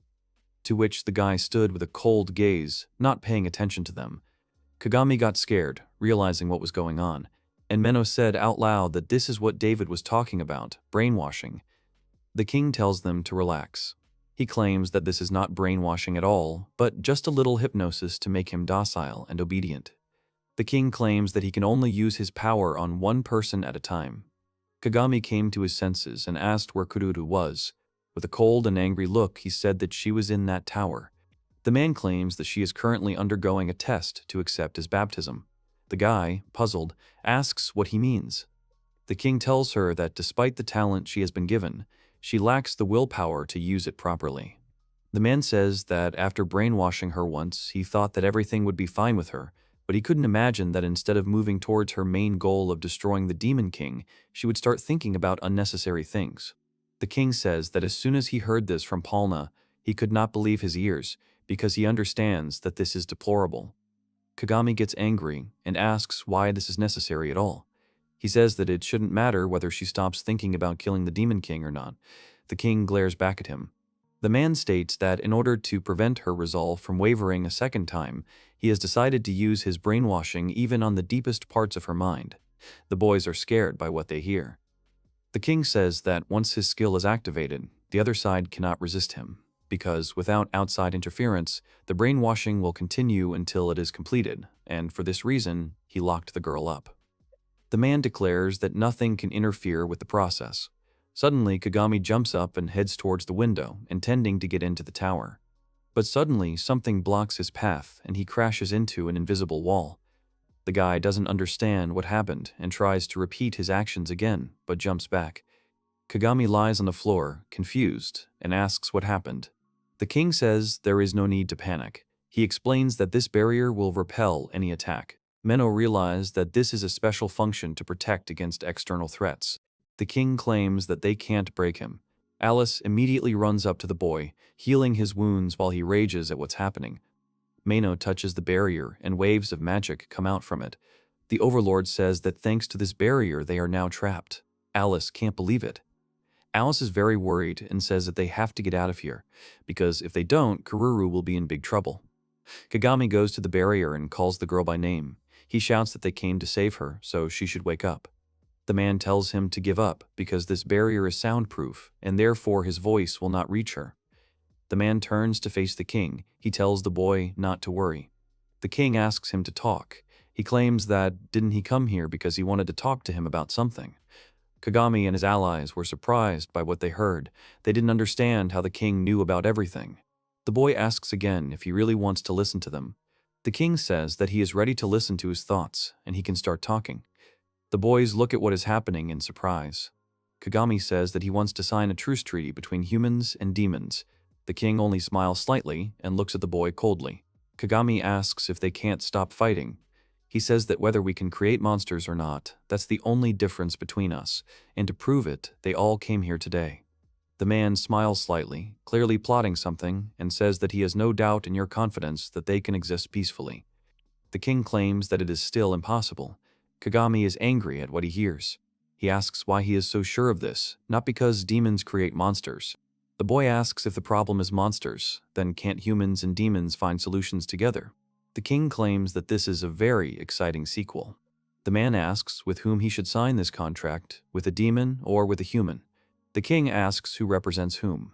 to which the guy stood with a cold gaze, not paying attention to them. Kagami got scared, realizing what was going on, and Mino said out loud that this is what David was talking about, brainwashing. The king tells them to relax. He claims that this is not brainwashing at all, but just a little hypnosis to make him docile and obedient. The king claims that he can only use his power on one person at a time. Kagami came to his senses and asked where Kururu was. With a cold and angry look, he said that she was in that tower. The man claims that she is currently undergoing a test to accept his baptism. The guy, puzzled, asks what he means. The king tells her that despite the talent she has been given, she lacks the willpower to use it properly. The man says that after brainwashing her once, he thought that everything would be fine with her, but he couldn't imagine that instead of moving towards her main goal of destroying the Demon King, she would start thinking about unnecessary things. The king says that as soon as he heard this from Palna, he could not believe his ears, because he understands that this is deplorable. Kagami gets angry and asks why this is necessary at all. He says that it shouldn't matter whether she stops thinking about killing the Demon King or not. The king glares back at him. The man states that in order to prevent her resolve from wavering a second time, he has decided to use his brainwashing even on the deepest parts of her mind. The boys are scared by what they hear. The king says that once his skill is activated, the other side cannot resist him, because without outside interference, the brainwashing will continue until it is completed, and for this reason, he locked the girl up. The man declares that nothing can interfere with the process. Suddenly, Kagami jumps up and heads towards the window, intending to get into the tower. But suddenly, something blocks his path, and he crashes into an invisible wall. The guy doesn't understand what happened and tries to repeat his actions again, but jumps back. Kagami lies on the floor, confused, and asks what happened. The king says there is no need to panic. He explains that this barrier will repel any attack. Mino realized that this is a special function to protect against external threats. The king claims that they can't break him. Alice immediately runs up to the boy, healing his wounds while he rages at what's happening. Mino touches the barrier and waves of magic come out from it. The Overlord says that thanks to this barrier they are now trapped. Alice can't believe it. Alice is very worried and says that they have to get out of here, because if they don't, Kururu will be in big trouble. Kagami goes to the barrier and calls the girl by name. He shouts that they came to save her, so she should wake up. The man tells him to give up because this barrier is soundproof, and therefore his voice will not reach her. The man turns to face the king. He tells the boy not to worry. The king asks him to talk. He claims that didn't he come here because he wanted to talk to him about something. Kagami and his allies were surprised by what they heard. They didn't understand how the king knew about everything. The boy asks again if he really wants to listen to them. The king says that he is ready to listen to his thoughts, and he can start talking. The boys look at what is happening in surprise. Kagami says that he wants to sign a truce treaty between humans and demons. The king only smiles slightly and looks at the boy coldly. Kagami asks if they can't stop fighting. He says that whether we can create monsters or not, that's the only difference between us, and to prove it, they all came here today. The man smiles slightly, clearly plotting something, and says that he has no doubt in your confidence that they can exist peacefully. The king claims that it is still impossible. Kagami is angry at what he hears. He asks why he is so sure of this, not because demons create monsters. The boy asks if the problem is monsters, then can't humans and demons find solutions together? The king claims that this is a very exciting sequel. The man asks with whom he should sign this contract, with a demon or with a human. The king asks who represents whom.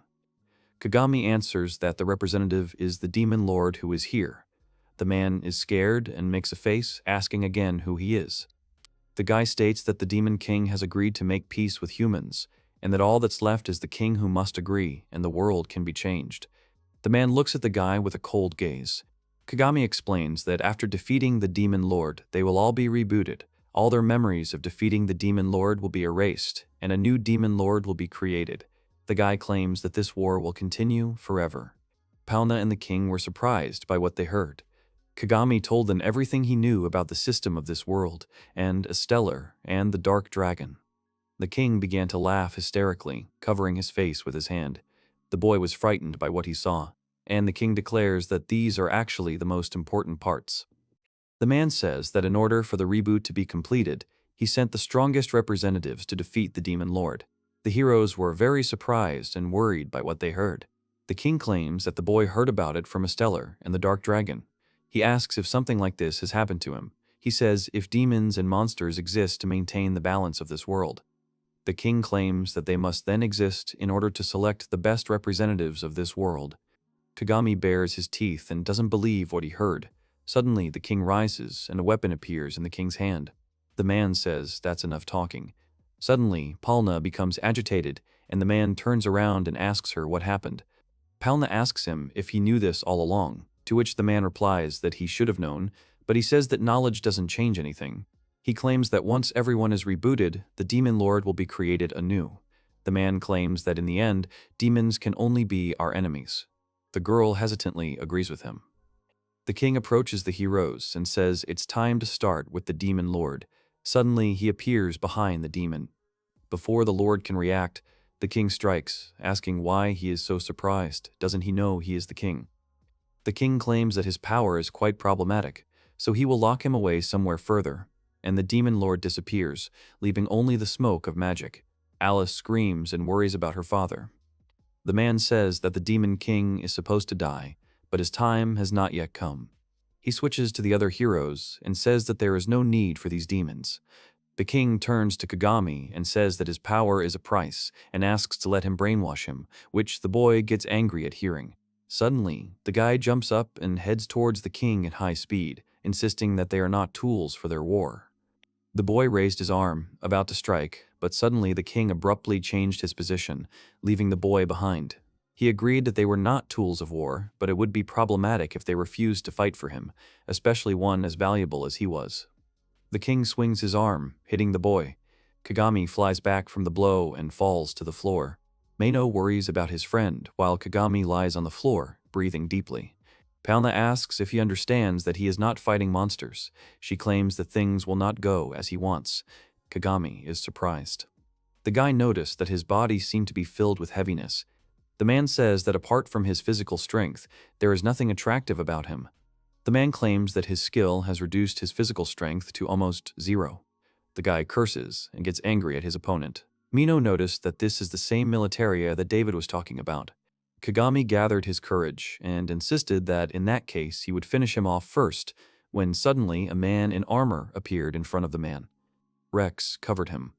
Kagami answers that the representative is the demon lord who is here. The man is scared and makes a face, asking again who he is. The guy states that the demon king has agreed to make peace with humans, and that all that's left is the king who must agree, and the world can be changed. The man looks at the guy with a cold gaze. Kagami explains that after defeating the demon lord, they will all be rebooted. All their memories of defeating the demon lord will be erased, and a new demon lord will be created. The guy claims that this war will continue forever. Palna and the king were surprised by what they heard. Kagami told them everything he knew about the system of this world, and a stellar, and the dark dragon. The king began to laugh hysterically, covering his face with his hand. The boy was frightened by what he saw, and the king declares that these are actually the most important parts. The man says that in order for the reboot to be completed, he sent the strongest representatives to defeat the demon lord. The heroes were very surprised and worried by what they heard. The king claims that the boy heard about it from a stellar and the dark dragon. He asks if something like this has happened to him. He says if demons and monsters exist to maintain the balance of this world. The king claims that they must then exist in order to select the best representatives of this world. Kagami bares his teeth and doesn't believe what he heard. Suddenly, the king rises and a weapon appears in the king's hand. The man says that's enough talking. Suddenly, Palna becomes agitated and the man turns around and asks her what happened. Palna asks him if he knew this all along, to which the man replies that he should have known, but he says that knowledge doesn't change anything. He claims that once everyone is rebooted, the demon lord will be created anew. The man claims that in the end, demons can only be our enemies. The girl hesitantly agrees with him. The king approaches the heroes and says it's time to start with the demon lord. Suddenly, he appears behind the demon. Before the lord can react, the king strikes, asking why he is so surprised. Doesn't he know he is the king? The king claims that his power is quite problematic, so he will lock him away somewhere further, and the demon lord disappears, leaving only the smoke of magic. Alice screams and worries about her father. The man says that the demon king is supposed to die, but his time has not yet come. He switches to the other heroes and says that there is no need for these demons. The king turns to Kagami and says that his power is a price and asks to let him brainwash him, which the boy gets angry at hearing. Suddenly, the guy jumps up and heads towards the king at high speed, insisting that they are not tools for their war. The boy raised his arm, about to strike, but suddenly the king abruptly changed his position, leaving the boy behind. He agreed that they were not tools of war, but it would be problematic if they refused to fight for him, especially one as valuable as he was. The king swings his arm, hitting the boy. Kagami flies back from the blow and falls to the floor. Mino worries about his friend, while Kagami lies on the floor, breathing deeply. Palna asks if he understands that he is not fighting monsters. She claims that things will not go as he wants. Kagami is surprised. The guy noticed that his body seemed to be filled with heaviness. The man says that apart from his physical strength, there is nothing attractive about him. The man claims that his skill has reduced his physical strength to almost zero. The guy curses and gets angry at his opponent. Mino noticed that this is the same militaria that David was talking about. Kagami gathered his courage and insisted that in that case he would finish him off first, when suddenly a man in armor appeared in front of the man. Rex covered him.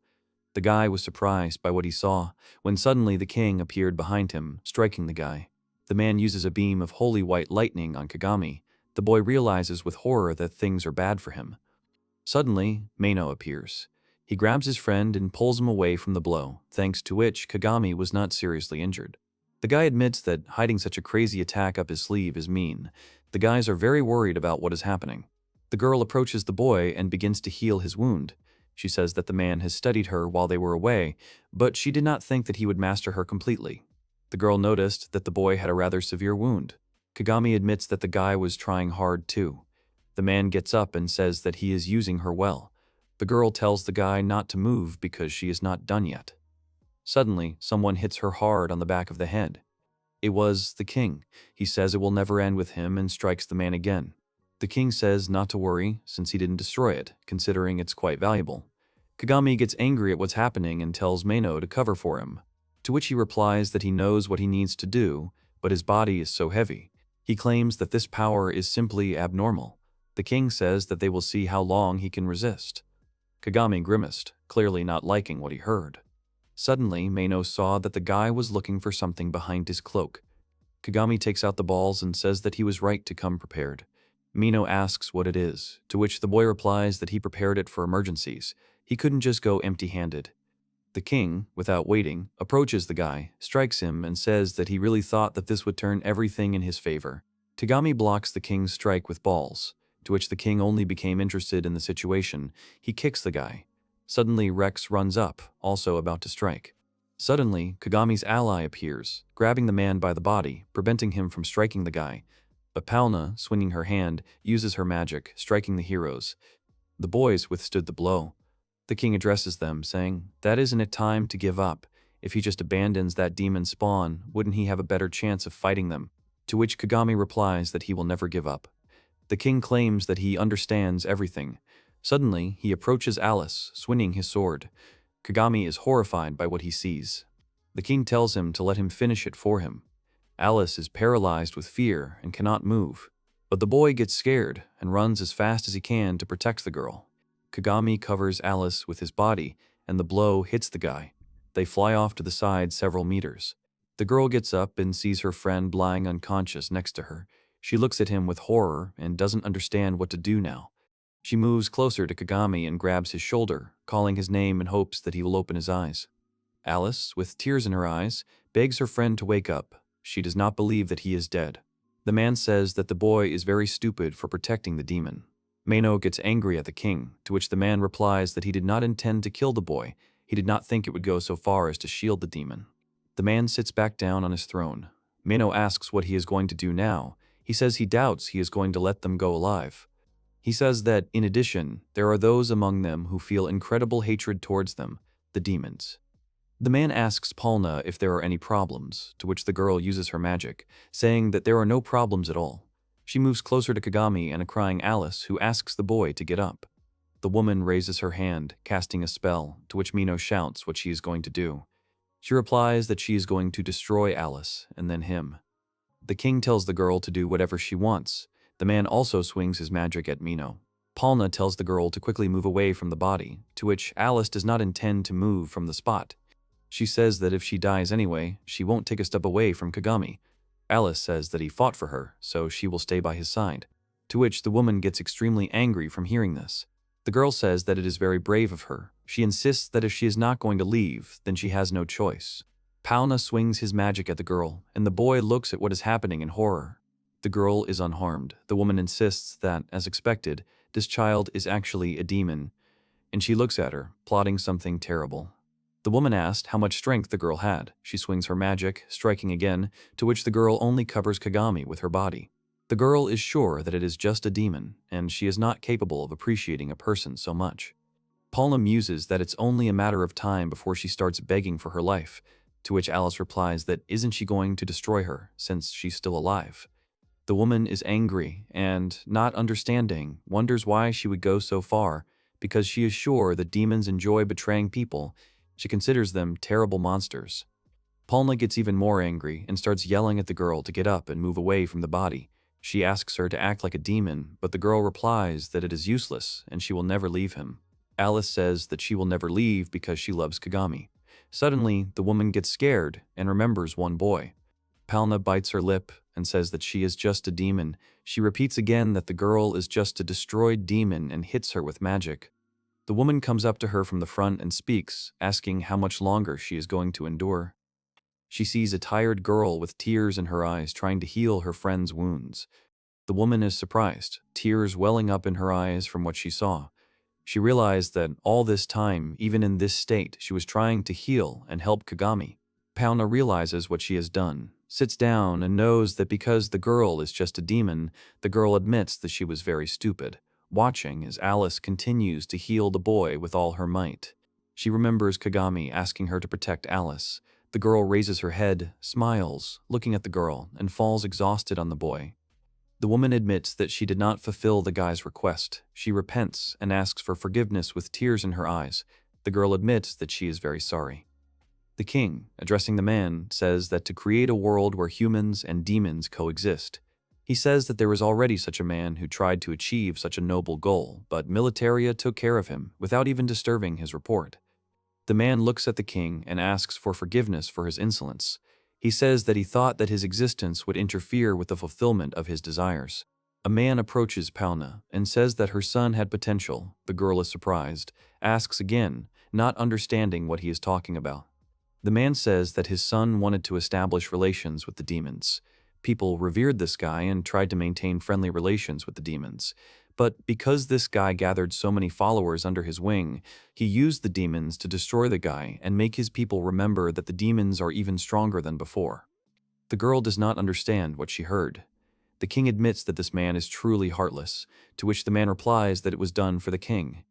The guy was surprised by what he saw, when suddenly the king appeared behind him, striking the guy. The man uses a beam of holy white lightning on Kagami. The boy realizes with horror that things are bad for him. Suddenly, Mino appears. He grabs his friend and pulls him away from the blow, thanks to which Kagami was not seriously injured. The guy admits that hiding such a crazy attack up his sleeve is mean. The guys are very worried about what is happening. The girl approaches the boy and begins to heal his wound. She says that the man has studied her while they were away, but she did not think that he would master her completely. The girl noticed that the boy had a rather severe wound. Kagami admits that the guy was trying hard too. The man gets up and says that he is using her well. The girl tells the guy not to move because she is not done yet. Suddenly, someone hits her hard on the back of the head. It was the king. He says it will never end with him and strikes the man again. The king says not to worry since he didn't destroy it, considering it's quite valuable. Kagami gets angry at what's happening and tells Mino to cover for him, to which he replies that he knows what he needs to do, but his body is so heavy. He claims that this power is simply abnormal. The king says that they will see how long he can resist. Kagami grimaced, clearly not liking what he heard. Suddenly, Mino saw that the guy was looking for something behind his cloak. Kagami takes out the balls and says that he was right to come prepared. Mino asks what it is, to which the boy replies that he prepared it for emergencies. He couldn't just go empty-handed. The king, without waiting, approaches the guy, strikes him, and says that he really thought that this would turn everything in his favor. Kagami blocks the king's strike with balls, to which the king only became interested in the situation. He kicks the guy. Suddenly, Rex runs up, also about to strike. Suddenly, Kagami's ally appears, grabbing the man by the body, preventing him from striking the guy. But Palna, swinging her hand, uses her magic, striking the heroes. The boys withstood the blow. The king addresses them, saying, "That isn't it time to give up. If he just abandons that demon spawn, wouldn't he have a better chance of fighting them?" To which Kagami replies that he will never give up. The king claims that he understands everything. Suddenly, he approaches Alice, swinging his sword. Kagami is horrified by what he sees. The king tells him to let him finish it for him. Alice is paralyzed with fear and cannot move, but the boy gets scared and runs as fast as he can to protect the girl. Kagami covers Alice with his body, and the blow hits the guy. They fly off to the side several meters. The girl gets up and sees her friend lying unconscious next to her. She looks at him with horror and doesn't understand what to do now. She moves closer to Kagami and grabs his shoulder, calling his name in hopes that he will open his eyes. Alice, with tears in her eyes, begs her friend to wake up. She does not believe that he is dead. The man says that the boy is very stupid for protecting the demon. Mino gets angry at the king, to which the man replies that he did not intend to kill the boy. He did not think it would go so far as to shield the demon. The man sits back down on his throne. Mino asks what he is going to do now. He says he doubts he is going to let them go alive. He says that, in addition, there are those among them who feel incredible hatred towards them, the demons. The man asks Palna if there are any problems, to which the girl uses her magic, saying that there are no problems at all. She moves closer to Kagami and a crying Alice, who asks the boy to get up. The woman raises her hand, casting a spell, to which Mino shouts what she is going to do. She replies that she is going to destroy Alice, and then him. The king tells the girl to do whatever she wants. The man also swings his magic at Mino. Palna tells the girl to quickly move away from the body, to which Alice does not intend to move from the spot. She says that if she dies anyway, she won't take a step away from Kagami. Alice says that he fought for her, so she will stay by his side. To which the woman gets extremely angry from hearing this. The girl says that it is very brave of her. She insists that if she is not going to leave, then she has no choice. Palna swings his magic at the girl, and the boy looks at what is happening in horror. The girl is unharmed. The woman insists that, as expected, this child is actually a demon, and she looks at her, plotting something terrible. The woman asked how much strength the girl had. She swings her magic, striking again, to which the girl only covers Kagami with her body. The girl is sure that it is just a demon, and she is not capable of appreciating a person so much. Paula muses that it's only a matter of time before she starts begging for her life, to which Alice replies that isn't she going to destroy her, since she's still alive. The woman is angry and, not understanding, wonders why she would go so far, because she is sure that demons enjoy betraying people. She considers them terrible monsters. Paula gets even more angry and starts yelling at the girl to get up and move away from the body. She asks her to act like a demon, but the girl replies that it is useless and she will never leave him. Alice says that she will never leave because she loves Kagami. Suddenly, the woman gets scared and remembers one boy. Paula bites her lip and says that she is just a demon. She repeats again that the girl is just a destroyed demon and hits her with magic. The woman comes up to her from the front and speaks, asking how much longer she is going to endure. She sees a tired girl with tears in her eyes trying to heal her friend's wounds. The woman is surprised, tears welling up in her eyes from what she saw. She realized that all this time, even in this state, she was trying to heal and help Kagami. Paula realizes what she has done, sits down and knows that because the girl is just a demon, the girl admits that she was very stupid, watching as Alice continues to heal the boy with all her might. She remembers Kagami asking her to protect Alice. The girl raises her head, smiles, looking at the girl, and falls exhausted on the boy. The woman admits that she did not fulfill the guy's request. She repents and asks for forgiveness with tears in her eyes. The girl admits that she is very sorry. The king, addressing the man, says that to create a world where humans and demons coexist. He says that there was already such a man who tried to achieve such a noble goal, but Militaria took care of him without even disturbing his report. The man looks at the king and asks for forgiveness for his insolence. He says that he thought that his existence would interfere with the fulfillment of his desires. A man approaches Paula and says that her son had potential. The girl is surprised, asks again, not understanding what he is talking about. The man says that his son wanted to establish relations with the demons. People revered this guy and tried to maintain friendly relations with the demons. But because this guy gathered so many followers under his wing, he used the demons to destroy the guy and make his people remember that the demons are even stronger than before. The girl does not understand what she heard. The king admits that this man is truly heartless, to which the man replies that it was done for the king.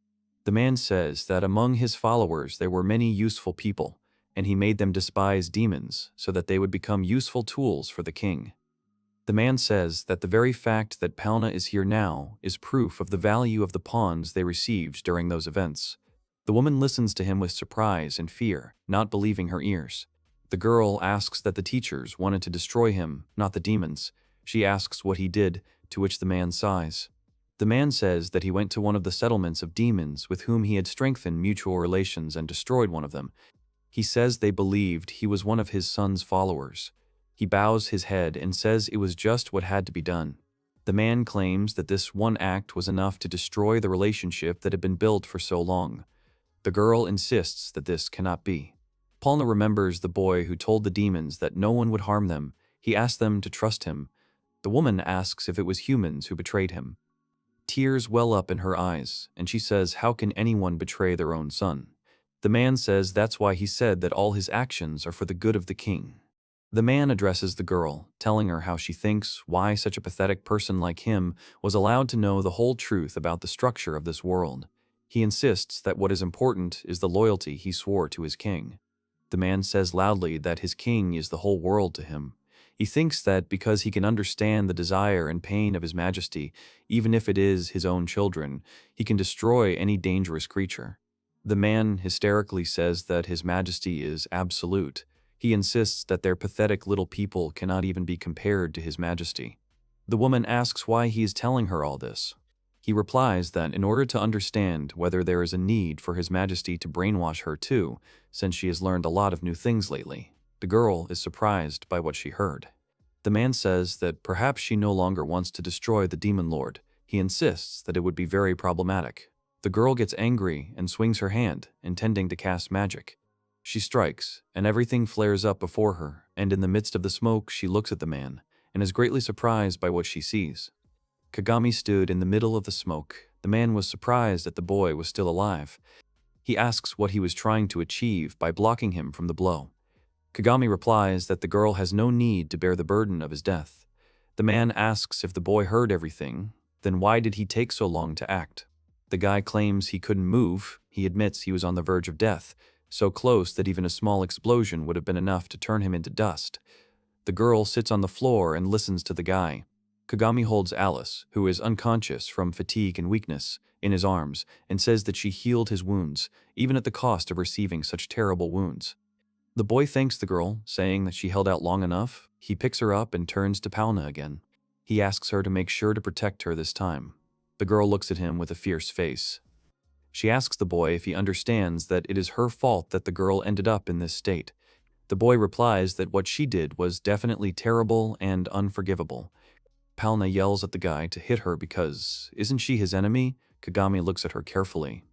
The man says that among his followers there were many useful people, and he made them despise demons so that they would become useful tools for the king. The man says that the very fact that Paula is here now is proof of the value of the pawns they received during those events. The woman listens to him with surprise and fear, not believing her ears. The girl asks that the teachers wanted to destroy him, not the demons. She asks what he did, to which the man sighs. The man says that he went to one of the settlements of demons with whom he had strengthened mutual relations and destroyed one of them. He says they believed he was one of his son's followers. He bows his head and says it was just what had to be done. The man claims that this one act was enough to destroy the relationship that had been built for so long. The girl insists that this cannot be. Paula remembers the boy who told the demons that no one would harm them. He asked them to trust him. The woman asks if it was humans who betrayed him. Tears well up in her eyes, and she says, how can anyone betray their own son? The man says that's why he said that all his actions are for the good of the king. The man addresses the girl, telling her how she thinks why such a pathetic person like him was allowed to know the whole truth about the structure of this world. He insists that what is important is the loyalty he swore to his king. The man says loudly that his king is the whole world to him. He thinks that because he can understand the desire and pain of his majesty, even if it is his own children, he can destroy any dangerous creature. The man hysterically says that his majesty is absolute. He insists that their pathetic little people cannot even be compared to his majesty. The woman asks why he is telling her all this. He replies that in order to understand whether there is a need for his majesty to brainwash her too, since she has learned a lot of new things lately. The girl is surprised by what she heard. The man says that perhaps she no longer wants to destroy the demon lord. He insists that it would be very problematic. The girl gets angry and swings her hand, intending to cast magic. She strikes, and everything flares up before her, and in the midst of the smoke she looks at the man, and is greatly surprised by what she sees. Kagami stood in the middle of the smoke. The man was surprised that the boy was still alive. He asks what he was trying to achieve by blocking him from the blow. Kagami replies that the girl has no need to bear the burden of his death. The man asks if the boy heard everything, then why did he take so long to act? The guy claims he couldn't move. He admits he was on the verge of death, so close that even a small explosion would have been enough to turn him into dust. The girl sits on the floor and listens to the guy. Kagami holds Alice, who is unconscious from fatigue and weakness, in his arms and says that she healed his wounds, even at the cost of receiving such terrible wounds. The boy thanks the girl, saying that she held out long enough. He picks her up and turns to Pauna again. He asks her to make sure to protect her this time. The girl looks at him with a fierce face. She asks the boy if he understands that it is her fault that the girl ended up in this state. The boy replies that what she did was definitely terrible and unforgivable. Pauna yells at the guy to hit her because, isn't she his enemy? Kagami looks at her carefully.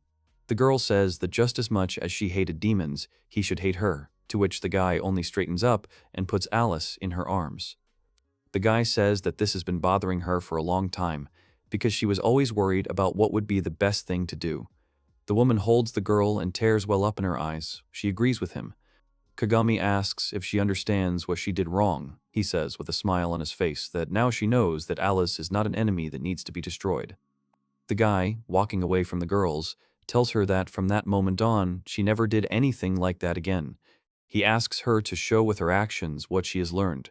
The girl says that just as much as she hated demons, he should hate her, to which the guy only straightens up and puts Alice in her arms. The guy says that this has been bothering her for a long time, because she was always worried about what would be the best thing to do. The woman holds the girl and tears well up in her eyes. She agrees with him. Kagami asks if she understands what she did wrong. He says with a smile on his face that now she knows that Alice is not an enemy that needs to be destroyed. The guy, walking away from the girls, tells her that from that moment on, she never did anything like that again. He asks her to show with her actions what she has learned.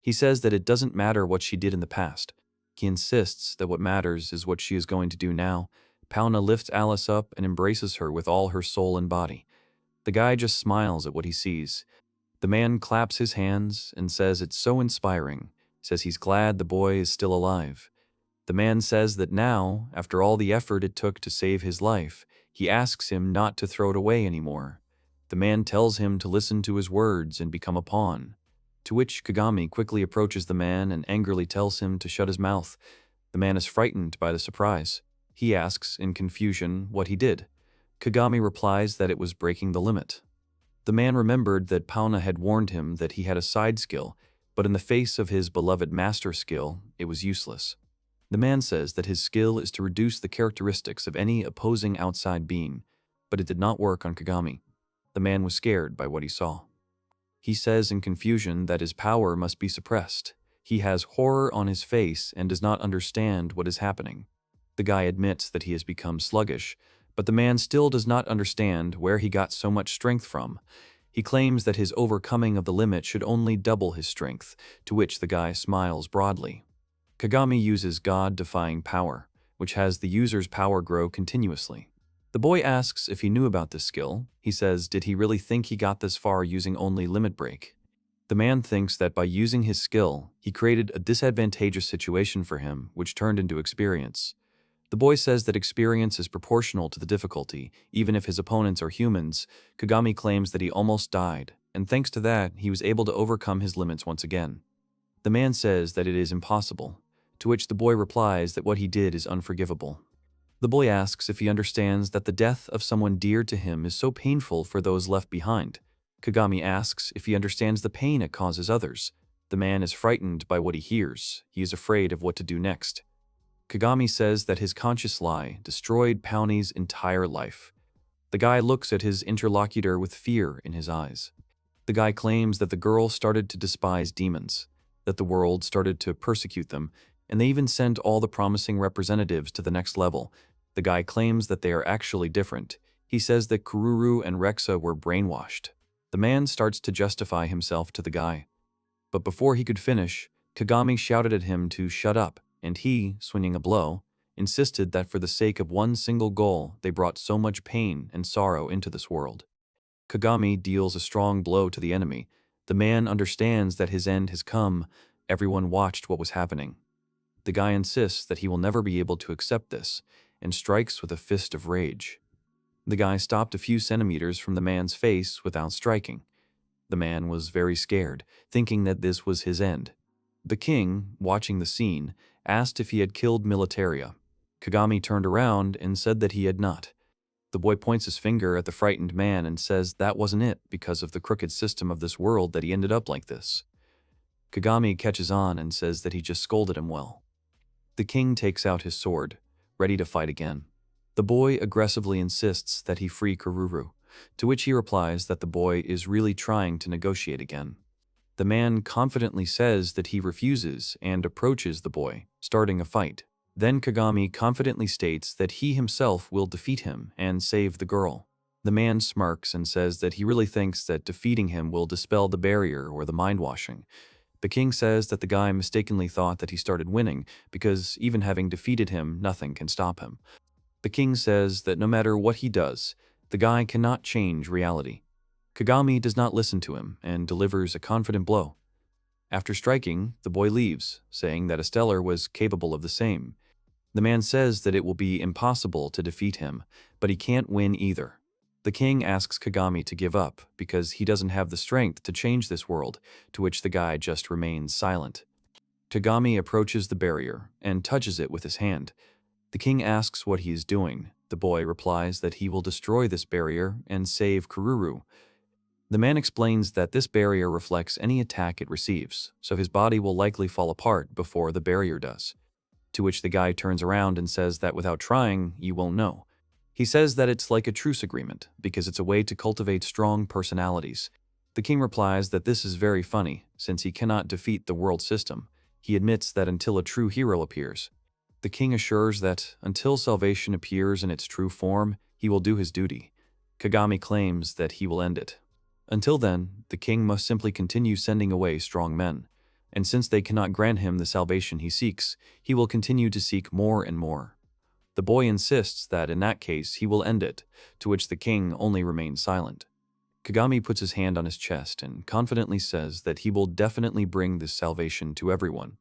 He says that it doesn't matter what she did in the past. He insists that what matters is what she is going to do now. Pauna lifts Alice up and embraces her with all her soul and body. The guy just smiles at what he sees. The man claps his hands and says it's so inspiring, says he's glad the boy is still alive. The man says that now, after all the effort it took to save his life, he asks him not to throw it away anymore. The man tells him to listen to his words and become a pawn. To which Kagami quickly approaches the man and angrily tells him to shut his mouth. The man is frightened by the surprise. He asks, in confusion, what he did. Kagami replies that it was breaking the limit. The man remembered that Pauna had warned him that he had a side skill, but in the face of his beloved master skill, it was useless. The man says that his skill is to reduce the characteristics of any opposing outside being, but it did not work on Kagami. The man was scared by what he saw. He says in confusion that his power must be suppressed. He has horror on his face and does not understand what is happening. The guy admits that he has become sluggish, but the man still does not understand where he got so much strength from. He claims that his overcoming of the limit should only double his strength, to which the guy smiles broadly. Kagami uses God-defying power, which has the user's power grow continuously. The boy asks if he knew about this skill. He says, did he really think he got this far using only limit break? The man thinks that by using his skill, he created a disadvantageous situation for him, which turned into experience. The boy says that experience is proportional to the difficulty, even if his opponents are humans. Kagami claims that he almost died, and thanks to that, he was able to overcome his limits once again. The man says that it is impossible, to which the boy replies that what he did is unforgivable. The boy asks if he understands that the death of someone dear to him is so painful for those left behind. Kagami asks if he understands the pain it causes others. The man is frightened by what he hears. He is afraid of what to do next. Kagami says that his conscious lie destroyed Pauna's entire life. The guy looks at his interlocutor with fear in his eyes. The guy claims that the girl started to despise demons, that the world started to persecute them, and they even sent all the promising representatives to the next level. The guy claims that they are actually different. He says that Kururu and Rexa were brainwashed. The man starts to justify himself to the guy. But before he could finish, Kagami shouted at him to shut up, and he, swinging a blow, insisted that for the sake of one single goal, they brought so much pain and sorrow into this world. Kagami deals a strong blow to the enemy. The man understands that his end has come. Everyone watched what was happening. The guy insists that he will never be able to accept this, and strikes with a fist of rage. The guy stopped a few centimeters from the man's face without striking. The man was very scared, thinking that this was his end. The king, watching the scene, asked if he had killed Militaria. Kagami turned around and said that he had not. The boy points his finger at the frightened man and says that wasn't it because of the crooked system of this world that he ended up like this. Kagami catches on and says that he just scolded him well. The king takes out his sword, ready to fight again. The boy aggressively insists that he free Kururu, to which he replies that the boy is really trying to negotiate again. The man confidently says that he refuses and approaches the boy, starting a fight. Then Kagami confidently states that he himself will defeat him and save the girl. The man smirks and says that he really thinks that defeating him will dispel the barrier or the mind-washing. The king says that the guy mistakenly thought that he started winning because even having defeated him, nothing can stop him. The king says that no matter what he does, the guy cannot change reality. Kagami does not listen to him and delivers a confident blow. After striking, the boy leaves, saying that a stellar was capable of the same. The man says that it will be impossible to defeat him, but he can't win either. The king asks Kagami to give up because he doesn't have the strength to change this world, to which the guy just remains silent. Kagami approaches the barrier and touches it with his hand. The king asks what he is doing. The boy replies that he will destroy this barrier and save Kururu. The man explains that this barrier reflects any attack it receives, so his body will likely fall apart before the barrier does. To which the guy turns around and says that without trying, you won't know. He says that it's like a truce agreement, because it's a way to cultivate strong personalities. The king replies that this is very funny, since he cannot defeat the world system. He admits that until a true hero appears. The king assures that until salvation appears in its true form, he will do his duty. Kagami claims that he will end it. Until then, the king must simply continue sending away strong men. And since they cannot grant him the salvation he seeks, he will continue to seek more and more. The boy insists that in that case he will end it, to which the king only remains silent. Kagami puts his hand on his chest and confidently says that he will definitely bring this salvation to everyone.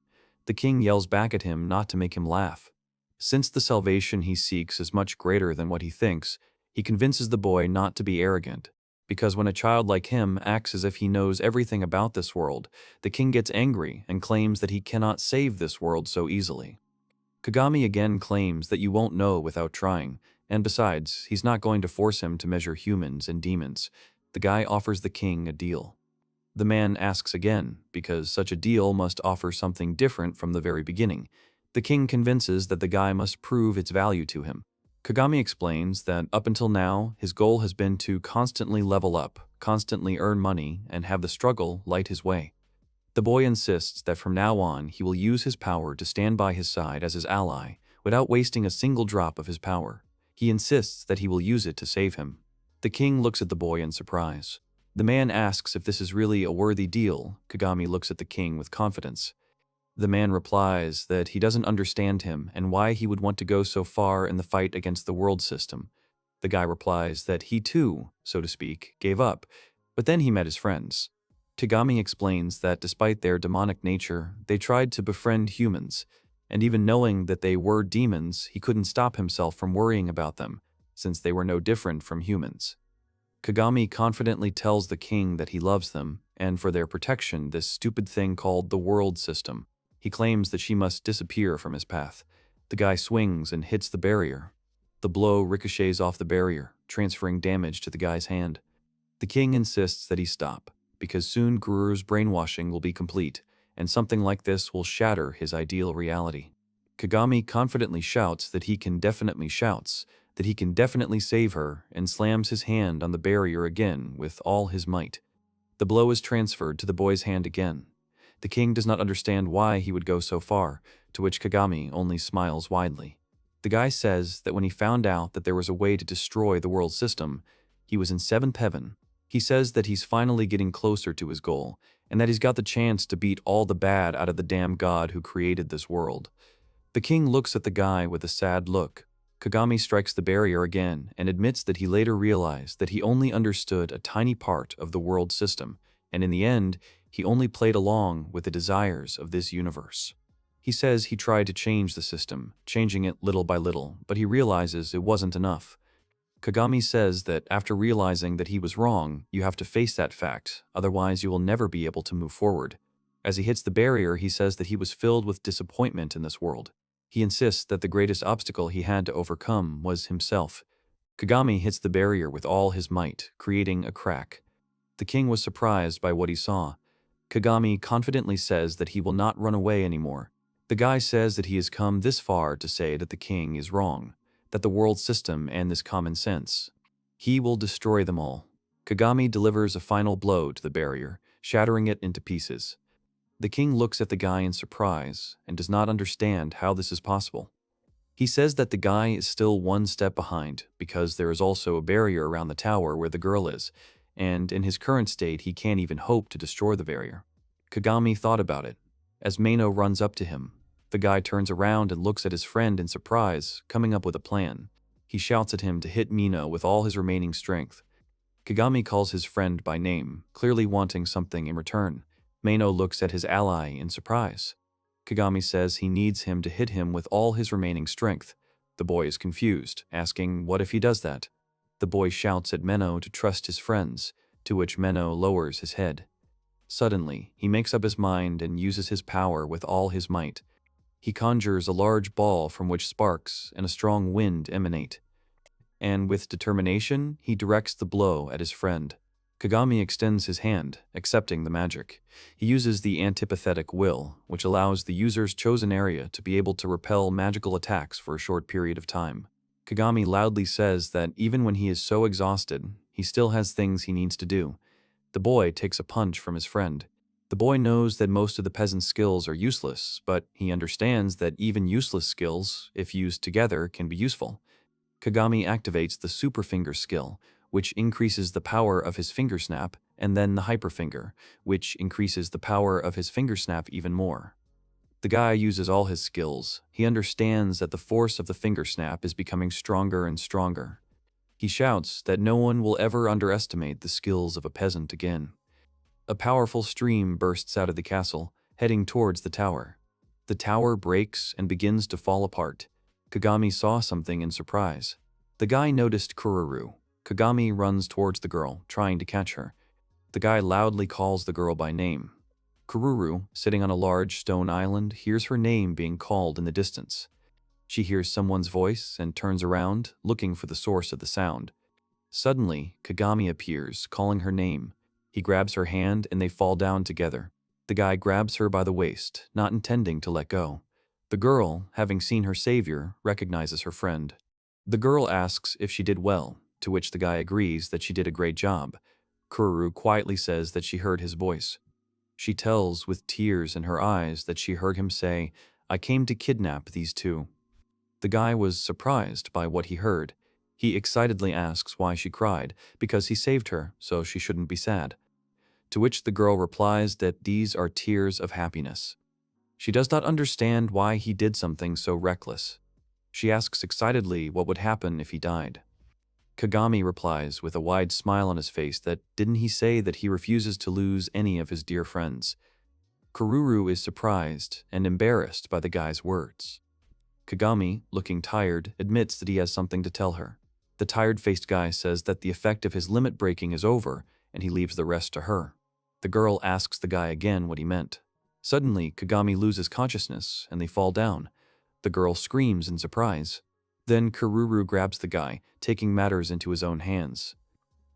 The king yells back at him not to make him laugh. Since the salvation he seeks is much greater than what he thinks, he convinces the boy not to be arrogant. Because when a child like him acts as if he knows everything about this world, the king gets angry and claims that he cannot save this world so easily. Kagami again claims that you won't know without trying, and besides, he's not going to force him to measure humans and demons. The guy offers the king a deal. The man asks again, because such a deal must offer something different from the very beginning. The king convinces that the guy must prove its value to him. Kagami explains that up until now, his goal has been to constantly level up, constantly earn money, and have the struggle light his way. The boy insists that from now on he will use his power to stand by his side as his ally, without wasting a single drop of his power. He insists that he will use it to save him. The king looks at the boy in surprise. The man asks if this is really a worthy deal. Kagami looks at the king with confidence. The man replies that he doesn't understand him and why he would want to go so far in the fight against the world system. The guy replies that he too, so to speak, gave up, but then he met his friends. Kagami explains that despite their demonic nature, they tried to befriend humans, and even knowing that they were demons, he couldn't stop himself from worrying about them, since they were no different from humans. Kagami confidently tells the king that he loves them, and for their protection, this stupid thing called the world system. He claims that she must disappear from his path. The guy swings and hits the barrier. The blow ricochets off the barrier, transferring damage to the guy's hand. The king insists that he stop, because soon Guru's brainwashing will be complete, and something like this will shatter his ideal reality. Kagami confidently shouts that he can definitely save her, and slams his hand on the barrier again with all his might. The blow is transferred to the boy's hand again. The king does not understand why he would go so far, to which Kagami only smiles widely. The guy says that when he found out that there was a way to destroy the world system, he was in seventh heaven. He says that he's finally getting closer to his goal, and that he's got the chance to beat all the bad out of the damn god who created this world. The king looks at the guy with a sad look. Kagami strikes the barrier again and admits that he later realized that he only understood a tiny part of the world system, and in the end, he only played along with the desires of this universe. He says he tried to change the system, changing it little by little, but he realizes it wasn't enough. Kagami says that after realizing that he was wrong, you have to face that fact, otherwise you will never be able to move forward. As he hits the barrier, he says that he was filled with disappointment in this world. He insists that the greatest obstacle he had to overcome was himself. Kagami hits the barrier with all his might, creating a crack. The king was surprised by what he saw. Kagami confidently says that he will not run away anymore. The guy says that he has come this far to say that the king is wrong, that the world system and this common sense. He will destroy them all. Kagami delivers a final blow to the barrier, shattering it into pieces. The king looks at the guy in surprise and does not understand how this is possible. He says that the guy is still one step behind because there is also a barrier around the tower where the girl is, and in his current state he can't even hope to destroy the barrier. Kagami thought about it. As Mino runs up to him, the guy turns around and looks at his friend in surprise, coming up with a plan. He shouts at him to hit Mino with all his remaining strength. Kagami calls his friend by name, clearly wanting something in return. Mino looks at his ally in surprise. Kagami says he needs him to hit him with all his remaining strength. The boy is confused, asking what if he does that. The boy shouts at Mino to trust his friends, to which Mino lowers his head. Suddenly, he makes up his mind and uses his power with all his might. He conjures a large ball from which sparks and a strong wind emanate. And with determination, he directs the blow at his friend. Kagami extends his hand, accepting the magic. He uses the antipathetic will, which allows the user's chosen area to be able to repel magical attacks for a short period of time. Kagami loudly says that even when he is so exhausted, he still has things he needs to do. The boy takes a punch from his friend. The boy knows that most of the peasant's skills are useless, but he understands that even useless skills, if used together, can be useful. Kagami activates the super finger skill, which increases the power of his finger snap, and then the hyperfinger, which increases the power of his finger snap even more. The guy uses all his skills. He understands that the force of the finger snap is becoming stronger and stronger. He shouts that no one will ever underestimate the skills of a peasant again. A powerful stream bursts out of the castle, heading towards the tower. The tower breaks and begins to fall apart. Kagami saw something in surprise. The guy noticed Kururu. Kagami runs towards the girl, trying to catch her. The guy loudly calls the girl by name. Kururu, sitting on a large stone island, hears her name being called in the distance. She hears someone's voice and turns around, looking for the source of the sound. Suddenly, Kagami appears, calling her name. He grabs her hand and they fall down together. The guy grabs her by the waist, not intending to let go. The girl, having seen her savior, recognizes her friend. The girl asks if she did well, to which the guy agrees that she did a great job. Kururu quietly says that she heard his voice. She tells with tears in her eyes that she heard him say, "I came to kidnap these two." The guy was surprised by what he heard. He excitedly asks why she cried, because he saved her, so she shouldn't be sad. To which the girl replies that these are tears of happiness. She does not understand why he did something so reckless. She asks excitedly what would happen if he died. Kagami replies with a wide smile on his face that didn't he say that he refuses to lose any of his dear friends. Kururu is surprised and embarrassed by the guy's words. Kagami, looking tired, admits that he has something to tell her. The tired-faced guy says that the effect of his limit breaking is over and he leaves the rest to her. The girl asks the guy again what he meant. Suddenly, Kagami loses consciousness and they fall down. The girl screams in surprise. Then Kururu grabs the guy, taking matters into his own hands.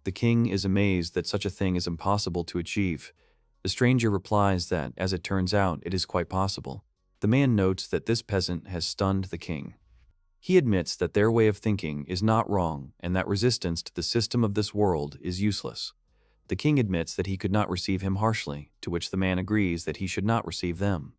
The king is amazed that such a thing is impossible to achieve. The stranger replies that, as it turns out, it is quite possible. The man notes that this peasant has stunned the king. He admits that their way of thinking is not wrong and that resistance to the system of this world is useless. The king admits that he could not receive him harshly, to which the man agrees that he should not receive them.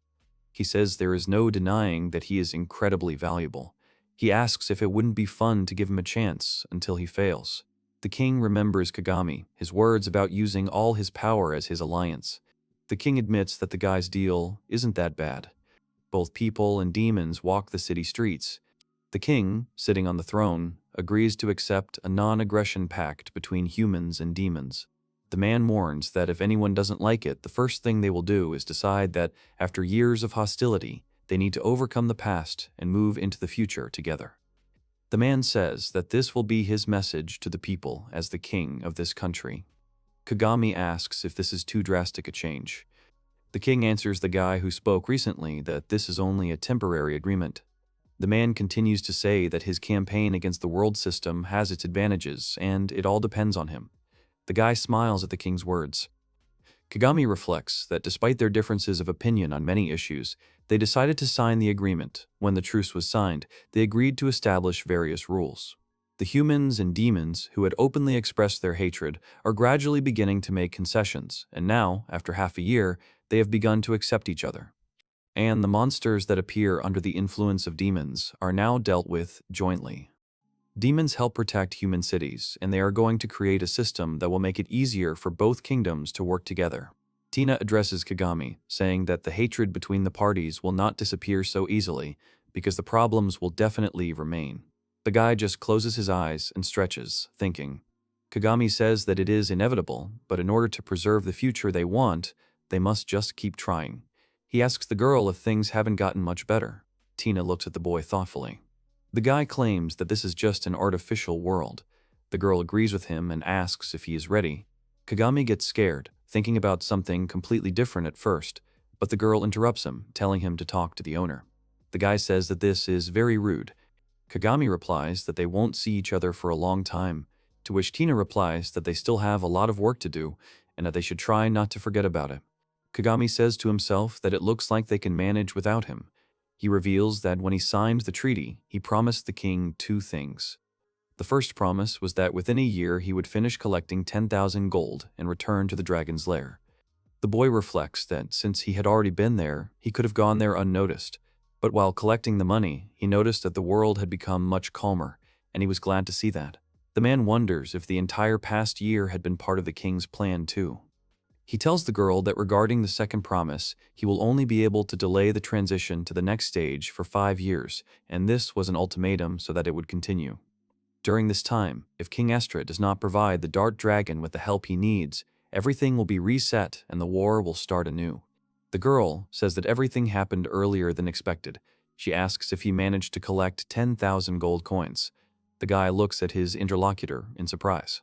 He says there is no denying that he is incredibly valuable. He asks if it wouldn't be fun to give him a chance until he fails. The king remembers Kagami, his words about using all his power as his alliance. The king admits that the guy's deal isn't that bad. Both people and demons walk the city streets. The king, sitting on the throne, agrees to accept a non-aggression pact between humans and demons. The man warns that if anyone doesn't like it, the first thing they will do is decide that, after years of hostility, they need to overcome the past and move into the future together. The man says that this will be his message to the people as the king of this country. Kagami asks if this is too drastic a change. The king answers the guy who spoke recently that this is only a temporary agreement. The man continues to say that his campaign against the world system has its advantages and it all depends on him. The guy smiles at the king's words. Kagami reflects that despite their differences of opinion on many issues, they decided to sign the agreement. When the truce was signed, they agreed to establish various rules. The humans and demons who had openly expressed their hatred are gradually beginning to make concessions, and now, after half a year, they have begun to accept each other. And the monsters that appear under the influence of demons are now dealt with jointly. Demons help protect human cities, and they are going to create a system that will make it easier for both kingdoms to work together. Tina addresses Kagami, saying that the hatred between the parties will not disappear so easily, because the problems will definitely remain. The guy just closes his eyes and stretches, thinking. Kagami says that it is inevitable, but in order to preserve the future they want, they must just keep trying. He asks the girl if things haven't gotten much better. Tina looks at the boy thoughtfully. The guy claims that this is just an artificial world. The girl agrees with him and asks if he is ready. Kagami gets scared, thinking about something completely different at first, but the girl interrupts him, telling him to talk to the owner. The guy says that this is very rude. Kagami replies that they won't see each other for a long time, to which Tina replies that they still have a lot of work to do and that they should try not to forget about it. Kagami says to himself that it looks like they can manage without him. He reveals that when he signed the treaty, he promised the king 2 things. The first promise was that within a year he would finish collecting 10,000 gold and return to the dragon's lair. The boy reflects that since he had already been there, he could have gone there unnoticed. But while collecting the money, he noticed that the world had become much calmer, and he was glad to see that. The man wonders if the entire past year had been part of the king's plan too. He tells the girl that regarding the second promise, he will only be able to delay the transition to the next stage for 5 years, and this was an ultimatum so that it would continue. During this time, if King Estra does not provide the Dart Dragon with the help he needs, everything will be reset and the war will start anew. The girl says that everything happened earlier than expected. She asks if he managed to collect 10,000 gold coins. The guy looks at his interlocutor in surprise.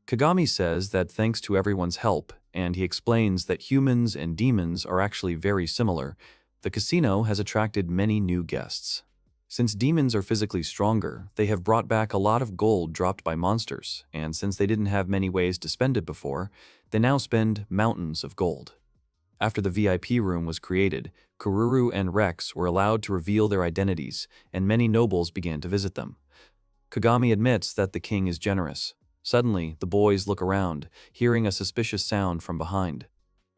Kagami says that thanks to everyone's help, and he explains that humans and demons are actually very similar, the casino has attracted many new guests. Since demons are physically stronger, they have brought back a lot of gold dropped by monsters, and since they didn't have many ways to spend it before, they now spend mountains of gold. After the VIP room was created, Kururu and Rex were allowed to reveal their identities, and many nobles began to visit them. Kagami admits that the king is generous. Suddenly, the boys look around, hearing a suspicious sound from behind.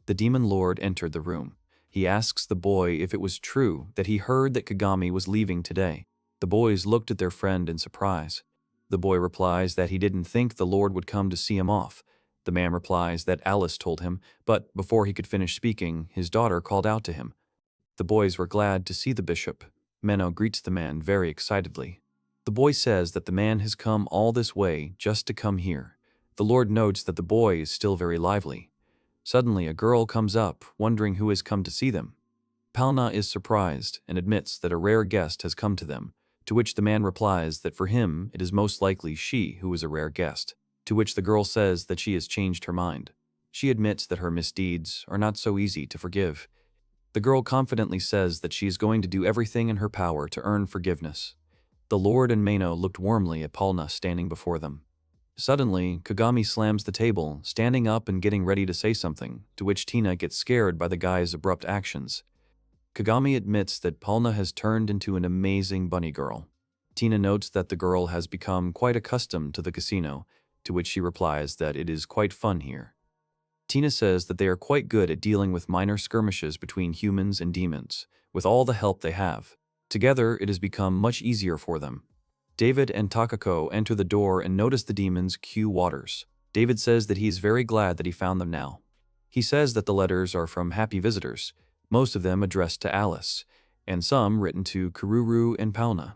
The demon lord entered the room. He asks the boy if it was true that he heard that Kagami was leaving today. The boys looked at their friend in surprise. The boy replies that he didn't think the lord would come to see him off. The man replies that Alice told him, but before he could finish speaking, his daughter called out to him. The boys were glad to see the bishop. Mino greets the man very excitedly. The boy says that the man has come all this way just to come here. The lord notes that the boy is still very lively. Suddenly, a girl comes up, wondering who has come to see them. Palna is surprised and admits that a rare guest has come to them, to which the man replies that for him it is most likely she who is a rare guest, to which the girl says that she has changed her mind. She admits that her misdeeds are not so easy to forgive. The girl confidently says that she is going to do everything in her power to earn forgiveness. The lord and Mino looked warmly at Palna standing before them. Suddenly, Kagami slams the table, standing up and getting ready to say something, to which Tina gets scared by the guy's abrupt actions. Kagami admits that Palna has turned into an amazing bunny girl. Tina notes that the girl has become quite accustomed to the casino, to which she replies that it is quite fun here. Tina says that they are quite good at dealing with minor skirmishes between humans and demons, with all the help they have. Together, it has become much easier for them. David and Takako enter the door and notice the demons' Q waters. David says that he is very glad that he found them now. He says that the letters are from happy visitors, most of them addressed to Alice, and some written to Kururu and Palna.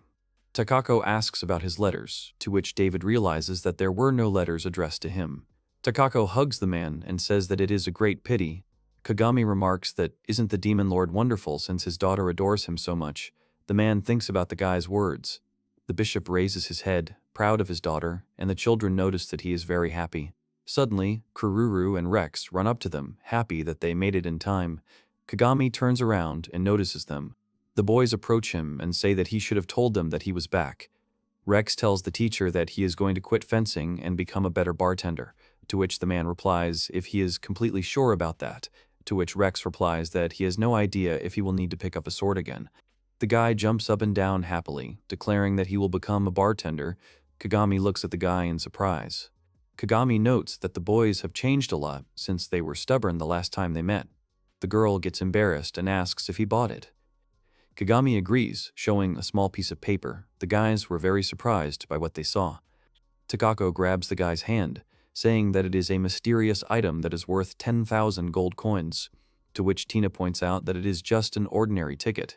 Takako asks about his letters, to which David realizes that there were no letters addressed to him. Takako hugs the man and says that it is a great pity. Kagami remarks that isn't the demon lord wonderful since his daughter adores him so much. The man thinks about the guy's words. The bishop raises his head, proud of his daughter, and the children notice that he is very happy. Suddenly, Kururu and Rex run up to them, happy that they made it in time. Kagami turns around and notices them. The boys approach him and say that he should have told them that he was back. Rex tells the teacher that he is going to quit fencing and become a better bartender, to which the man replies if he is completely sure about that, to which Rex replies that he has no idea if he will need to pick up a sword again. The guy jumps up and down happily, declaring that he will become a bartender, Kagami looks at the guy in surprise. Kagami notes that the boys have changed a lot since they were stubborn the last time they met. The girl gets embarrassed and asks if he bought it. Kagami agrees, showing a small piece of paper. The guys were very surprised by what they saw. Kako grabs the guy's hand, saying that it is a mysterious item that is worth 10,000 gold coins, to which Tina points out that it is just an ordinary ticket.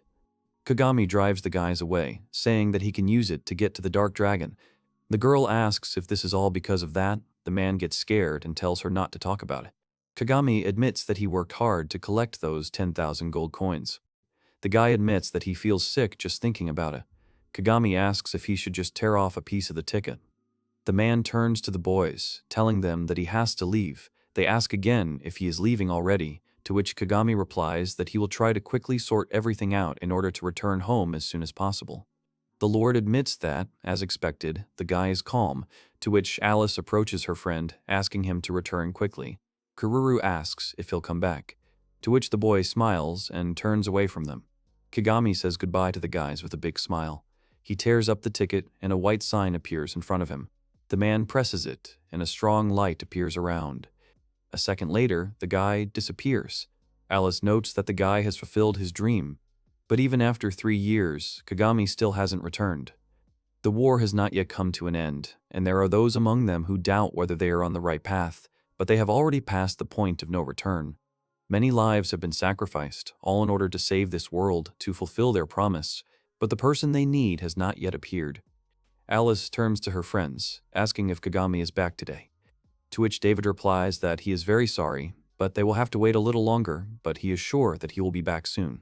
Kagami drives the guys away, saying that he can use it to get to the Dark Dragon. The girl asks if this is all because of that. The man gets scared and tells her not to talk about it. Kagami admits that he worked hard to collect those 10,000 gold coins. The guy admits that he feels sick just thinking about it. Kagami asks if he should just tear off a piece of the ticket. The man turns to the boys, telling them that he has to leave. They ask again if he is leaving already, to which Kagami replies that he will try to quickly sort everything out in order to return home as soon as possible. The Lord admits that, as expected, the guy is calm, to which Alice approaches her friend, asking him to return quickly. Kururu asks if he'll come back, to which the boy smiles and turns away from them. Kagami says goodbye to the guys with a big smile. He tears up the ticket and a white sign appears in front of him. The man presses it and a strong light appears around. A second later, the guy disappears. Alice notes that the guy has fulfilled his dream, but even after 3 years, Kagami still hasn't returned. The war has not yet come to an end, and there are those among them who doubt whether they are on the right path, but they have already passed the point of no return. Many lives have been sacrificed, all in order to save this world, to fulfill their promise, but the person they need has not yet appeared. Alice turns to her friends, asking if Kagami is back today. To which David replies that he is very sorry, but they will have to wait a little longer, but he is sure that he will be back soon.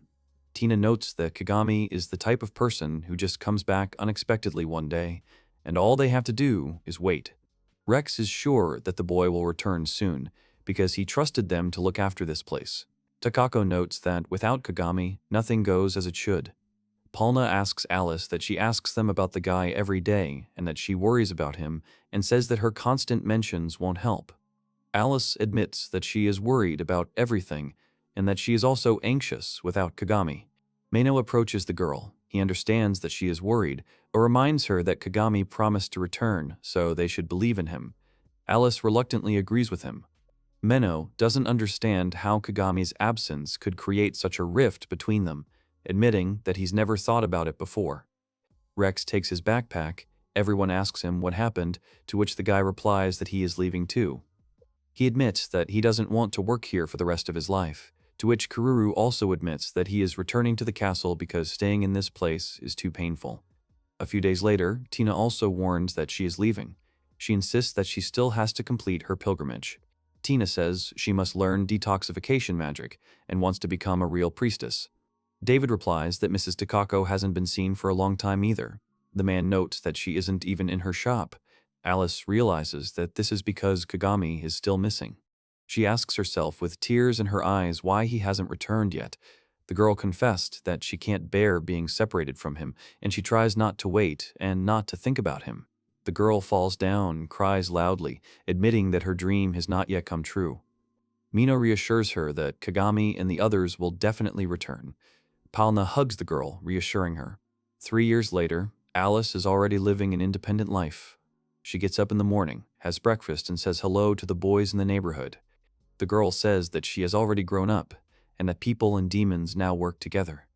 Tina notes that Kagami is the type of person who just comes back unexpectedly one day, and all they have to do is wait. Rex is sure that the boy will return soon, because he trusted them to look after this place. Kako notes that without Kagami, nothing goes as it should. Palna asks Alice that she asks them about the guy every day and that she worries about him and says that her constant mentions won't help. Alice admits that she is worried about everything and that she is also anxious without Kagami. Mino approaches the girl. He understands that she is worried, but reminds her that Kagami promised to return, so they should believe in him. Alice reluctantly agrees with him. Mino doesn't understand how Kagami's absence could create such a rift between them, admitting that he's never thought about it before. Rex takes his backpack. Everyone asks him what happened, to which the guy replies that he is leaving too. He admits that he doesn't want to work here for the rest of his life, to which Kururu also admits that he is returning to the castle because staying in this place is too painful. A few days later, Tina also warns that she is leaving. She insists that she still has to complete her pilgrimage. Tina says she must learn detoxification magic and wants to become a real priestess. David replies that Mrs. Kako hasn't been seen for a long time either. The man notes that she isn't even in her shop. Alice realizes that this is because Kagami is still missing. She asks herself with tears in her eyes why he hasn't returned yet. The girl confessed that she can't bear being separated from him, and she tries not to wait and not to think about him. The girl falls down and cries loudly, admitting that her dream has not yet come true. Mino reassures her that Kagami and the others will definitely return. Palna hugs the girl, reassuring her. 3 years later, Alice is already living an independent life. She gets up in the morning, has breakfast, and says hello to the boys in the neighborhood. The girl says that she has already grown up, and that people and demons now work together.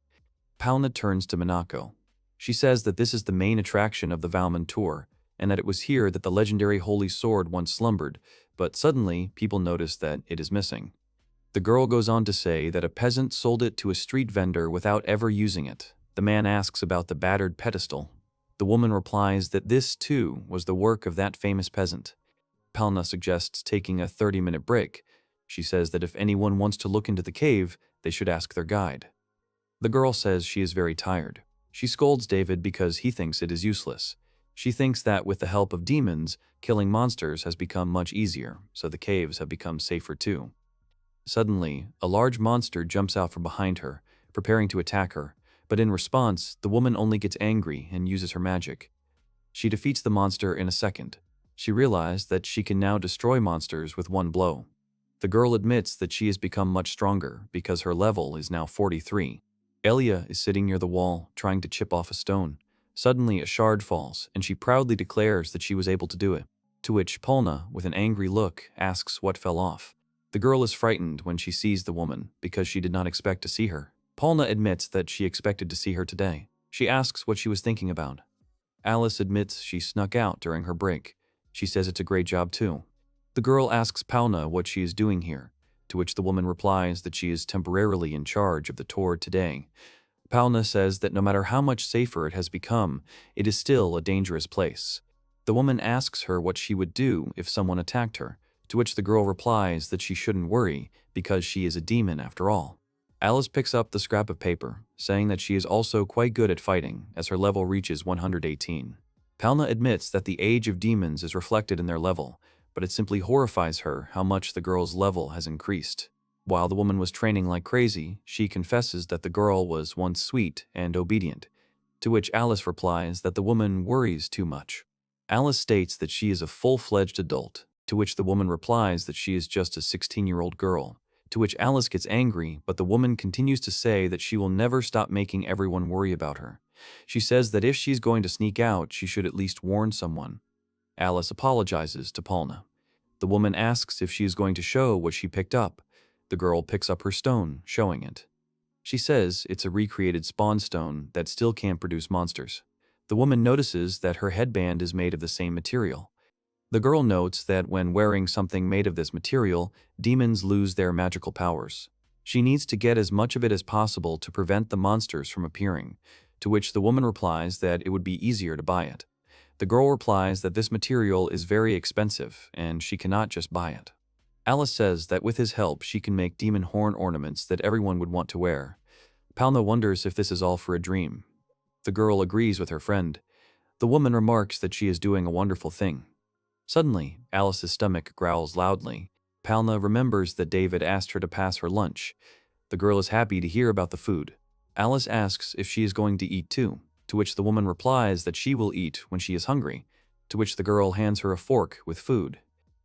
Palna turns to Minako. She says that this is the main attraction of the Valmont tour, and that it was here that the legendary holy sword once slumbered, but suddenly people notice that it is missing. The girl goes on to say that a peasant sold it to a street vendor without ever using it. The man asks about the battered pedestal. The woman replies that this, too, was the work of that famous peasant. Palna suggests taking a 30-minute break. She says that if anyone wants to look into the cave, they should ask their guide. The girl says she is very tired. She scolds David because he thinks it is useless. She thinks that with the help of demons, killing monsters has become much easier, so the caves have become safer too. Suddenly, a large monster jumps out from behind her, preparing to attack her, but in response, the woman only gets angry and uses her magic. She defeats the monster in a second. She realized that she can now destroy monsters with one blow. The girl admits that she has become much stronger because her level is now 43. Elia is sitting near the wall, trying to chip off a stone. Suddenly, a shard falls, and she proudly declares that she was able to do it. To which Polna, with an angry look, asks what fell off. The girl is frightened when she sees the woman, because she did not expect to see her. Polna admits that she expected to see her today. She asks what she was thinking about. Alice admits she snuck out during her break. She says it's a great job too. The girl asks Polna what she is doing here, to which the woman replies that she is temporarily in charge of the tour today. Polna says that no matter how much safer it has become, it is still a dangerous place. The woman asks her what she would do if someone attacked her, to which the girl replies that she shouldn't worry because she is a demon after all. Alice picks up the scrap of paper, saying that she is also quite good at fighting as her level reaches 118. Polna admits that the age of demons is reflected in their level, but it simply horrifies her how much the girl's level has increased. While the woman was training like crazy, she confesses that the girl was once sweet and obedient, to which Alice replies that the woman worries too much. Alice states that she is a full-fledged adult, to which the woman replies that she is just a 16-year-old girl, to which Alice gets angry, but the woman continues to say that she will never stop making everyone worry about her. She says that if she's going to sneak out, she should at least warn someone. Alice apologizes to Polna. The woman asks if she is going to show what she picked up. The girl picks up her stone, showing it. She says it's a recreated spawn stone that still can't produce monsters. The woman notices that her headband is made of the same material. The girl notes that when wearing something made of this material, demons lose their magical powers. She needs to get as much of it as possible to prevent the monsters from appearing, to which the woman replies that it would be easier to buy it. The girl replies that this material is very expensive and she cannot just buy it. Alice says that with his help she can make demon horn ornaments that everyone would want to wear. Polna wonders if this is all for a dream. The girl agrees with her friend. The woman remarks that she is doing a wonderful thing. Suddenly, Alice's stomach growls loudly. Polna remembers that David asked her to pass her lunch. The girl is happy to hear about the food. Alice asks if she is going to eat too, to which the woman replies that she will eat when she is hungry, to which the girl hands her a fork with food.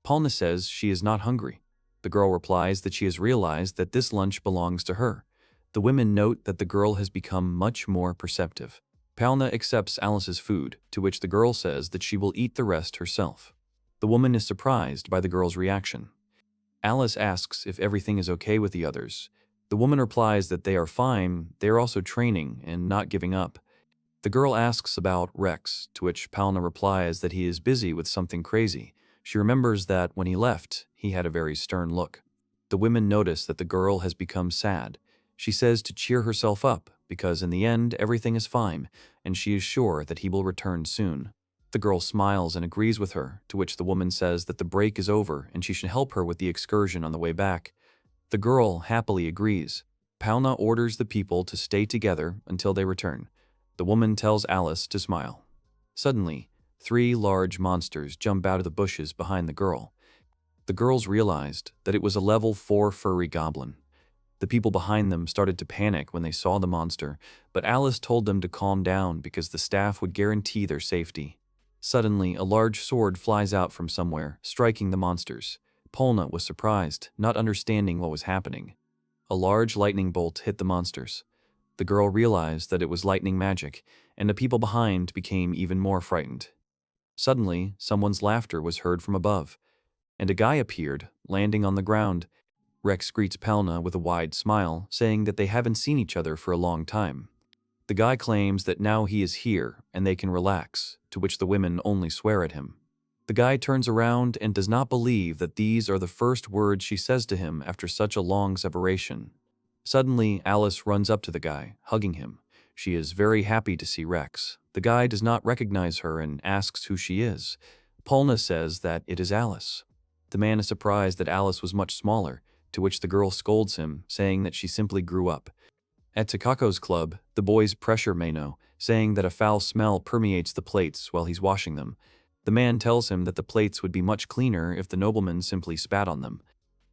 Polna says she is not hungry. The girl replies that she has realized that this lunch belongs to her. The women note that the girl has become much more perceptive. Polna accepts Alice's food, to which the girl says that she will eat the rest herself. The woman is surprised by the girl's reaction. Alice asks if everything is okay with the others. The woman replies that they are fine, they are also training and not giving up. The girl asks about Rex, to which Polna replies that he is busy with something crazy. She remembers that when he left, he had a very stern look. The women notice that the girl has become sad. She says to cheer herself up, because in the end everything is fine, and she is sure that he will return soon. The girl smiles and agrees with her, to which the woman says that the break is over and she should help her with the excursion on the way back. The girl happily agrees. Polna orders the people to stay together until they return. The woman tells Alice to smile. Suddenly, 3 large monsters jump out of the bushes behind the girl. The girls realized that it was a level 4 furry goblin. The people behind them started to panic when they saw the monster, but Alice told them to calm down because the staff would guarantee their safety. Suddenly, a large sword flies out from somewhere, striking the monsters. Polna was surprised, not understanding what was happening. A large lightning bolt hit the monsters. The girl realized that it was lightning magic, and the people behind became even more frightened. Suddenly, someone's laughter was heard from above, and a guy appeared, landing on the ground. Rex greets Polna with a wide smile, saying that they haven't seen each other for a long time. The guy claims that now he is here and they can relax, to which the women only swear at him. The guy turns around and does not believe that these are the first words she says to him after such a long separation. Suddenly, Alice runs up to the guy, hugging him. She is very happy to see Rex. The guy does not recognize her and asks who she is. Polna says that it is Alice. The man is surprised that Alice was much smaller, to which the girl scolds him, saying that she simply grew up. At Takako's club, the boys pressure Mino, saying that a foul smell permeates the plates while he's washing them. The man tells him that the plates would be much cleaner if the nobleman simply spat on them.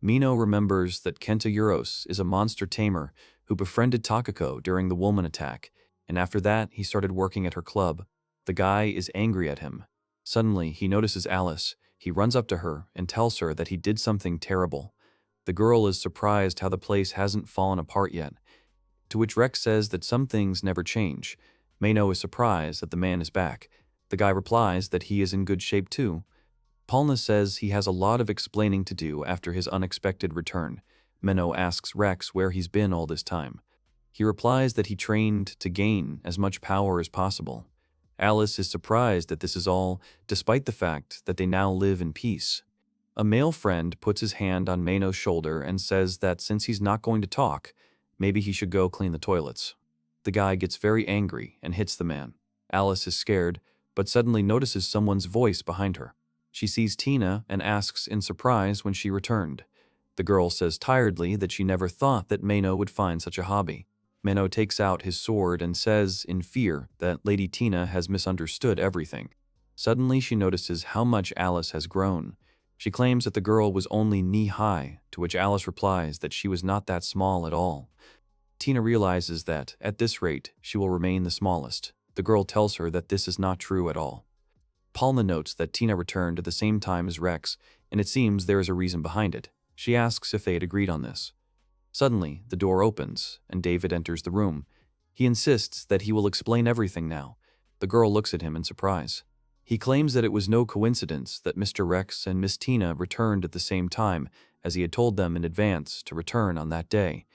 Mino remembers that Kenta Euros is a monster tamer who befriended Takako during the woman attack, and after that he started working at her club. The guy is angry at him. Suddenly, he notices Alice. He runs up to her and tells her that he did something terrible. The girl is surprised how the place hasn't fallen apart yet, to which Rex says that some things never change. Mino is surprised that the man is back. The guy replies that he is in good shape too. Palna says he has a lot of explaining to do after his unexpected return. Mino asks Rex where he's been all this time. He replies that he trained to gain as much power as possible. Alice is surprised that this is all, despite the fact that they now live in peace. A male friend puts his hand on Mino's shoulder and says that since he's not going to talk, maybe he should go clean the toilets. The guy gets very angry and hits the man. Alice is scared, but suddenly notices someone's voice behind her. She sees Tina and asks in surprise when she returned. The girl says tiredly that she never thought that Mino would find such a hobby. Mino takes out his sword and says, in fear, that Lady Tina has misunderstood everything. Suddenly she notices how much Alice has grown. She claims that the girl was only knee-high, to which Alice replies that she was not that small at all. Tina realizes that, at this rate, she will remain the smallest. The girl tells her that this is not true at all. Palna notes that Tina returned at the same time as Rex, and it seems there is a reason behind it. She asks if they had agreed on this. Suddenly, the door opens, and David enters the room. He insists that he will explain everything now. The girl looks at him in surprise. He claims that it was no coincidence that Mr. Rex and Miss Tina returned at the same time, as he had told them in advance to return on that day.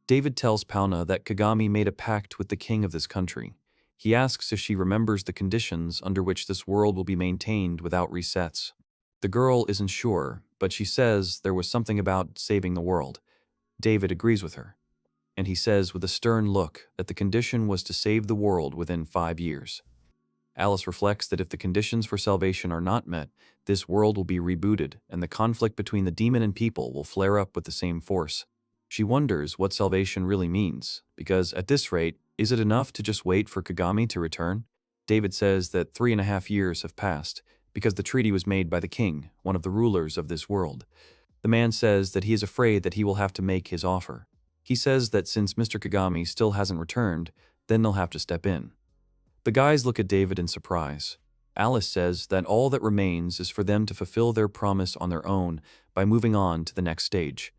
David tells Palna that Kagami made a pact with the king of this country. He asks if she remembers the conditions under which this world will be maintained without resets. The girl isn't sure, but she says there was something about saving the world. David agrees with her, and he says with a stern look that the condition was to save the world within 5 years. Alice reflects that if the conditions for salvation are not met, this world will be rebooted, and the conflict between the demon and people will flare up with the same force. She wonders what salvation really means, because at this rate, is it enough to just wait for Kagami to return? David says that 3.5 years have passed, because the treaty was made by the king, one of the rulers of this world. The man says that he is afraid that he will have to make his offer. He says that since Mr. Kagami still hasn't returned, then they'll have to step in. The guys look at David in surprise. Alice says that all that remains is for them to fulfill their promise on their own by moving on to the next stage.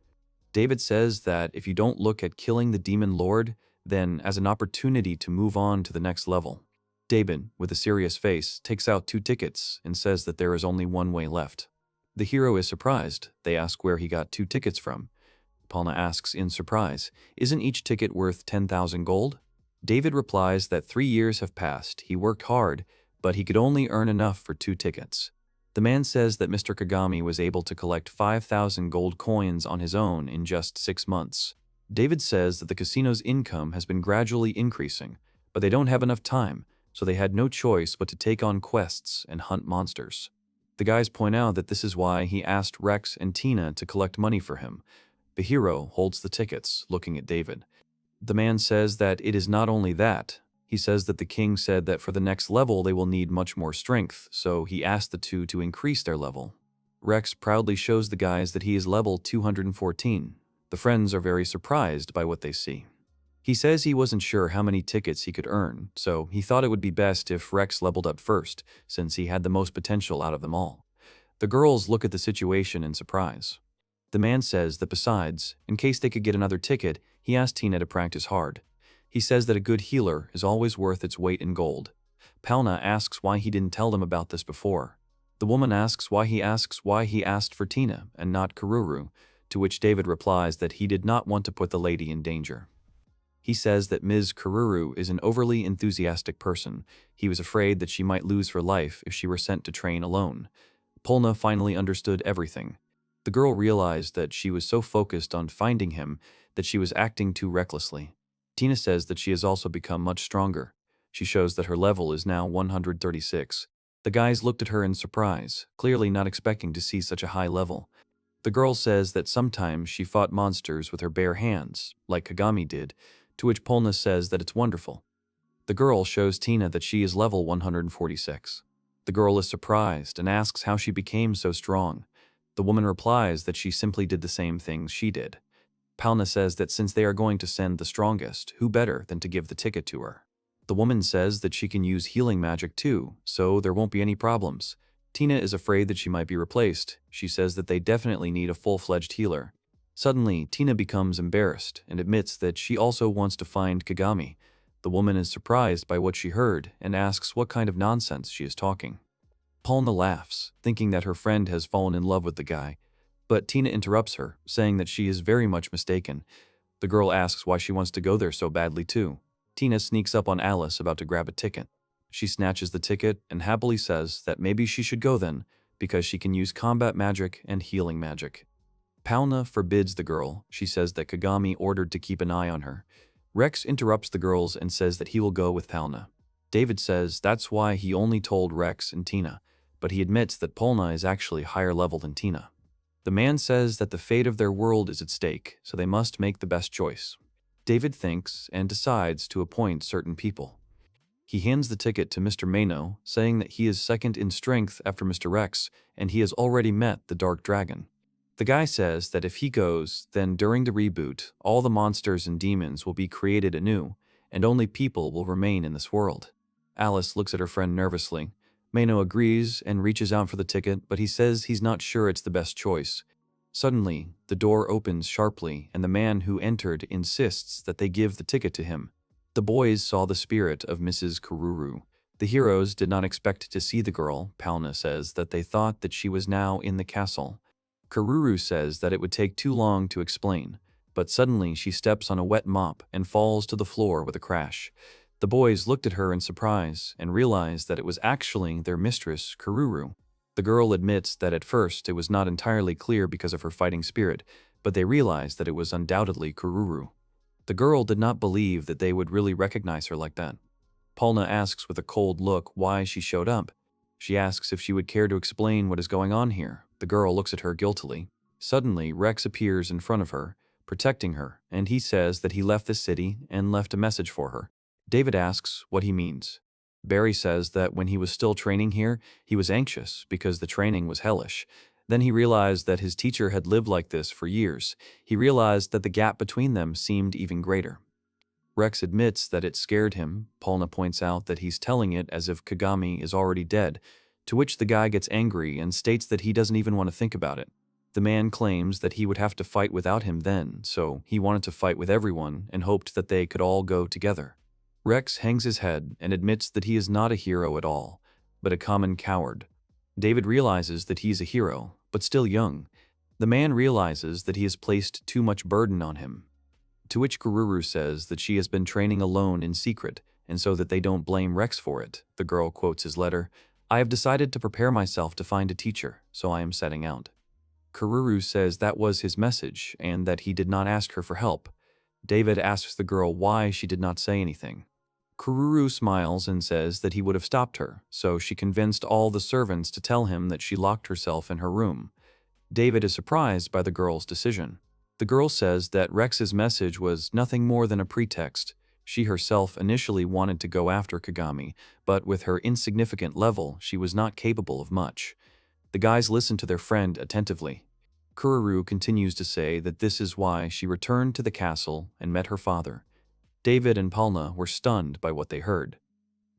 David says that if you don't look at killing the demon lord, then as an opportunity to move on to the next level. David, with a serious face, takes out 2 tickets and says that there is only one way left. The hero is surprised. They ask where he got 2 tickets from. Palna asks in surprise, isn't each ticket worth 10,000 gold? David replies that 3 years have passed. He worked hard, but he could only earn enough for 2 tickets. The man says that Mr. Kagami was able to collect 5,000 gold coins on his own in just 6 months. David says that the casino's income has been gradually increasing, but they don't have enough time, so they had no choice but to take on quests and hunt monsters. The guys point out that this is why he asked Rex and Tina to collect money for him. The hero holds the tickets, looking at David. The man says that it is not only that. He says that the king said that for the next level they will need much more strength, so he asked the two to increase their level. Rex proudly shows the guys that he is level 214. The friends are very surprised by what they see. He says he wasn't sure how many tickets he could earn, so he thought it would be best if Rex leveled up first, since he had the most potential out of them all. The girls look at the situation in surprise. The man says that besides, in case they could get another ticket, he asked Tina to practice hard. He says that a good healer is always worth its weight in gold. Palna asks why he didn't tell them about this before. The woman asks why he asked for Tina and not Kururu, to which David replies that he did not want to put the lady in danger. He says that Ms. Kururu is an overly enthusiastic person. He was afraid that she might lose her life if she were sent to train alone. Polna finally understood everything. The girl realized that she was so focused on finding him that she was acting too recklessly. Tina says that she has also become much stronger. She shows that her level is now 136. The guys looked at her in surprise, clearly not expecting to see such a high level. The girl says that sometimes she fought monsters with her bare hands, like Kagami did, to which Polna says that it's wonderful. The girl shows Tina that she is level 146. The girl is surprised and asks how she became so strong. The woman replies that she simply did the same things she did. Palna says that since they are going to send the strongest, who better than to give the ticket to her? The woman says that she can use healing magic too, so there won't be any problems. Tina is afraid that she might be replaced. She says that they definitely need a full-fledged healer. Suddenly, Tina becomes embarrassed and admits that she also wants to find Kagami. The woman is surprised by what she heard and asks what kind of nonsense she is talking. Palna laughs, thinking that her friend has fallen in love with the guy, but Tina interrupts her, saying that she is very much mistaken. The girl asks why she wants to go there so badly too. Tina sneaks up on Alice about to grab a ticket. She snatches the ticket and happily says that maybe she should go then, because she can use combat magic and healing magic. Palna forbids the girl. She says that Kagami ordered to keep an eye on her. Rex interrupts the girls and says that he will go with Palna. David says that's why he only told Rex and Tina, but he admits that Palna is actually higher level than Tina. The man says that the fate of their world is at stake, so they must make the best choice. David thinks and decides to appoint certain people. He hands the ticket to Mr. Mino, saying that he is second in strength after Mr. Rex, and he has already met the Dark Dragon. The guy says that if he goes, then during the reboot, all the monsters and demons will be created anew, and only people will remain in this world. Alice looks at her friend nervously. Mano agrees and reaches out for the ticket, but he says he's not sure it's the best choice. Suddenly, the door opens sharply, and the man who entered insists that they give the ticket to him. The boys saw the spirit of Mrs. Kururu. The heroes did not expect to see the girl. Palna says that they thought that she was now in the castle. Kururu says that it would take too long to explain, but suddenly she steps on a wet mop and falls to the floor with a crash. The boys looked at her in surprise and realized that it was actually their mistress, Kururu. The girl admits that at first it was not entirely clear because of her fighting spirit, but they realized that it was undoubtedly Kururu. The girl did not believe that they would really recognize her like that. Palna asks with a cold look why she showed up. She asks if she would care to explain what is going on here. The girl looks at her guiltily. Suddenly, Rex appears in front of her, protecting her, and he says that he left the city and left a message for her. David asks what he means. Barry says that when he was still training here, he was anxious because the training was hellish. Then he realized that his teacher had lived like this for years. He realized that the gap between them seemed even greater. Rex admits that it scared him. Palna points out that he's telling it as if Kagami is already dead, to which the guy gets angry and states that he doesn't even want to think about it. The man claims that he would have to fight without him then, so he wanted to fight with everyone and hoped that they could all go together. Rex hangs his head and admits that he is not a hero at all, but a common coward. David realizes that he is a hero, but still young. The man realizes that he has placed too much burden on him, to which Kururu says that she has been training alone in secret, and so that they don't blame Rex for it. The girl quotes his letter, "I have decided to prepare myself to find a teacher, so I am setting out." Kururu says that was his message, and that he did not ask her for help. David asks the girl why she did not say anything. Kururu smiles and says that he would have stopped her, so she convinced all the servants to tell him that she locked herself in her room. David is surprised by the girl's decision. The girl says that Rex's message was nothing more than a pretext. She herself initially wanted to go after Kagami, but with her insignificant level, she was not capable of much. The guys listen to their friend attentively. Kururu continues to say that this is why she returned to the castle and met her father. David and Palna were stunned by what they heard.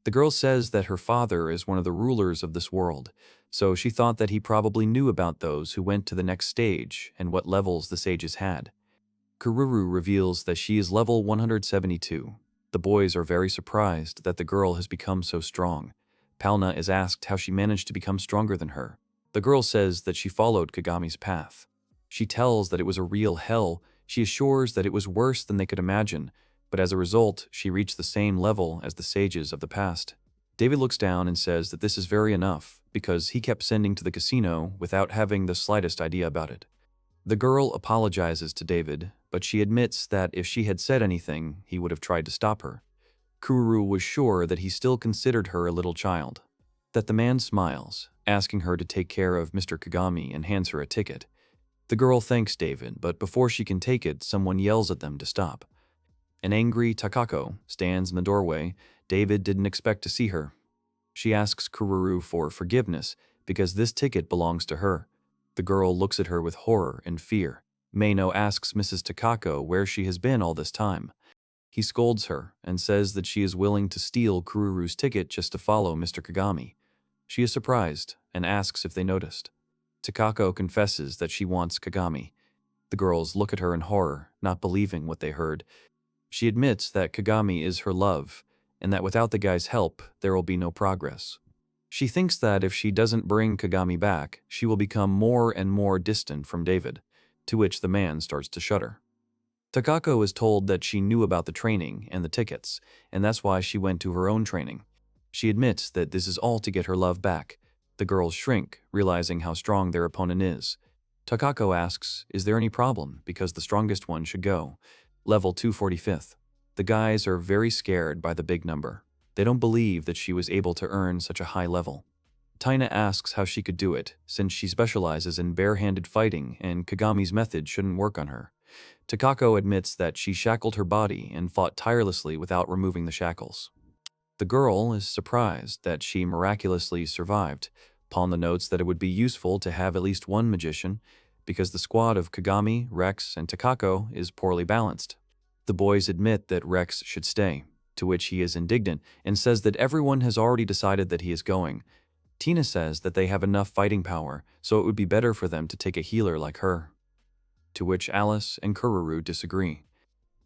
The girl says that her father is one of the rulers of this world, so she thought that he probably knew about those who went to the next stage and what levels the sages had. Kururu reveals that she is level 172. The boys are very surprised that the girl has become so strong. Palna is asked how she managed to become stronger than her. The girl says that she followed Kagami's path. She tells that it was a real hell. She assures that it was worse than they could imagine, but as a result, she reached the same level as the sages of the past. David looks down and says that this is very enough, because he kept sending to the casino without having the slightest idea about it. The girl apologizes to David, but she admits that if she had said anything, he would have tried to stop her. Kururu was sure that he still considered her a little child. That the man smiles, asking her to take care of Mr. Kagami, and hands her a ticket. The girl thanks David, but before she can take it, someone yells at them to stop. An angry Kako stands in the doorway. David didn't expect to see her. She asks Kururu for forgiveness because this ticket belongs to her. The girl looks at her with horror and fear. Mino asks Mrs. Takako where she has been all this time. He scolds her and says that she is willing to steal Kururu's ticket just to follow Mr. Kagami. She is surprised and asks if they noticed. Takako confesses that she wants Kagami. The girls look at her in horror, not believing what they heard. She admits that Kagami is her love, and that without the guy's help, there will be no progress. She thinks that if she doesn't bring Kagami back, she will become more and more distant from David, to which the man starts to shudder. Takako is told that she knew about the training and the tickets, and that's why she went to her own training. She admits that this is all to get her love back. The girls shrink, realizing how strong their opponent is. Takako asks, is there any problem, because the strongest one should go. Level 245th. The guys are very scared by the big number. They don't believe that she was able to earn such a high level. Tina asks how she could do it, since she specializes in bare-handed fighting and Kagami's method shouldn't work on her. Takako admits that she shackled her body and fought tirelessly without removing the shackles. The girl is surprised that she miraculously survived. Palna notes that it would be useful to have at least one magician, because the squad of Kagami, Rex, and Takako is poorly balanced. The boys admit that Rex should stay, to which he is indignant and says that everyone has already decided that he is going. Tina says that they have enough fighting power, so it would be better for them to take a healer like her. To which Alice and Kururu disagree.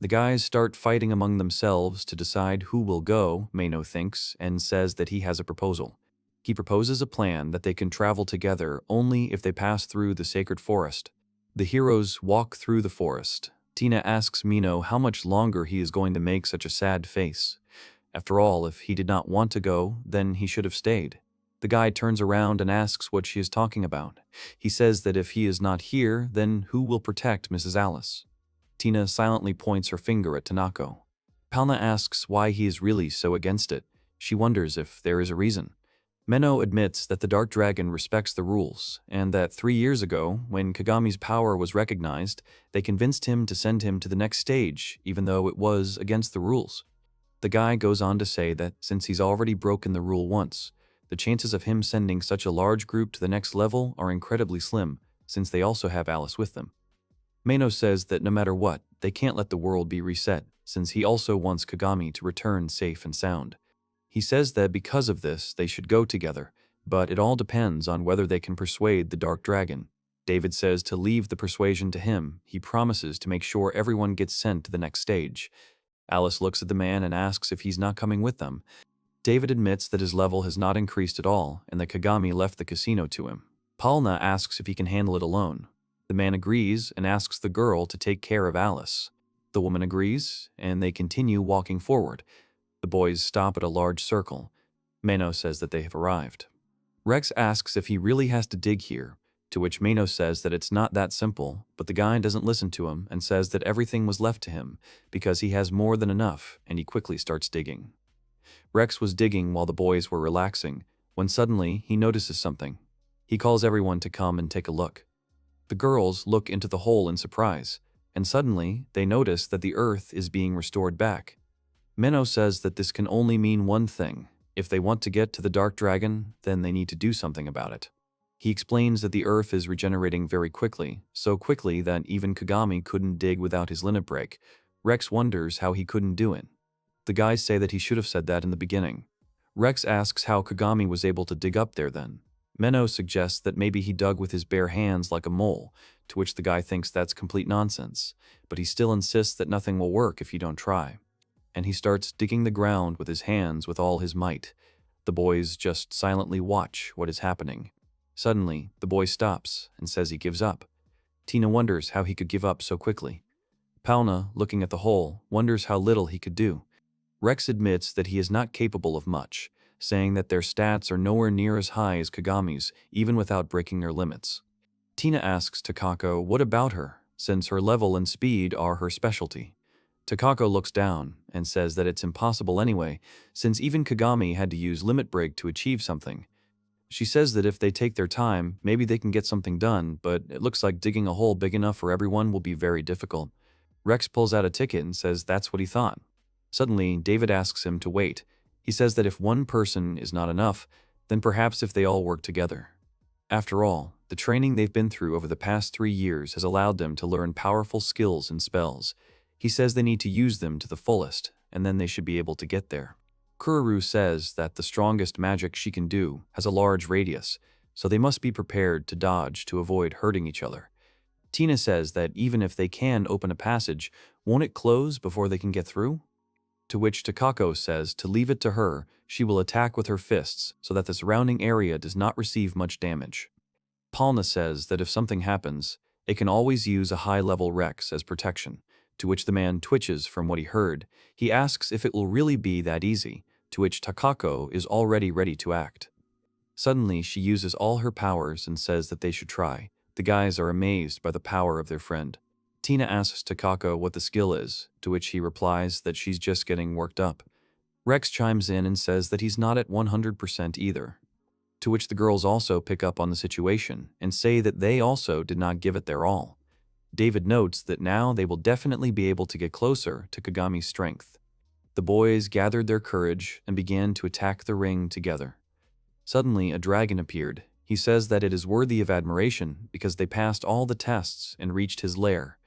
The guys start fighting among themselves to decide who will go, Mino thinks, and says that he has a proposal. He proposes a plan that they can travel together only if they pass through the sacred forest. The heroes walk through the forest. Tina asks Mino how much longer he is going to make such a sad face. After all, if he did not want to go, then he should have stayed. The guy turns around and asks what she is talking about. He says that if he is not here, then who will protect Mrs. Alice? Tina silently points her finger at Tanako. Palna asks why he is really so against it. She wonders if there is a reason. Mino admits that the Dark Dragon respects the rules, and that 3 years ago, when Kagami's power was recognized, they convinced him to send him to the next stage, even though it was against the rules. The guy goes on to say that since he's already broken the rule once, the chances of him sending such a large group to the next level are incredibly slim, since they also have Alice with them. Mino says that no matter what, they can't let the world be reset, since he also wants Kagami to return safe and sound. He says that because of this, they should go together, but it all depends on whether they can persuade the Dark Dragon. David says to leave the persuasion to him. He promises to make sure everyone gets sent to the next stage. Alice looks at the man and asks if he's not coming with them. David admits that his level has not increased at all and that Kagami left the casino to him. Palna asks if he can handle it alone. The man agrees and asks the girl to take care of Alice. The woman agrees, and they continue walking forward. The boys stop at a large circle. Mino says that they have arrived. Rex asks if he really has to dig here, to which Mino says that it's not that simple, but the guy doesn't listen to him and says that everything was left to him because he has more than enough, and he quickly starts digging. Rex was digging while the boys were relaxing, when suddenly he notices something. He calls everyone to come and take a look. The girls look into the hole in surprise, and suddenly they notice that the earth is being restored back. Mino says that this can only mean one thing. If they want to get to the Dark Dragon, then they need to do something about it. He explains that the earth is regenerating very quickly, so quickly that even Kagami couldn't dig without his limit break. Rex wonders how he couldn't do it. The guys say that he should have said that in the beginning. Rex asks how Kagami was able to dig up there then. Mino suggests that maybe he dug with his bare hands like a mole, to which the guy thinks that's complete nonsense, but he still insists that nothing will work if you don't try. And he starts digging the ground with his hands with all his might. The boys just silently watch what is happening. Suddenly, the boy stops and says he gives up. Tina wonders how he could give up so quickly. Palna, looking at the hole, wonders how little he could do. Rex admits that he is not capable of much, saying that their stats are nowhere near as high as Kagami's, even without breaking their limits. Tina asks Takako what about her, since her level and speed are her specialty. Takako looks down and says that it's impossible anyway, since even Kagami had to use limit break to achieve something. She says that if they take their time, maybe they can get something done, but it looks like digging a hole big enough for everyone will be very difficult. Rex pulls out a ticket and says that's what he thought. Suddenly, David asks him to wait. He says that if one person is not enough, then perhaps if they all work together. After all, the training they've been through over the past 3 years has allowed them to learn powerful skills and spells. He says they need to use them to the fullest, and then they should be able to get there. Kururu says that the strongest magic she can do has a large radius, so they must be prepared to dodge to avoid hurting each other. Tina says that even if they can open a passage, won't it close before they can get through? To which Kako says to leave it to her, she will attack with her fists so that the surrounding area does not receive much damage. Palna says that if something happens, it can always use a high-level Rex as protection, to which the man twitches from what he heard. He asks if it will really be that easy, to which Takako is already ready to act. Suddenly, she uses all her powers and says that they should try. The guys are amazed by the power of their friend. Tina asks Takako what the skill is, to which he replies that she's just getting worked up. Rex chimes in and says that he's not at 100% either, to which the girls also pick up on the situation and say that they also did not give it their all. David notes that now they will definitely be able to get closer to Kagami's strength. The boys gathered their courage and began to attack the ring together. Suddenly, a dragon appeared. He says that it is worthy of admiration because they passed all the tests and reached his lair.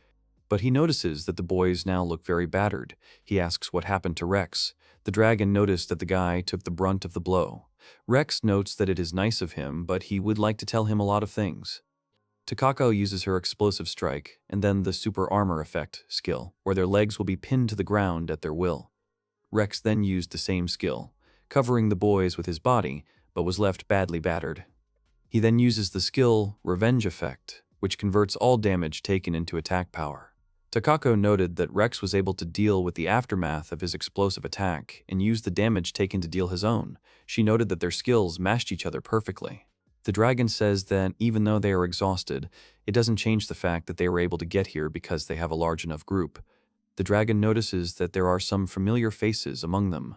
But he notices that the boys now look very battered. He asks what happened to Rex. The dragon noticed that the guy took the brunt of the blow. Rex notes that it is nice of him, but he would like to tell him a lot of things. Takako uses her explosive strike, and then the super armor effect skill, where their legs will be pinned to the ground at their will. Rex then used the same skill, covering the boys with his body, but was left badly battered. He then uses the skill Revenge effect, which converts all damage taken into attack power. Takako noted that Rex was able to deal with the aftermath of his explosive attack and used the damage taken to deal his own. She noted that their skills matched each other perfectly. The dragon says that even though they are exhausted, it doesn't change the fact that they were able to get here because they have a large enough group. The dragon notices that there are some familiar faces among them.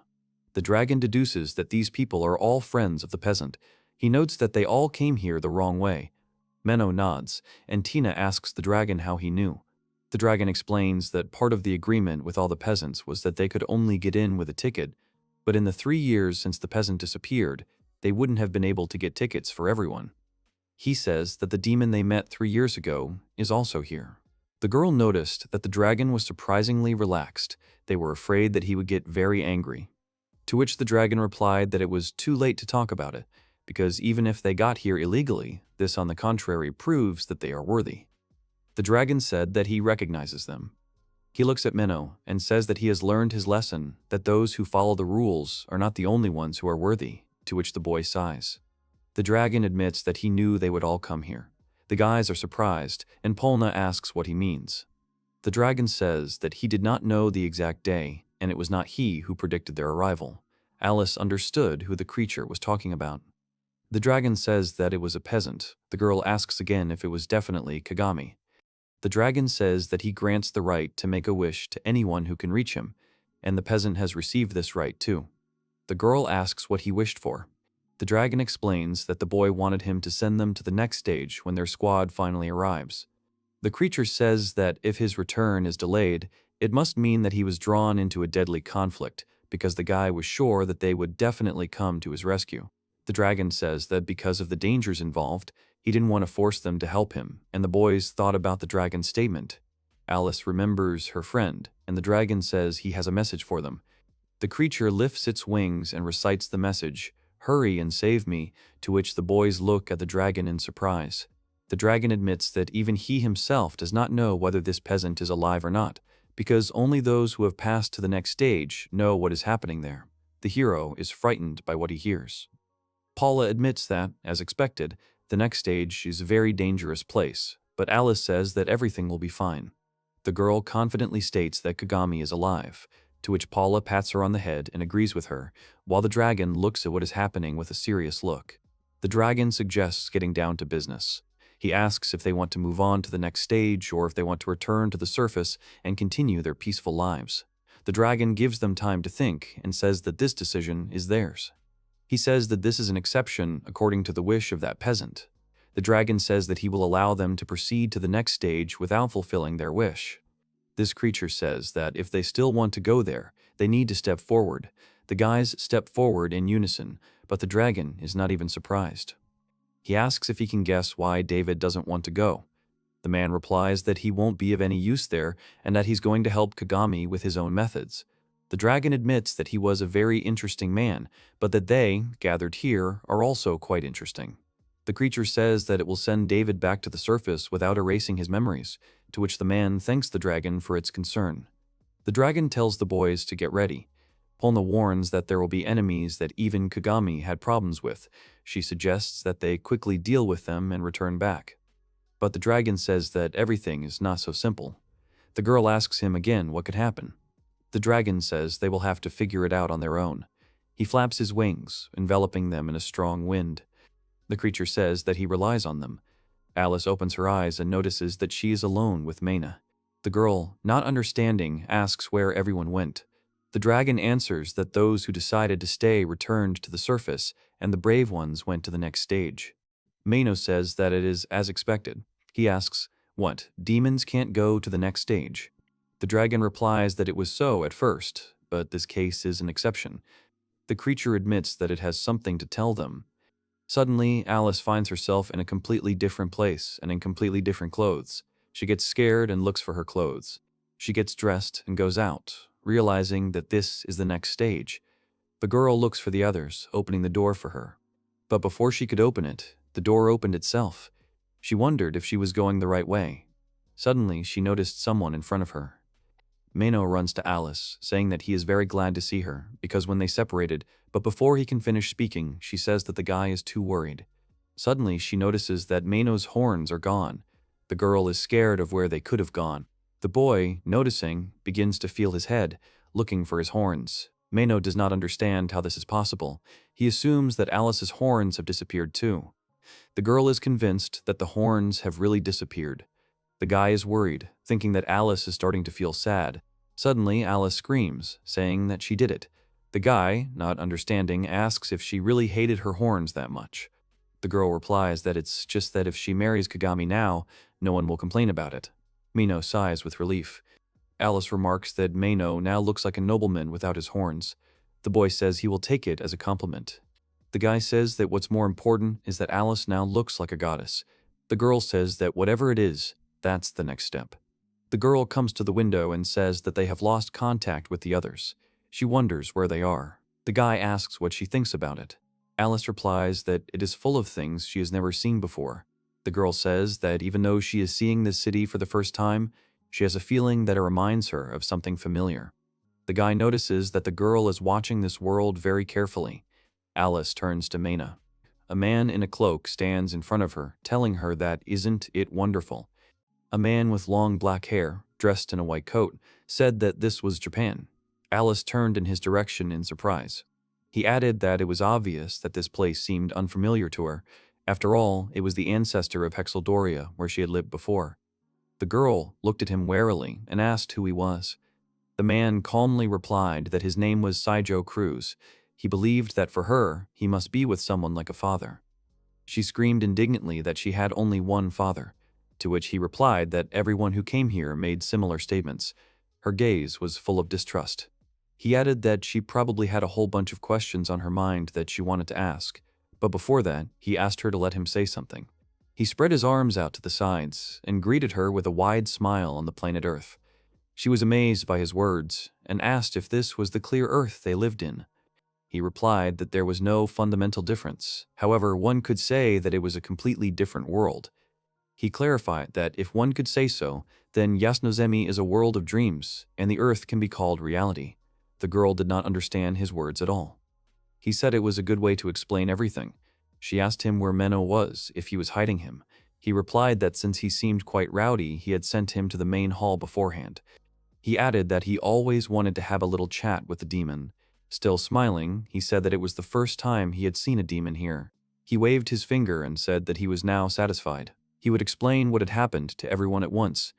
The dragon deduces that these people are all friends of the peasant. He notes that they all came here the wrong way. Mino nods, and Tina asks the dragon how he knew. The dragon explains that part of the agreement with all the peasants was that they could only get in with a ticket, but in the 3 years since the peasant disappeared, they wouldn't have been able to get tickets for everyone. He says that the demon they met 3 years ago is also here. The girl noticed that the dragon was surprisingly relaxed. They were afraid that he would get very angry. To which the dragon replied that it was too late to talk about it, because even if they got here illegally, this on the contrary proves that they are worthy. The dragon said that he recognizes them. He looks at Mino and says that he has learned his lesson, that those who follow the rules are not the only ones who are worthy, to which the boy sighs. The dragon admits that he knew they would all come here. The guys are surprised, and Polna asks what he means. The dragon says that he did not know the exact day, and it was not he who predicted their arrival. Alice understood who the creature was talking about. The dragon says that it was a peasant. The girl asks again if it was definitely Kagami. The dragon says that he grants the right to make a wish to anyone who can reach him, and the peasant has received this right too. The girl asks what he wished for. The dragon explains that the boy wanted him to send them to the next stage when their squad finally arrives. The creature says that if his return is delayed, it must mean that he was drawn into a deadly conflict because the guy was sure that they would definitely come to his rescue. The dragon says that because of the dangers involved, he didn't want to force them to help him, and the boys thought about the dragon's statement. Alice remembers her friend, and the dragon says he has a message for them. The creature lifts its wings and recites the message, "Hurry and save me," to which the boys look at the dragon in surprise. The dragon admits that even he himself does not know whether this peasant is alive or not, because only those who have passed to the next stage know what is happening there. The hero is frightened by what he hears. Paula admits that, as expected, the next stage is a very dangerous place, but Alice says that everything will be fine. The girl confidently states that Kagami is alive, to which Paula pats her on the head and agrees with her, while the dragon looks at what is happening with a serious look. The dragon suggests getting down to business. He asks if they want to move on to the next stage or if they want to return to the surface and continue their peaceful lives. The dragon gives them time to think and says that this decision is theirs. He says that this is an exception according to the wish of that peasant. The dragon says that he will allow them to proceed to the next stage without fulfilling their wish. This creature says that if they still want to go there, they need to step forward. The guys step forward in unison, but the dragon is not even surprised. He asks if he can guess why David doesn't want to go. The man replies that he won't be of any use there and that he's going to help Kagami with his own methods. The dragon admits that he was a very interesting man, but that they, gathered here, are also quite interesting. The creature says that it will send David back to the surface without erasing his memories, to which the man thanks the dragon for its concern. The dragon tells the boys to get ready. Polna warns that there will be enemies that even Kagami had problems with. She suggests that they quickly deal with them and return back. But the dragon says that everything is not so simple. The girl asks him again what could happen. The dragon says they will have to figure it out on their own. He flaps his wings, enveloping them in a strong wind. The creature says that he relies on them. Alice opens her eyes and notices that she is alone with Mena. The girl, not understanding, asks where everyone went. The dragon answers that those who decided to stay returned to the surface, and the brave ones went to the next stage. Mino says that it is as expected. He asks, "What, demons can't go to the next stage?" The dragon replies that it was so at first, but this case is an exception. The creature admits that it has something to tell them. Suddenly, Alice finds herself in a completely different place and in completely different clothes. She gets scared and looks for her clothes. She gets dressed and goes out, realizing that this is the next stage. The girl looks for the others, opening the door for her. But before she could open it, the door opened itself. She wondered if she was going the right way. Suddenly, she noticed someone in front of her. Mino runs to Alice, saying that he is very glad to see her, because when they separated, but before he can finish speaking, she says that the guy is too worried. Suddenly, she notices that Mino's horns are gone. The girl is scared of where they could have gone. The boy, noticing, begins to feel his head, looking for his horns. Mino does not understand how this is possible. He assumes that Alice's horns have disappeared too. The girl is convinced that the horns have really disappeared. The guy is worried, thinking that Alice is starting to feel sad. Suddenly, Alice screams, saying that she did it. The guy, not understanding, asks if she really hated her horns that much. The girl replies that it's just that if she marries Kagami now, no one will complain about it. Mino sighs with relief. Alice remarks that Mino now looks like a nobleman without his horns. The boy says he will take it as a compliment. The guy says that what's more important is that Alice now looks like a goddess. The girl says that whatever it is, that's the next step. The girl comes to the window and says that they have lost contact with the others. She wonders where they are. The guy asks what she thinks about it. Alice replies that it is full of things she has never seen before. The girl says that even though she is seeing this city for the first time, she has a feeling that it reminds her of something familiar. The guy notices that the girl is watching this world very carefully. Alice turns to Mena. A man in a cloak stands in front of her, telling her that isn't it wonderful. A man with long black hair, dressed in a white coat, said that this was Japan. Alice turned in his direction in surprise. He added that it was obvious that this place seemed unfamiliar to her. After all, it was the ancestor of Hexeldoria, where she had lived before. The girl looked at him warily and asked who he was. The man calmly replied that his name was Saijo Cruz. He believed that for her, he must be with someone like a father. She screamed indignantly that she had only one father, to which he replied that everyone who came here made similar statements. Her gaze was full of distrust. He added that she probably had a whole bunch of questions on her mind that she wanted to ask, but before that, he asked her to let him say something. He spread his arms out to the sides and greeted her with a wide smile on the planet Earth. She was amazed by his words and asked if this was the clear Earth they lived in. He replied that there was no fundamental difference. However, one could say that it was a completely different world. He clarified that if one could say so, then Yasnozemi is a world of dreams, and the Earth can be called reality. The girl did not understand his words at all. He said it was a good way to explain everything. She asked him where Meno was, if he was hiding him. He replied that since he seemed quite rowdy, he had sent him to the main hall beforehand. He added that he always wanted to have a little chat with the demon. Still smiling, he said that it was the first time he had seen a demon here. He waved his finger and said that he was now satisfied. He would explain what had happened to everyone at once.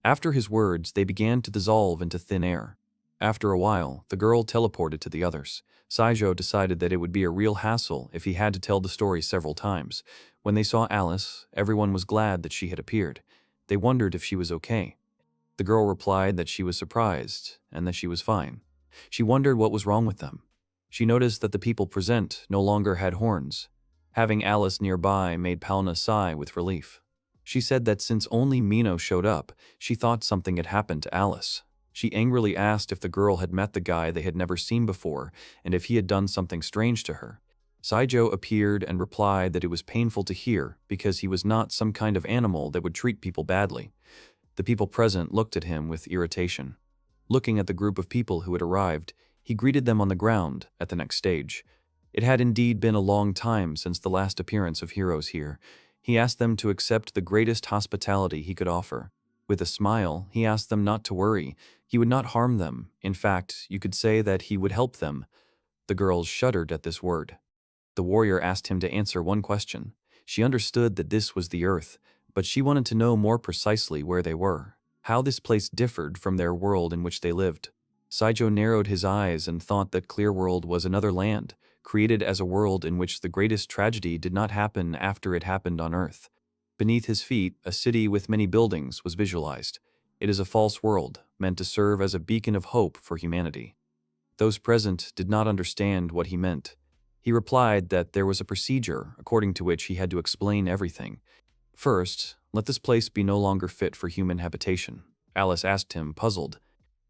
After his words, they began to dissolve into thin air. After a while, the girl teleported to the others. Saijo decided that it would be a real hassle if he had to tell the story several times. When they saw Alice, everyone was glad that she had appeared. They wondered if she was okay. The girl replied that she was surprised and that she was fine. She wondered what was wrong with them. She noticed that the people present no longer had horns. Having Alice nearby made Palna sigh with relief. She said that since only Mino showed up, she thought something had happened to Alice. She angrily asked if the girl had met the guy they had never seen before and if he had done something strange to her. Saijo appeared and replied that it was painful to hear because he was not some kind of animal that would treat people badly. The people present looked at him with irritation. Looking at the group of people who had arrived, he greeted them on the ground at the next stage. It had indeed been a long time since the last appearance of heroes here. He asked them to accept the greatest hospitality he could offer. With a smile, he asked them not to worry. He would not harm them. In fact, you could say that he would help them. The girls shuddered at this word. The warrior asked him to answer one question. She understood that this was the Earth, but she wanted to know more precisely where they were, how this place differed from their world in which they lived. Saijo narrowed his eyes and thought that Clearworld was another land, created as a world in which the greatest tragedy did not happen after it happened on Earth. Beneath his feet, a city with many buildings was visualized. It is a false world, meant to serve as a beacon of hope for humanity. Those present did not understand what he meant. He replied that there was a procedure according to which he had to explain everything. First, let this place be no longer fit for human habitation. Alice asked him, puzzled.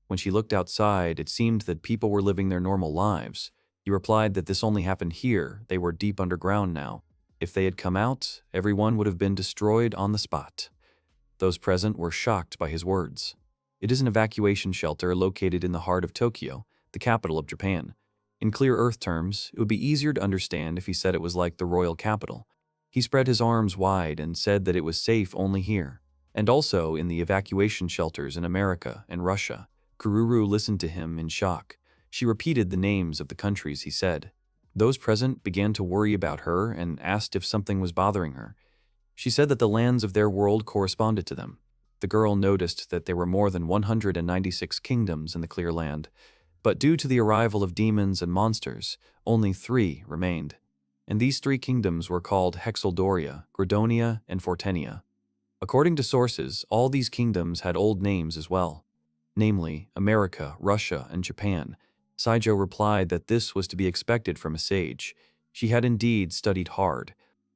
When she looked outside, it seemed that people were living their normal lives. He replied that this only happened here. They were deep underground now. If they had come out, everyone would have been destroyed on the spot. Those present were shocked by his words. It is an evacuation shelter located in the heart of Tokyo, the capital of Japan. In clear Earth terms, it would be easier to understand if he said it was like the royal capital. He spread his arms wide and said that it was safe only here, and also in the evacuation shelters in America and Russia. Kururu listened to him in shock. She repeated the names of the countries he said. Those present began to worry about her and asked if something was bothering her. She said that the lands of their world corresponded to them. The girl noticed that there were more than 196 kingdoms in the clear land, but due to the arrival of demons and monsters, only 3 remained. And these 3 kingdoms were called Hexaldoria, Gradonia, and Fortenia. According to sources, all these kingdoms had old names as well, namely America, Russia, and Japan. Saijo replied that this was to be expected from a sage. She had indeed studied hard.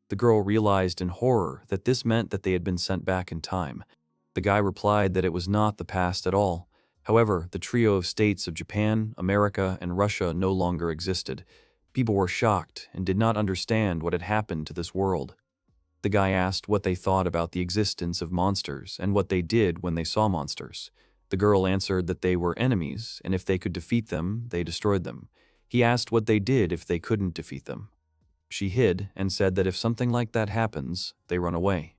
The girl realized in horror that this meant that they had been sent back in time. The guy replied that it was not the past at all. However, the trio of states of Japan, America, and Russia no longer existed. People were shocked and did not understand what had happened to this world. The guy asked what they thought about the existence of monsters and what they did when they saw monsters. The girl answered that they were enemies, and if they could defeat them, they destroyed them. He asked what they did if they couldn't defeat them. She hid and said that if something like that happens, they run away.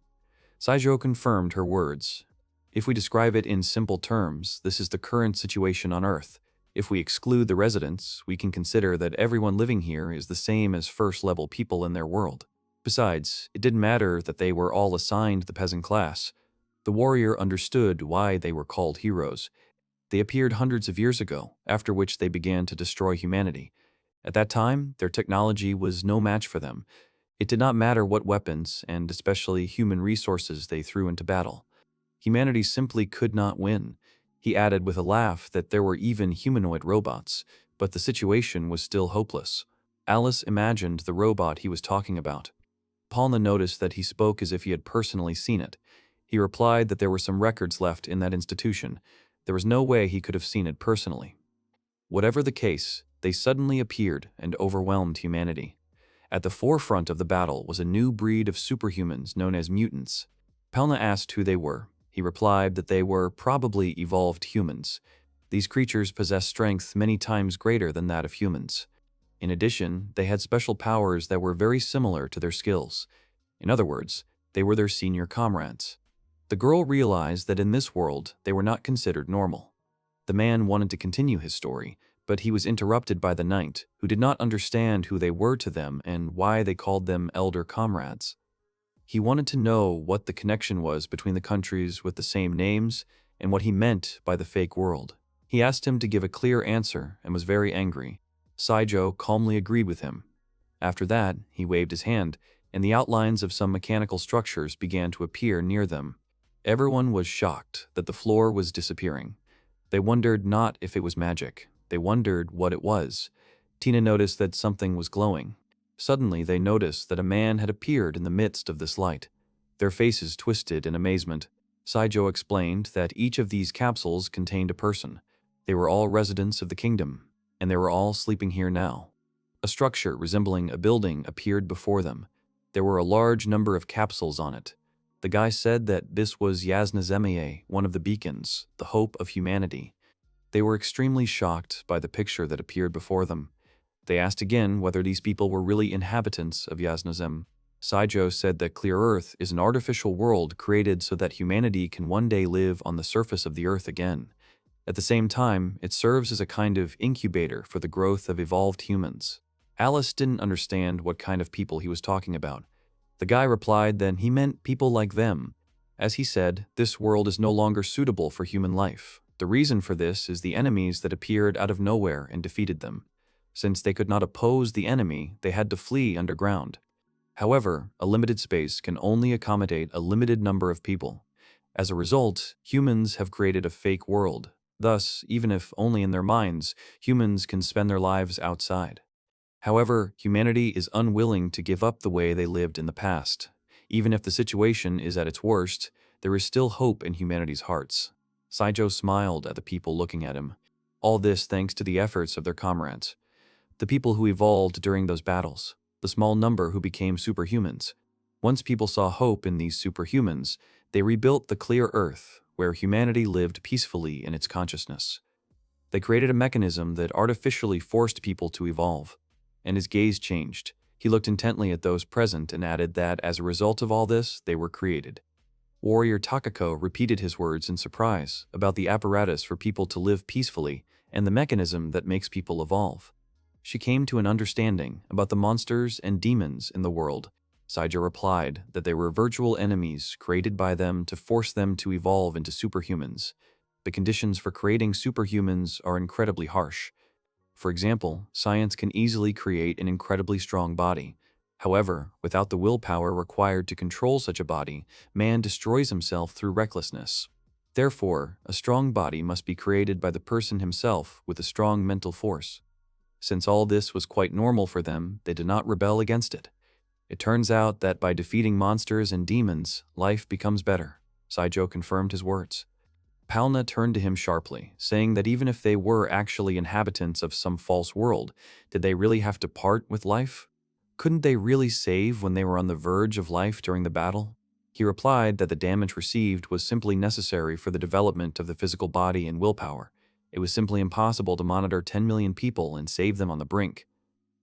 Saijo confirmed her words. If we describe it in simple terms, this is the current situation on Earth. If we exclude the residents, we can consider that everyone living here is the same as first-level people in their world. Besides, it didn't matter that they were all assigned the peasant class. The warrior understood why they were called heroes. They appeared hundreds of years ago, after which they began to destroy humanity. At that time, their technology was no match for them. It did not matter what weapons, and especially human resources, they threw into battle. Humanity simply could not win. He added with a laugh that there were even humanoid robots, but the situation was still hopeless. Alice imagined the robot he was talking about. Palna noticed that he spoke as if he had personally seen it. He replied that there were some records left in that institution. There was no way he could have seen it personally. Whatever the case, they suddenly appeared and overwhelmed humanity. At the forefront of the battle was a new breed of superhumans known as mutants. Palna asked who they were. He replied that they were probably evolved humans. These creatures possessed strength many times greater than that of humans. In addition, they had special powers that were very similar to their skills. In other words, they were their senior comrades. The girl realized that in this world, they were not considered normal. The man wanted to continue his story, but he was interrupted by the knight, who did not understand who they were to them and why they called them elder comrades. He wanted to know what the connection was between the countries with the same names and what he meant by the fake world. He asked him to give a clear answer and was very angry. Saijo calmly agreed with him. After that, he waved his hand, and the outlines of some mechanical structures began to appear near them. Everyone was shocked that the floor was disappearing. They wondered not if it was magic. They wondered what it was. Tina noticed that something was glowing. Suddenly, they noticed that a man had appeared in the midst of this light. Their faces twisted in amazement. Saijo explained that each of these capsules contained a person. They were all residents of the kingdom, and they were all sleeping here now. A structure resembling a building appeared before them. There were a large number of capsules on it. The guy said that this was Yasnazemiye, one of the beacons, the hope of humanity. They were extremely shocked by the picture that appeared before them. They asked again whether these people were really inhabitants of Yasnazem. Saijo said that Clear Earth is an artificial world created so that humanity can one day live on the surface of the Earth again. At the same time, it serves as a kind of incubator for the growth of evolved humans. Alice didn't understand what kind of people he was talking about. The guy replied that he meant people like them. As he said, this world is no longer suitable for human life. The reason for this is the enemies that appeared out of nowhere and defeated them. Since they could not oppose the enemy, they had to flee underground. However, a limited space can only accommodate a limited number of people. As a result, humans have created a fake world. Thus, even if only in their minds, humans can spend their lives outside. However, humanity is unwilling to give up the way they lived in the past. Even if the situation is at its worst, there is still hope in humanity's hearts. Saijo smiled at the people looking at him. All this thanks to the efforts of their comrades. The people who evolved during those battles. The small number who became superhumans. Once people saw hope in these superhumans, they rebuilt the clear earth, where humanity lived peacefully in its consciousness. They created a mechanism that artificially forced people to evolve. And his gaze changed. He looked intently at those present and added that as a result of all this, they were created. Warrior Takako repeated his words in surprise about the apparatus for people to live peacefully and the mechanism that makes people evolve. She came to an understanding about the monsters and demons in the world. Saijo replied that they were virtual enemies created by them to force them to evolve into superhumans. The conditions for creating superhumans are incredibly harsh. For example, science can easily create an incredibly strong body. However, without the willpower required to control such a body, man destroys himself through recklessness. Therefore, a strong body must be created by the person himself with a strong mental force. Since all this was quite normal for them, they did not rebel against it. It turns out that by defeating monsters and demons, life becomes better. Saijo confirmed his words. Palna turned to him sharply, saying that even if they were actually inhabitants of some false world, did they really have to part with life? Couldn't they really save when they were on the verge of life during the battle? He replied that the damage received was simply necessary for the development of the physical body and willpower. It was simply impossible to monitor 10 million people and save them on the brink.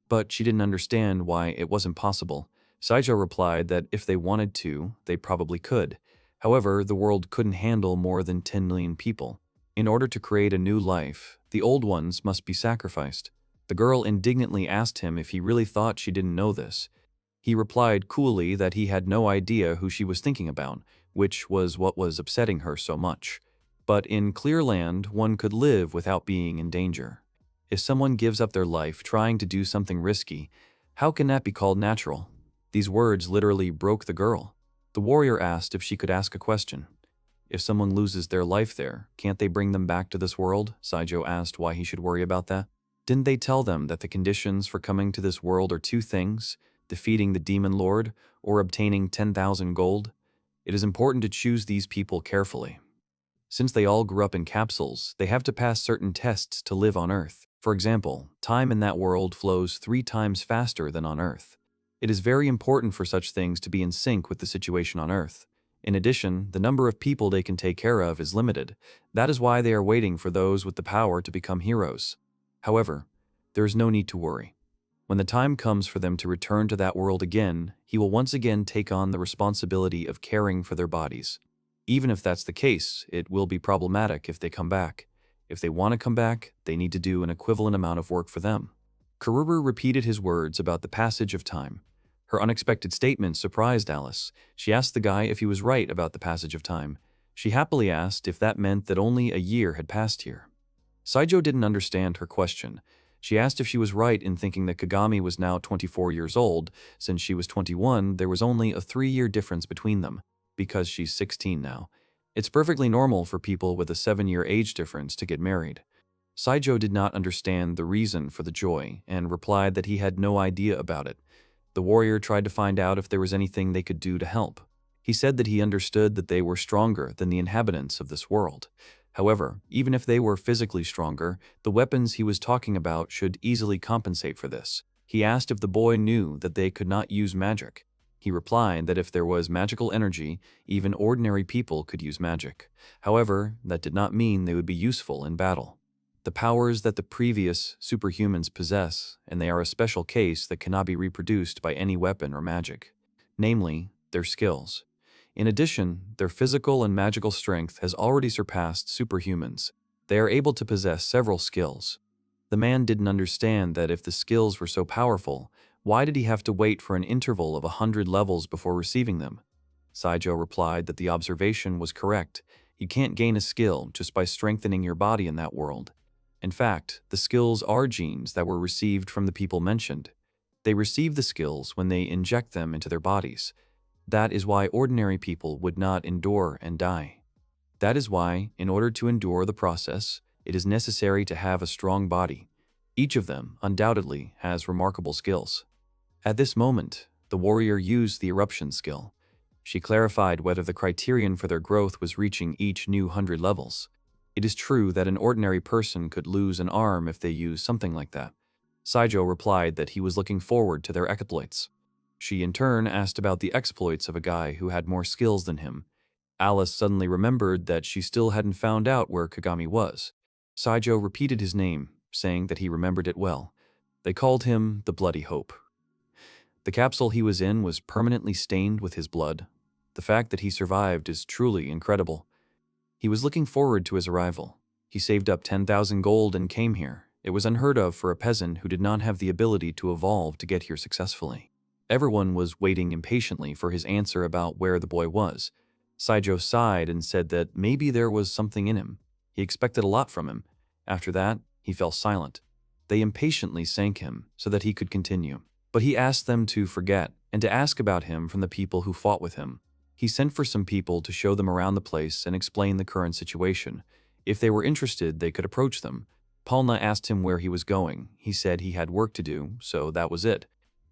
But she didn't understand why it wasn't possible. Saijo replied that if they wanted to, they probably could. However, the world couldn't handle more than 10 million people. In order to create a new life, the old ones must be sacrificed. The girl indignantly asked him if he really thought she didn't know this. He replied coolly that he had no idea who she was thinking about, which was what was upsetting her so much. But in clear land, one could live without being in danger. If someone gives up their life trying to do something risky, how can that be called natural? These words literally broke the girl. The warrior asked if she could ask a question. If someone loses their life there, can't they bring them back to this world? Saijo asked why he should worry about that. Didn't they tell them that the conditions for coming to this world are two things, defeating the demon lord or obtaining 10,000 gold? It is important to choose these people carefully. Since they all grew up in capsules, they have to pass certain tests to live on Earth. For example, time in that world flows 3 times faster than on Earth. It is very important for such things to be in sync with the situation on Earth. In addition, the number of people they can take care of is limited. That is why they are waiting for those with the power to become heroes. However, there is no need to worry. When the time comes for them to return to that world again, he will once again take on the responsibility of caring for their bodies. Even if that's the case, it will be problematic if they come back. If they want to come back, they need to do an equivalent amount of work for them. Karuru repeated his words about the passage of time. Her unexpected statement surprised Alice. She asked the guy if he was right about the passage of time. She happily asked if that meant that only a year had passed here. Saijo didn't understand her question. She asked if she was right in thinking that Kagami was now 24 years old. Since she was 21, there was only a 3-year difference between them, because she's 16 now. It's perfectly normal for people with a 7-year age difference to get married. Saijo did not understand the reason for the joy and replied that he had no idea about it. The warrior tried to find out if there was anything they could do to help. He said that he understood that they were stronger than the inhabitants of this world. However, even if they were physically stronger, the weapons he was talking about should easily compensate for this. He asked if the boy knew that they could not use magic. He replied that if there was magical energy, even ordinary people could use magic. However, that did not mean they would be useful in battle. The powers that the previous superhumans possess, and they are a special case that cannot be reproduced by any weapon or magic. Namely, their skills. In addition, their physical and magical strength has already surpassed superhumans. They are able to possess several skills. The man didn't understand that if the skills were so powerful, why did he have to wait for an interval of 100 levels before receiving them? Saijo replied that the observation was correct. You can't gain a skill just by strengthening your body in that world. In fact, the skills are genes that were received from the people mentioned. They receive the skills when they inject them into their bodies. That is why ordinary people would not endure and die. That is why, in order to endure the process, it is necessary to have a strong body. Each of them, undoubtedly, has remarkable skills. At this moment, the warrior used the eruption skill. She clarified whether the criterion for their growth was reaching each new 100 levels. It is true that an ordinary person could lose an arm if they use something like that. Saijo replied that he was looking forward to their exploits. She in turn asked about the exploits of a guy who had more skills than him. Alice suddenly remembered that she still hadn't found out where Kagami was. Saijo repeated his name, saying that he remembered it well. They called him the Bloody Hope. The capsule he was in was permanently stained with his blood. The fact that he survived is truly incredible. He was looking forward to his arrival. He saved up 10,000 gold and came here. It was unheard of for a peasant who did not have the ability to evolve to get here successfully. Everyone was waiting impatiently for his answer about where the boy was. Saijo sighed and said that maybe there was something in him. He expected a lot from him. After that, he fell silent. They impatiently sank him so that he could continue. But he asked them to forget and to ask about him from the people who fought with him. He sent for some people to show them around the place and explain the current situation. If they were interested, they could approach them. Palna asked him where he was going. He said he had work to do, so that was it.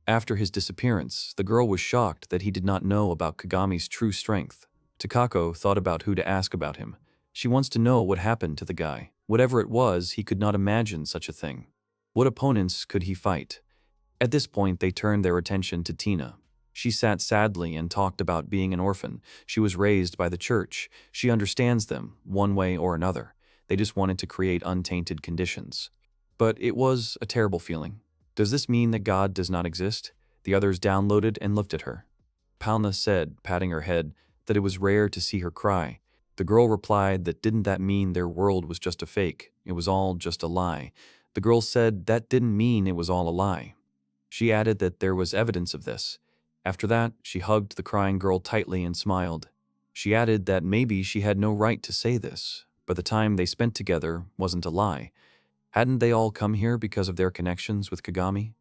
After his disappearance, the girl was shocked that he did not know about Kagami's true strength. Kako thought about who to ask about him. She wants to know what happened to the guy. Whatever it was, he could not imagine such a thing. What opponents could he fight? At this point, they turned their attention to Tina. She sat sadly and talked about being an orphan. She was raised by the church. She understands them, one way or another. They just wanted to create untainted conditions. But it was a terrible feeling. Does this mean that God does not exist? The others downloaded and looked at her. Palna said, patting her head, that it was rare to see her cry. The girl replied that didn't that mean their world was just a fake? It was all just a lie. The girl said that didn't mean it was all a lie. She added that there was evidence of this. After that, she hugged the crying girl tightly and smiled. She added that maybe she had no right to say this, but the time they spent together wasn't a lie. Hadn't they all come here because of their connections with Kagami?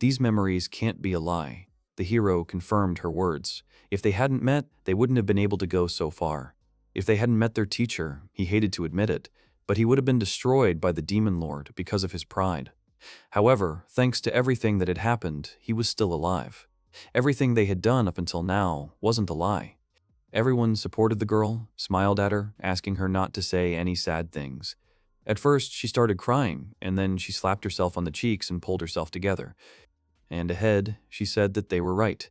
These memories can't be a lie. The hero confirmed her words. If they hadn't met, they wouldn't have been able to go so far. If they hadn't met their teacher, he hated to admit it, but he would have been destroyed by the demon lord because of his pride. However, thanks to everything that had happened, he was still alive. Everything they had done up until now wasn't a lie. Everyone supported the girl, smiled at her, asking her not to say any sad things. At first, she started crying, and then she slapped herself on the cheeks and pulled herself together. And ahead, she said that they were right.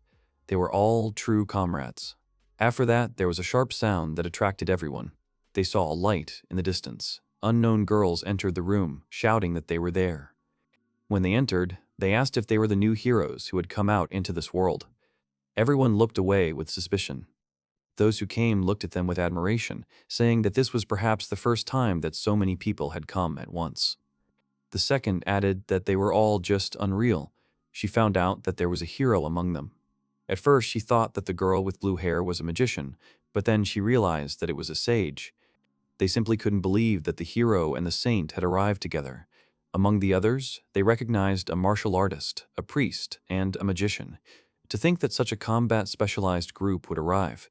They were all true comrades. After that, there was a sharp sound that attracted everyone. They saw a light in the distance. Unknown girls entered the room, shouting that they were there. When they entered, they asked if they were the new heroes who had come out into this world. Everyone looked away with suspicion. Those who came looked at them with admiration, saying that this was perhaps the first time that so many people had come at once. The second added that they were all just unreal. She found out that there was a hero among them. At first, she thought that the girl with blue hair was a magician, but then she realized that it was a sage. They simply couldn't believe that the hero and the saint had arrived together. Among the others, they recognized a martial artist, a priest, and a magician. To think that such a combat-specialized group would arrive.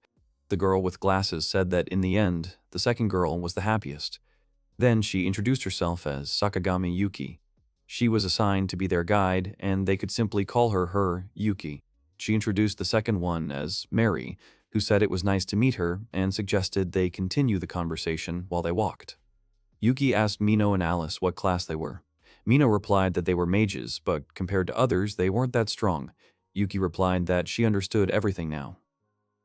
The girl with glasses said that in the end, the second girl was the happiest. Then she introduced herself as Sakagami Yuki. She was assigned to be their guide, and they could simply call her Yuki. She introduced the second one as Mary, who said it was nice to meet her and suggested they continue the conversation while they walked. Yuki asked Mino and Alice what class they were. Mino replied that they were mages, but compared to others, they weren't that strong. Yuki replied that she understood everything now.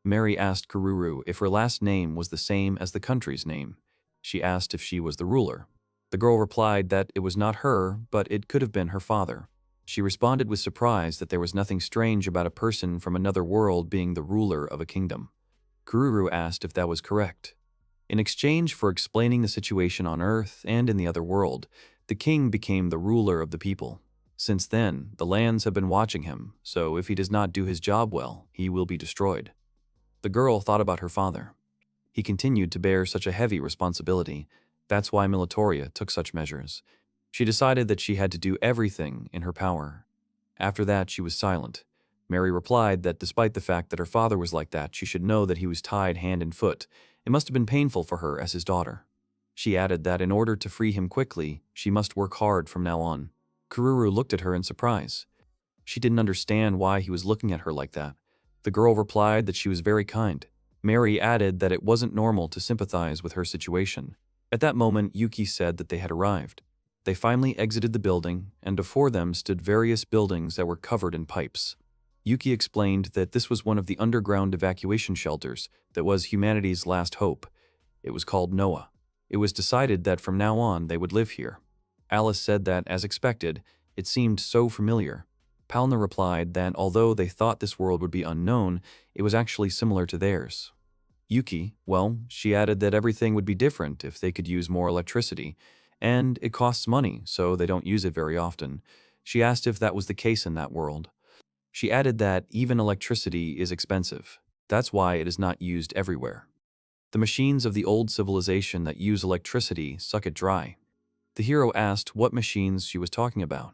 Mary asked Kururu if her last name was the same as the country's name. She asked if she was the ruler. The girl replied that it was not her, but it could have been her father. She responded with surprise that there was nothing strange about a person from another world being the ruler of a kingdom. Kururu asked if that was correct. In exchange for explaining the situation on Earth and in the other world, the king became the ruler of the people. Since then, the lands have been watching him, so if he does not do his job well, he will be destroyed. The girl thought about her father. He continued to bear such a heavy responsibility. That's why Militaria took such measures. She decided that she had to do everything in her power. After that, she was silent. Mary replied that despite the fact that her father was like that, she should know that he was tied hand and foot. It must have been painful for her as his daughter. She added that in order to free him quickly, she must work hard from now on. Kururu looked at her in surprise. She didn't understand why he was looking at her like that. The girl replied that she was very kind. Mary added that it wasn't normal to sympathize with her situation. At that moment, Yuki said that they had arrived. They finally exited the building, and before them stood various buildings that were covered in pipes. Yuki explained that this was one of the underground evacuation shelters that was humanity's last hope. It was called Noah. It was decided that from now on they would live here. Alice said that, as expected, it seemed so familiar. Palna replied that although they thought this world would be unknown, it was actually similar to theirs. Yuki, well, she added that everything would be different if they could use more electricity, and it costs money, so they don't use it very often. She asked if that was the case in that world. She added that even electricity is expensive. That's why it is not used everywhere. The machines of the old civilization that use electricity suck it dry. The hero asked what machines she was talking about.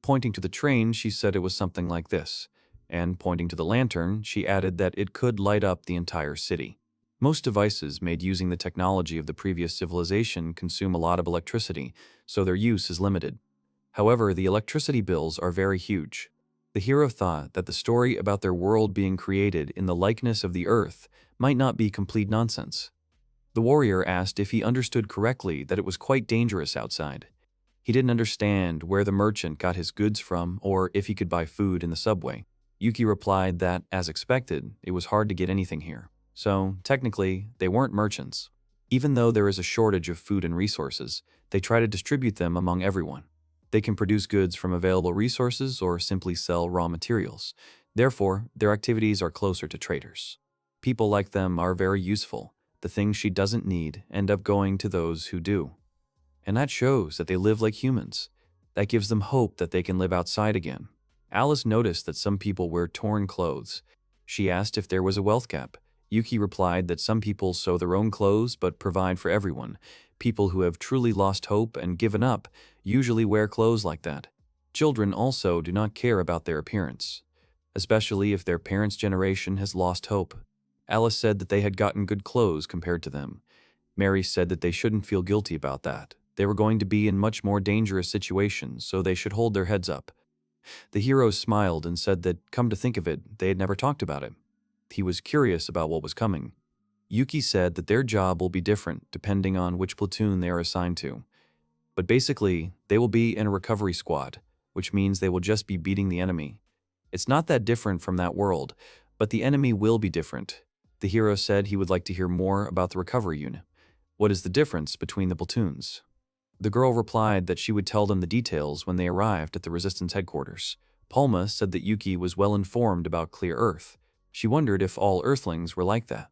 Pointing to the train, she said it was something like this, and pointing to the lantern, she added that it could light up the entire city. Most devices made using the technology of the previous civilization consume a lot of electricity, so their use is limited. However, the electricity bills are very huge. The hero thought that the story about their world being created in the likeness of the earth might not be complete nonsense. The warrior asked if he understood correctly that it was quite dangerous outside. He didn't understand where the merchant got his goods from or if he could buy food in the subway. Yuki replied that, as expected, it was hard to get anything here. So, technically, they weren't merchants. Even though there is a shortage of food and resources, they try to distribute them among everyone. They can produce goods from available resources or simply sell raw materials. Therefore, their activities are closer to traders. People like them are very useful. The things she doesn't need end up going to those who do. And that shows that they live like humans. That gives them hope that they can live outside again. Alice noticed that some people wear torn clothes. She asked if there was a wealth gap. Yuki replied that some people sew their own clothes but provide for everyone. People who have truly lost hope and given up usually wear clothes like that. Children also do not care about their appearance, especially if their parents' generation has lost hope. Alice said that they had gotten good clothes compared to them. Mary said that they shouldn't feel guilty about that. They were going to be in much more dangerous situations, so they should hold their heads up. The hero smiled and said that, come to think of it, they had never talked about it. He was curious about what was coming. Yuki said that their job will be different depending on which platoon they are assigned to. But basically, they will be in a recovery squad, which means they will just be beating the enemy. It's not that different from that world, but the enemy will be different. The hero said he would like to hear more about the recovery unit. What is the difference between the platoons? The girl replied that she would tell them the details when they arrived at the resistance headquarters. Palma said that Yuki was well informed about Clear Earth. She wondered if all Earthlings were like that.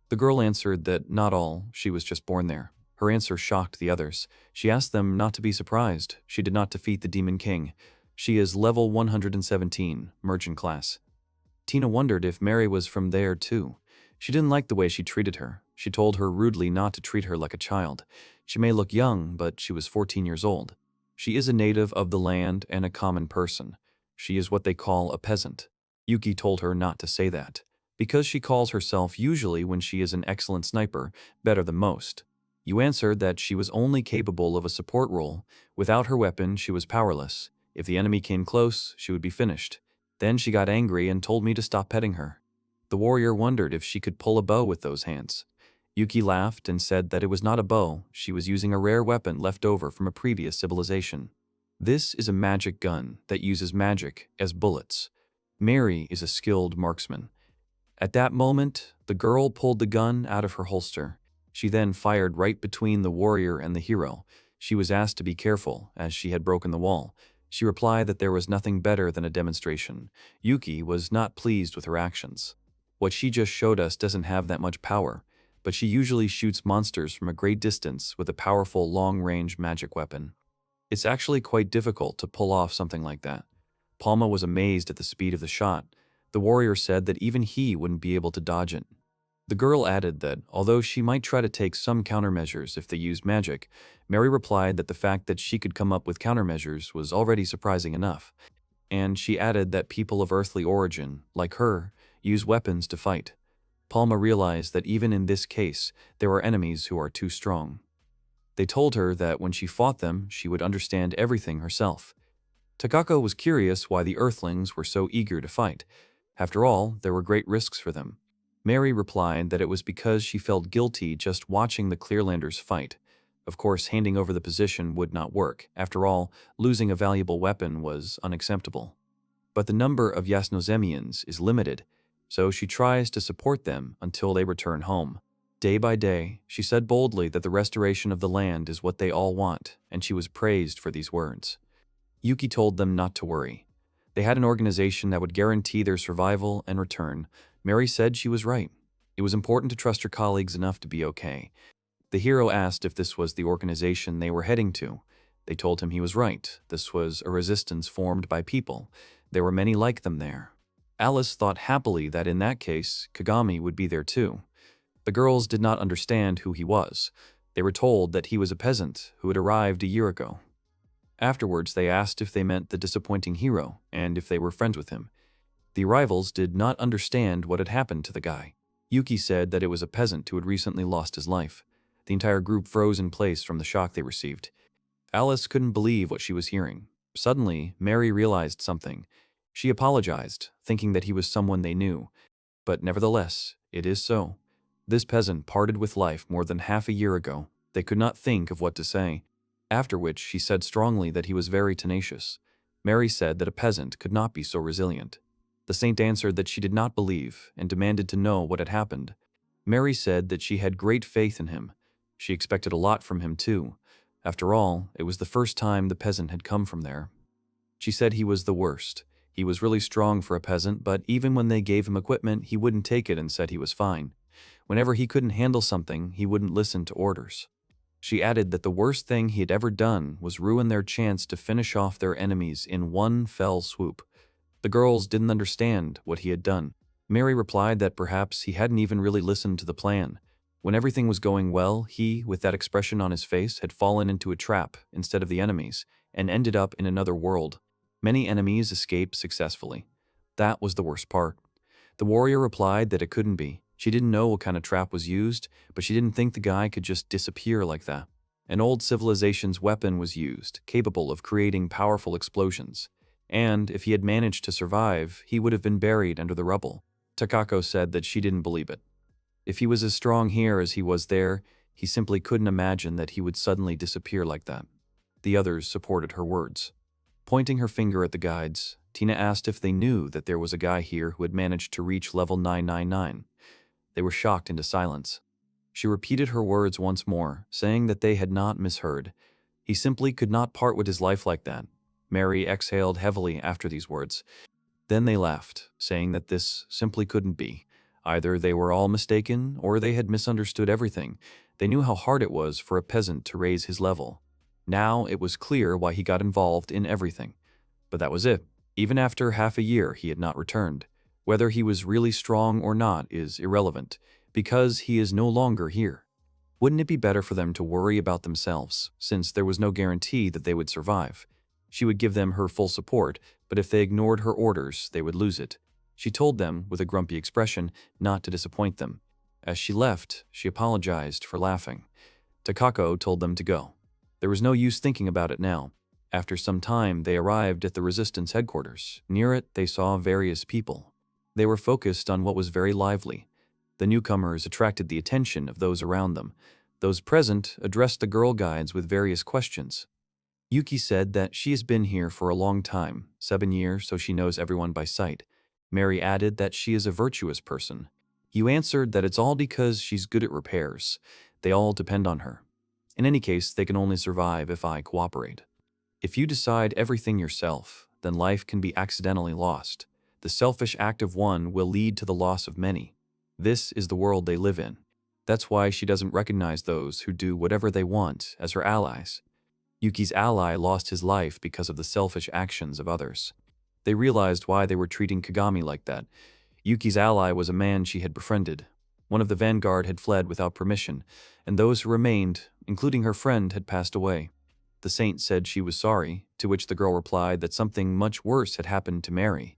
The girl answered that not all, she was just born there. Her answer shocked the others. She asked them not to be surprised. She did not defeat the Demon King. She is level 117, merchant class. Tina wondered if Mary was from there too. She didn't like the way she treated her. She told her rudely not to treat her like a child. She may look young, but she was 14 years old. She is a native of the land and a common person. She is what they call a peasant. Yuki told her not to say that, because she calls herself usually when she is an excellent sniper, better than most. You answered that she was only capable of a support role. Without her weapon, she was powerless. If the enemy came close, she would be finished. Then she got angry and told me to stop petting her. The warrior wondered if she could pull a bow with those hands. Yuki laughed and said that it was not a bow, she was using a rare weapon left over from a previous civilization. This is a magic gun that uses magic as bullets. Mary is a skilled marksman. At that moment, the girl pulled the gun out of her holster. She then fired right between the warrior and the hero. She was asked to be careful, as she had broken the wall. She replied that there was nothing better than a demonstration. Yuki was not pleased with her actions. What she just showed us doesn't have that much power, but she usually shoots monsters from a great distance with a powerful long-range magic weapon. It's actually quite difficult to pull off something like that. Palma was amazed at the speed of the shot. The warrior said that even he wouldn't be able to dodge it. The girl added that, although she might try to take some countermeasures if they used magic, Mary replied that the fact that she could come up with countermeasures was already surprising enough. And she added that people of earthly origin, like her, use weapons to fight. Palma realized that even in this case, there are enemies who are too strong. They told her that when she fought them, she would understand everything herself. Kako was curious why the Earthlings were so eager to fight. After all, there were great risks for them. Mary replied that it was because she felt guilty just watching the Clearlanders fight. Of course, handing over the position would not work. After all, losing a valuable weapon was unacceptable. But the number of Yasnozemians is limited, so she tries to support them until they return home. Day by day, she said boldly that the restoration of the land is what they all want, and she was praised for these words. Yuki told them not to worry. They had an organization that would guarantee their survival and return. Mary said she was right. It was important to trust her colleagues enough to be okay. The hero asked if this was the organization they were heading to. They told him he was right. This was a resistance formed by people. There were many like them there. Alice thought happily that in that case, Kagami would be there too. The girls did not understand who he was. They were told that he was a peasant who had arrived a year ago. Afterwards, they asked if they meant the disappointing hero and if they were friends with him. The rivals did not understand what had happened to the guy. Yuki said that it was a peasant who had recently lost his life. The entire group froze in place from the shock they received. Alice couldn't believe what she was hearing. Suddenly, Mary realized something. She apologized, thinking that he was someone they knew. But nevertheless, it is so. This peasant parted with life more than half a year ago. They could not think of what to say. After which, she said strongly that he was very tenacious. Mary said that a peasant could not be so resilient. The saint answered that she did not believe and demanded to know what had happened. Mary said that she had great faith in him. She expected a lot from him too. After all, it was the first time the peasant had come from there. She said he was the worst. He was really strong for a peasant, but even when they gave him equipment, he wouldn't take it and said he was fine. Whenever he couldn't handle something, he wouldn't listen to orders. She added that the worst thing he had ever done was ruin their chance to finish off their enemies in one fell swoop. The girls didn't understand what he had done. Mary replied that perhaps he hadn't even really listened to the plan. When everything was going well, he, with that expression on his face, had fallen into a trap instead of the enemies, and ended up in another world. Many enemies escaped successfully. That was the worst part. The warrior replied that it couldn't be. She didn't know what kind of trap was used, but she didn't think the guy could just disappear like that. An old civilization's weapon was used, capable of creating powerful explosions. And if he had managed to survive, he would have been buried under the rubble. Kako said that she didn't believe it. If he was as strong here as he was there, he simply couldn't imagine that he would suddenly disappear like that. The others supported her words. Pointing her finger at the guides, Tina asked if they knew that there was a guy here who had managed to reach level 999. They were shocked into silence. She repeated her words once more, saying that they had not misheard. He simply could not part with his life like that. Mary exhaled heavily after these words. Then they laughed, saying that this simply couldn't be. Either they were all mistaken, or they had misunderstood everything. They knew how hard it was for a peasant to raise his level. Now it was clear why he got involved in everything. But that was it. Even after half a year, he had not returned. Whether he was really strong or not is irrelevant, because he is no longer here. Wouldn't it be better for them to worry about themselves, since there was no guarantee that they would survive? She would give them her full support, but if they ignored her orders, they would lose it. She told them, with a grumpy expression, not to disappoint them. As she left, she apologized for laughing. Kako told them to go. There was no use thinking about it now. After some time, they arrived at the resistance headquarters. Near it, they saw various people. They were focused on what was very lively. The newcomers attracted the attention of those around them. Those present addressed the girl guides with various questions. Yuki said that she has been here for a long time, 7 years, so she knows everyone by sight. Mary added that she is a virtuous person. You answered that it's all because she's good at repairs. They all depend on her. In any case, they can only survive if I cooperate. If you decide everything yourself, then life can be accidentally lost. The selfish act of one will lead to the loss of many. This is the world they live in. That's why she doesn't recognize those who do whatever they want as her allies. Yuki's ally lost his life because of the selfish actions of others. They realized why they were treating Kagami like that. Yuki's ally was a man she had befriended. One of the vanguard had fled without permission, and those who remained, including her friend, had passed away. The saint said she was sorry, to which the girl replied that something much worse had happened to Mary.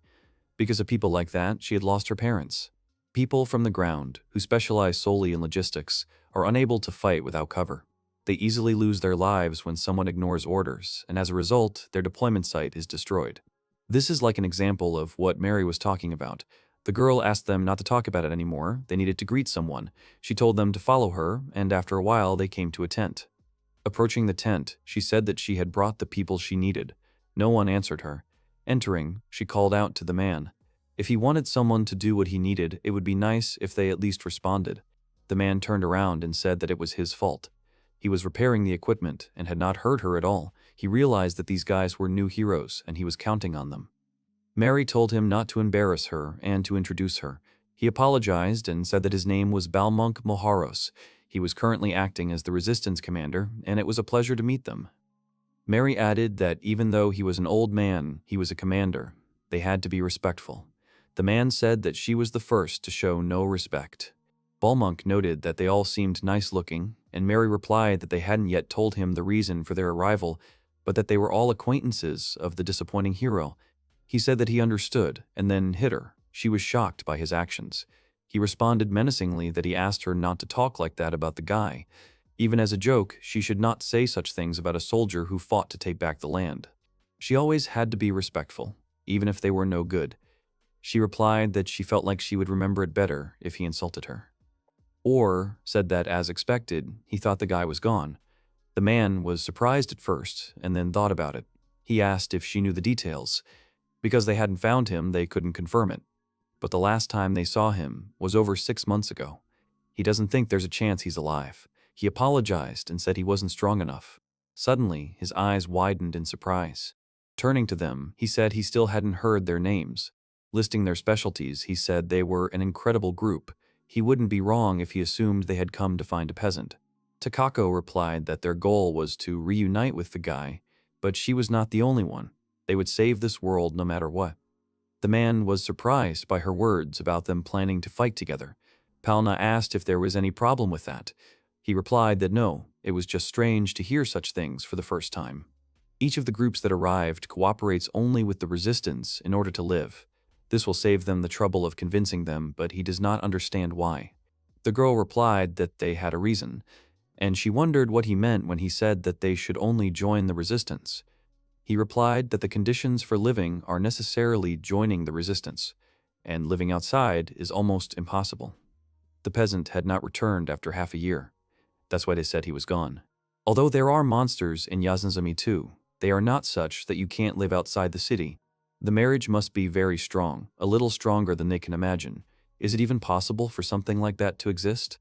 Because of people like that, she had lost her parents. People from the ground, who specialize solely in logistics, are unable to fight without cover. They easily lose their lives when someone ignores orders, and as a result, their deployment site is destroyed. This is like an example of what Mary was talking about. The girl asked them not to talk about it anymore. They needed to greet someone. She told them to follow her, and after a while, they came to a tent. Approaching the tent, she said that she had brought the people she needed. No one answered her. Entering, she called out to the man. If he wanted someone to do what he needed, it would be nice if they at least responded. The man turned around and said that it was his fault. He was repairing the equipment and had not heard her at all. He realized that these guys were new heroes and he was counting on them. Mary told him not to embarrass her and to introduce her. He apologized and said that his name was Balmonk Moharos. He was currently acting as the resistance commander, and it was a pleasure to meet them. Mary added that even though he was an old man, he was a commander. They had to be respectful. The man said that she was the first to show no respect. Balmonk noted that they all seemed nice-looking, and Mary replied that they hadn't yet told him the reason for their arrival, but that they were all acquaintances of the disappointing hero. He said that he understood, and then hit her. She was shocked by his actions. He responded menacingly that he asked her not to talk like that about the guy. Even as a joke, she should not say such things about a soldier who fought to take back the land. She always had to be respectful, even if they were no good. She replied that she felt like she would remember it better if he insulted her. Or said that, as expected, he thought the guy was gone. The man was surprised at first and then thought about it. He asked if she knew the details. Because they hadn't found him, they couldn't confirm it. But the last time they saw him was over 6 months ago. He doesn't think there's a chance he's alive. He apologized and said he wasn't strong enough. Suddenly, his eyes widened in surprise. Turning to them, he said he still hadn't heard their names. Listing their specialties, he said they were an incredible group. He wouldn't be wrong if he assumed they had come to find a peasant. Kako replied that their goal was to reunite with the guy, but she was not the only one. They would save this world no matter what. The man was surprised by her words about them planning to fight together. Palna asked if there was any problem with that. He replied that no, it was just strange to hear such things for the first time. Each of the groups that arrived cooperates only with the resistance in order to live. This will save them the trouble of convincing them, but he does not understand why. The girl replied that they had a reason, and she wondered what he meant when he said that they should only join the resistance. He replied that the conditions for living are necessarily joining the resistance, and living outside is almost impossible. The peasant had not returned after half a year. That's why they said he was gone. Although there are monsters in Yazanzami too, they are not such that you can't live outside the city. The marriage must be very strong, a little stronger than they can imagine. Is it even possible for something like that to exist?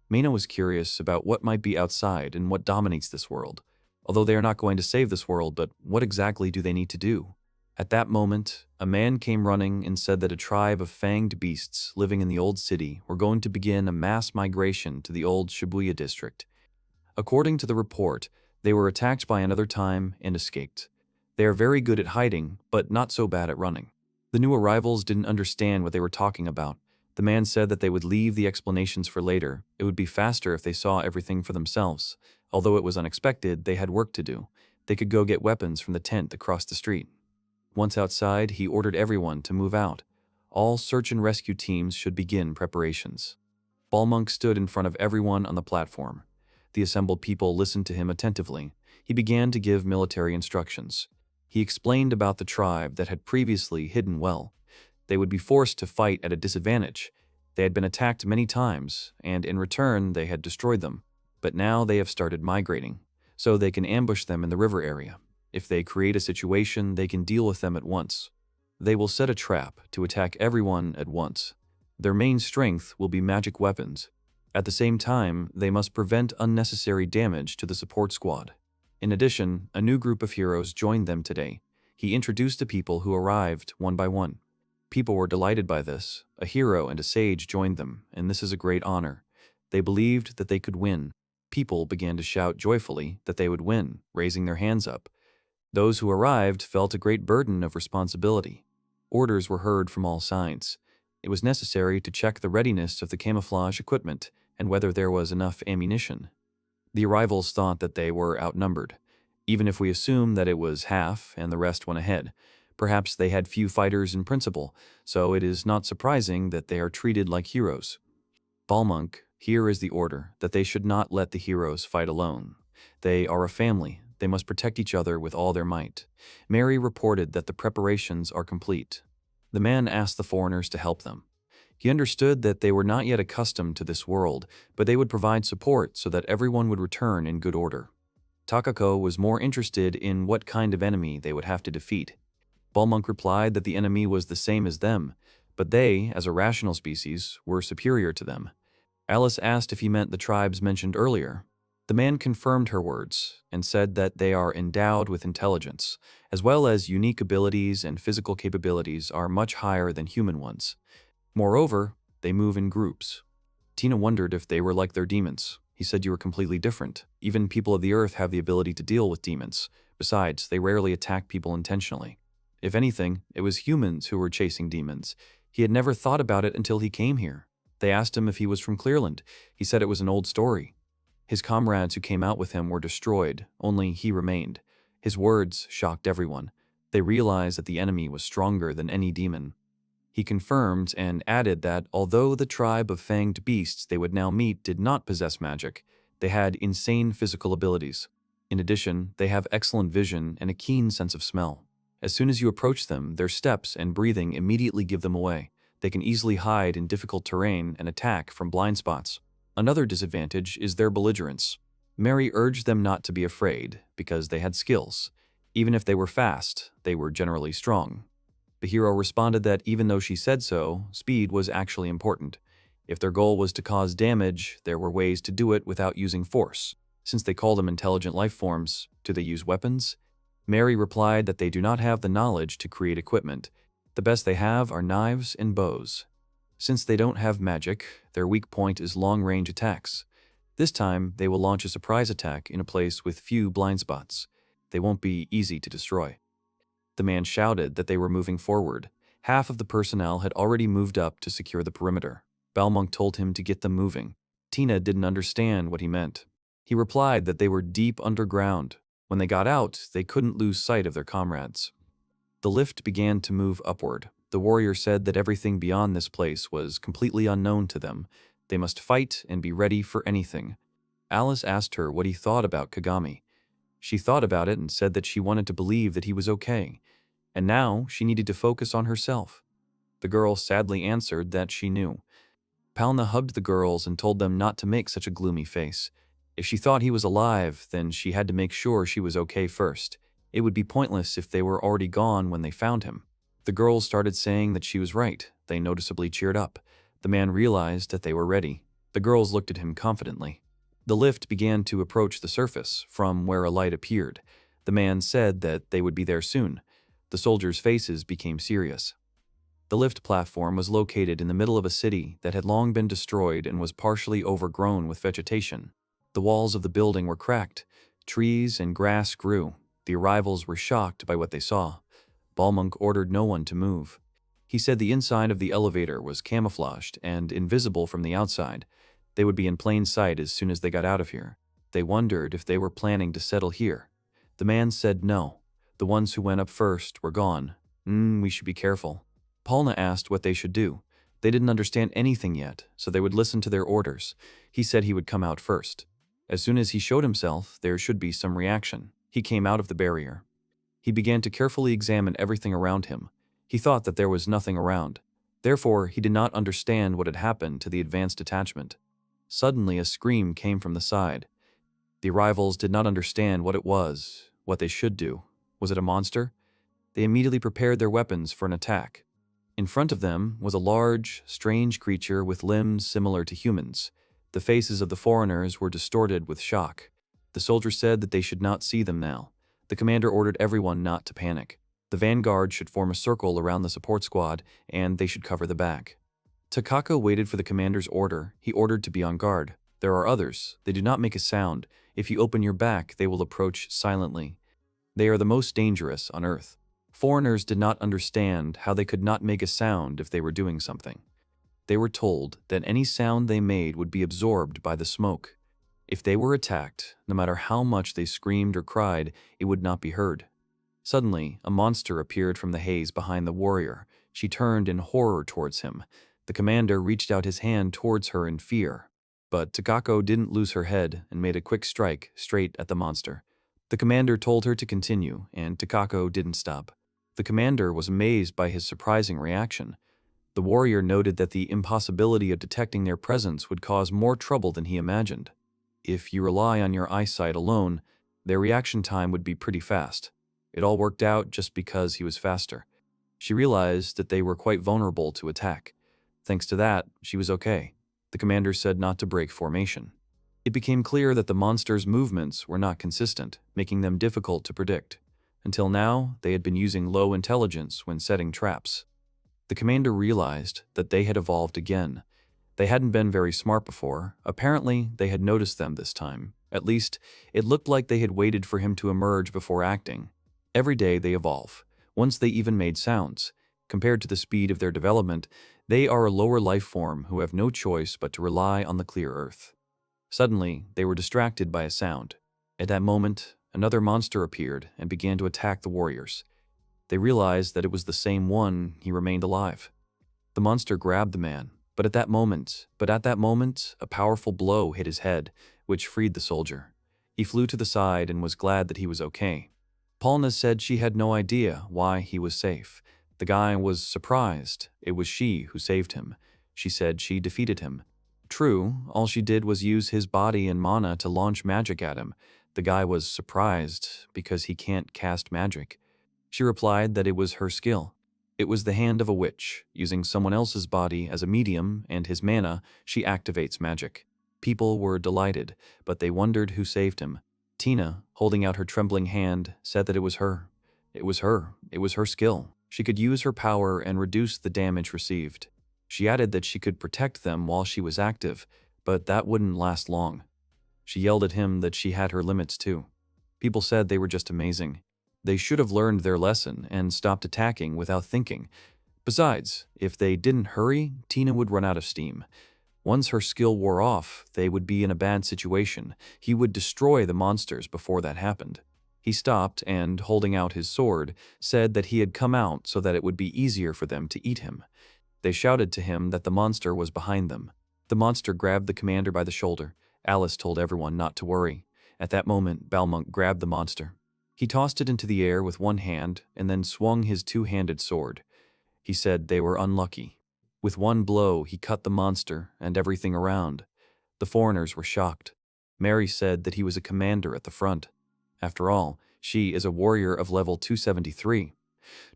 Mino was curious about what might be outside and what dominates this world. Although they are not going to save this world, but what exactly do they need to do? At that moment, a man came running and said that a tribe of fanged beasts living in the old city were going to begin a mass migration to the old Shibuya district. According to the report, they were attacked by another time and escaped. They are very good at hiding, but not so bad at running. The new arrivals didn't understand what they were talking about. The man said that they would leave the explanations for later. It would be faster if they saw everything for themselves. Although it was unexpected, they had work to do. They could go get weapons from the tent across the street. Once outside, he ordered everyone to move out. All search and rescue teams should begin preparations. Balmonk stood in front of everyone on the platform. The assembled people listened to him attentively. He began to give military instructions. He explained about the tribe that had previously hidden well. They would be forced to fight at a disadvantage. They had been attacked many times, and in return they had destroyed them. But now they have started migrating, so they can ambush them in the river area. If they create a situation, they can deal with them at once. They will set a trap to attack everyone at once. Their main strength will be magic weapons. At the same time, they must prevent unnecessary damage to the support squad. In addition, a new group of heroes joined them today. He introduced the people who arrived one by one. People were delighted by this. A hero and a sage joined them, and this is a great honor. They believed that they could win. People began to shout joyfully that they would win, raising their hands up. Those who arrived felt a great burden of responsibility. Orders were heard from all sides. It was necessary to check the readiness of the camouflage equipment and whether there was enough ammunition. The arrivals thought that they were outnumbered. Even if we assume that it was half and the rest went ahead, perhaps they had few fighters in principle, so it is not surprising that they are treated like heroes. Balmonk, here is the order that they should not let the heroes fight alone. They are a family. They must protect each other with all their might. Mary reported that the preparations are complete. The man asked the foreigners to help them. He understood that they were not yet accustomed to this world, but they would provide support so that everyone would return in good order. Kako was more interested in what kind of enemy they would have to defeat. Balmonk replied that the enemy was the same as them, but they, as a rational species, were superior to them. Alice asked if he meant the tribes mentioned earlier. The man confirmed her words and said that they are endowed with intelligence, as well as unique abilities and physical capabilities are much higher than human ones. Moreover, they move in groups. Tina wondered if they were like their demons. He said you were completely different. Even people of the earth have the ability to deal with demons. Besides, they rarely attack people intentionally. If anything, it was humans who were chasing demons. He had never thought about it until he came here. They asked him if he was from Clearland. He said it was an old story. His comrades who came out with him were destroyed, only he remained. His words shocked everyone. They realized that the enemy was stronger than any demon. He confirmed and added that although the tribe of fanged beasts they would now meet did not possess magic, they had insane physical abilities. In addition, they have excellent vision and a keen sense of smell. As soon as you approach them, their steps and breathing immediately give them away. They can easily hide in difficult terrain and attack from blind spots. Another disadvantage is their belligerence. Mary urged them not to be afraid because they had skills. Even if they were fast, they were generally strong. The hero responded that even though she said so, speed was actually important. If their goal was to cause damage, there were ways to do it without using force. Since they call them intelligent life forms, do they use weapons? Mary replied that they do not have the knowledge to create equipment. The best they have are knives and bows. Since they don't have magic, their weak point is long-range attacks. This time, they will launch a surprise attack in a place with few blind spots. They won't be easy to destroy. The man shouted that they were moving forward. Half of the personnel had already moved up to secure the perimeter. Balmonk told him to get them moving. Tina didn't understand what he meant. He replied that they were deep underground. When they got out, they couldn't lose sight of their comrades. The lift began to move upward. The warrior said that everything beyond this place was completely unknown to them. They must fight and be ready for anything. Alice asked her what he thought about Kagami. She thought about it and said that she wanted to believe that he was okay. And now she needed to focus on herself. The girl sadly answered that she knew. Palna hugged the girls and told them not to make such a gloomy face. If she thought he was alive, then she had to make sure she was okay first. It would be pointless if they were already gone when they found him. The girls started saying that she was right. They noticeably cheered up. The man realized that they were ready. The girls looked at him confidently. The lift began to approach the surface, from where a light appeared. The man said that they would be there soon. The soldiers' faces became serious. The lift platform was located in the middle of a city that had long been destroyed and was partially overgrown with vegetation. The walls of the building were cracked. Trees and grass grew. The arrivals were shocked by what they saw. Balmonk ordered no one to move. He said the inside of the elevator was camouflaged and invisible from the outside. They would be in plain sight as soon as they got out of here. They wondered if they were planning to settle here. The man said no. The ones who went up first were gone. We should be careful. Palna asked what they should do. They didn't understand anything yet, so they would listen to their orders. He said he would come out first. As soon as he showed himself, there should be some reaction. He came out of the barrier. He began to carefully examine everything around him. He thought that there was nothing around. Therefore, he did not understand what had happened to the advanced detachment. Suddenly, a scream came from the side. The arrivals did not understand what it was, what they should do. Was it a monster? They immediately prepared their weapons for an attack. In front of them was a large, strange creature with limbs similar to humans. The faces of the foreigners were distorted with shock. The soldier said that they should not see them now. The commander ordered everyone not to panic. The vanguard should form a circle around the support squad, and they should cover the back. Kako waited for the commander's order. He ordered to be on guard. There are others. They do not make a sound. If you open your back, they will approach silently. They are the most dangerous on Earth. Foreigners did not understand how they could not make a sound if they were doing something. They were told that any sound they made would be absorbed by the smoke. If they were attacked, no matter how much they screamed or cried, it would not be heard. Suddenly, a monster appeared from the haze behind the warrior. She turned in horror towards him. The commander reached out his hand towards her in fear. But Kako didn't lose her head and made a quick strike straight at the monster. The commander told her to continue, and Kako didn't stop. The commander was amazed by his surprising reaction. The warrior noted that the impossibility of detecting their presence would cause more trouble than he imagined. If you rely on your eyesight alone, their reaction time would be pretty fast. It all worked out just because he was faster. She realized that they were quite vulnerable to attack. Thanks to that, she was okay. The commander said not to break formation. It became clear that the monster's movements were not consistent, making them difficult to predict. Until now, they had been using low intelligence when setting traps. The commander realized that they had evolved again. They hadn't been very smart before. Apparently, they had noticed them this time. At least, it looked like they had waited for him to emerge before acting. Every day they evolve. Once they even made sounds. Compared to the speed of their development, they are a lower life form who have no choice but to rely on the clear earth. Suddenly, they were distracted by a sound. At that moment, another monster appeared and began to attack the warriors. They realized that it was the same one. He remained alive. The monster grabbed the man, but at that moment, a powerful blow hit his head, which freed the soldier. He flew to the side and was glad that he was okay. Paulna said she had no idea why he was safe. The guy was surprised. It was she who saved him. She said she defeated him. True, all she did was use his body and mana to launch magic at him. The guy was surprised because he can't cast magic. She replied that it was her skill. It was the hand of a witch. Using someone else's body as a medium and his mana, she activates magic. People were delighted, but they wondered who saved him. Tina, holding out her trembling hand, said that it was her. It was her. It was her skill. She could use her power and reduce the damage received. She added that she could protect them while she was active, but that wouldn't last long. She yelled at him that she had her limits too. People said they were just amazing. They should have learned their lesson and stopped attacking without thinking. Besides, if they didn't hurry, Tina would run out of steam. Once her skill wore off, they would be in a bad situation. He would destroy the monsters before that happened. He stopped and, holding out his sword, said that he had come out so that it would be easier for them to eat him. They shouted to him that the monster was behind them. The monster grabbed the commander by the shoulder. Alice told everyone not to worry. At that moment, Balmonk grabbed the monster. He tossed it into the air with one hand and then swung his two-handed sword. He said they were unlucky. With one blow, he cut the monster and everything around. The foreigners were shocked. Mary said that he was a commander at the front. After all, she is a warrior of level 273.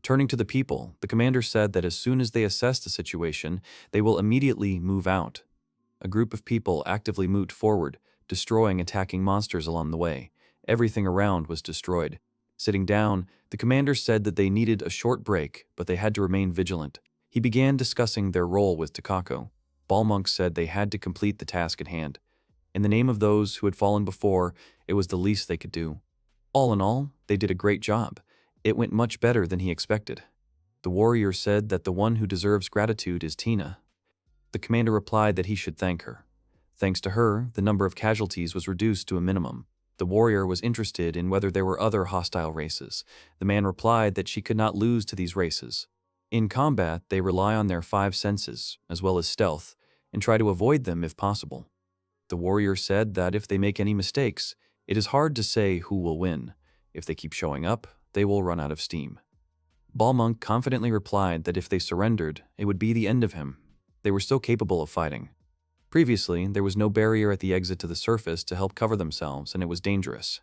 Turning to the people, the commander said that as soon as they assess the situation, they will immediately move out. A group of people actively moved forward, destroying attacking monsters along the way. Everything around was destroyed. Sitting down, the commander said that they needed a short break, but they had to remain vigilant. He began discussing their role with Kako. Balmonk said they had to complete the task at hand. In the name of those who had fallen before, it was the least they could do. All in all, they did a great job. It went much better than he expected. The warrior said that the one who deserves gratitude is Tina. The commander replied that he should thank her. Thanks to her, the number of casualties was reduced to a minimum. The warrior was interested in whether there were other hostile races. The man replied that she could not lose to these races. In combat, they rely on their 5 senses, as well as stealth, and try to avoid them if possible. The warrior said that if they make any mistakes, it is hard to say who will win. If they keep showing up, they will run out of steam. Balmonk confidently replied that if they surrendered, it would be the end of him. They were still capable of fighting. Previously, there was no barrier at the exit to the surface to help cover themselves, and it was dangerous.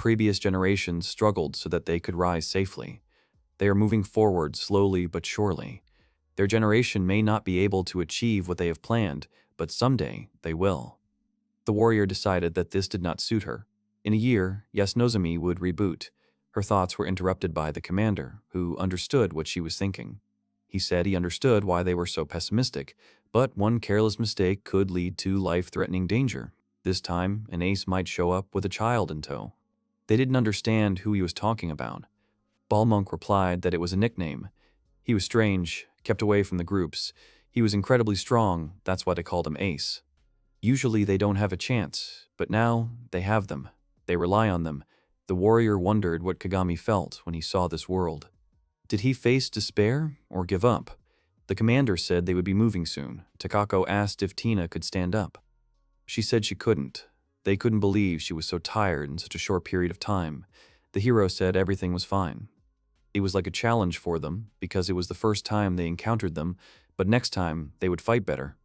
previous generations struggled so that they could rise safely. They are moving forward slowly but surely. Their generation may not be able to achieve what they have planned, but someday they will. The warrior decided that this did not suit her. In a year, Yasnozumi would reboot. Her thoughts were interrupted by the commander, who understood what she was thinking. He said he understood why they were so pessimistic, but one careless mistake could lead to life-threatening danger. This time, an ace might show up with a child in tow. They didn't understand who he was talking about. Balmonk replied that it was a nickname. He was strange, kept away from the groups. He was incredibly strong, that's why they called him Ace. Usually they don't have a chance, but now they have them. They rely on them. The warrior wondered what Kagami felt when he saw this world. Did he face despair or give up? The commander said they would be moving soon. Kako asked if Tina could stand up. She said she couldn't. They couldn't believe she was so tired in such a short period of time. The hero said everything was fine. It was like a challenge for them, because it was the first time they encountered them, but next time they would fight better.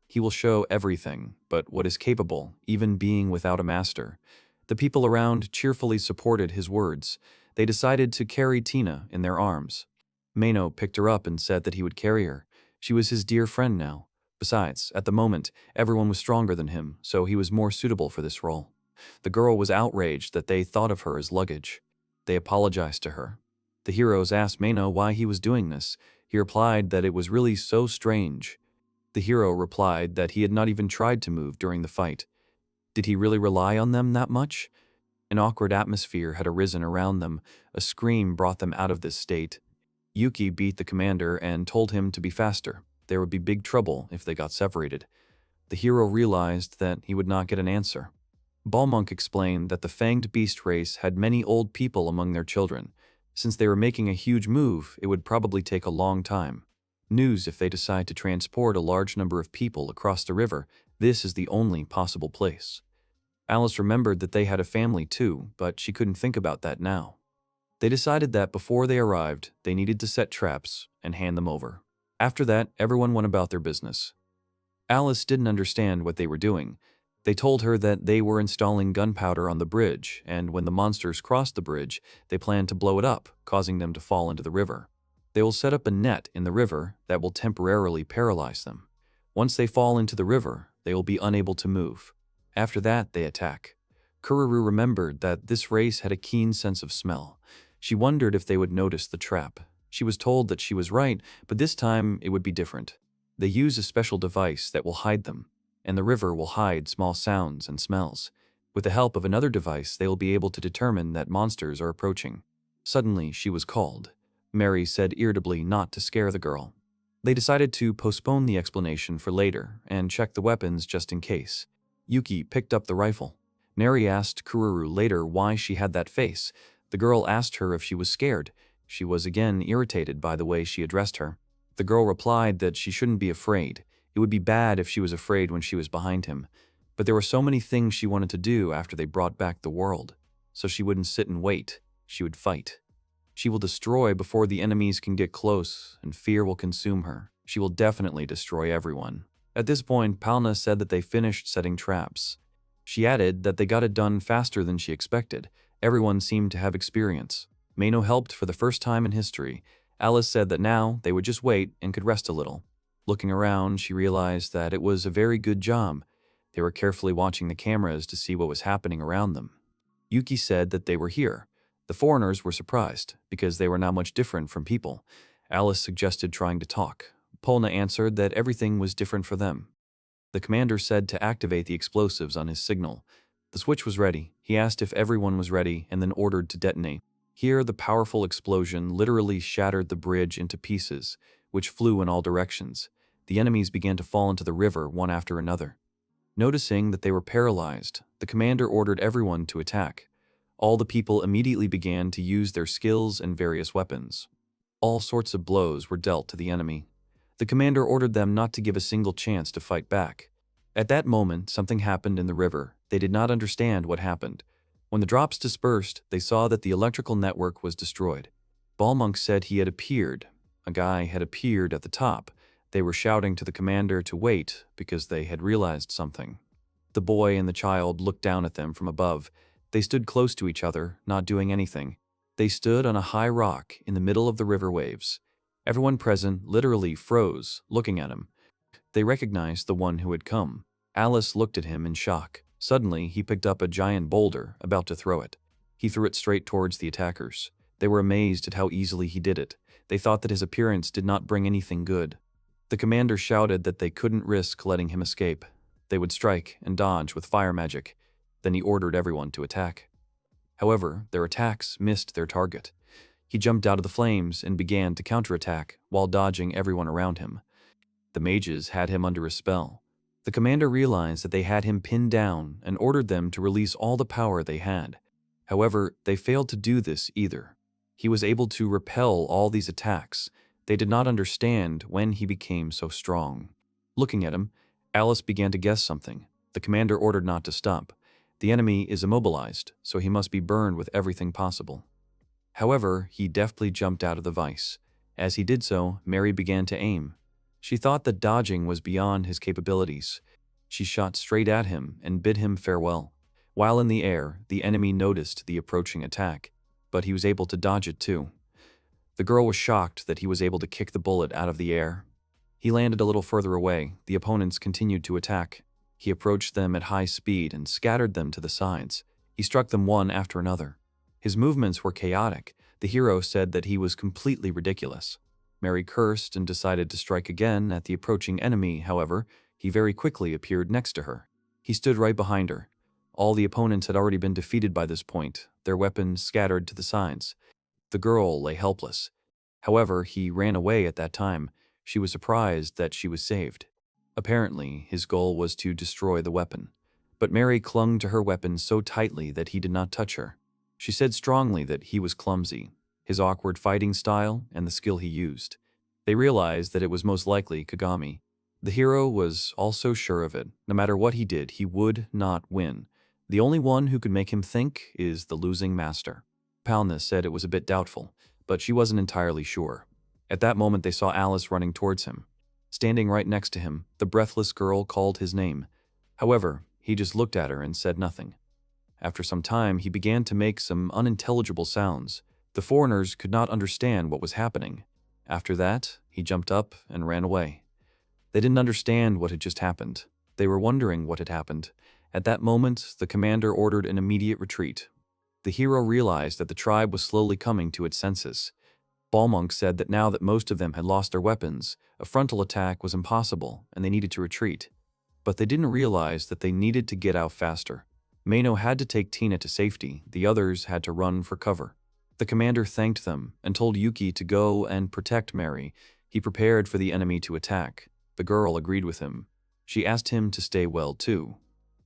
He will show everything, but what is capable, even being without a master. The people around cheerfully supported his words. They decided to carry Tina in their arms. Mino picked her up and said that he would carry her. She was his dear friend now. Besides, at the moment, everyone was stronger than him, so he was more suitable for this role. The girl was outraged that they thought of her as luggage. They apologized to her. The heroes asked Mino why he was doing this. He replied that it was really so strange. The hero replied that he had not even tried to move during the fight. Did he really rely on them that much? An awkward atmosphere had arisen around them. A scream brought them out of this state. Yuki beat the commander and told him to be faster. There would be big trouble if they got separated. The hero realized that he would not get an answer. Balmonk explained that the fanged beast race had many old people among their children. Since they were making a huge move, it would probably take a long time. News if they decide to transport a large number of people across the river, this is the only possible place. Alice remembered that they had a family too, but she couldn't think about that now. They decided that before they arrived, they needed to set traps and hand them over. After that, everyone went about their business. Alice didn't understand what they were doing. They told her that they were installing gunpowder on the bridge, and when the monsters crossed the bridge, they planned to blow it up, causing them to fall into the river. They will set up a net in the river that will temporarily paralyze them. Once they fall into the river, they will be unable to move. After that, they attack. Kururu remembered that this race had a keen sense of smell. She wondered if they would notice the trap. She was told that she was right, but this time it would be different. They use a special device that will hide them, and the river will hide small sounds and smells. With the help of another device, they will be able to determine that monsters are approaching. Suddenly, she was called. Mary said irritably not to scare the girl. They decided to postpone the explanation for later and check the weapons just in case. Yuki picked up the rifle. Mary asked Kururu later why she had that face. The girl asked her if she was scared. She was again irritated by the way she addressed her. The girl replied that she shouldn't be afraid. It would be bad if she was afraid when she was behind him. But there were so many things she wanted to do after they brought back the world. So she wouldn't sit and wait. She would fight. She will destroy before the enemies can get close, and fear will consume her. She will definitely destroy everyone. At this point, Palna said that they finished setting traps. She added that they got it done faster than she expected. Everyone seemed to have experience. Mino helped for the first time in history. Alice said that now they would just wait and could rest a little. Looking around, she realized that it was a very good job. They were carefully watching the cameras to see what was happening around them. Yuki said that they were here. The foreigners were surprised, because they were not much different from people. Alice suggested trying to talk. Polna answered that everything was different for them. The commander said to activate the explosives on his signal. The switch was ready. He asked if everyone was ready and then ordered to detonate. Here, the powerful explosion literally shattered the bridge into pieces, which flew in all directions. The enemies began to fall into the river one after another. Noticing that they were paralyzed, the commander ordered everyone to attack. All the people immediately began to use their skills and various weapons. All sorts of blows were dealt to the enemy. The commander ordered them not to give a single chance to fight back. At that moment, something happened in the river. They did not understand what happened. When the drops dispersed, they saw that the electrical network was destroyed. Balmonk said he had appeared. A guy had appeared at the top. They were shouting to the commander to wait because they had realized something. The boy and the child looked down at them from above. They stood close to each other, not doing anything. They stood on a high rock in the middle of the river waves. Everyone present literally froze, looking at him. They recognized the one who had come. Alice looked at him in shock. Suddenly, he picked up a giant boulder, about to throw it. He threw it straight towards the attackers. They were amazed at how easily he did it. They thought that his appearance did not bring anything good. The commander shouted that they couldn't risk letting him escape. They would strike and dodge with fire magic. Then he ordered everyone to attack. However, their attacks missed their target. He jumped out of the flames and began to counterattack while dodging everyone around him. The mages had him under a spell. The commander realized that they had him pinned down and ordered them to release all the power they had. However, they failed to do this either. He was able to repel all these attacks. They did not understand when he became so strong. Looking at him, Alice began to guess something. The commander ordered not to stop. The enemy is immobilized, so he must be burned with everything possible. However, he deftly jumped out of the vice. As he did so, Mary began to aim. She thought that dodging was beyond his capabilities. She shot straight at him and bid him farewell. While in the air, the enemy noticed the approaching attack, but he was able to dodge it too. The girl was shocked that he was able to kick the bullet out of the air. He landed a little further away. The opponents continued to attack. He approached them at high speed and scattered them to the sides. He struck them one after another. His movements were chaotic. The hero said that he was completely ridiculous. Mary cursed and decided to strike again at the approaching enemy. However, he very quickly appeared next to her. He stood right behind her. All the opponents had already been defeated by this point, their weapons scattered to the sides. The girl lay helpless. However, he ran away at that time. She was surprised that she was saved. Apparently, his goal was to destroy the weapon. But Mary clung to her weapon so tightly that he did not touch her. She said strongly that he was clumsy, his awkward fighting style, and the skill he used. They realized that it was most likely Kagami. The hero was also sure of it. No matter what he did, he would not win. The only one who could make him think is the losing master. Palna said it was a bit doubtful, but she wasn't entirely sure. At that moment, they saw Alice running towards him. Standing right next to him, the breathless girl called his name. However, he just looked at her and said nothing. After some time, he began to make some unintelligible sounds. The foreigners could not understand what was happening. After that, he jumped up and ran away. They didn't understand what had just happened. They were wondering what had happened. At that moment, the commander ordered an immediate retreat. The hero realized that the tribe was slowly coming to its senses. Balmonk said that now that most of them had lost their weapons, a frontal attack was impossible and they needed to retreat. But they didn't realize that they needed to get out faster. Mino had to take Tina to safety, the others had to run for cover. The commander thanked them and told Yuki to go and protect Mary. He prepared for the enemy to attack. The girl agreed with him. She asked him to stay well too.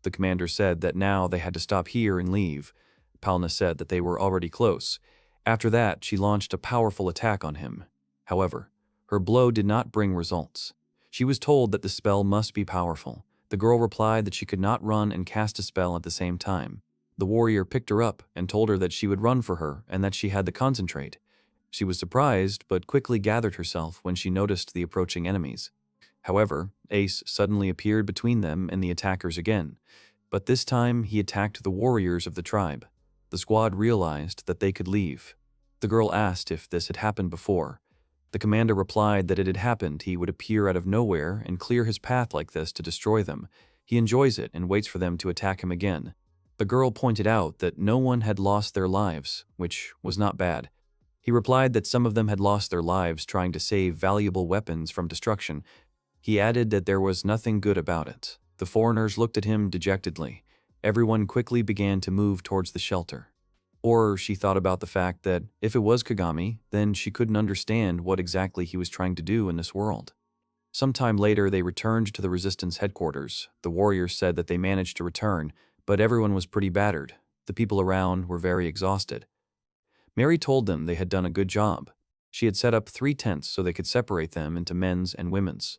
The commander said that now they had to stop here and leave. Palna said that they were already close. After that, she launched a powerful attack on him. However, her blow did not bring results. She was told that the spell must be powerful. The girl replied that she could not run and cast a spell at the same time. The warrior picked her up and told her that she would run for her and that she had to concentrate. She was surprised, but quickly gathered herself when she noticed the approaching enemies. However, Ace suddenly appeared between them and the attackers again, but this time he attacked the warriors of the tribe. The squad realized that they could leave. The girl asked if this had happened before. The commander replied that it had happened. He would appear out of nowhere and clear his path like this to destroy them. He enjoys it and waits for them to attack him again. The girl pointed out that no one had lost their lives, which was not bad. He replied that some of them had lost their lives trying to save valuable weapons from destruction. He added that there was nothing good about it. The foreigners looked at him dejectedly. Everyone quickly began to move towards the shelter. Or she thought about the fact that if it was Kagami, then she couldn't understand what exactly he was trying to do in this world. Sometime later, they returned to the resistance headquarters. The warriors said that they managed to return, but everyone was pretty battered. The people around were very exhausted. Mary told them they had done a good job. She had set up 3 tents so they could separate them into men's and women's.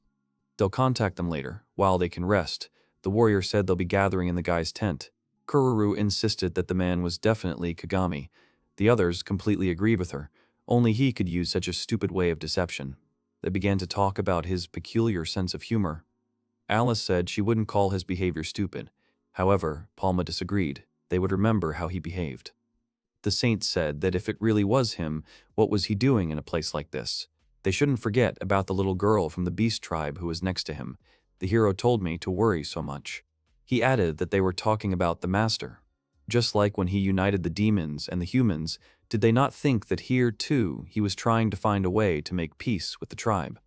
They'll contact them later, while they can rest. The warrior said they'll be gathering in the guy's tent. Kururu insisted that the man was definitely Kagami. The others completely agreed with her. Only he could use such a stupid way of deception. They began to talk about his peculiar sense of humor. Alice said she wouldn't call his behavior stupid. However, Palma disagreed. they would remember how he behaved. The saint said that if it really was him, what was he doing in a place like this? They shouldn't forget about the little girl from the beast tribe who was next to him. The hero told me to worry so much. He added that they were talking about the master. Just like when he united the demons and the humans, did they not think that here, too, he was trying to find a way to make peace with the tribe?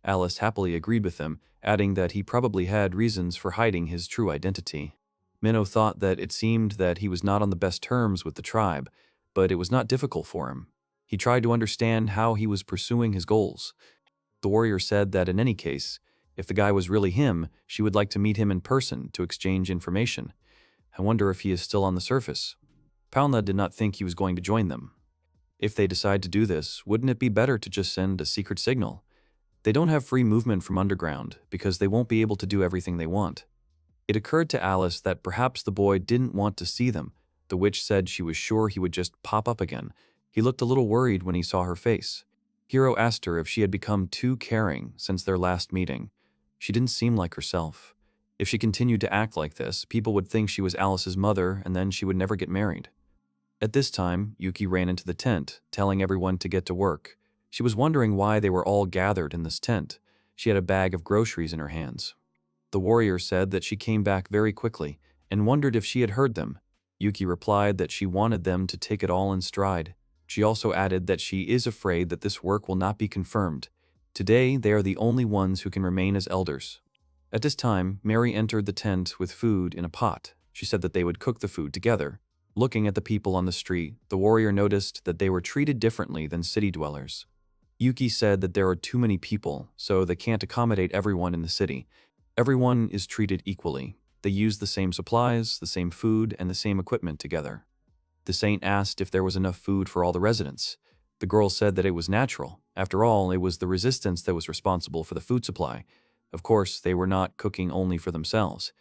Alice happily agreed with him, adding that he probably had reasons for hiding his true identity. Mino thought that it seemed that he was not on the best terms with the tribe, but it was not difficult for him. He tried to understand how he was pursuing his goals. The warrior said that in any case, if the guy was really him, she would like to meet him in person to exchange information. I wonder if he is still on the surface. Paula did not think he was going to join them. If they decide to do this, wouldn't it be better to just send a secret signal? They don't have free movement from underground because they won't be able to do everything they want. It occurred to Alice that perhaps the boy didn't want to see them. The witch said she was sure he would just pop up again. He looked a little worried when he saw her face. Hiro asked her if she had become too caring since their last meeting. She didn't seem like herself. If she continued to act like this, people would think she was Alice's mother and then she would never get married. At this time, Yuki ran into the tent, telling everyone to get to work. She was wondering why they were all gathered in this tent. She had a bag of groceries in her hands. The warrior said that she came back very quickly and wondered if she had heard them. Yuki replied that she wanted them to take it all in stride. She also added that she is afraid that this work will not be confirmed. Today, they are the only ones who can remain as elders. At this time, Mary entered the tent with food in a pot. She said that they would cook the food together. Looking at the people on the street, the warrior noticed that they were treated differently than city dwellers. Yuki said that there are too many people, so they can't accommodate everyone in the city. Everyone is treated equally. They use the same supplies, the same food, and the same equipment together. The saint asked if there was enough food for all the residents. The girl said that it was natural. After all, it was the resistance that was responsible for the food supply. Of course, they were not cooking only for themselves.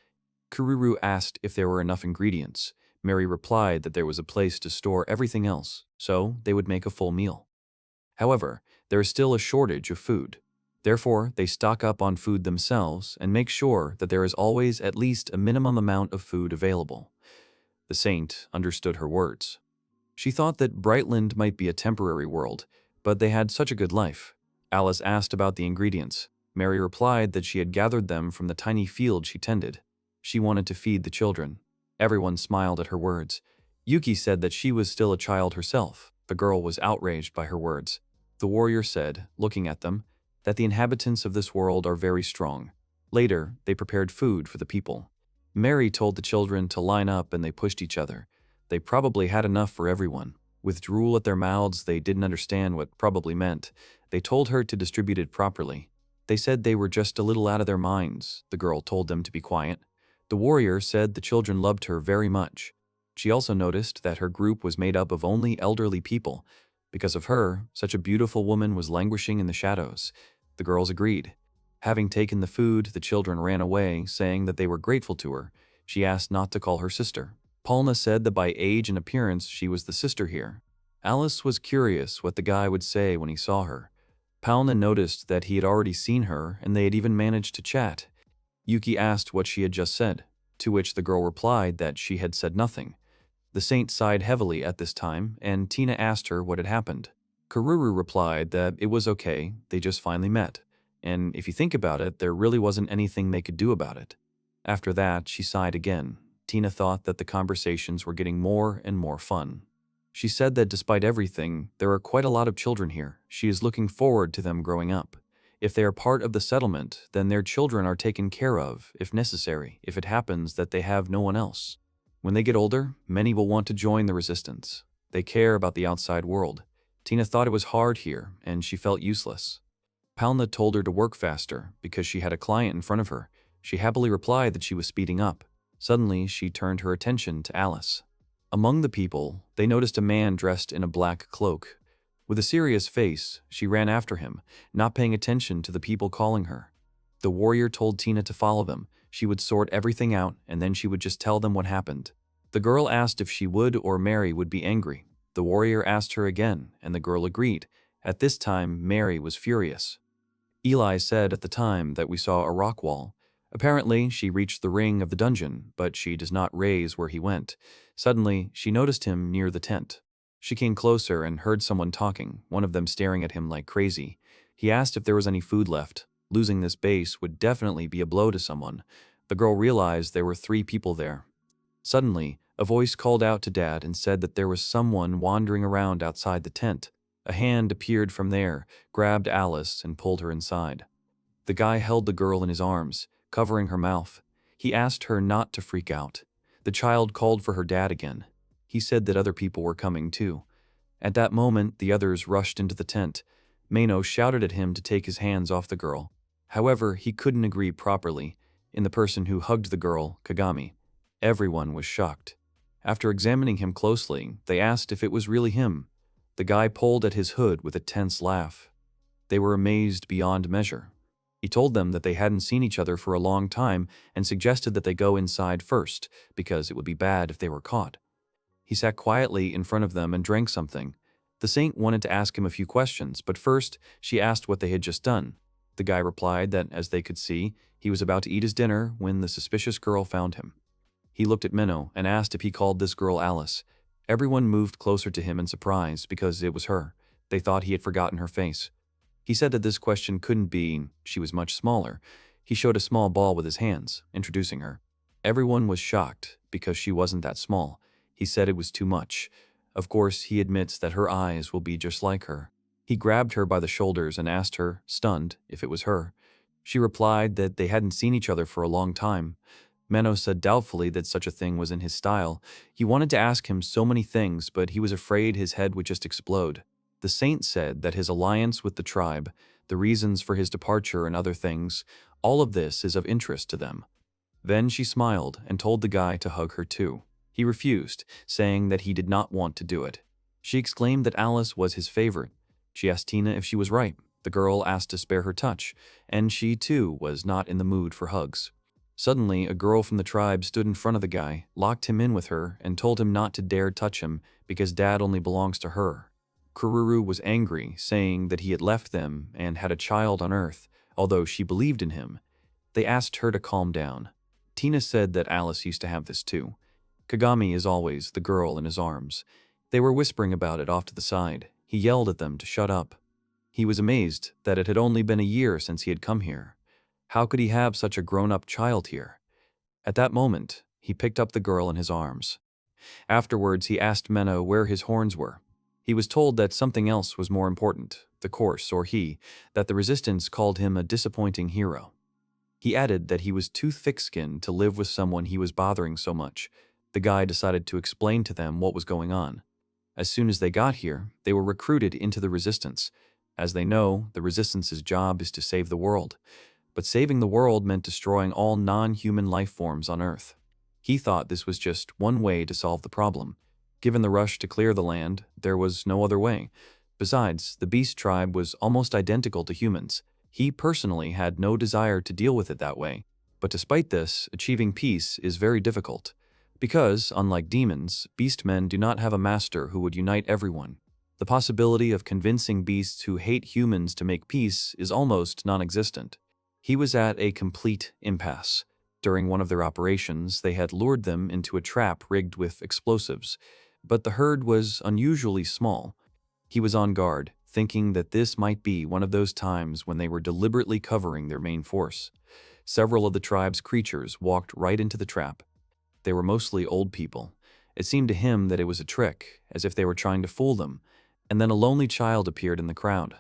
Kururu asked if there were enough ingredients. Mary replied that there was a place to store everything else, so they would make a full meal. However, there is still a shortage of food. Therefore, they stock up on food themselves and make sure that there is always at least a minimum amount of food available. The saint understood her words. She thought that Brightland might be a temporary world, but they had such a good life. Alice asked about the ingredients. Mary replied that she had gathered them from the tiny field she tended. She wanted to feed the children. Everyone smiled at her words. Yuki said that she was still a child herself. The girl was outraged by her words. The warrior said, looking at them, that the inhabitants of this world are very strong. Later, they prepared food for the people. Mary told the children to line up and they pushed each other. They probably had enough for everyone. With drool at their mouths, they didn't understand what probably meant. They told her to distribute it properly. They said they were just a little out of their minds. The girl told them to be quiet. The warrior said the children loved her very much. She also noticed that her group was made up of only elderly people. Because of her, such a beautiful woman was languishing in the shadows. The girls agreed. Having taken the food, the children ran away, saying that they were grateful to her. She asked not to call her sister. Palna said that by age and appearance, she was the sister here. Alice was curious what the guy would say when he saw her. Palna noticed that he had already seen her, and they had even managed to chat. Yuki asked what she had just said, to which the girl replied that she had said nothing. The saint sighed heavily at this time, and Tina asked her what had happened. Kururu replied that it was okay, they just finally met. And if you think about it, there really wasn't anything they could do about it. After that, she sighed again. Tina thought that the conversations were getting more and more fun. She said that despite everything, there are quite a lot of children here. She is looking forward to them growing up. If they are part of the settlement, then their children are taken care of, if necessary, if it happens that they have no one else. When they get older, many will want to join the resistance. They care about the outside world. Tina thought it was hard here, and she felt useless. Palna told her to work faster, because she had a client in front of her. She happily replied that she was speeding up. Suddenly, she turned her attention to Alice. Among the people, they noticed a man dressed in a black cloak. With a serious face, she ran after him, not paying attention to the people calling her. The warrior told Tina to follow them. She would sort everything out, and then she would just tell them what happened. The girl asked if she would or Mary would be angry. The warrior asked her again, and the girl agreed. At this time, Mary was furious. Eli said at the time that we saw a rock wall. Apparently, she reached the ring of the dungeon, but she does not raise where he went. Suddenly, she noticed him near the tent. She came closer and heard someone talking, one of them staring at him like crazy. He asked if there was any food left. Losing this base would definitely be a blow to someone. The girl realized there were 3 people there. Suddenly, a voice called out to Dad and said that there was someone wandering around outside the tent. A hand appeared from there, grabbed Alice, and pulled her inside. The guy held the girl in his arms, covering her mouth. He asked her not to freak out. The child called for her dad again. He said that other people were coming too. At that moment, the others rushed into the tent. Mino shouted at him to take his hands off the girl. However, he couldn't agree properly, in the person who hugged the girl, Kagami. Everyone was shocked. After examining him closely, they asked if it was really him. The guy pulled at his hood with a tense laugh. They were amazed beyond measure. He told them that they hadn't seen each other for a long time and suggested that they go inside first, because it would be bad if they were caught. He sat quietly in front of them and drank something. The saint wanted to ask him a few questions, but first she asked what they had just done. The guy replied that, as they could see, he was about to eat his dinner when the suspicious girl found him. He looked at Mino and asked if he called this girl Alice. Everyone moved closer to him in surprise because it was her. They thought he had forgotten her face. He said that this question couldn't be, she was much smaller. He showed a small ball with his hands, introducing her. Everyone was shocked because she wasn't that small. He said it was too much. Of course, he admits that her eyes will be just like her. He grabbed her by the shoulders and asked her, stunned, if it was her. She replied that they hadn't seen each other for a long time. Mino said doubtfully that such a thing was in his style. He wanted to ask him so many things, but he was afraid his head would just explode. The saint said that his alliance with the tribe, the reasons for his departure and other things, all of this is of interest to them. Then she smiled and told the guy to hug her too. He refused, saying that he did not want to do it. She exclaimed that Alice was his favorite. She asked Tina if she was right. The girl asked to spare her touch, and she too was not in the mood for hugs. Suddenly, a girl from the tribe stood in front of the guy, locked him in with her, and told him not to dare touch him because Dad only belongs to her. Kururu was angry, saying that he had left them and had a child on Earth, although she believed in him. They asked her to calm down. Tina said that Alice used to have this too. Kagami is always the girl in his arms. They were whispering about it off to the side. He yelled at them to shut up. He was amazed that it had only been a year since he had come here. How could he have such a grown-up child here? At that moment, he picked up the girl in his arms. Afterwards, he asked Mino where his horns were. He was told that something else was more important, the course, or that the resistance called him a disappointing hero. He added that he was too thick-skinned to live with someone he was bothering so much. The guy decided to explain to them what was going on. As soon as they got here, they were recruited into the resistance. As they know, the resistance's job is to save the world. But saving the world meant destroying all non-human life forms on Earth. He thought this was just one way to solve the problem. Given the rush to clear the land, there was no other way. Besides, the beast tribe was almost identical to humans. He personally had no desire to deal with it that way. But despite this, achieving peace is very difficult. Because, unlike demons, beastmen do not have a master who would unite everyone. The possibility of convincing beasts who hate humans to make peace is almost non-existent. He was at a complete impasse. During one of their operations, they had lured them into a trap rigged with explosives. But the herd was unusually small. He was on guard, thinking that this might be one of those times when they were deliberately covering their main force. Several of the tribe's creatures walked right into the trap. They were mostly old people. It seemed to him that it was a trick, as if they were trying to fool them, and then a lonely child appeared in the crowd.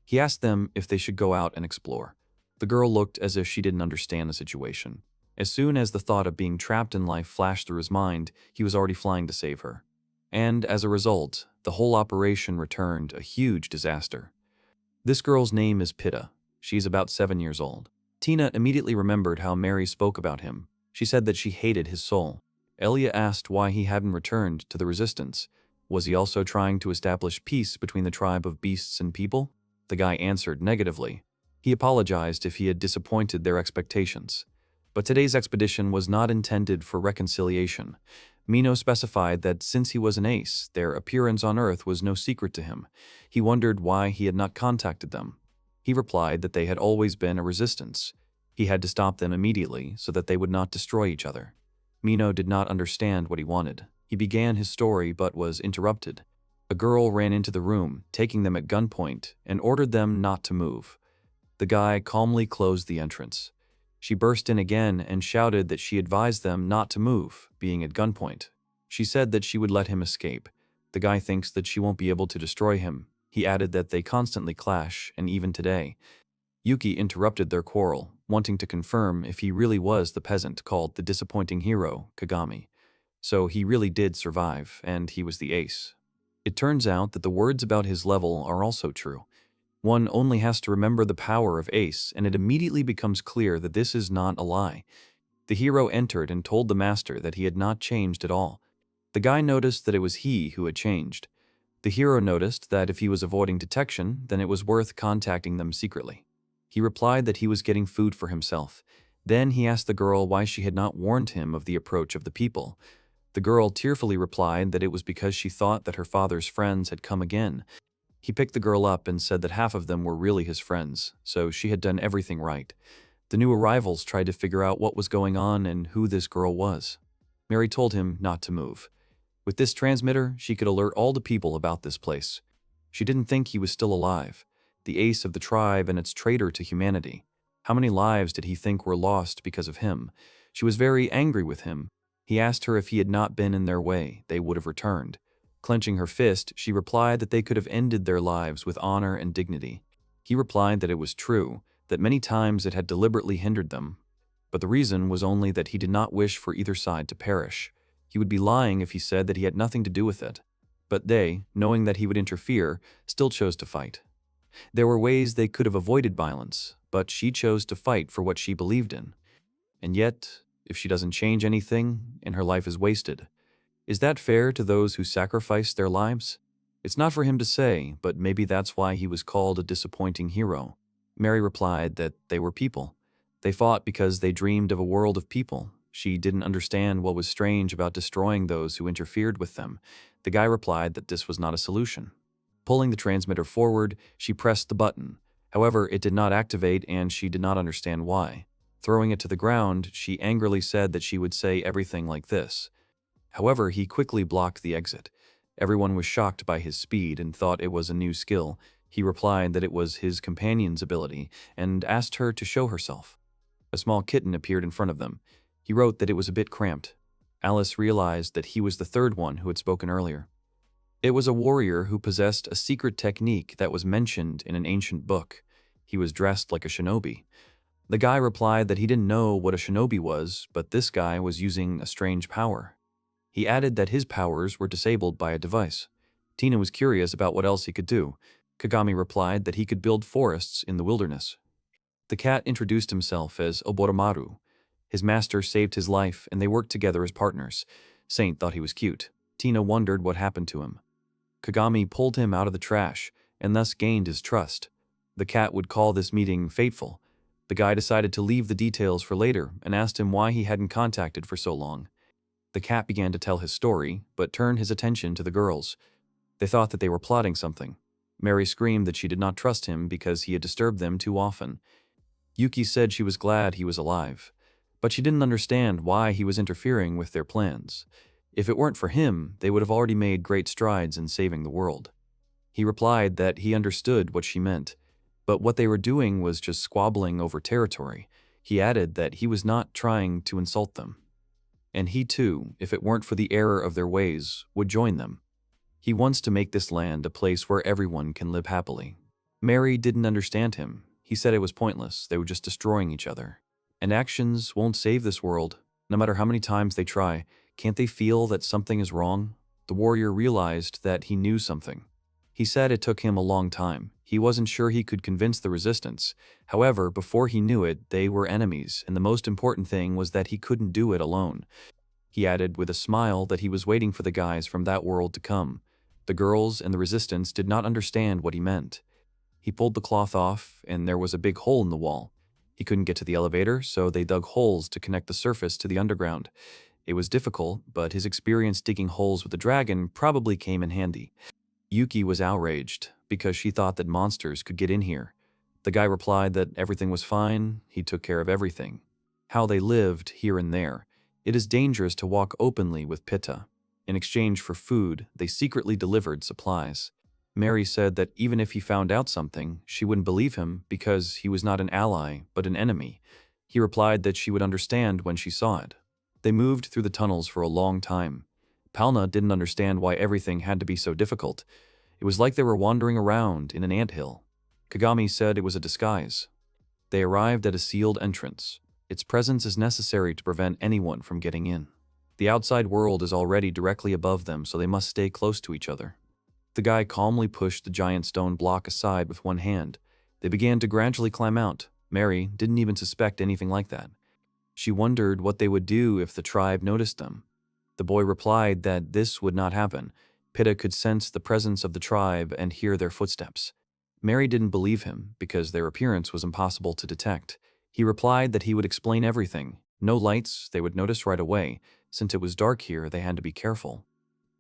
He asked them if they should go out and explore. The girl looked as if she didn't understand the situation. As soon as the thought of being trapped in life flashed through his mind, he was already flying to save her. And as a result, the whole operation returned a huge disaster. This girl's name is Pitta. She's about 7 years old. Tina immediately remembered how Mary spoke about him. She said that she hated his soul. Elia asked why he hadn't returned to the resistance. Was he also trying to establish peace between the tribe of beasts and people? The guy answered negatively. He apologized if he had disappointed their expectations. But today's expedition was not intended for reconciliation. Mino specified that since he was an ace, their appearance on Earth was no secret to him. He wondered why he had not contacted them. He replied that they had always been a resistance. He had to stop them immediately so that they would not destroy each other. Mino did not understand what he wanted. He began his story but was interrupted. A girl ran into the room, taking them at gunpoint, and ordered them not to move. The guy calmly closed the entrance. She burst in again and shouted that she advised them not to move, being at gunpoint. She said that she would let him escape. The guy thinks that she won't be able to destroy him. He added that they constantly clash, and even today. Yuki interrupted their quarrel, wanting to confirm if he really was the peasant called the disappointing hero, Kagami. So he really did survive, and he was the ace. It turns out that the words about his level are also true. One only has to remember the power of Ace, and it immediately becomes clear that this is not a lie. The hero entered and told the master that he had not changed at all. The guy noticed that it was he who had changed. The hero noticed that if he was avoiding detection, then it was worth contacting them secretly. He replied that he was getting food for himself. Then he asked the girl why she had not warned him of the approach of the people. The girl tearfully replied that it was because she thought that her father's friends had come again. He picked the girl up and said that half of them were really his friends, so she had done everything right. The new arrivals tried to figure out what was going on and who this girl was. Mary told him not to move. With this transmitter, she could alert all the people about this place. She didn't think he was still alive, the ace of the tribe and its traitor to humanity. How many lives did he think were lost because of him? She was very angry with him. He asked her if he had not been in their way, they would have returned. Clenching her fist, she replied that they could have ended their lives with honor and dignity. He replied that it was true, that many times it had deliberately hindered them, but the reason was only that he did not wish for either side to perish. He would be lying if he said that he had nothing to do with it. But they, knowing that he would interfere, still chose to fight. There were ways they could have avoided violence, but she chose to fight for what she believed in. And yet, if she doesn't change anything, and her life is wasted, is that fair to those who sacrificed their lives? It's not for him to say, but maybe that's why he was called a disappointing hero. Mary replied that they were people. They fought because they dreamed of a world of people. She didn't understand what was strange about destroying those who interfered with them. The guy replied that this was not a solution. Pulling the transmitter forward, she pressed the button. However, it did not activate and she did not understand why. Throwing it to the ground, she angrily said that she would say everything like this. However, he quickly blocked the exit. Everyone was shocked by his speed and thought it was a new skill. He replied that it was his companion's ability and asked her to show herself. A small kitten appeared in front of them. He wrote that it was a bit cramped. Alice realized that he was the third one who had spoken earlier. It was a warrior who possessed a secret technique that was mentioned in an ancient book. He was dressed like a shinobi. The guy replied that he didn't know what a shinobi was, but this guy was using a strange power. He added that his powers were disabled by a device. Tina was curious about what else he could do. Kagami replied that he could build forests in the wilderness. The cat introduced himself as Ooramaru. His master saved his life and they worked together as partners. Saint thought he was cute. Tina wondered what happened to him. Kagami pulled him out of the trash and thus gained his trust. The cat would call this meeting fateful. The guy decided to leave the details for later and asked him why he hadn't contacted for so long. The cat began to tell his story, but turned his attention to the girls. They thought that they were plotting something. Mary screamed that she did not trust him because he had disturbed them too often. Yuki said she was glad he was alive, but she didn't understand why he was interfering with their plans. If it weren't for him, they would have already made great strides in saving the world. He replied that he understood what she meant, but what they were doing was just squabbling over territory. He added that he was not trying to insult them. And he too, if it weren't for the error of their ways, would join them. He wants to make this land a place where everyone can live happily. Mary didn't understand him. He said it was pointless, they were just destroying each other. And actions won't save this world. No matter how many times they try, can't they feel that something is wrong? The warrior realized that he knew something. He said it took him a long time. He wasn't sure he could convince the resistance. However, before he knew it, they were enemies, and the most important thing was that he couldn't do it alone. He added with a smile that he was waiting for the guys from that world to come. The girls and the resistance did not understand what he meant. He pulled the cloth off, and there was a big hole in the wall. He couldn't get to the elevator, so they dug holes to connect the surface to the underground. It was difficult, but his experience digging holes with the dragon probably came in handy. Yuki was outraged, because she thought that monsters could get in here. The guy replied that everything was fine, he took care of everything. How they lived here and there. It is dangerous to walk openly with Pitta. In exchange for food, they secretly delivered supplies. Mary said that even if he found out something, she wouldn't believe him because he was not an ally, but an enemy. He replied that she would understand when she saw it. They moved through the tunnels for a long time. Palna didn't understand why everything had to be so difficult. It was like they were wandering around in an anthill. Kagami said it was a disguise. They arrived at a sealed entrance. Its presence is necessary to prevent anyone from getting in. The outside world is already directly above them, so they must stay close to each other. The guy calmly pushed the giant stone block aside with one hand. They began to gradually climb out. Mary didn't even suspect anything like that. She wondered what they would do if the tribe noticed them. The boy replied that this would not happen. Pitta could sense the presence of the tribe and hear their footsteps. Mary didn't believe him because their appearance was impossible to detect. He replied that he would explain everything. No lights, they would notice right away. Since it was dark here, they had to be careful.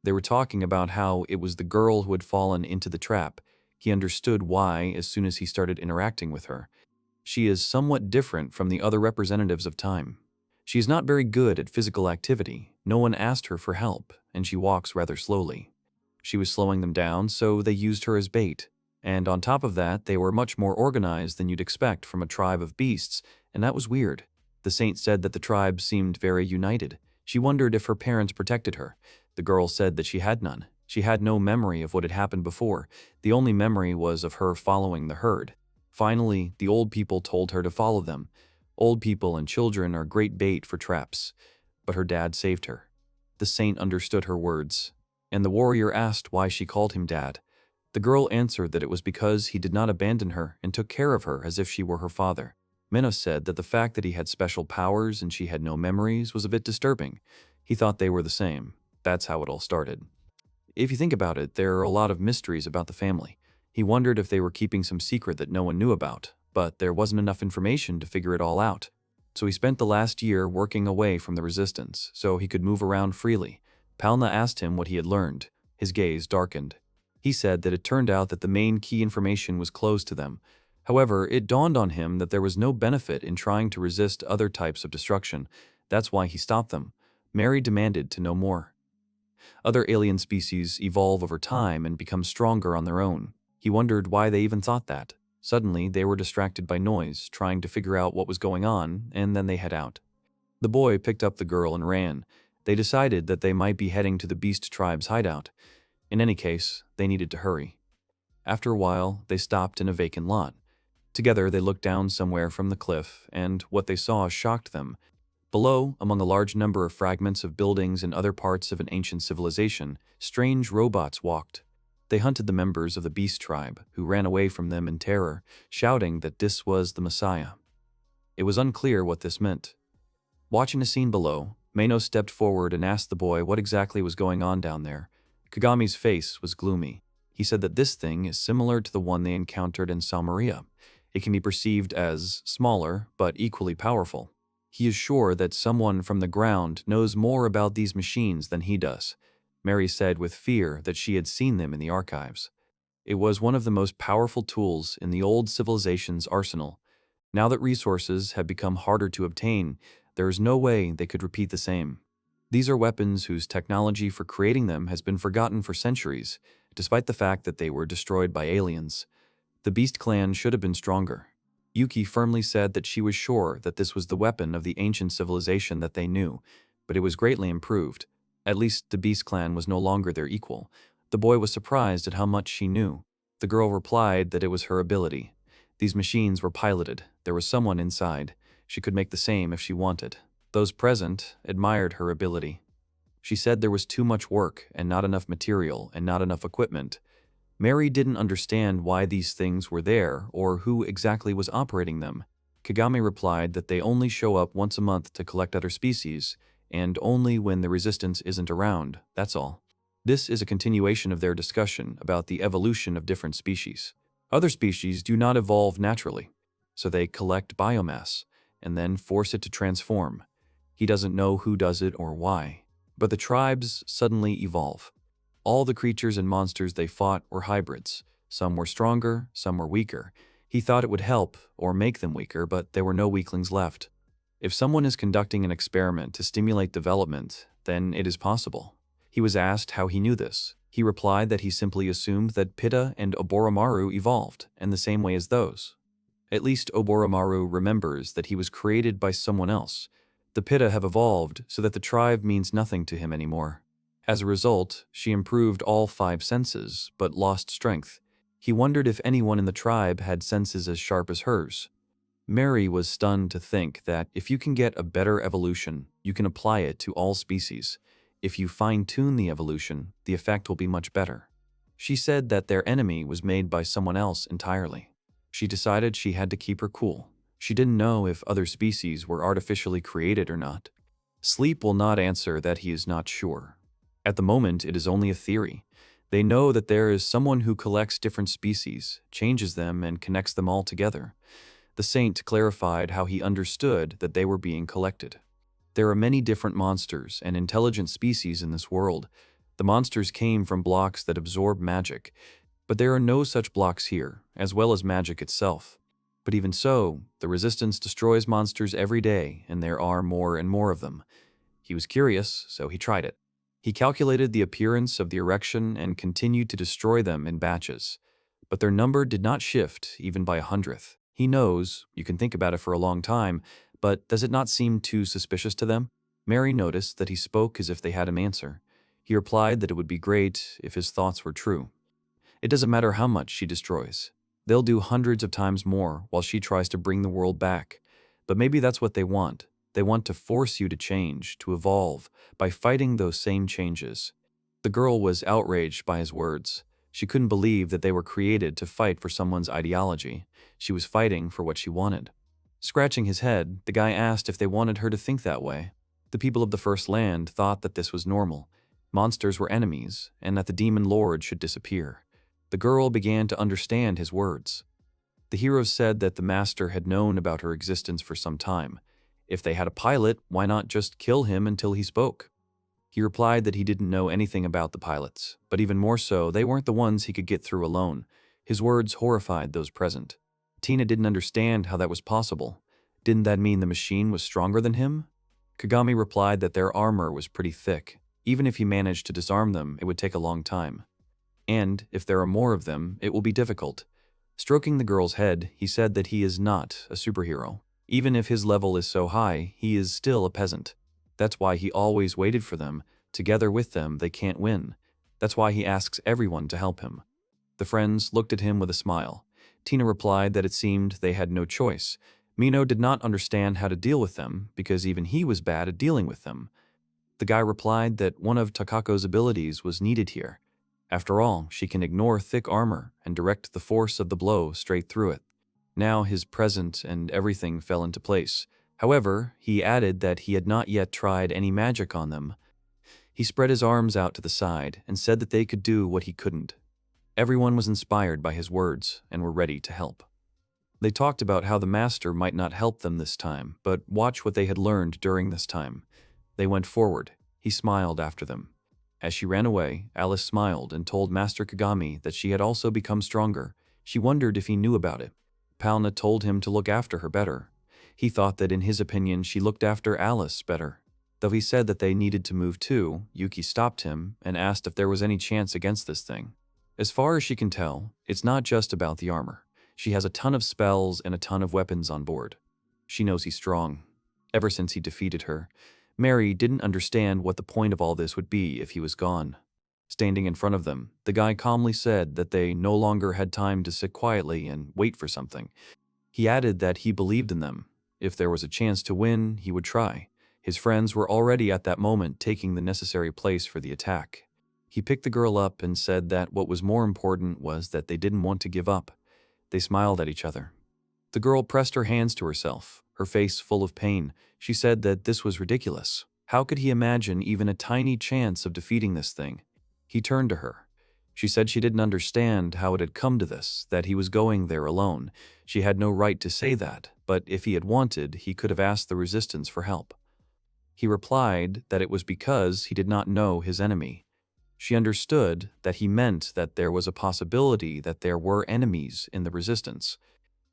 They were talking about how it was the girl who had fallen into the trap. He understood why as soon as he started interacting with her. She is somewhat different from the other representatives of time. She is not very good at physical activity. No one asked her for help, and she walks rather slowly. She was slowing them down, so they used her as bait. And on top of that, they were much more organized than you'd expect from a tribe of beasts, and that was weird. The saint said that the tribe seemed very united. She wondered if her parents protected her. The girl said that she had none. She had no memory of what had happened before. The only memory was of her following the herd. Finally, the old people told her to follow them. Old people and children are great bait for traps. But her dad saved her. The saint understood her words, and the warrior asked why she called him dad. The girl answered that it was because he did not abandon her and took care of her as if she were her father. Mino said that the fact that he had special powers and she had no memories was a bit disturbing. He thought they were the same. That's how it all started. If you think about it, there are a lot of mysteries about the family. He wondered if they were keeping some secret that no one knew about, but there wasn't enough information to figure it all out. So he spent the last year working away from the resistance, so he could move around freely. Palna asked him what he had learned. His gaze darkened. He said that it turned out that the main key information was closed to them. However, it dawned on him that there was no benefit in trying to resist other types of destruction. That's why he stopped them. Mary demanded to know more. Other alien species evolve over time and become stronger on their own. He wondered why they even thought that. Suddenly, they were distracted by noise, trying to figure out what was going on, and then they head out. The boy picked up the girl and ran. They decided that they might be heading to the beast tribe's hideout. In any case, they needed to hurry. After a while, they stopped in a vacant lot. Together, they looked down somewhere from the cliff, and what they saw shocked them. Below, among a large number of fragments of buildings and other parts of an ancient civilization, strange robots walked. They hunted the members of the beast tribe, who ran away from them in terror, shouting that this was the Messiah. It was unclear what this meant. Watching the scene below, Mino stepped forward and asked the boy what exactly was going on down there. Kagami's face was gloomy. He said that this thing is similar to the one they encountered in Samaria. It can be perceived as smaller, but equally powerful. He is sure that someone from the ground knows more about these machines than he does. Mary said with fear that she had seen them in the archives. It was one of the most powerful tools in the old civilization's arsenal. Now that resources have become harder to obtain, there is no way they could repeat the same. These are weapons whose technology for creating them has been forgotten for centuries, despite the fact that they were destroyed by aliens. The Beast Clan should have been stronger. Yuki firmly said that she was sure that this was the weapon of the ancient civilization that they knew, but it was greatly improved. At least the Beast Clan was no longer their equal. The boy was surprised at how much she knew. The girl replied that it was her ability. These machines were piloted. There was someone inside. She could make the same if she wanted. Those present admired her ability. She said there was too much work and not enough material and not enough equipment. Mary didn't understand why these things were there or who exactly was operating them. Kagami replied that they only show up once a month to collect other species, and only when the resistance isn't around, that's all. This is a continuation of their discussion about the evolution of different species. Other species do not evolve naturally, so they collect biomass and then force it to transform. He doesn't know who does it or why, but the tribes suddenly evolve. All the creatures and monsters they fought were hybrids. Some were stronger, some were weaker. He thought it would help or make them weaker, but there were no weaklings left. If someone is conducting an experiment to stimulate development, then it is possible. He was asked how he knew this. He replied that he simply assumed that Pitta and Ooramaru evolved in the same way as those. At least Ooramaru remembers that he was created by someone else. The Pitta have evolved so that the tribe means nothing to him anymore. As a result, she improved all 5 senses, but lost strength. He wondered if anyone in the tribe had senses as sharp as hers. Mary was stunned to think that if you can get a better evolution, you can apply it to all species. If you fine-tune the evolution, the effect will be much better. She said that their enemy was made by someone else entirely. She decided she had to keep her cool. She didn't know if other species were artificially created or not. Sleep will not answer that he is not sure. At the moment, it is only a theory. They know that there is someone who collects different species, changes them, and connects them all together. The saint clarified how he understood that they were being collected. There are many different monsters and intelligent species in this world. The monsters came from blocks that absorb magic, but there are no such blocks here, as well as magic itself. But even so, the resistance destroys monsters every day, and there are more and more of them. He was curious, so he tried it. He calculated the appearance of the erection and continued to destroy them in batches. But their number did not shift, even by 100th. He knows, you can think about it for a long time, but does it not seem too suspicious to them? Mary noticed that he spoke as if they had him answer. He replied that it would be great if his thoughts were true. It doesn't matter how much she destroys. They'll do hundreds of times more while she tries to bring the world back. But maybe that's what they want. They want to force you to change, to evolve, by fighting those same changes. The girl was outraged by his words. She couldn't believe that they were created to fight for someone's ideology. She was fighting for what she wanted. Scratching his head, the guy asked if they wanted her to think that way. The people of the First Land thought that this was normal. Monsters were enemies, and that the demon lord should disappear. The girl began to understand his words. The heroes said that the master had known about her existence for some time. If they had a pilot, why not just kill him until he spoke? He replied that he didn't know anything about the pilots, but even more so, they weren't the ones he could get through alone. His words horrified those present. Tina didn't understand how that was possible. Didn't that mean the machine was stronger than him? Kagami replied that their armor was pretty thick. Even if he managed to disarm them, it would take a long time. And, if there are more of them, it will be difficult. Stroking the girl's head, he said that he is not a superhero. Even if his level is so high, he is still a peasant. That's why he always waited for them. Together with them, they can't win. That's why he asks everyone to help him. The friends looked at him with a smile. Tina replied that it seemed they had no choice. Mino did not understand how to deal with them, because even he was bad at dealing with them. The guy replied that one of Takako's abilities was needed here. After all, she can ignore thick armor and direct the force of the blow straight through it. Now his present and everything fell into place. However, he added that he had not yet tried any magic on them. He spread his arms out to the side and said that they could do what he couldn't. Everyone was inspired by his words and were ready to help. They talked about how the master might not help them this time, but watch what they had learned during this time. They went forward. He smiled after them. As she ran away, Alice smiled and told Master Kagami that she had also become stronger. She wondered if he knew about it. Palna told him to look after her better. He thought that in his opinion she looked after Alice better. Though he said that they needed to move too, Yuki stopped him and asked if there was any chance against this thing. As far as she can tell, it's not just about the armor. She has a ton of spells and a ton of weapons on board. She knows he's strong. Ever since he defeated her, Mary didn't understand what the point of all this would be if he was gone. Standing in front of them, the guy calmly said that they no longer had time to sit quietly and wait for something. He added that he believed in them. If there was a chance to win, he would try. His friends were already at that moment taking the necessary place for the attack. He picked the girl up and said that what was more important was that they didn't want to give up. They smiled at each other. The girl pressed her hands to herself, her face full of pain. She said that this was ridiculous. How could he imagine even a tiny chance of defeating this thing? He turned to her. She said she didn't understand how it had come to this, that he was going there alone. She had no right to say that, but if he had wanted, he could have asked the resistance for help. He replied that it was because he did not know his enemy. She understood that he meant that there was a possibility that there were enemies in the resistance.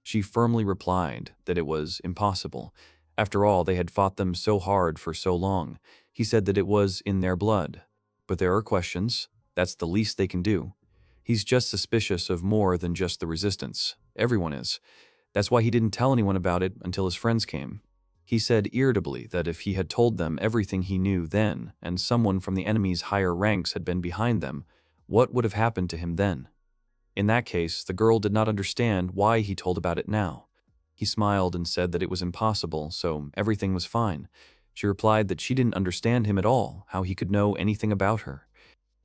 She firmly replied that it was impossible. After all, they had fought them so hard for so long. He said that it was in their blood. But there are questions. That's the least they can do. He's just suspicious of more than just the resistance. Everyone is. That's why he didn't tell anyone about it until his friends came. He said irritably that if he had told them everything he knew then, and someone from the enemy's higher ranks had been behind them, what would have happened to him then? In that case, the girl did not understand why he told about it now. He smiled and said that it was impossible, so everything was fine. She replied that she didn't understand him at all, how he could know anything about her.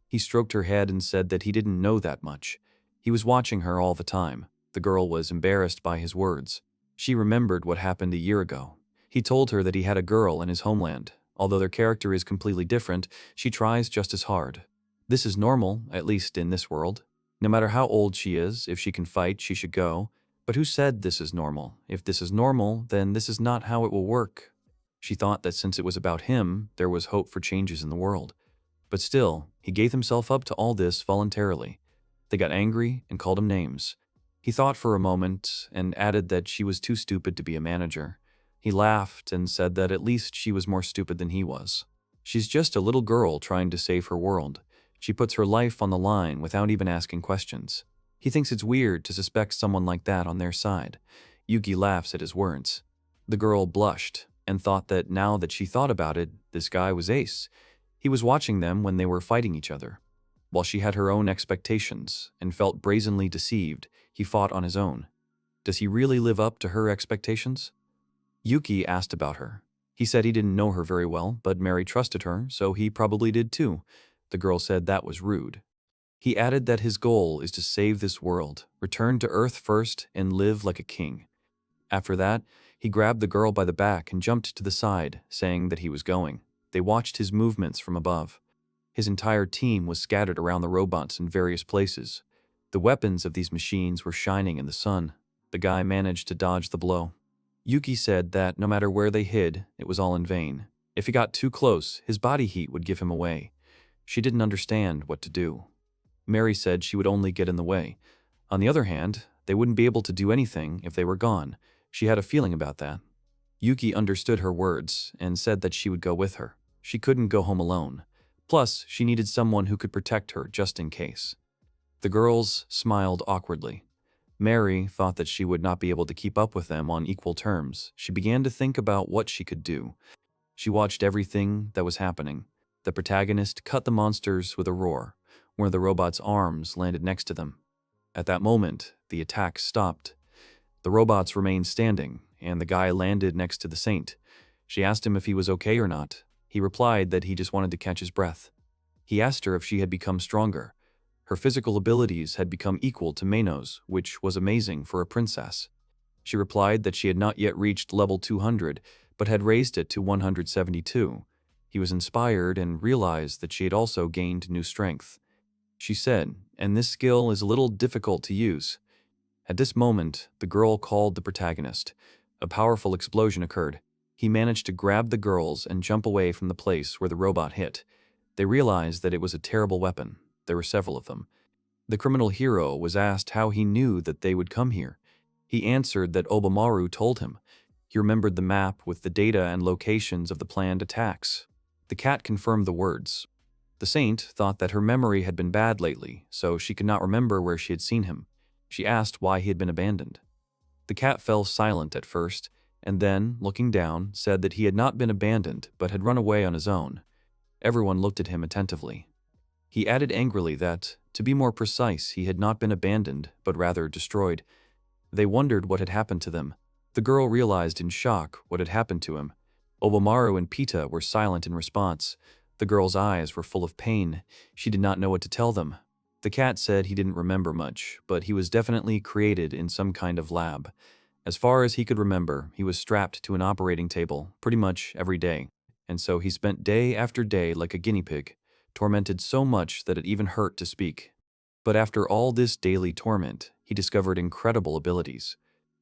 He stroked her head and said that he didn't know that much. He was watching her all the time. The girl was embarrassed by his words. She remembered what happened a year ago. He told her that he had a girl in his homeland. Although their character is completely different, she tries just as hard. This is normal, at least in this world. No matter how old she is, if she can fight, she should go. But who said this is normal? If this is normal, then this is not how it will work. She thought that since it was about him, there was hope for changes in the world. But still, he gave himself up to all this voluntarily. They got angry and called him names. He thought for a moment and added that she was too stupid to be a manager. He laughed and said that at least she was more stupid than he was. She's just a little girl trying to save her world. She puts her life on the line without even asking questions. He thinks it's weird to suspect someone like that on their side. Yuki laughs at his words. The girl blushed and thought that now that she thought about it, this guy was ace. He was watching them when they were fighting each other. While she had her own expectations and felt brazenly deceived, he fought on his own. Does he really live up to her expectations? Yuki asked about her. He said he didn't know her very well, but Mary trusted her, so he probably did too. The girl said that was rude. He added that his goal is to save this world, return to Earth first, and live like a king. After that, he grabbed the girl by the back and jumped to the side, saying that he was going. They watched his movements from above. His entire team was scattered around the robots in various places. The weapons of these machines were shining in the sun. The guy managed to dodge the blow. Yuki said that no matter where they hid, it was all in vain. If he got too close, his body heat would give him away. She didn't understand what to do. Mary said she would only get in the way. On the other hand, they wouldn't be able to do anything if they were gone. She had a feeling about that. Yuki understood her words and said that she would go with her. She couldn't go home alone. Plus, she needed someone who could protect her just in case. The girls smiled awkwardly. Mary thought that she would not be able to keep up with them on equal terms. She began to think about what she could do. She watched everything that was happening. The protagonist cut the monsters with a roar. One of the robot's arms landed next to them. At that moment, the attack stopped. The robots remained standing, and the guy landed next to the saint. She asked him if he was okay or not. He replied that he just wanted to catch his breath. He asked her if she had become stronger. Her physical abilities had become equal to Mino's, which was amazing for a princess. She replied that she had not yet reached level 200, but had raised it to 172. He was inspired and realized that she had also gained new strength. She said, and this skill is a little difficult to use. At this moment, the girl called the protagonist. A powerful explosion occurred. He managed to grab the girls and jump away from the place where the robot hit. They realized that it was a terrible weapon. There were several of them. The criminal hero was asked how he knew that they would come here. He answered that Ooramaru told him. He remembered the map with the data and locations of the planned attacks. The cat confirmed the words. The saint thought that her memory had been bad lately, so she could not remember where she had seen him. She asked why he had been abandoned. The cat fell silent at first, and then, looking down, said that he had not been abandoned but had run away on his own. Everyone looked at him attentively. He added angrily that, to be more precise, he had not been abandoned, but rather destroyed. They wondered what had happened to them. The girl realized in shock what had happened to him. Ooramaru and Pita were silent in response. The girl's eyes were full of pain. She did not know what to tell them. The cat said he didn't remember much, but he was definitely created in some kind of lab. As far as he could remember, he was strapped to an operating table pretty much every day, and so he spent day after day like a guinea pig, tormented so much that it even hurt to speak. But after all this daily torment, he discovered incredible abilities.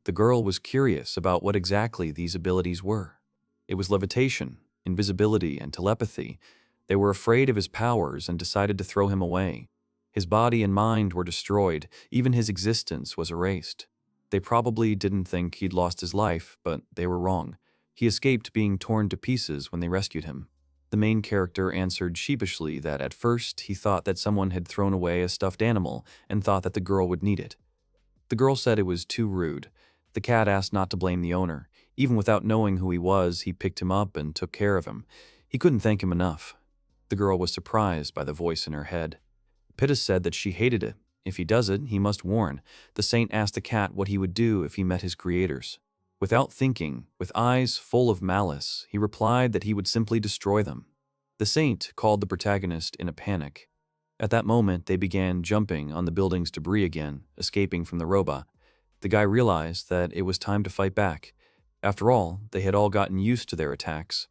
The girl was curious about what exactly these abilities were. It was levitation, invisibility, and telepathy. They were afraid of his powers and decided to throw him away. His body and mind were destroyed, even his existence was erased. They probably didn't think he'd lost his life, but they were wrong. He escaped being torn to pieces when they rescued him. The main character answered sheepishly that at first he thought that someone had thrown away a stuffed animal and thought that the girl would need it. The girl said it was too rude. The cat asked not to blame the owner. Even without knowing who he was, he picked him up and took care of him. He couldn't thank him enough. The girl was surprised by the voice in her head. Pitta said that she hated it. If he does it, he must warn. The saint asked the cat what he would do if he met his creators. Without thinking, with eyes full of malice, he replied that he would simply destroy them. The saint called the protagonist in a panic. At that moment, they began jumping on the building's debris again, escaping from the robot. The guy realized that it was time to fight back. After all, they had all gotten used to their attacks.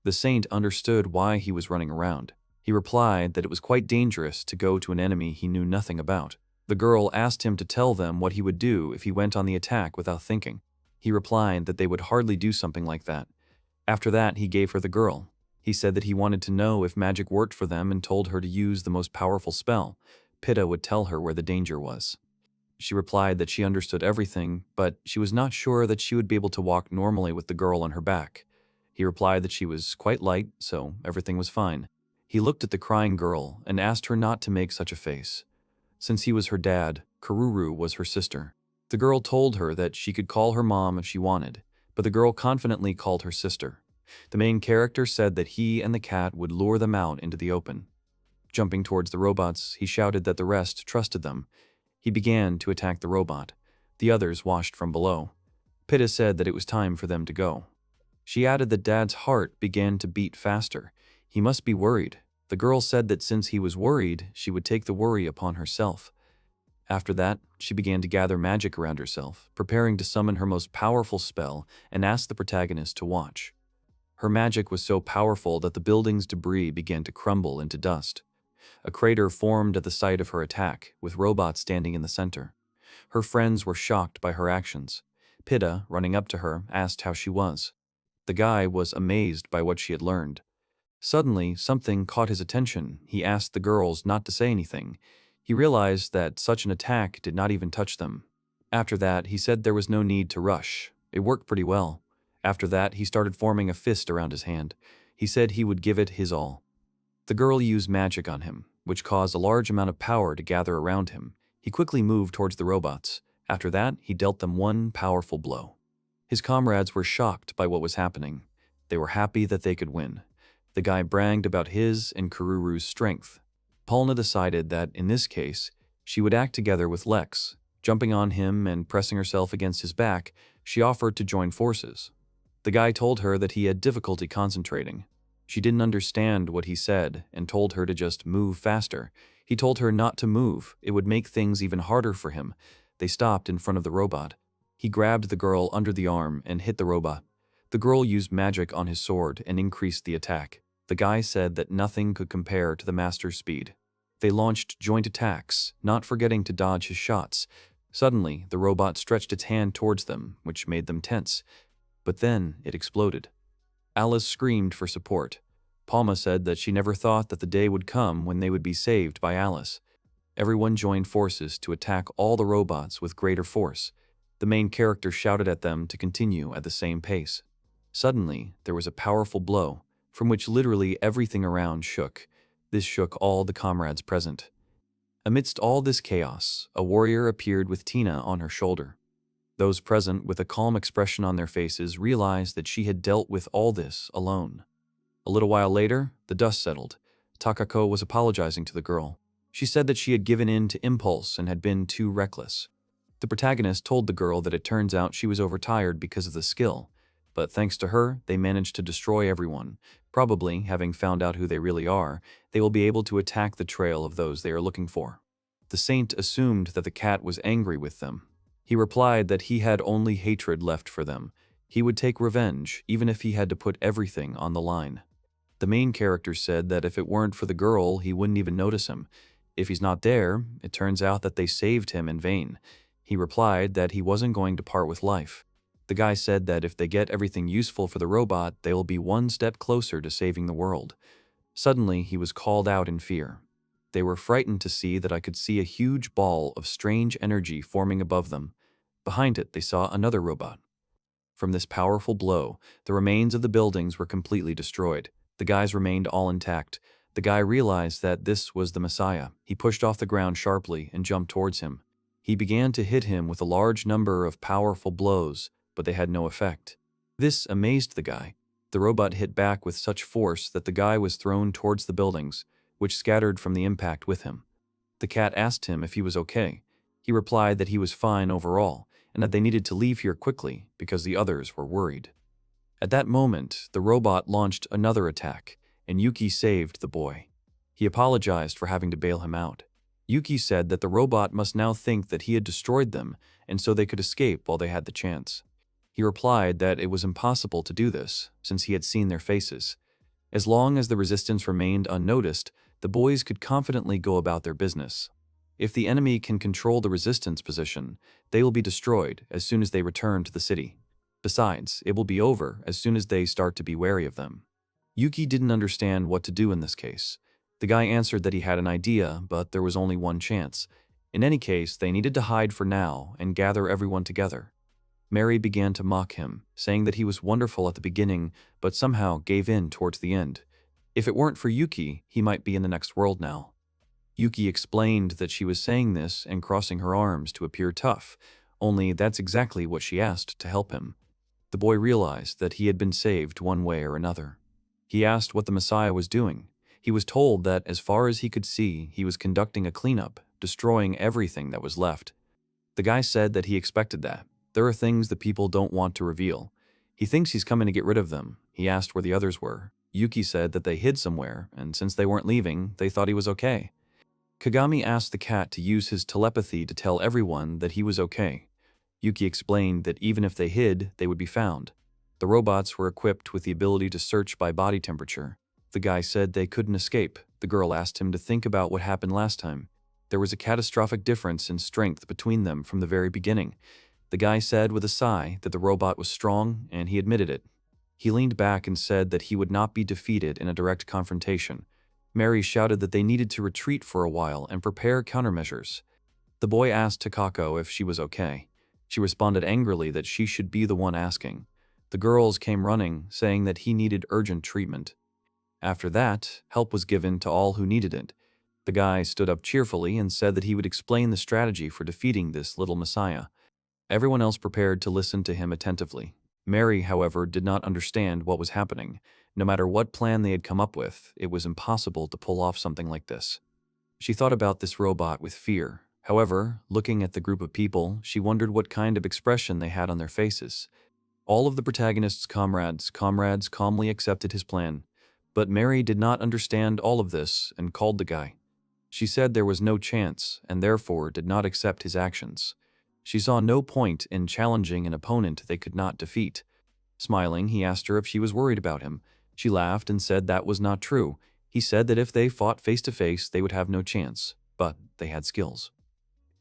The saint understood why he was running around. He replied that it was quite dangerous to go to an enemy he knew nothing about. The girl asked him to tell them what he would do if he went on the attack without thinking. He replied that they would hardly do something like that. After that, he gave her the girl. He said that he wanted to know if magic worked for them and told her to use the most powerful spell. Pitta would tell her where the danger was. She replied that she understood everything, but she was not sure that she would be able to walk normally with the girl on her back. He replied that she was quite light, so everything was fine. He looked at the crying girl and asked her not to make such a face. Since he was her dad, Kururu was her sister. The girl told her that she could call her mom if she wanted, but the girl confidently called her sister. The main character said that he and the cat would lure them out into the open. Jumping towards the robots, he shouted that the rest trusted them. He began to attack the robot. The others watched from below. Pitta said that it was time for them to go. She added that Dad's heart began to beat faster. He must be worried. The girl said that since he was worried, she would take the worry upon herself. After that, she began to gather magic around herself, preparing to summon her most powerful spell and ask the protagonist to watch. Her magic was so powerful that the building's debris began to crumble into dust. A crater formed at the site of her attack, with robots standing in the center. Her friends were shocked by her actions. Pitta, running up to her, asked how she was. The guy was amazed by what she had learned. Suddenly, something caught his attention. He asked the girls not to say anything. He realized that such an attack did not even touch them. After that, he said there was no need to rush. It worked pretty well. After that, he started forming a fist around his hand. He said he would give it his all. The girl used magic on him, which caused a large amount of power to gather around him. He quickly moved towards the robots. After that, he dealt them one powerful blow. His comrades were shocked by what was happening. They were happy that they could win. The guy bragged about his and Kururu's strength. Palna decided that, in this case, she would act together with Lex. Jumping on him and pressing herself against his back, she offered to join forces. The guy told her that he had difficulty concentrating. She didn't understand what he said and told her to just move faster. He told her not to move. It would make things even harder for him. They stopped in front of the robot. He grabbed the girl under the arm and hit the robot. The girl used magic on his sword and increased the attack. The guy said that nothing could compare to the master's speed. They launched joint attacks, not forgetting to dodge his shots. Suddenly, the robot stretched its hand towards them, which made them tense. But then it exploded. Alice screamed for support. Palma said that she never thought that the day would come when they would be saved by Alice. Everyone joined forces to attack all the robots with greater force. The main character shouted at them to continue at the same pace. Suddenly, there was a powerful blow, from which literally everything around shook. This shook all the comrades present. Amidst all this chaos, a warrior appeared with Tina on her shoulder. Those present, with a calm expression on their faces, realized that she had dealt with all this alone. A little while later, the dust settled. Kako was apologizing to the girl. She said that she had given in to impulse and had been too reckless. The protagonist told the girl that it turns out she was overtired because of the skill, but thanks to her, they managed to destroy everyone. Probably, having found out who they really are, they will be able to attack the trail of those they are looking for. The saint assumed that the cat was angry with them. He replied that he had only hatred left for them. He would take revenge, even if he had to put everything on the line. The main character said that if it weren't for the girl, he wouldn't even notice him. If he's not there, it turns out that they saved him in vain. He replied that he wasn't going to part with life. The guy said that if they get everything useful for the robot, they will be one step closer to saving the world. Suddenly, he was called out in fear. They were frightened to see that I could see a huge ball of strange energy forming above them. Behind it, they saw another robot. From this powerful blow, the remains of the buildings were completely destroyed. The guys remained all intact. The guy realized that this was the Messiah. He pushed off the ground sharply and jumped towards him. He began to hit him with a large number of powerful blows, but they had no effect. This amazed the guy. The robot hit back with such force that the guy was thrown towards the buildings, which scattered from the impact with him. The cat asked him if he was okay. He replied that he was fine overall, and that they needed to leave here quickly because the others were worried. At that moment, the robot launched another attack, and Yuki saved the boy. He apologized for having to bail him out. Yuki said that the robot must now think that he had destroyed them, and so they could escape while they had the chance. He replied that it was impossible to do this, since he had seen their faces. As long as the resistance remained unnoticed, the boys could confidently go about their business. If the enemy can control the resistance position, they will be destroyed as soon as they return to the city. Besides, it will be over as soon as they start to be wary of them. Yuki didn't understand what to do in this case. The guy answered that he had an idea, but there was only one chance. In any case, they needed to hide for now and gather everyone together. Mary began to mock him, saying that he was wonderful at the beginning, but somehow gave in towards the end. If it weren't for Yuki, he might be in the next world now. Yuki explained that she was saying this and crossing her arms to appear tough, only that's exactly what she asked to help him. The boy realized that he had been saved one way or another. He asked what the Messiah was doing. He was told that as far as he could see, he was conducting a cleanup, destroying everything that was left. The guy said that he expected that. There are things that people don't want to reveal. He thinks he's coming to get rid of them. He asked where the others were. Yuki said that they hid somewhere, and since they weren't leaving, they thought he was okay. Kagami asked the cat to use his telepathy to tell everyone that he was okay. Yuki explained that even if they hid, they would be found. The robots were equipped with the ability to search by body temperature. The guy said they couldn't escape. The girl asked him to think about what happened last time. There was a catastrophic difference in strength between them from the very beginning. The guy said with a sigh that the robot was strong, and he admitted it. He leaned back and said that he would not be defeated in a direct confrontation. Mary shouted that they needed to retreat for a while and prepare countermeasures. The boy asked Kako if she was okay. She responded angrily that she should be the one asking. The girls came running, saying that he needed urgent treatment. After that, help was given to all who needed it. The guy stood up cheerfully and said that he would explain the strategy for defeating this little Messiah. Everyone else prepared to listen to him attentively. Mary, however, did not understand what was happening. No matter what plan they had come up with, it was impossible to pull off something like this. She thought about this robot with fear. However, looking at the group of people, she wondered what kind of expression they had on their faces. All of the protagonist's comrades calmly accepted his plan. But Mary did not understand all of this and called the guy. She said there was no chance and therefore did not accept his actions. She saw no point in challenging an opponent they could not defeat. Smiling, he asked her if she was worried about him. She laughed and said that was not true. He said that if they fought face to face, they would have no chance, but they had skills.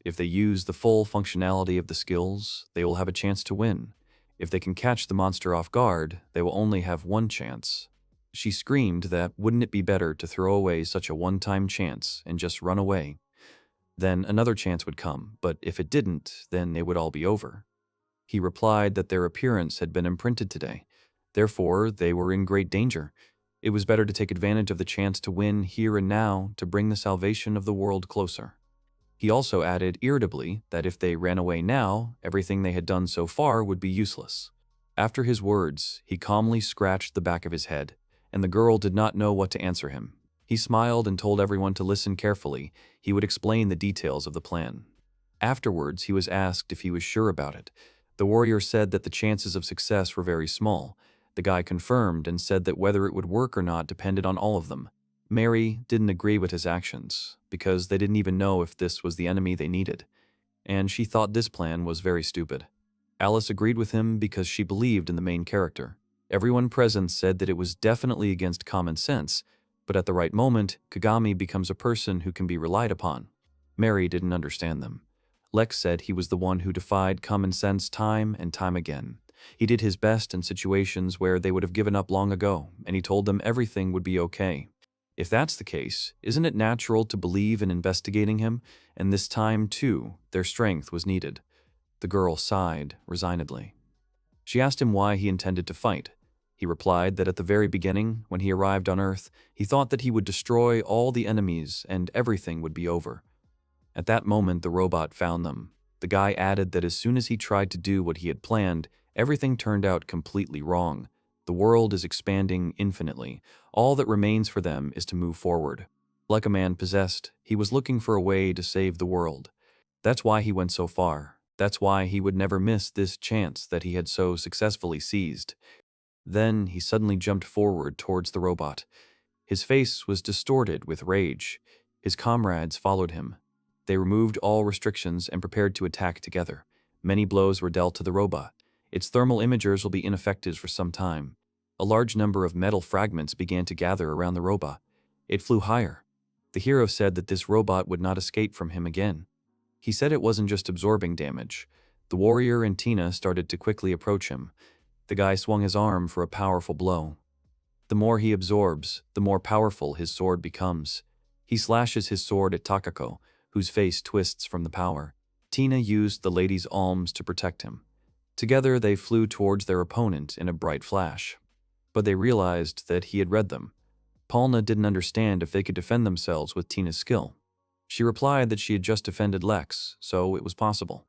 If they use the full functionality of the skills, they will have a chance to win. If they can catch the monster off guard, they will only have one chance. She screamed that wouldn't it be better to throw away such a one-time chance and just run away? Then another chance would come, but if it didn't, then it would all be over. He replied that their appearance had been imprinted today. Therefore, they were in great danger. It was better to take advantage of the chance to win here and now to bring the salvation of the world closer. He also added irritably that if they ran away now, everything they had done so far would be useless. After his words, he calmly scratched the back of his head, and the girl did not know what to answer him. He smiled and told everyone to listen carefully. He would explain the details of the plan. Afterwards, he was asked if he was sure about it. The warrior said that the chances of success were very small. The guy confirmed and said that whether it would work or not depended on all of them. Mary didn't agree with his actions, because they didn't even know if this was the enemy they needed, and she thought this plan was very stupid. Alice agreed with him because she believed in the main character. Everyone present said that it was definitely against common sense, but at the right moment, Kagami becomes a person who can be relied upon. Mary didn't understand them. Lex said he was the one who defied common sense time and time again. He did his best in situations where they would have given up long ago, and he told them everything would be okay. If that's the case, isn't it natural to believe in investigating him? And this time, too, their strength was needed. The girl sighed resignedly. She asked him why he intended to fight. He replied that at the very beginning, when he arrived on Earth, he thought that he would destroy all the enemies and everything would be over. At that moment, the robot found them. The guy added that as soon as he tried to do what he had planned, everything turned out completely wrong. The world is expanding infinitely. All that remains for them is to move forward. Like a man possessed, he was looking for a way to save the world. That's why he went so far. That's why he would never miss this chance that he had so successfully seized. Then he suddenly jumped forward towards the robot. His face was distorted with rage. His comrades followed him. They removed all restrictions and prepared to attack together. Many blows were dealt to the robot. Its thermal imagers will be ineffective for some time. A large number of metal fragments began to gather around the robot. It flew higher. The hero said that this robot would not escape from him again. He said it wasn't just absorbing damage. The warrior and Tina started to quickly approach him. The guy swung his arm for a powerful blow. The more he absorbs, the more powerful his sword becomes. He slashes his sword at Kako, whose face twists from the power. Tina used the lady's alms to protect him. Together they flew towards their opponent in a bright flash. But they realized that he had read them. Palna didn't understand if they could defend themselves with Tina's skill. She replied that she had just defended Lex, so it was possible.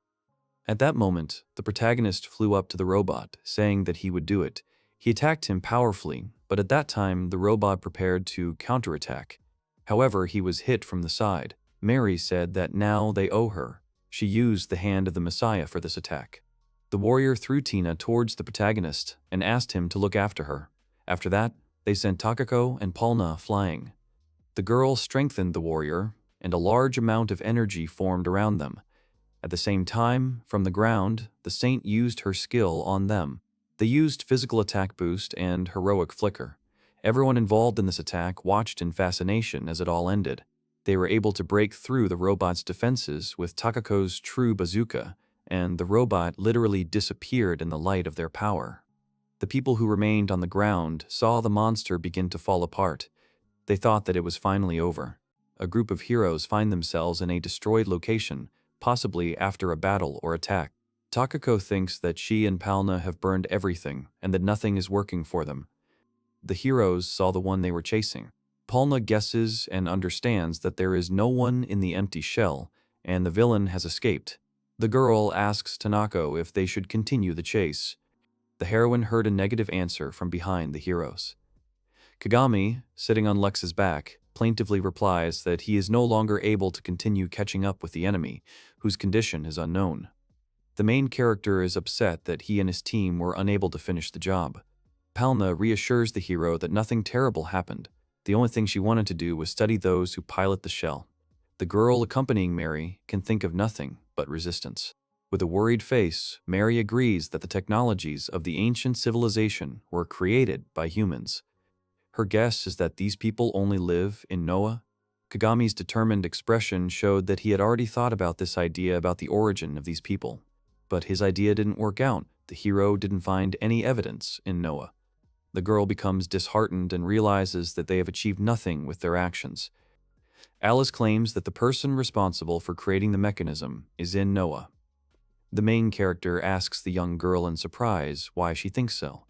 At that moment, the protagonist flew up to the robot, saying that he would do it. He attacked him powerfully, but at that time the robot prepared to counterattack. However, he was hit from the side. Mary said that now they owe her. She used the hand of the Messiah for this attack. The warrior threw Tina towards the protagonist and asked him to look after her. After that, they sent Takako and Palna flying. The girl strengthened the warrior, and a large amount of energy formed around them. At the same time, from the ground, the saint used her skill on them. They used physical attack boost and heroic flicker. Everyone involved in this attack watched in fascination as it all ended. They were able to break through the robot's defenses with Takako's true bazooka, and the robot literally disappeared in the light of their power. The people who remained on the ground saw the monster begin to fall apart. They thought that it was finally over. A group of heroes find themselves in a destroyed location, possibly after a battle or attack. Takako thinks that she and Palna have burned everything and that nothing is working for them. The heroes saw the one they were chasing. Palna guesses and understands that there is no one in the empty shell, and the villain has escaped. The girl asks Tanako if they should continue the chase. The heroine heard a negative answer from behind the heroes. Kagami, sitting on Lex's back, plaintively replies that he is no longer able to continue catching up with the enemy, whose condition is unknown. The main character is upset that he and his team were unable to finish the job. Palna reassures the hero that nothing terrible happened. The only thing she wanted to do was study those who pilot the shell. The girl accompanying Mary can think of nothing but resistance. With a worried face, Mary agrees that the technologies of the ancient civilization were created by humans. Her guess is that these people only live in Noah. Kagami's determined expression showed that he had already thought about this idea about the origin of these people. But his idea didn't work out. The hero didn't find any evidence in Noah. The girl becomes disheartened and realizes that they have achieved nothing with their actions. Alice claims that the person responsible for creating the mechanism is in Noah. The main character asks the young girl in surprise why she thinks so.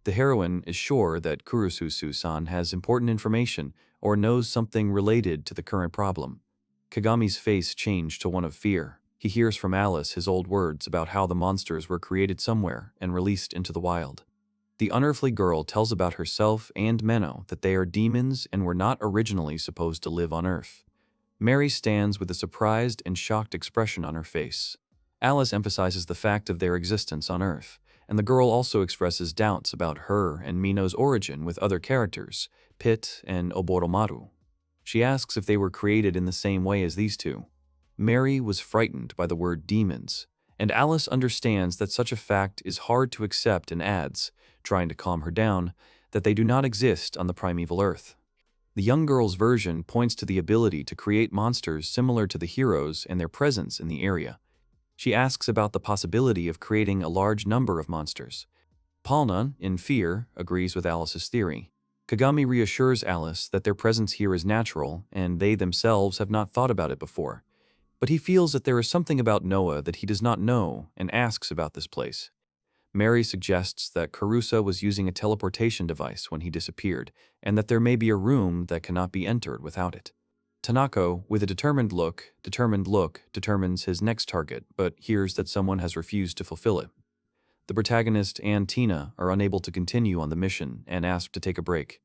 The heroine is sure that Kurususu-san has important information or knows something related to the current problem. Kagami's face changed to one of fear. He hears from Alice his old words about how the monsters were created somewhere and released into the wild. The unearthly girl tells about herself and Mino that they are demons and were not originally supposed to live on Earth. Mary stands with a surprised and shocked expression on her face. Alice emphasizes the fact of their existence on Earth, and the girl also expresses doubts about her and Mino's origin with other characters, Pit and Ooramaru. She asks if they were created in the same way as these two. Mary was frightened by the word demons, and Alice understands that such a fact is hard to accept and adds, trying to calm her down, that they do not exist on the primeval Earth. The young girl's version points to the ability to create monsters similar to the heroes and their presence in the area. She asks about the possibility of creating a large number of monsters. Palna, in fear, agrees with Alice's theory. Kagami reassures Alice that their presence here is natural and they themselves have not thought about it before. But he feels that there is something about Noah that he does not know and asks about this place. Mary suggests that Carusa was using a teleportation device when he disappeared, and that there may be a room that cannot be entered without it. Tanako, with a determined look, determines his next target, but hears that someone has refused to fulfill it. The protagonist and Tina are unable to continue on the mission and ask to take a break.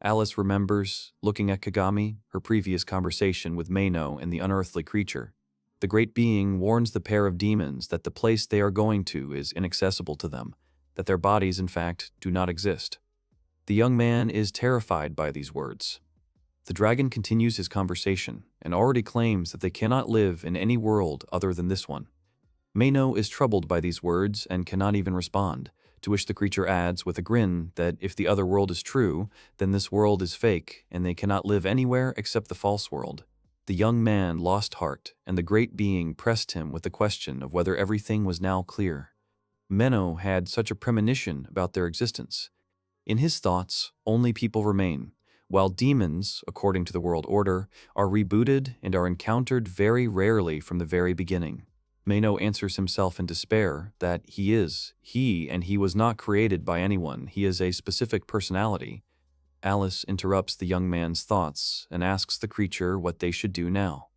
Alice remembers, looking at Kagami, her previous conversation with Mino and the unearthly creature. The great being warns the pair of demons that the place they are going to is inaccessible to them, that their bodies, in fact, do not exist. The young man is terrified by these words. The dragon continues his conversation and already claims that they cannot live in any world other than this one. Mino is troubled by these words and cannot even respond, to which the creature adds with a grin that if the other world is true, then this world is fake and they cannot live anywhere except the false world. The young man lost heart, and the great being pressed him with the question of whether everything was now clear. Meno had such a premonition about their existence. In his thoughts, only people remain, while demons, according to the world order, are rebooted and are encountered very rarely from the very beginning. Meno answers himself in despair that he was not created by anyone, he is a specific personality. Alice interrupts the young man's thoughts and asks the creature what they should do now.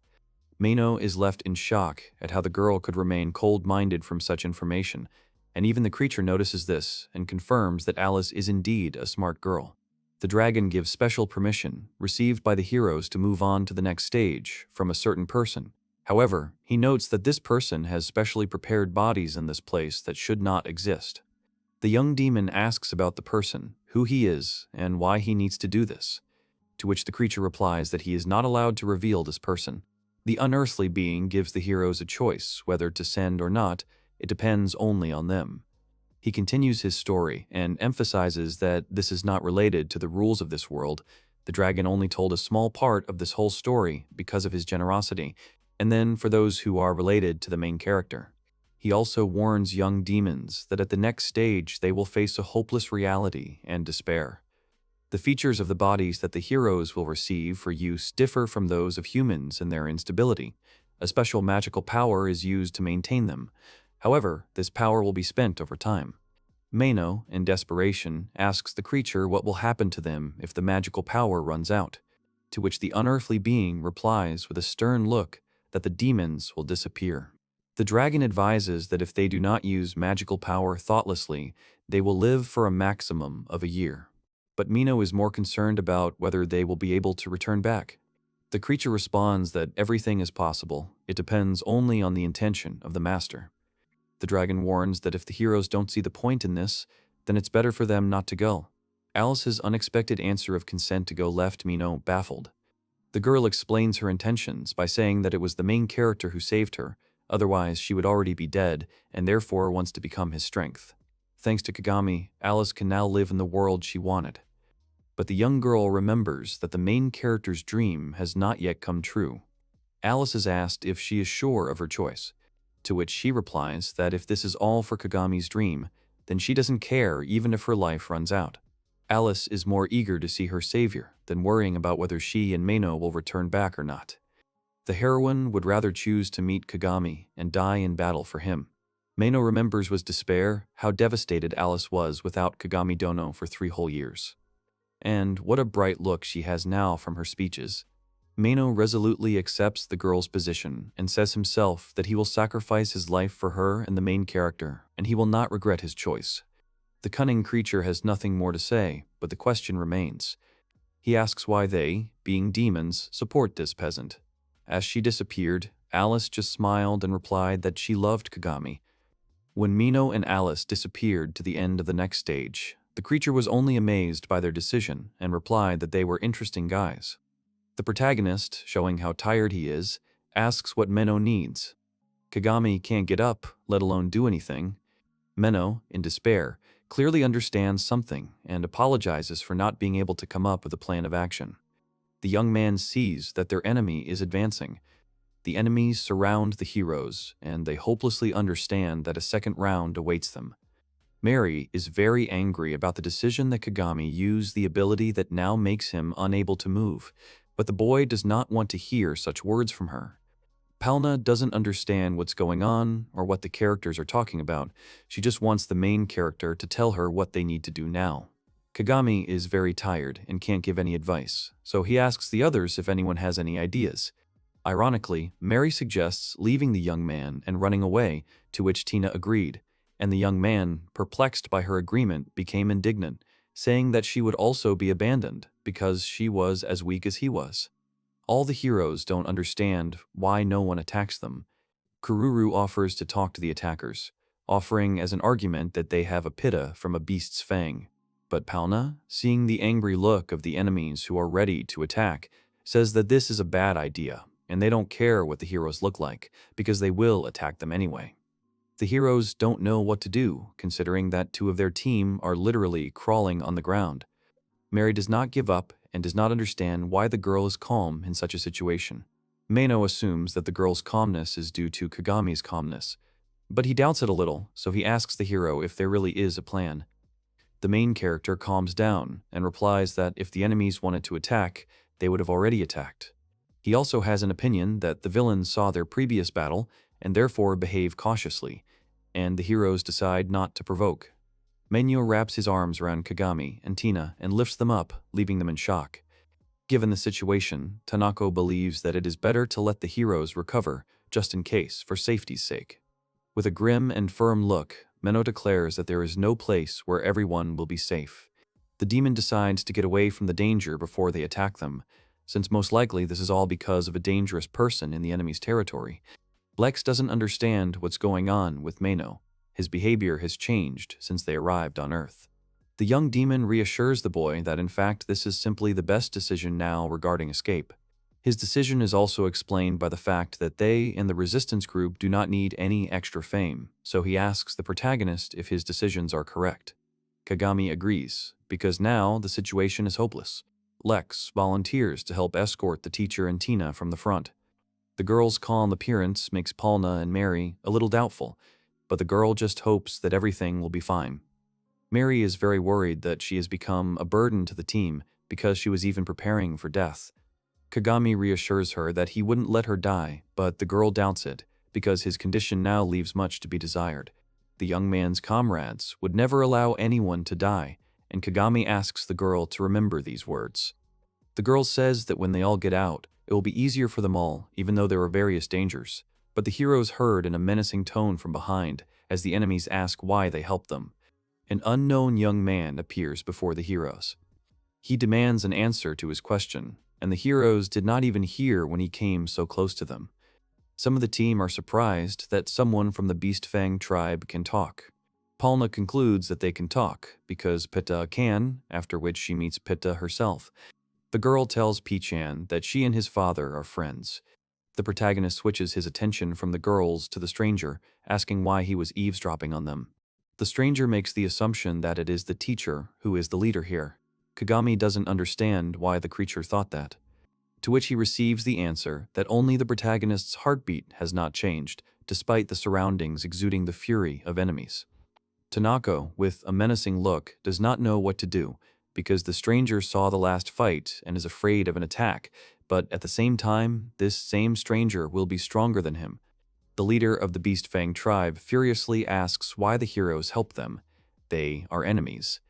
Mino is left in shock at how the girl could remain cold-minded from such information, and even the creature notices this and confirms that Alice is indeed a smart girl. The dragon gives special permission, received by the heroes, to move on to the next stage from a certain person. However, he notes that this person has specially prepared bodies in this place that should not exist. The young demon asks about the person, who he is, and why he needs to do this, to which the creature replies that he is not allowed to reveal this person. The unearthly being gives the heroes a choice whether to send or not. It depends only on them. He continues his story and emphasizes that this is not related to the rules of this world. The dragon only told a small part of this whole story because of his generosity, and then for those who are related to the main character. He also warns young demons that at the next stage they will face a hopeless reality and despair. The features of the bodies that the heroes will receive for use differ from those of humans in their instability. A special magical power is used to maintain them. However, this power will be spent over time. Mano, in desperation, asks the creature what will happen to them if the magical power runs out, to which the unearthly being replies with a stern look that the demons will disappear. The dragon advises that if they do not use magical power thoughtlessly, they will live for a maximum of a year. But Mino is more concerned about whether they will be able to return back. The creature responds that everything is possible, it depends only on the intention of the master. The dragon warns that if the heroes don't see the point in this, then it's better for them not to go. Alice's unexpected answer of consent to go left Mino baffled. The girl explains her intentions by saying that it was the main character who saved her, otherwise she would already be dead, and therefore wants to become his strength. Thanks to Kagami, Alice can now live in the world she wanted. But the young girl remembers that the main character's dream has not yet come true. Alice is asked if she is sure of her choice, to which she replies that if this is all for Kagami's dream, then she doesn't care even if her life runs out. Alice is more eager to see her savior than worrying about whether she and Mano will return back or not. The heroine would rather choose to meet Kagami and die in battle for him. Mano remembers with despair how devastated Alice was without Kagami Dono for 3 whole years. And what a bright look she has now from her speeches. Mano resolutely accepts the girl's position and says himself that he will sacrifice his life for her and the main character, and he will not regret his choice. The cunning creature has nothing more to say, but the question remains. He asks why they, being demons, support this peasant. As she disappeared, Alice just smiled and replied that she loved Kagami. When Mino and Alice disappeared to the end of the next stage, the creature was only amazed by their decision and replied that they were interesting guys. The protagonist, showing how tired he is, asks what Meno needs. Kagami can't get up, let alone do anything. Meno, in despair, clearly understands something and apologizes for not being able to come up with a plan of action. The young man sees that their enemy is advancing. The enemies surround the heroes, and they hopelessly understand that a second round awaits them. Mary is very angry about the decision that Kagami used the ability that now makes him unable to move, but the boy does not want to hear such words from her. Palna doesn't understand what's going on or what the characters are talking about. She just wants the main character to tell her what they need to do now. Kagami is very tired and can't give any advice, so he asks the others if anyone has any ideas. Ironically, Mary suggests leaving the young man and running away, to which Tina agreed, and the young man, perplexed by her agreement, became indignant, saying that she would also be abandoned because she was as weak as he was. All the heroes don't understand why no one attacks them. Kururu offers to talk to the attackers, offering as an argument that they have a pitta from a beast's fang. But Palna, seeing the angry look of the enemies who are ready to attack, says that this is a bad idea, and they don't care what the heroes look like, because they will attack them anyway. The heroes don't know what to do, considering that two of their team are literally crawling on the ground. Mary does not give up and does not understand why the girl is calm in such a situation. Mino assumes that the girl's calmness is due to Kagami's calmness, but he doubts it a little, so he asks the hero if there really is a plan. The main character calms down and replies that if the enemies wanted to attack, they would have already attacked. He also has an opinion that the villains saw their previous battle and therefore behave cautiously, and the heroes decide not to provoke. Manhua wraps his arms around Kagami and Tina and lifts them up, leaving them in shock. Given the situation, Tanako believes that it is better to let the heroes recover, just in case, for safety's sake. With a grim and firm look, Mino declares that there is no place where everyone will be safe. The demon decides to get away from the danger before they attack them, since most likely this is all because of a dangerous person in the enemy's territory. Lex doesn't understand what's going on with Mino. His behavior has changed since they arrived on Earth. The young demon reassures the boy that in fact this is simply the best decision now regarding escape. His decision is also explained by the fact that they and the resistance group do not need any extra fame, so he asks the protagonist if his decisions are correct. Kagami agrees, because now the situation is hopeless. Lex volunteers to help escort the teacher and Tina from the front. The girl's calm appearance makes Palna and Mary a little doubtful, but the girl just hopes that everything will be fine. Mary is very worried that she has become a burden to the team because she was even preparing for death. Kagami reassures her that he wouldn't let her die, but the girl doubts it because his condition now leaves much to be desired. The young man's comrades would never allow anyone to die, and Kagami asks the girl to remember these words. The girl says that when they all get out, it will be easier for them all, even though there are various dangers. But the heroes heard in a menacing tone from behind as the enemies ask why they helped them. An unknown young man appears before the heroes. He demands an answer to his question, and the heroes did not even hear when he came so close to them. Some of the team are surprised that someone from the Beast Fang tribe can talk. Palna concludes that they can talk, because Pitta can, after which she meets Pitta herself. The girl tells Pichan that she and his father are friends. The protagonist switches his attention from the girls to the stranger, asking why he was eavesdropping on them. The stranger makes the assumption that it is the teacher who is the leader here. Kagami doesn't understand why the creature thought that. To which he receives the answer that only the protagonist's heartbeat has not changed, despite the surroundings exuding the fury of enemies. Tanako, with a menacing look, does not know what to do, because the stranger saw the last fight and is afraid of an attack, but at the same time, this same stranger will be stronger than him. The leader of the Beast Fang tribe furiously asks why the heroes helped them. They are enemies.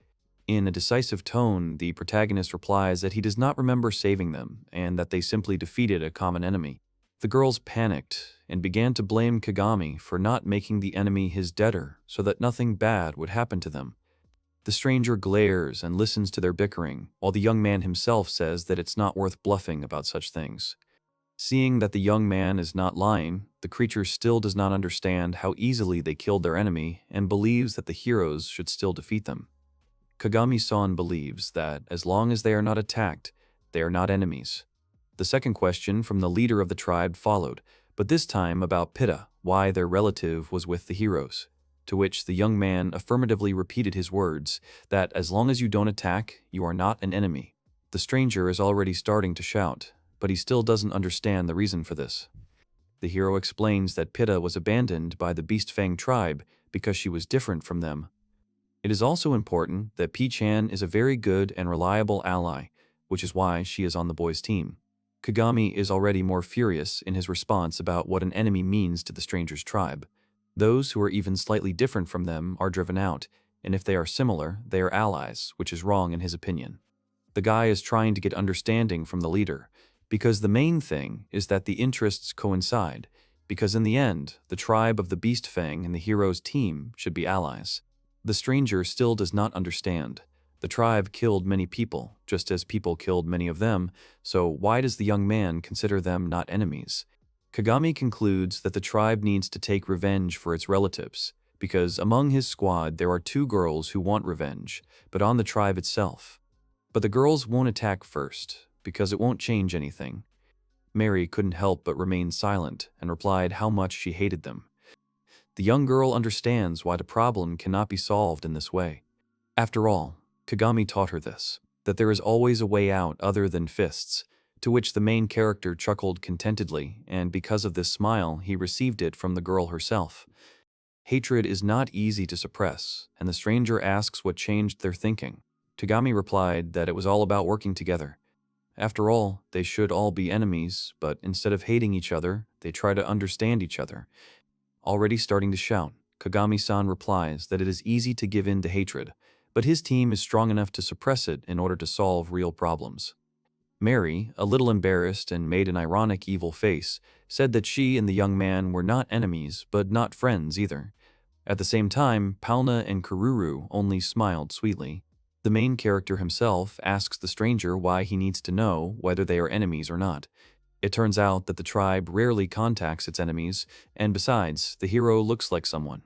In a decisive tone, the protagonist replies that he does not remember saving them and that they simply defeated a common enemy. The girls panicked and began to blame Kagami for not making the enemy his debtor so that nothing bad would happen to them. The stranger glares and listens to their bickering, while the young man himself says that it's not worth bluffing about such things. Seeing that the young man is not lying, the creature still does not understand how easily they killed their enemy and believes that the heroes should still defeat them. Kagami-san believes that as long as they are not attacked, they are not enemies. The second question from the leader of the tribe followed, but this time about Pitta, why their relative was with the heroes. To which the young man affirmatively repeated his words, that as long as you don't attack, you are not an enemy. The stranger is already starting to shout, but he still doesn't understand the reason for this. The hero explains that Pitta was abandoned by the Beast Fang tribe because she was different from them. It is also important that Pichan is a very good and reliable ally, which is why she is on the boys' team. Kagami is already more furious in his response about what an enemy means to the stranger's tribe. Those who are even slightly different from them are driven out, and if they are similar, they are allies, which is wrong in his opinion. The guy is trying to get understanding from the leader, because the main thing is that the interests coincide, because in the end, the tribe of the Beast Fang and the hero's team should be allies. The stranger still does not understand. The tribe killed many people, just as people killed many of them, so why does the young man consider them not enemies? Kagami concludes that the tribe needs to take revenge for its relatives, because among his squad there are 2 girls who want revenge, but on the tribe itself. But the girls won't attack first, because it won't change anything. Mary couldn't help but remain silent and replied how much she hated them. The young girl understands why the problem cannot be solved in this way. After all, Kagami taught her this, that there is always a way out other than fists, to which the main character chuckled contentedly, and because of this smile, he received it from the girl herself. Hatred is not easy to suppress, and the stranger asks what changed their thinking. Kagami replied that it was all about working together. After all, they should all be enemies, but instead of hating each other, they try to understand each other. Already starting to shout, Kagami-san replies that it is easy to give in to hatred, but his team is strong enough to suppress it in order to solve real problems. Mary, a little embarrassed and made an ironic evil face, said that she and the young man were not enemies, but not friends either. At the same time, Palna and Kururu only smiled sweetly. The main character himself asks the stranger why he needs to know whether they are enemies or not. It turns out that the tribe rarely contacts its enemies, and besides, the hero looks like someone.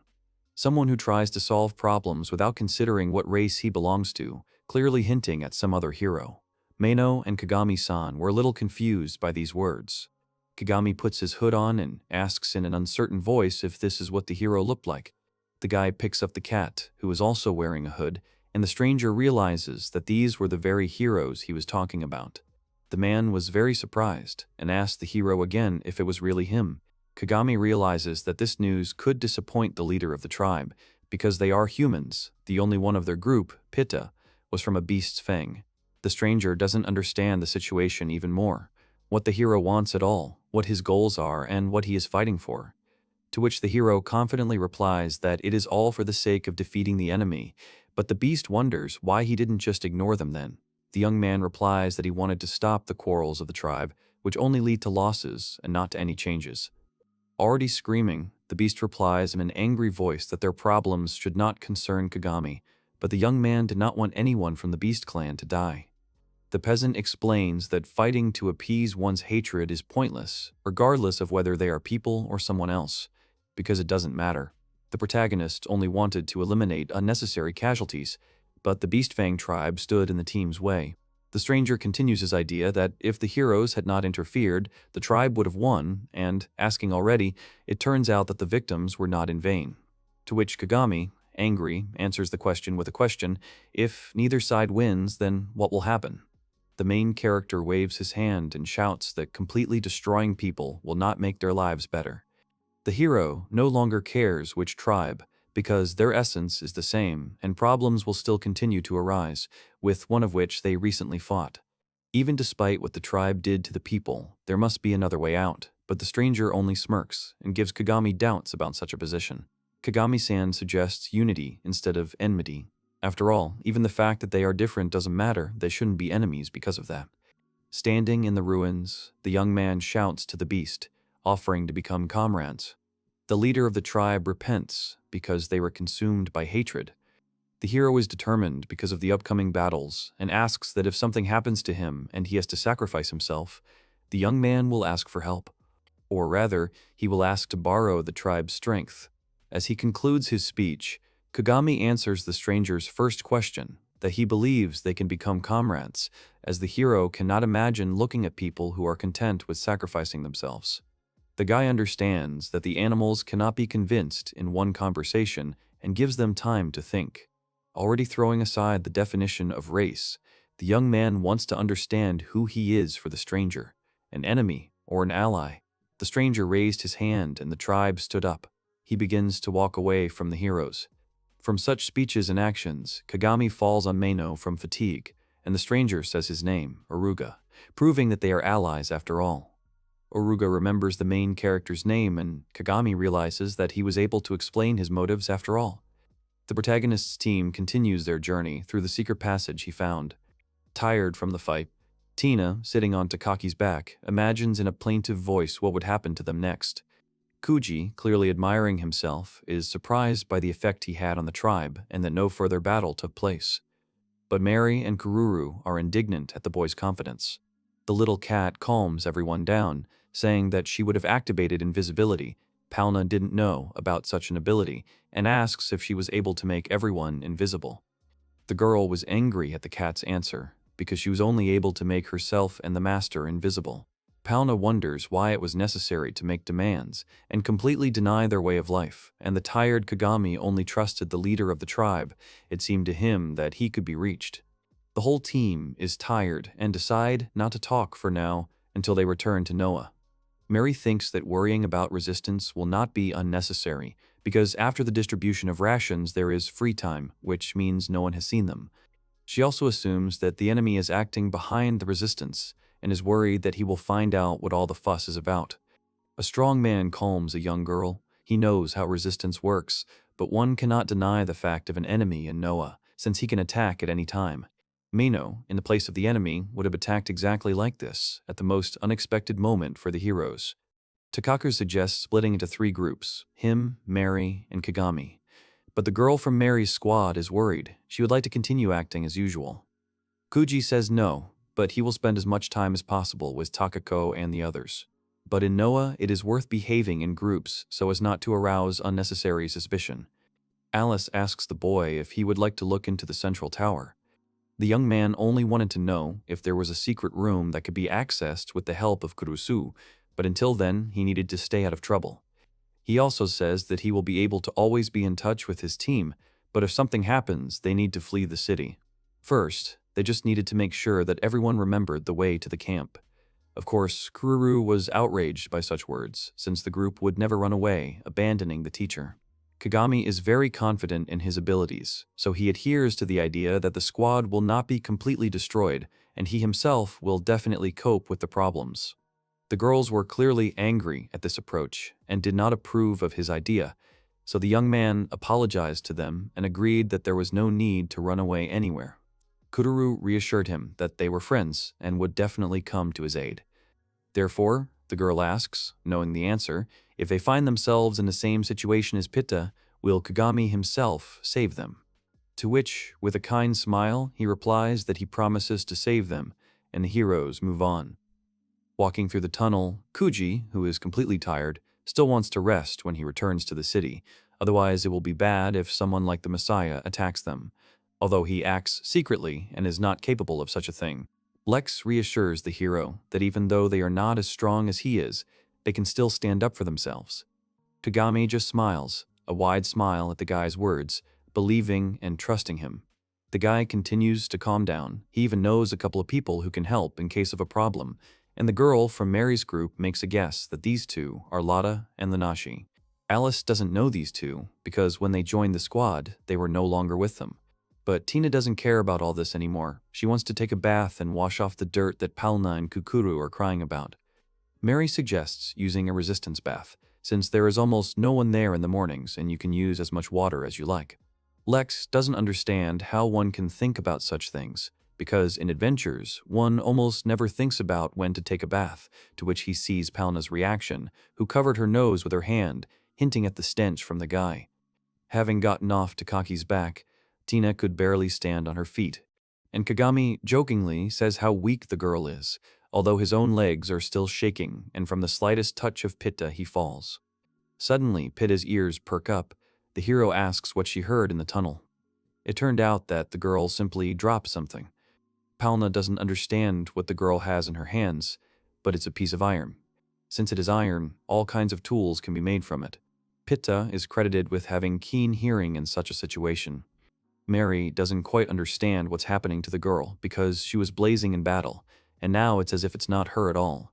Someone who tries to solve problems without considering what race he belongs to, clearly hinting at some other hero. Mino and Kagami-san were a little confused by these words. Kagami puts his hood on and asks in an uncertain voice if this is what the hero looked like. The guy picks up the cat, who is also wearing a hood, and the stranger realizes that these were the very heroes he was talking about. The man was very surprised and asked the hero again if it was really him. Kagami realizes that this news could disappoint the leader of the tribe, because they are humans. The only one of their group, Pitta, was from a beast's fang. The stranger doesn't understand the situation even more, what the hero wants at all, what his goals are, and what he is fighting for. To which the hero confidently replies that it is all for the sake of defeating the enemy, but the beast wonders why he didn't just ignore them then. The young man replies that he wanted to stop the quarrels of the tribe, which only lead to losses and not to any changes. Already screaming, the beast replies in an angry voice that their problems should not concern Kagami, but the young man did not want anyone from the beast clan to die. The peasant explains that fighting to appease one's hatred is pointless, regardless of whether they are people or someone else, because it doesn't matter. The protagonist only wanted to eliminate unnecessary casualties, but the Beastfang tribe stood in the team's way. The stranger continues his idea that if the heroes had not interfered, the tribe would have won, and, asking already, it turns out that the victims were not in vain. To which Kagami, angry, answers the question with a question: if neither side wins, then what will happen? The main character waves his hand and shouts that completely destroying people will not make their lives better. The hero no longer cares which tribe, because their essence is the same, and problems will still continue to arise, with one of which they recently fought. Even despite what the tribe did to the people, there must be another way out, but the stranger only smirks and gives Kagami doubts about such a position. Kagami-san suggests unity instead of enmity. After all, even the fact that they are different doesn't matter, they shouldn't be enemies because of that. Standing in the ruins, the young man shouts to the beast, offering to become comrades. The leader of the tribe repents because they were consumed by hatred. The hero is determined because of the upcoming battles and asks that if something happens to him and he has to sacrifice himself, the young man will ask for help. Or rather, he will ask to borrow the tribe's strength. As he concludes his speech, Kagami answers the stranger's first question, that he believes they can become comrades, as the hero cannot imagine looking at people who are content with sacrificing themselves. The guy understands that the animals cannot be convinced in one conversation and gives them time to think. Already throwing aside the definition of race, the young man wants to understand who he is for the stranger, an enemy or an ally. The stranger raised his hand and the tribe stood up. He begins to walk away from the heroes. From such speeches and actions, Kagami falls on Mino from fatigue, and the stranger says his name, Aruga. proving that they are allies after all. Oruga remembers the main character's name, and Kagami realizes that he was able to explain his motives after all. The protagonist's team continues their journey through the secret passage he found. Tired from the fight, Tina, sitting on Takaki's back, imagines in a plaintive voice what would happen to them next. Kuji, clearly admiring himself, is surprised by the effect he had on the tribe and that no further battle took place. But Mary and Kururu are indignant at the boy's confidence. The little cat calms everyone down, saying that she would have activated invisibility. Palna didn't know about such an ability and asks if she was able to make everyone invisible. The girl was angry at the cat's answer because she was only able to make herself and the master invisible. Palna wonders why it was necessary to make demands and completely deny their way of life, and the tired Kagami only trusted the leader of the tribe. It seemed to him that he could be reached. The whole team is tired and decide not to talk for now until they return to Noah. Mary thinks that worrying about resistance will not be unnecessary because after the distribution of rations there is free time, which means no one has seen them. She also assumes that the enemy is acting behind the resistance and is worried that he will find out what all the fuss is about. A strong man calms a young girl. He knows how resistance works, but one cannot deny the fact of an enemy in Noah, since he can attack at any time. Mino, in the place of the enemy, would have attacked exactly like this, at the most unexpected moment for the heroes. Takaku suggests splitting into 3 groups, him, Mary, and Kagami. But the girl from Mary's squad is worried. She would like to continue acting as usual. Kuji says no, but he will spend as much time as possible with Takako and the others. But in Noah, it is worth behaving in groups so as not to arouse unnecessary suspicion. Alice asks the boy if he would like to look into the central tower. The young man only wanted to know if there was a secret room that could be accessed with the help of Kurusu, but until then, he needed to stay out of trouble. He also says that he will be able to always be in touch with his team, but if something happens, they need to flee the city. First, they just needed to make sure that everyone remembered the way to the camp. Of course, Kururu was outraged by such words, since the group would never run away, abandoning the teacher. Kagami is very confident in his abilities, so he adheres to the idea that the squad will not be completely destroyed, and he himself will definitely cope with the problems. The girls were clearly angry at this approach and did not approve of his idea, so the young man apologized to them and agreed that there was no need to run away anywhere. Kururu reassured him that they were friends and would definitely come to his aid. Therefore, the girl asks, knowing the answer, if they find themselves in the same situation as Pitta, will Kagami himself save them? To which, with a kind smile, he replies that he promises to save them, and the heroes move on. Walking through the tunnel, Kuji, who is completely tired, still wants to rest when he returns to the city, otherwise it will be bad if someone like the Messiah attacks them. Although he acts secretly and is not capable of such a thing. Lex reassures the hero that even though they are not as strong as he is, they can still stand up for themselves. Kagami just smiles, a wide smile at the guy's words, believing and trusting him. The guy continues to calm down. He even knows a couple of people who can help in case of a problem, and the girl from Mary's group makes a guess that these two are Lada and Lanashi. Alice doesn't know these two because when they joined the squad, they were no longer with them. But Tina doesn't care about all this anymore. She wants to take a bath and wash off the dirt that Palna and Kukuru are crying about. Mary suggests using a resistance bath, since there is almost no one there in the mornings and you can use as much water as you like. Lex doesn't understand how one can think about such things, because in adventures, one almost never thinks about when to take a bath, to which he sees Palna's reaction, who covered her nose with her hand, hinting at the stench from the guy. Having gotten off Takaki's back, Tina could barely stand on her feet, and Kagami jokingly says how weak the girl is, although his own legs are still shaking and from the slightest touch of Pitta he falls. Suddenly, Pitta's ears perk up. The hero asks what she heard in the tunnel. It turned out that the girl simply dropped something. Palna doesn't understand what the girl has in her hands, but it's a piece of iron. Since it is iron, all kinds of tools can be made from it. Pitta is credited with having keen hearing in such a situation. Mary doesn't quite understand what's happening to the girl because she was blazing in battle, and now it's as if it's not her at all.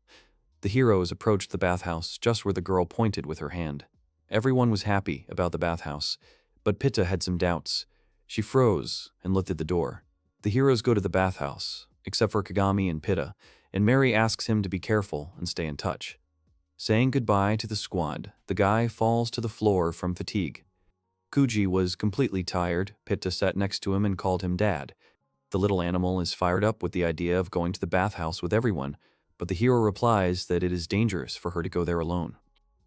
The heroes approached the bathhouse just where the girl pointed with her hand. Everyone was happy about the bathhouse, but Pitta had some doubts. She froze and looked at the door. The heroes go to the bathhouse, except for Kagami and Pitta, and Mary asks him to be careful and stay in touch. Saying goodbye to the squad, the guy falls to the floor from fatigue. Kuji was completely tired. Pitta sat next to him and called him Dad. The little animal is fired up with the idea of going to the bathhouse with everyone, but the hero replies that it is dangerous for her to go there alone.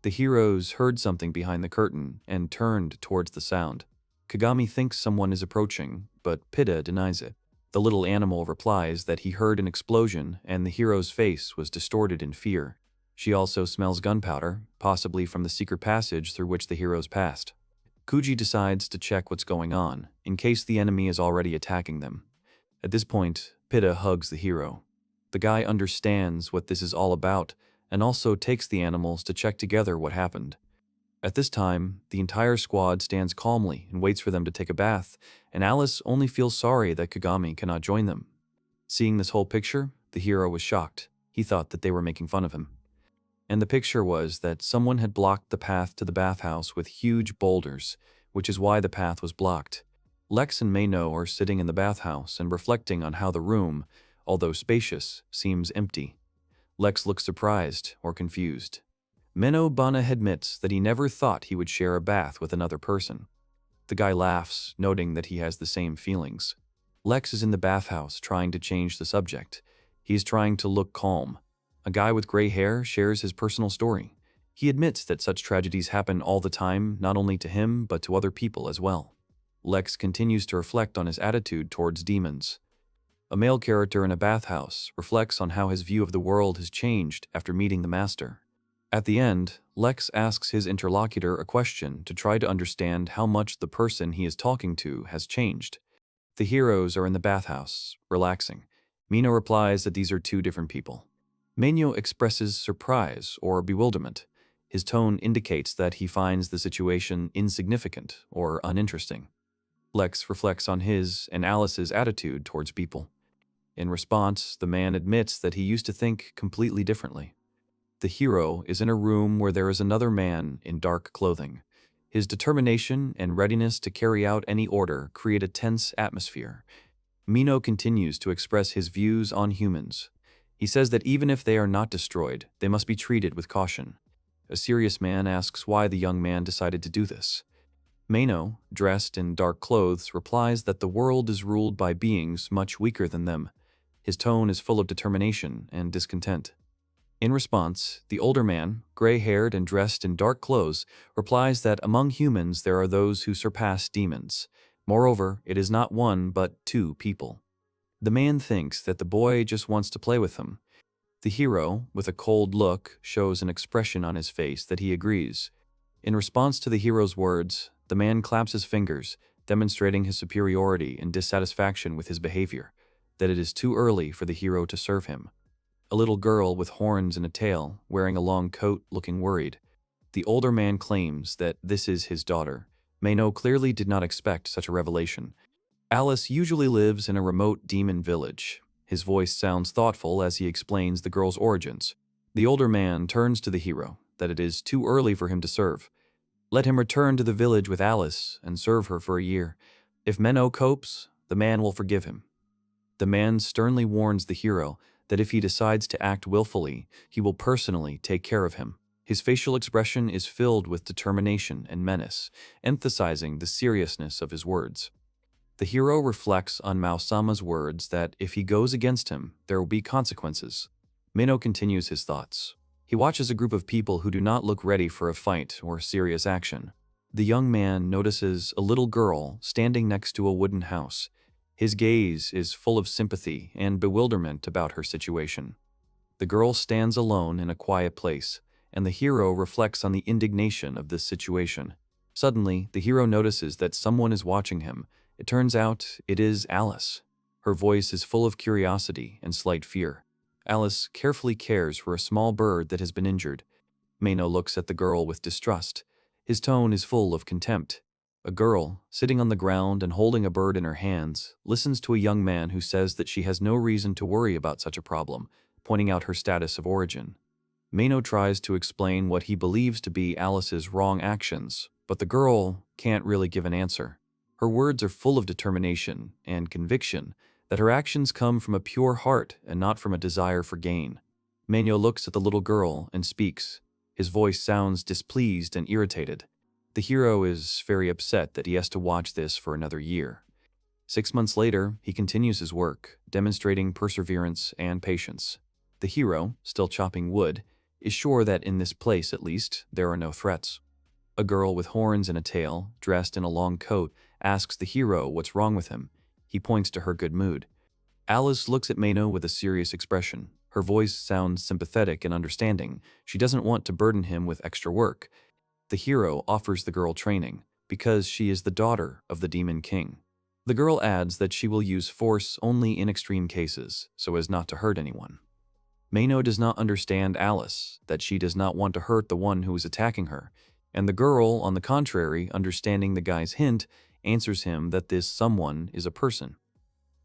The heroes heard something behind the curtain and turned towards the sound. Kagami thinks someone is approaching, but Pitta denies it. The little animal replies that he heard an explosion and the hero's face was distorted in fear. She also smells gunpowder, possibly from the secret passage through which the heroes passed. Kuji decides to check what's going on, in case the enemy is already attacking them. At this point, Pitta hugs the hero. The guy understands what this is all about and also takes the animals to check together what happened. At this time, the entire squad stands calmly and waits for them to take a bath, and Alice only feels sorry that Kagami cannot join them. Seeing this whole picture, the hero was shocked. He thought that they were making fun of him. And the picture was that someone had blocked the path to the bathhouse with huge boulders, which is why the path was blocked. Lex and Mino are sitting in the bathhouse and reflecting on how the room, although spacious, seems empty. Lex looks surprised or confused. Mino Bana admits that he never thought he would share a bath with another person. The guy laughs, noting that he has the same feelings. Lex is in the bathhouse trying to change the subject. He is trying to look calm. A guy with gray hair shares his personal story. He admits that such tragedies happen all the time, not only to him, but to other people as well. Lex continues to reflect on his attitude towards demons. A male character in a bathhouse reflects on how his view of the world has changed after meeting the master. At the end, Lex asks his interlocutor a question to try to understand how much the person he is talking to has changed. The heroes are in the bathhouse, relaxing. Mino replies that these are two different people. Mino expresses surprise or bewilderment. His tone indicates that he finds the situation insignificant or uninteresting. Lex reflects on his and Alice's attitude towards people. In response, the man admits that he used to think completely differently. The hero is in a room where there is another man in dark clothing. His determination and readiness to carry out any order create a tense atmosphere. Mino continues to express his views on humans. He says that even if they are not destroyed, they must be treated with caution. A serious man asks why the young man decided to do this. Mino, dressed in dark clothes, replies that the world is ruled by beings much weaker than them. His tone is full of determination and discontent. In response, the older man, gray-haired and dressed in dark clothes, replies that among humans there are those who surpass demons. Moreover, it is not one but two people. The man thinks that the boy just wants to play with him. The hero, with a cold look, shows an expression on his face that he agrees. In response to the hero's words, the man claps his fingers, demonstrating his superiority and dissatisfaction with his behavior, that it is too early for the hero to serve him. A little girl with horns and a tail, wearing a long coat, looking worried. The older man claims that this is his daughter. Mino clearly did not expect such a revelation. Alice usually lives in a remote demon village. His voice sounds thoughtful as he explains the girl's origins. The older man turns to the hero, that it is too early for him to serve. Let him return to the village with Alice and serve her for a year. If Mino copes, the man will forgive him. The man sternly warns the hero that if he decides to act willfully, he will personally take care of him. His facial expression is filled with determination and menace, emphasizing the seriousness of his words. The hero reflects on Mao-sama's words that if he goes against him, there will be consequences. Mino continues his thoughts. He watches a group of people who do not look ready for a fight or serious action. The young man notices a little girl standing next to a wooden house. His gaze is full of sympathy and bewilderment about her situation. The girl stands alone in a quiet place, and the hero reflects on the indignation of this situation. Suddenly, the hero notices that someone is watching him. It turns out it is Alice. Her voice is full of curiosity and slight fear. Alice carefully cares for a small bird that has been injured. Mino looks at the girl with distrust. His tone is full of contempt. A girl, sitting on the ground and holding a bird in her hands, listens to a young man who says that she has no reason to worry about such a problem, pointing out her status of origin. Mino tries to explain what he believes to be Alice's wrong actions, but the girl can't really give an answer. Her words are full of determination and conviction that her actions come from a pure heart and not from a desire for gain. Mino looks at the little girl and speaks. His voice sounds displeased and irritated. The hero is very upset that he has to watch this for another year. 6 months later, he continues his work, demonstrating perseverance and patience. The hero, still chopping wood, is sure that in this place, at least, there are no threats. A girl with horns and a tail, dressed in a long coat, asks the hero what's wrong with him. He points to her good mood. Alice looks at Mino with a serious expression. Her voice sounds sympathetic and understanding. She doesn't want to burden him with extra work. The hero offers the girl training, because she is the daughter of the Demon King. The girl adds that she will use force only in extreme cases, so as not to hurt anyone. Mino does not understand Alice, that she does not want to hurt the one who is attacking her, and the girl, on the contrary, understanding the guy's hint, answers him that this someone is a person.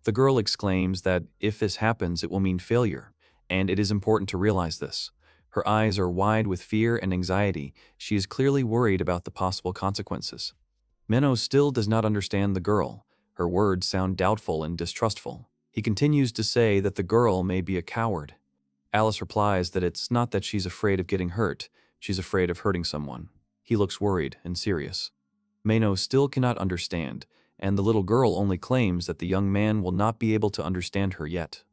The girl exclaims that if this happens, it will mean failure, and it is important to realize this. Her eyes are wide with fear and anxiety. She is clearly worried about the possible consequences. Mino still does not understand the girl. Her words sound doubtful and distrustful. He continues to say that the girl may be a coward. Alice replies that it's not that she's afraid of getting hurt, she's afraid of hurting someone. He looks worried and serious. Mino still cannot understand, and the little girl only claims that the young man will not be able to understand her yet.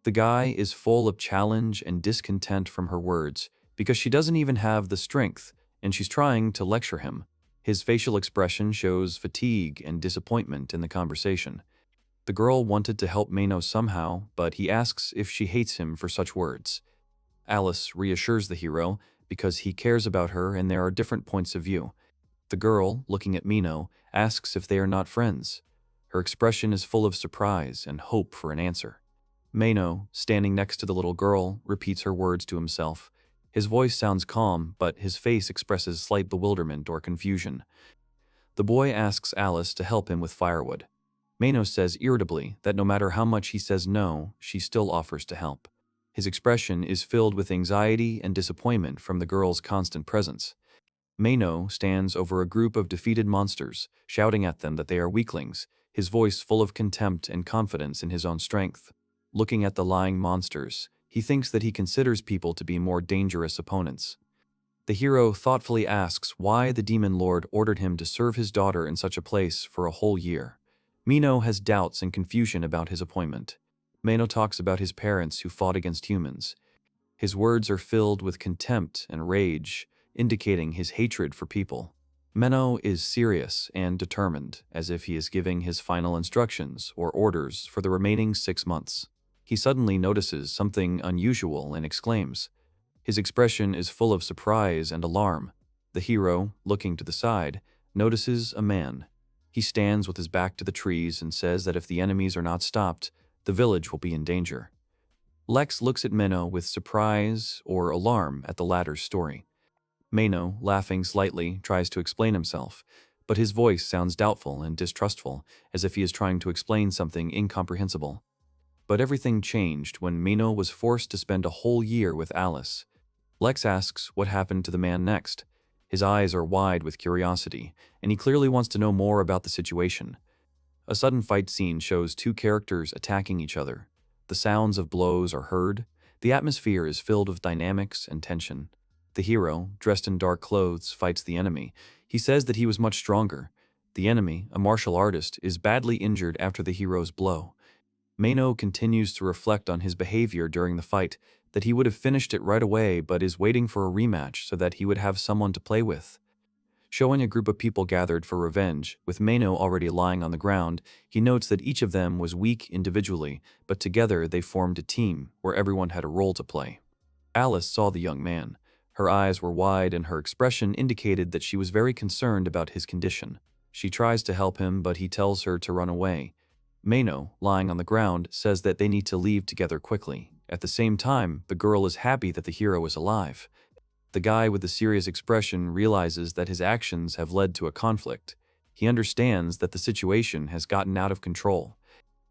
The guy is full of challenge and discontent from her words, because she doesn't even have the strength, and she's trying to lecture him. His facial expression shows fatigue and disappointment in the conversation. The girl wanted to help Mino somehow, but he asks if she hates him for such words. Alice reassures the hero because he cares about her and there are different points of view. The girl, looking at Mino, asks if they are not friends. Her expression is full of surprise and hope for an answer. Mino, standing next to the little girl, repeats her words to himself. His voice sounds calm, but his face expresses slight bewilderment or confusion. The boy asks Alice to help him with firewood. Mino says irritably that no matter how much he says no, she still offers to help. His expression is filled with anxiety and disappointment from the girl's constant presence. Mino stands over a group of defeated monsters, shouting at them that they are weaklings, his voice full of contempt and confidence in his own strength. Looking at the lying monsters, he thinks that he considers people to be more dangerous opponents. The hero thoughtfully asks why the demon lord ordered him to serve his daughter in such a place for a whole year. Mino has doubts and confusion about his appointment. Mino talks about his parents who fought against humans. His words are filled with contempt and rage, indicating his hatred for people. Mino is serious and determined, as if he is giving his final instructions or orders for the remaining 6 months. He suddenly notices something unusual and exclaims. His expression is full of surprise and alarm. The hero, looking to the side, notices a man. He stands with his back to the trees and says that if the enemies are not stopped, the village will be in danger. Lex looks at Mino with surprise or alarm at the latter's story. Mino, laughing slightly, tries to explain himself, but his voice sounds doubtful and distrustful, as if he is trying to explain something incomprehensible. But everything changed when Mino was forced to spend a whole year with Alice. Lex asks what happened to the man next. His eyes are wide with curiosity, and he clearly wants to know more about the situation. A sudden fight scene shows two characters attacking each other. The sounds of blows are heard. The atmosphere is filled with dynamics and tension. The hero, dressed in dark clothes, fights the enemy. He says that he was much stronger. The enemy, a martial artist, is badly injured after the hero's blow. Mino continues to reflect on his behavior during the fight, that he would have finished it right away but is waiting for a rematch so that he would have someone to play with. Showing a group of people gathered for revenge, with Mino already lying on the ground, he notes that each of them was weak individually, but together they formed a team where everyone had a role to play. Alice saw the young man. Her eyes were wide and her expression indicated that she was very concerned about his condition. She tries to help him, but he tells her to run away. Mino, lying on the ground, says that they need to leave together quickly. At the same time, the girl is happy that the hero is alive. The guy with the serious expression realizes that his actions have led to a conflict. He understands that the situation has gotten out of control.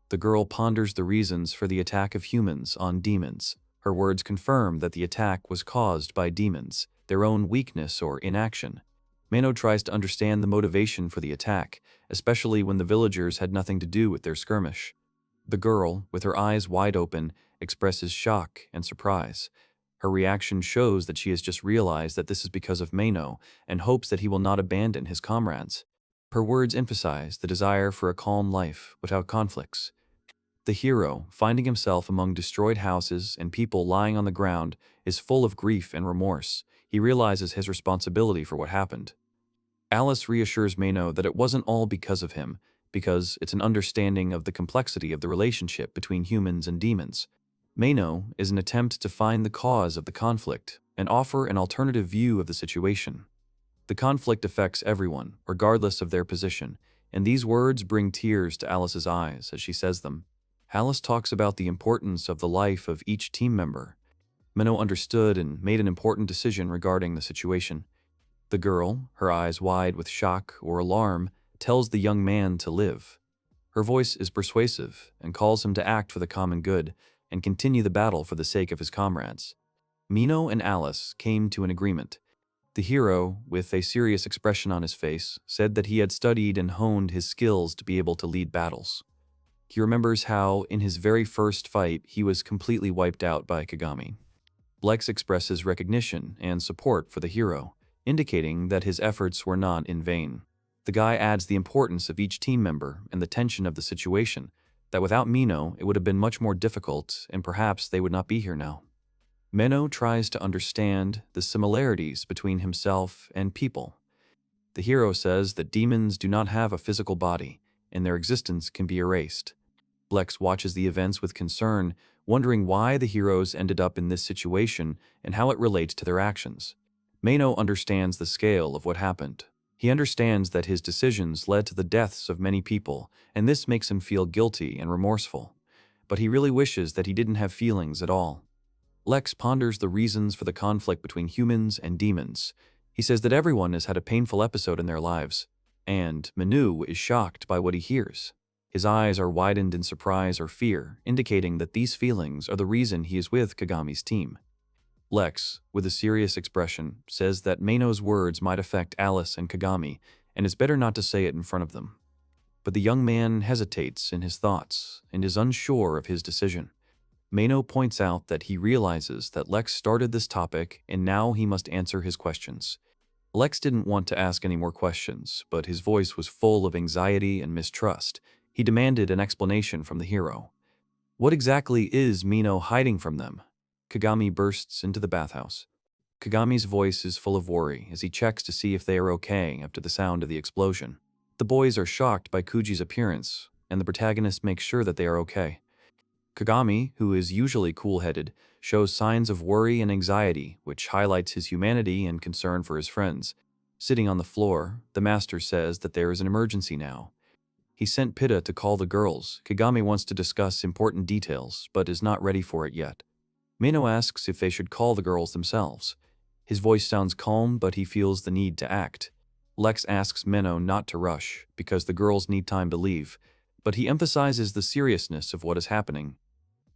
The girl ponders the reasons for the attack of humans on demons. Her words confirm that the attack was caused by demons, their own weakness or inaction. Mino tries to understand the motivation for the attack, especially when the villagers had nothing to do with their skirmish. The girl, with her eyes wide open, expresses shock and surprise. Her reaction shows that she has just realized that this is because of Mino and hopes that he will not abandon his comrades. Her words emphasize the desire for a calm life without conflicts. The hero, finding himself among destroyed houses and people lying on the ground, is full of grief and remorse. He realizes his responsibility for what happened. Alice reassures Mino that it wasn't all because of him, because it's an understanding of the complexity of the relationship between humans and demons. Mino is an attempt to find the cause of the conflict and offer an alternative view of the situation. The conflict affects everyone, regardless of their position, and these words bring tears to Alice's eyes as she says them. Alice talks about the importance of the life of each team member. Mino understood and made an important decision regarding the situation. The girl, her eyes wide with shock or alarm, tells the young man to live. Her voice is persuasive and calls him to act for the common good and continue the battle for the sake of his comrades. Mino and Alice came to an agreement. The hero, with a serious expression on his face, said that he had studied and honed his skills to be able to lead battles. He remembers how, in his very first fight, he was completely wiped out by Kagami. Lex expresses recognition and support for the hero, indicating that his efforts were not in vain. The guy adds the importance of each team member and the tension of the situation, that without Mino it would have been much more difficult and perhaps they would not be here now. Mino tries to understand the similarities between himself and people. The hero says that demons do not have a physical body, and their existence can be erased. Lex watches the events with concern, wondering why the heroes ended up in this situation and how it relates to their actions. Mino understands the scale of what happened. He understands that his decisions led to the deaths of many people, and this makes him feel guilty and remorseful. But he really wishes that he didn't have feelings at all. Lex ponders the reasons for the conflict between humans and demons. He says that everyone has had a painful episode in their lives, and Manu is shocked by what he hears. His eyes are widened in surprise or fear, indicating that these feelings are the reason he is with Kagami's team. Lex, with a serious expression, says that Mino's words might affect Alice and Kagami, and it's better not to say it in front of them. But the young man hesitates in his thoughts and is unsure of his decision. Mino points out that he realizes that Lex started this topic and now he must answer his questions. Lex didn't want to ask any more questions, but his voice was full of anxiety and mistrust. He demanded an explanation from the hero. What exactly is Mino hiding from them? Kagami bursts into the bathhouse. Kagami's voice is full of worry as he checks to see if they are okay after the sound of the explosion. The boys are shocked by Kuji's appearance, and the protagonist makes sure that they are okay. Kagami, who is usually cool-headed, shows signs of worry and anxiety, which highlights his humanity and concern for his friends. Sitting on the floor, the master says that there is an emergency now. He sent Pitta to call the girls. Kagami wants to discuss important details, but is not ready for it yet. Mino asks if they should call the girls themselves. His voice sounds calm, but he feels the need to act. Lex asks Mino not to rush, because the girls need time to leave, but he emphasizes the seriousness of what is happening.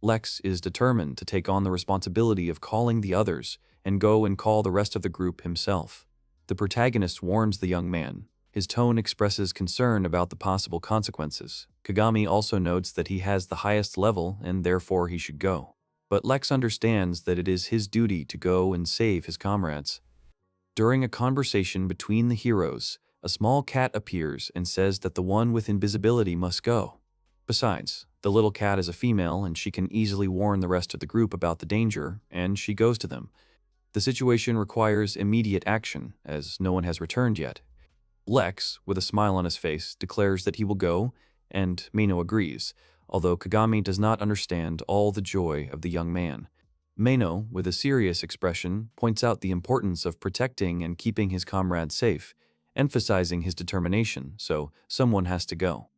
Lex is determined to take on the responsibility of calling the others and go and call the rest of the group himself. The protagonist warns the young man. His tone expresses concern about the possible consequences. Kagami also notes that he has the highest level and therefore he should go. But Lex understands that it is his duty to go and save his comrades. During a conversation between the heroes, a small cat appears and says that the one with invisibility must go. Besides, the little cat is a female and she can easily warn the rest of the group about the danger, and she goes to them. The situation requires immediate action, as no one has returned yet. Lex, with a smile on his face, declares that he will go, and Mino agrees, although Kagami does not understand all the joy of the young man. Mino, with a serious expression, points out the importance of protecting and keeping his comrades safe, emphasizing his determination, so someone has to go.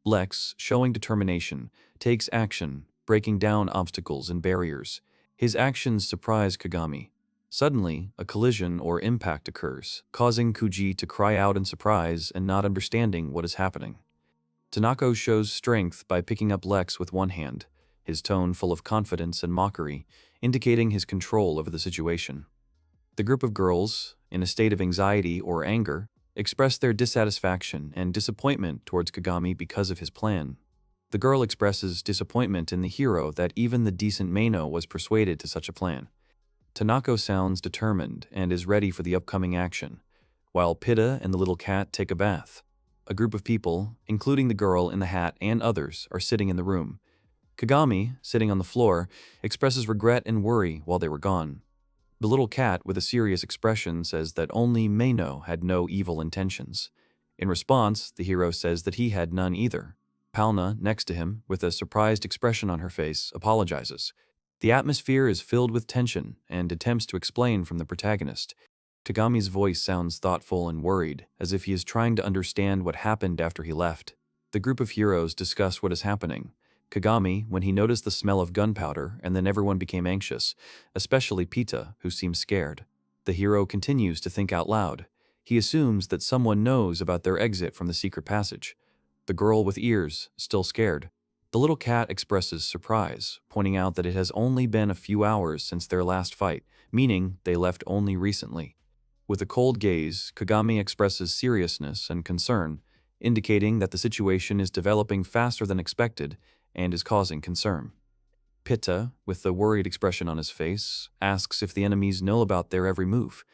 Lex, showing determination, takes action, breaking down obstacles and barriers. His actions surprise Kagami. Suddenly, a collision or impact occurs, causing Kuji to cry out in surprise and not understanding what is happening. Tanako shows strength by picking up Lex with one hand, his tone full of confidence and mockery, indicating his control over the situation. The group of girls, in a state of anxiety or anger, express their dissatisfaction and disappointment towards Kagami because of his plan. The girl expresses disappointment in the hero that even the decent Mino was persuaded to such a plan. Tanako sounds determined and is ready for the upcoming action, while Pitta and the little cat take a bath. A group of people, including the girl in the hat and others, are sitting in the room. Kagami, sitting on the floor, expresses regret and worry while they were gone. The little cat, with a serious expression, says that only Mino had no evil intentions. In response, the hero says that he had none either. Palna, next to him, with a surprised expression on her face, apologizes. The atmosphere is filled with tension and attempts to explain from the protagonist. Kagami's voice sounds thoughtful and worried, as if he is trying to understand what happened after he left. The group of heroes discuss what is happening. Kagami, when he noticed the smell of gunpowder, and then everyone became anxious, especially Pitta, who seems scared. The hero continues to think out loud. He assumes that someone knows about their exit from the secret passage. The girl with ears, still scared. The little cat expresses surprise, pointing out that it has only been a few hours since their last fight, meaning they left only recently. With a cold gaze, Kagami expresses seriousness and concern, indicating that the situation is developing faster than expected and is causing concern. Pitta, with a worried expression on his face, asks if the enemies know about their every move.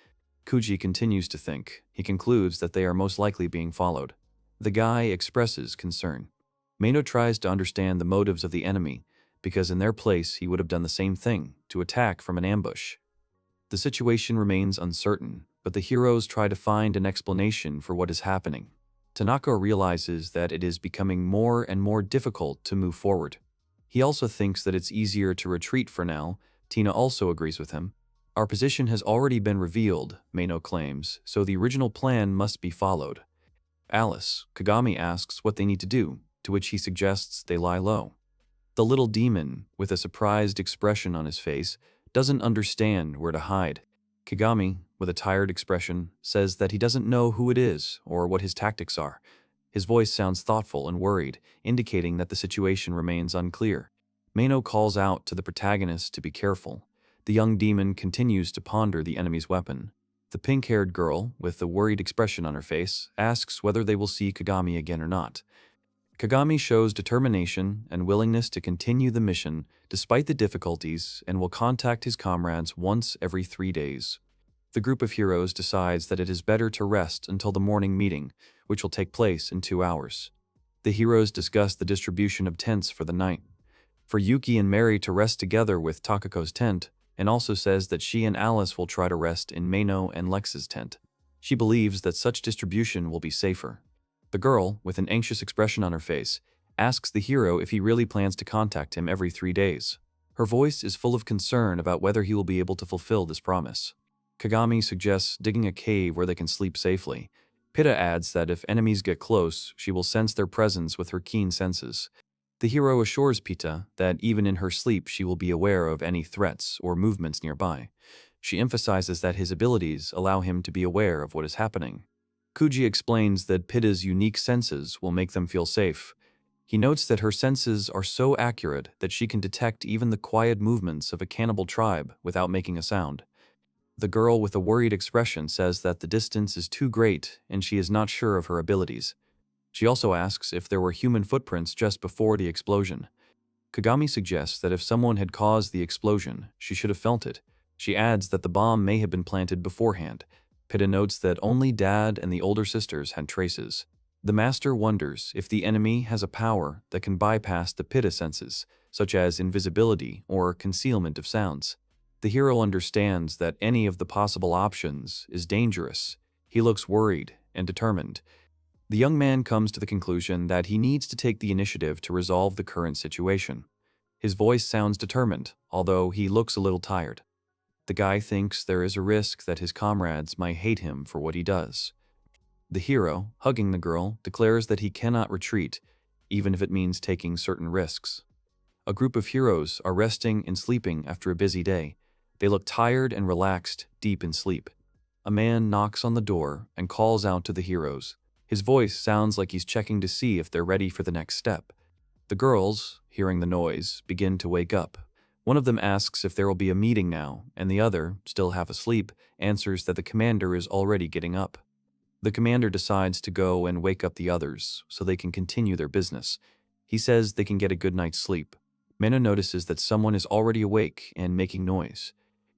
Kuji continues to think. He concludes that they are most likely being followed. The guy expresses concern. Mino tries to understand the motives of the enemy, because in their place he would have done the same thing, to attack from an ambush. The situation remains uncertain, but the heroes try to find an explanation for what is happening. Tanaka realizes that it is becoming more and more difficult to move forward. He also thinks that it's easier to retreat for now. Tina also agrees with him. Our position has already been revealed, Mino claims, so the original plan must be followed. Alice, Kagami asks what they need to do, to which he suggests they lie low. The little demon, with a surprised expression on his face, doesn't understand where to hide. Kagami, with a tired expression, says that he doesn't know who it is or what his tactics are. His voice sounds thoughtful and worried, indicating that the situation remains unclear. Mino calls out to the protagonist to be careful. The young demon continues to ponder the enemy's weapon. The pink-haired girl, with a worried expression on her face, asks whether they will see Kagami again or not. Kagami shows determination and willingness to continue the mission despite the difficulties and will contact his comrades once every 3 days. The group of heroes decides that it is better to rest until the morning meeting, which will take place in 2 hours. The heroes discuss the distribution of tents for the night. For Yuki and Mary to rest together with Takako's tent, and also says that she and Alice will try to rest in Mino and Lex's tent. She believes that such distribution will be safer. The girl, with an anxious expression on her face, asks the hero if he really plans to contact him every 3 days. Her voice is full of concern about whether he will be able to fulfill this promise. Kagami suggests digging a cave where they can sleep safely. Pitta adds that if enemies get close, she will sense their presence with her keen senses. The hero assures Pitta that even in her sleep she will be aware of any threats or movements nearby. She emphasizes that his abilities allow him to be aware of what is happening. Kuji explains that Pitta's unique senses will make them feel safe. He notes that her senses are so accurate that she can detect even the quiet movements of a cannibal tribe without making a sound. The girl with a worried expression says that the distance is too great and she is not sure of her abilities. She also asks if there were human footprints just before the explosion. Kagami suggests that if someone had caused the explosion, she should have felt it. She adds that the bomb may have been planted beforehand. Pitta notes that only Dad and the older sisters had traces. The master wonders if the enemy has a power that can bypass the Pitta senses, such as invisibility or concealment of sounds. The hero understands that any of the possible options is dangerous. He looks worried and determined. The young man comes to the conclusion that he needs to take the initiative to resolve the current situation. His voice sounds determined, although he looks a little tired. The guy thinks there is a risk that his comrades might hate him for what he does. The hero, hugging the girl, declares that he cannot retreat, even if it means taking certain risks. A group of heroes are resting and sleeping after a busy day. They look tired and relaxed, deep in sleep. A man knocks on the door and calls out to the heroes. His voice sounds like he's checking to see if they're ready for the next step. The girls, hearing the noise, begin to wake up. One of them asks if there will be a meeting now, and the other, still half asleep, answers that the commander is already getting up. The commander decides to go and wake up the others so they can continue their business. He says they can get a good night's sleep. Mino notices that someone is already awake and making noise.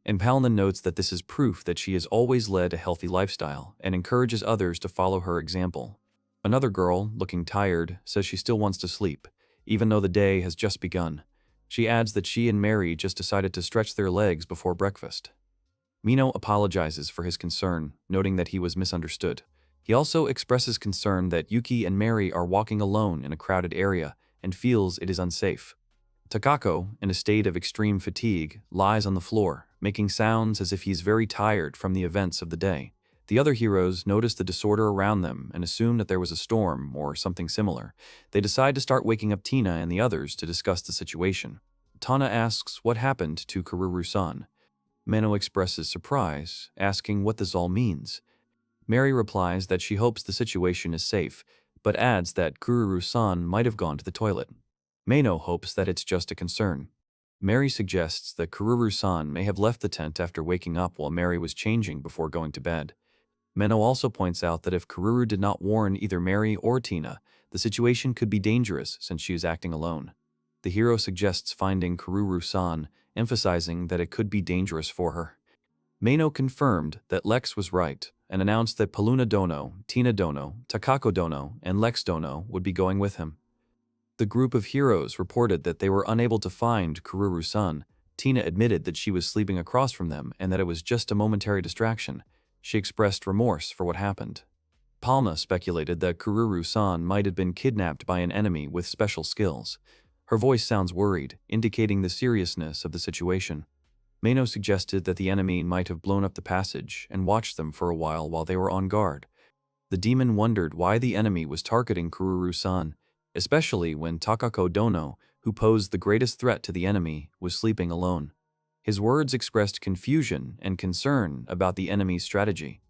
And Palna notes that this is proof that she has always led a healthy lifestyle and encourages others to follow her example. Another girl, looking tired, says she still wants to sleep, even though the day has just begun. She adds that she and Mary just decided to stretch their legs before breakfast. Mino apologizes for his concern, noting that he was misunderstood. He also expresses concern that Yuki and Mary are walking alone in a crowded area and feels it is unsafe. Kako, in a state of extreme fatigue, lies on the floor, making sounds as if he is very tired from the events of the day. The other heroes notice the disorder around them and assume that there was a storm or something similar. They decide to start waking up Tina and the others to discuss the situation. Tana asks what happened to Kururu-san. Mino expresses surprise, asking what this all means. Mary replies that she hopes the situation is safe, but adds that Kururu-san might have gone to the toilet. Mino hopes that it's just a concern. Mary suggests that Kururu-san may have left the tent after waking up while Mary was changing before going to bed. Mino also points out that if Kururu did not warn either Mary or Tina, the situation could be dangerous since she is acting alone. The hero suggests finding Kururu-san, emphasizing that it could be dangerous for her. Mino confirmed that Lex was right and announced that Paluna Dono, Tina Dono, Takako Dono, and Lex Dono would be going with him. The group of heroes reported that they were unable to find Kururu-san. Tina admitted that she was sleeping across from them and that it was just a momentary distraction. She expressed remorse for what happened. Palna speculated that Kururu-san might have been kidnapped by an enemy with special skills. Her voice sounds worried, indicating the seriousness of the situation. Mino suggested that the enemy might have blown up the passage and watched them for a while they were on guard. The demon wondered why the enemy was targeting Kururu-san, especially when Takako Dono, who posed the greatest threat to the enemy, was sleeping alone. His words expressed confusion and concern about the enemy's strategy.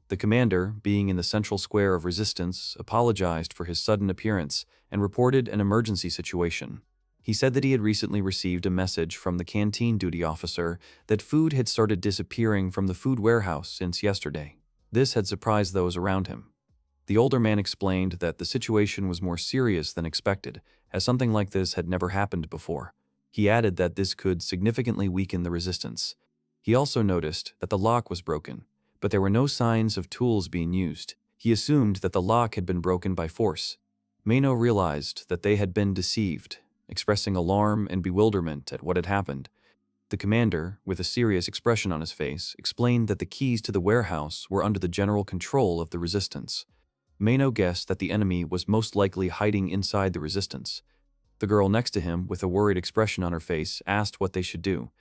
The commander, being in the central square of resistance, apologized for his sudden appearance and reported an emergency situation. He said that he had recently received a message from the canteen duty officer that food had started disappearing from the food warehouse since yesterday. This had surprised those around him. The older man explained that the situation was more serious than expected, as something like this had never happened before. He added that this could significantly weaken the resistance. He also noticed that the lock was broken, but there were no signs of tools being used. He assumed that the lock had been broken by force. Mino realized that they had been deceived, expressing alarm and bewilderment at what had happened. The commander, with a serious expression on his face, explained that the keys to the warehouse were under the general control of the resistance. Mino guessed that the enemy was most likely hiding inside the resistance. The girl next to him, with a worried expression on her face, asked what they should do.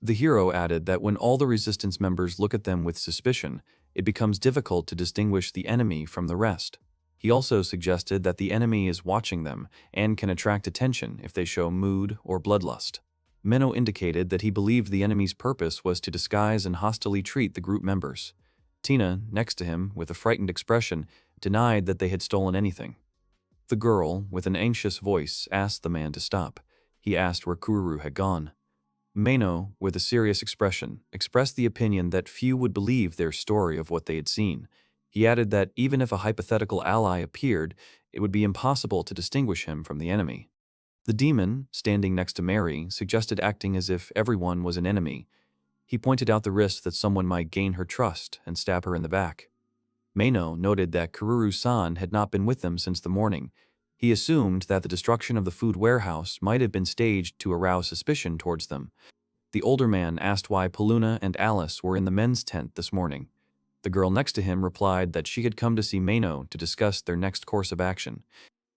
The hero added that when all the resistance members look at them with suspicion, it becomes difficult to distinguish the enemy from the rest. He also suggested that the enemy is watching them and can attract attention if they show mood or bloodlust. Mino indicated that he believed the enemy's purpose was to disguise and hostilely treat the group members. Tina, next to him, with a frightened expression, denied that they had stolen anything. The girl, with an anxious voice, asked the man to stop. He asked where Kururu had gone. Mino, with a serious expression, expressed the opinion that few would believe their story of what they had seen. He added that even if a hypothetical ally appeared, it would be impossible to distinguish him from the enemy. The demon, standing next to Mary, suggested acting as if everyone was an enemy. He pointed out the risk that someone might gain her trust and stab her in the back. Mino noted that Kururu-san had not been with them since the morning. He assumed that the destruction of the food warehouse might have been staged to arouse suspicion towards them. The older man asked why Paluna and Alice were in the men's tent this morning. The girl next to him replied that she had come to see Mino to discuss their next course of action.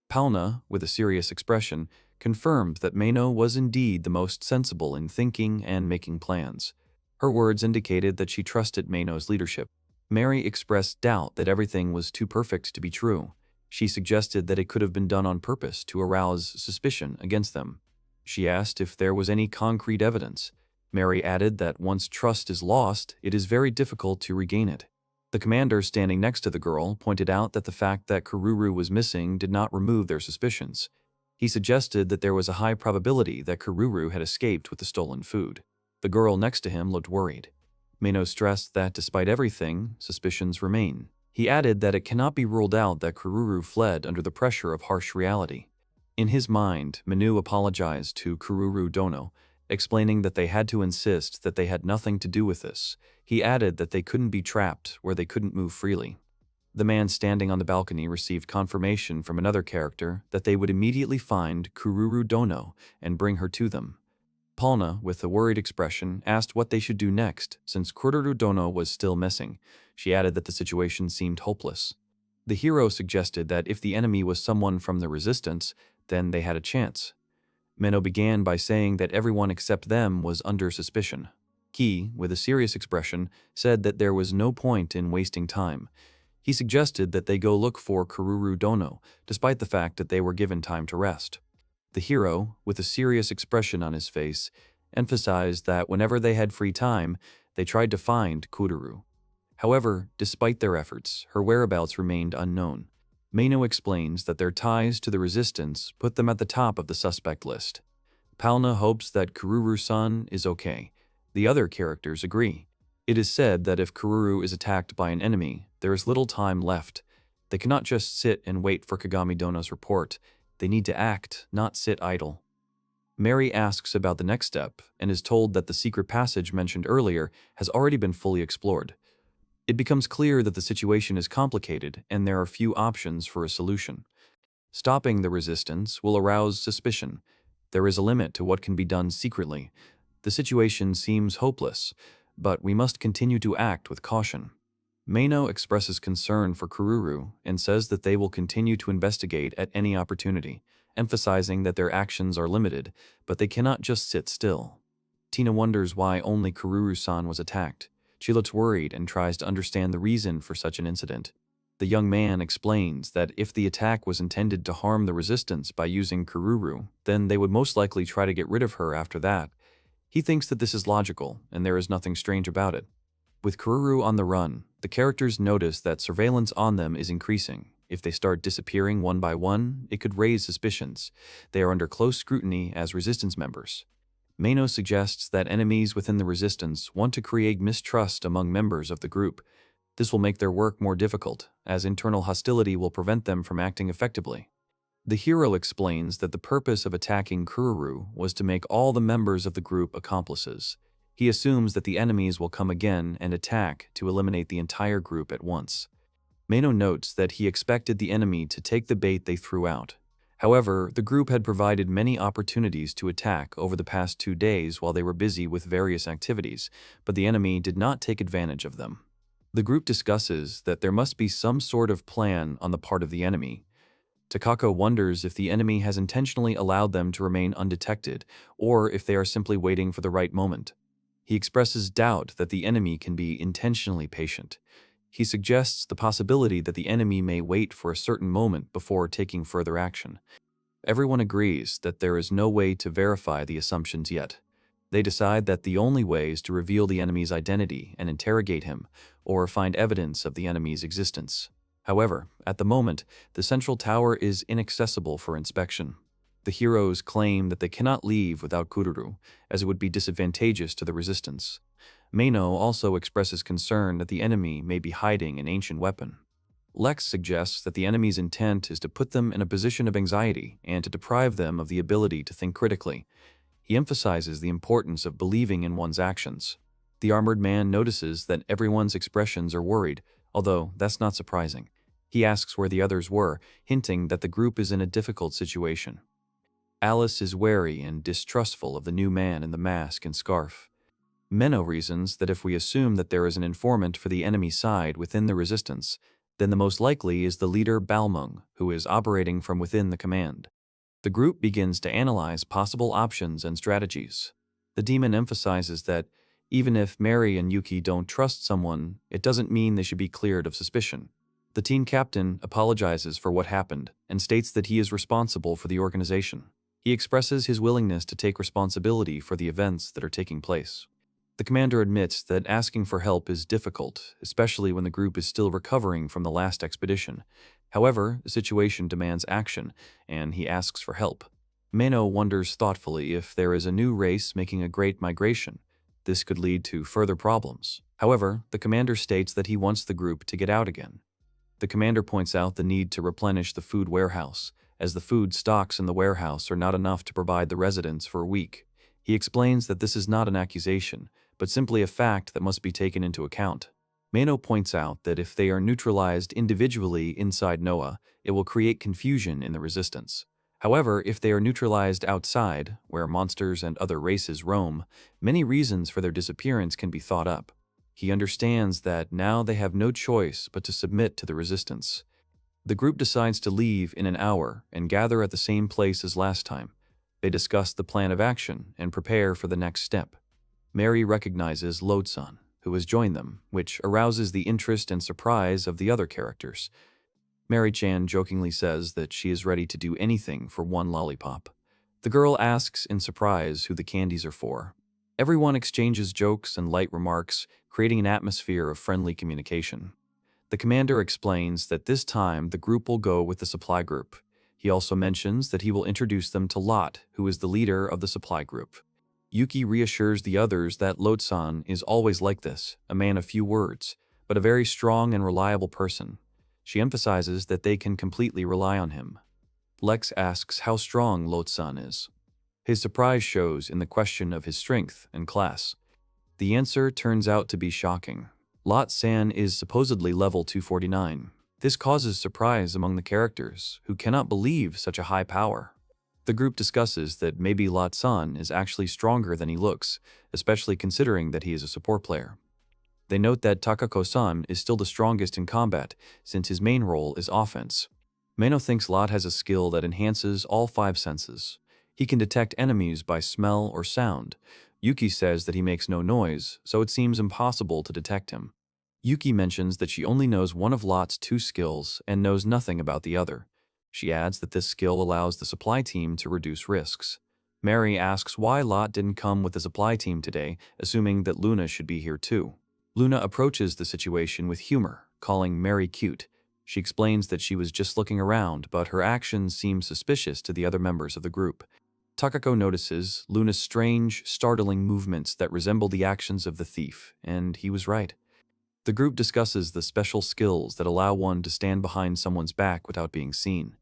Palna, with a serious expression, confirmed that Mino was indeed the most sensible in thinking and making plans. Her words indicated that she trusted Mino's leadership. Mary expressed doubt that everything was too perfect to be true. She suggested that it could have been done on purpose to arouse suspicion against them. She asked if there was any concrete evidence. Mary added that once trust is lost, it is very difficult to regain it. The commander standing next to the girl pointed out that the fact that Kururu was missing did not remove their suspicions. He suggested that there was a high probability that Kururu had escaped with the stolen food. The girl next to him looked worried. Mino stressed that despite everything, suspicions remain. He added that it cannot be ruled out that Kururu fled under the pressure of harsh reality. In his mind, Minu apologized to Kururu Dono, explaining that they had to insist that they had nothing to do with this. He added that they couldn't be trapped where they couldn't move freely. The man standing on the balcony received confirmation from another character that they would immediately find Kururu Dono and bring her to them. Palna, with a worried expression, asked what they should do next, since Kururu Dono was still missing. She added that the situation seemed hopeless. The hero suggested that if the enemy was someone from the resistance, then they had a chance. Mino began by saying that everyone except them was under suspicion. Ki, with a serious expression, said that there was no point in wasting time. He suggested that they go look for Kururu Dono, despite the fact that they were given time to rest. The hero, with a serious expression on his face, emphasized that whenever they had free time, they tried to find Kururu. However, despite their efforts, her whereabouts remained unknown. Mino explains that their ties to the resistance put them at the top of the suspect list. Palna hopes that Kururu-san is okay. The other characters agree. It is said that if Kururu is attacked by an enemy, there is little time left. They cannot just sit and wait for Kagami Dono's report. They need to act, not sit idle. Mary asks about the next step and is told that the secret passage mentioned earlier has already been fully explored. It becomes clear that the situation is complicated and there are few options for a solution. Stopping the resistance will arouse suspicion. There is a limit to what can be done secretly. The situation seems hopeless, but we must continue to act with caution. Mino expresses concern for Kururu and says that they will continue to investigate at any opportunity, emphasizing that their actions are limited, but they cannot just sit still. Tina wonders why only Kururu-san was attacked. She looks worried and tries to understand the reason for such an incident. The young man explains that if the attack was intended to harm the resistance by using Kururu, then they would most likely try to get rid of her after that. He thinks that this is logical, and there is nothing strange about it. With Kururu on the run, the characters notice that surveillance on them is increasing. If they start disappearing one by one, it could raise suspicions. They are under close scrutiny as resistance members. Mino suggests that enemies within the resistance want to create mistrust among members of the group. This will make their work more difficult, as internal hostility will prevent them from acting effectively. The hero explains that the purpose of attacking Kururu was to make all the members of the group accomplices. He assumes that the enemies will come again and attack to eliminate the entire group at once. Mino notes that he expected the enemy to take the bait they threw out. However, the group had provided many opportunities to attack over the past 2 days while they were busy with various activities, but the enemy did not take advantage of them. The group discusses that there must be some sort of plan on the part of the enemy. Kako wonders if the enemy has intentionally allowed them to remain undetected, or if they are simply waiting for the right moment. He expresses doubt that the enemy can be intentionally patient. He suggests the possibility that the enemy may wait for a certain moment before taking further action. Everyone agrees that there is no way to verify the assumptions yet. They decide that the only way is to reveal the enemy's identity and interrogate him, or find evidence of the enemy's existence. However, at the moment, the central tower is inaccessible for inspection. The heroes claim that they cannot leave without Kururu, as it would be disadvantageous to the resistance. Mino also expresses concern that the enemy may be hiding an ancient weapon. Lex suggests that the enemy's intent is to put them in a position of anxiety and to deprive them of the ability to think critically. He emphasizes the importance of believing in one's actions. The armored man notices that everyone's expressions are worried, although that's not surprising. He asks where the others were, hinting that the group is in a difficult situation. Alice is wary and distrustful of the new man in the mask and scarf. Mino reasons that if we assume that there is an informant for the enemy side within the resistance, then the most likely is the leader Balmung, who is operating from within the command. The group begins to analyze possible options and strategies. The demon emphasizes that even if Mary and Yuki don't trust someone, it doesn't mean they should be cleared of suspicion. The team captain apologizes for what happened and states that he is responsible for the organization. He expresses his willingness to take responsibility for the events that are taking place. The commander admits that asking for help is difficult, especially when the group is still recovering from the last expedition. However, the situation demands action, and he asks for help. Mino wonders thoughtfully if there is a new race making a great migration. This could lead to further problems. However, the commander states that he wants the group to get out again. The commander points out the need to replenish the food warehouse, as the food stocks in the warehouse are not enough to provide the residents for a week. He explains that this is not an accusation, but simply a fact that must be taken into account. Mino points out that if they are neutralized individually inside Noah, it will create confusion in the resistance. However, if they are neutralized outside, where monsters and other races roam, many reasons for their disappearance can be thought up. He understands that now they have no choice but to submit to the resistance. The group decides to leave in an hour and gather at the same place as last time. They discuss the plan of action and prepare for the next step. Mary recognizes Lode-san, who has joined them, which arouses the interest and surprise of the other characters. Mary-chan jokingly says that she is ready to do anything for one lollipop. The girl asks in surprise who the candies are for. Everyone exchanges jokes and light remarks, creating an atmosphere of friendly communication. The commander explains that this time the group will go with the supply group. He also mentions that he will introduce them to Lot, who is the leader of the supply group. Yuki reassures the others that Lode-san is always like this, a man of few words, but a very strong and reliable person. She emphasizes that they can completely rely on him. Lex asks how strong Lode-san is. His surprise shows in the question of his strength and class. The answer turns out to be shocking. Lot-san is supposedly level 249. This causes surprise among the characters, who cannot believe such a high power. The group discusses that maybe Lot-san is actually stronger than he looks, especially considering that he is a support player. They note that Takako-san is still the strongest in combat, since his main role is offense. Mino thinks Lot has a skill that enhances all 5 senses. He can detect enemies by smell or sound. Yuki says that he makes no noise, so it seems impossible to detect him. Yuki mentions that she only knows one of Lot's 2 skills and knows nothing about the other. She adds that this skill allows the supply team to reduce risks. Mary asks why Lot didn't come with the supply team today, assuming that Luna should be here too. Luna approaches the situation with humor, calling Mary cute. She explains that she was just looking around, but her actions seem suspicious to the other members of the group. Takako notices Luna's strange, startling movements that resemble the actions of the thief, and he was right. The group discusses the special skills that allow one to stand behind someone's back without being seen.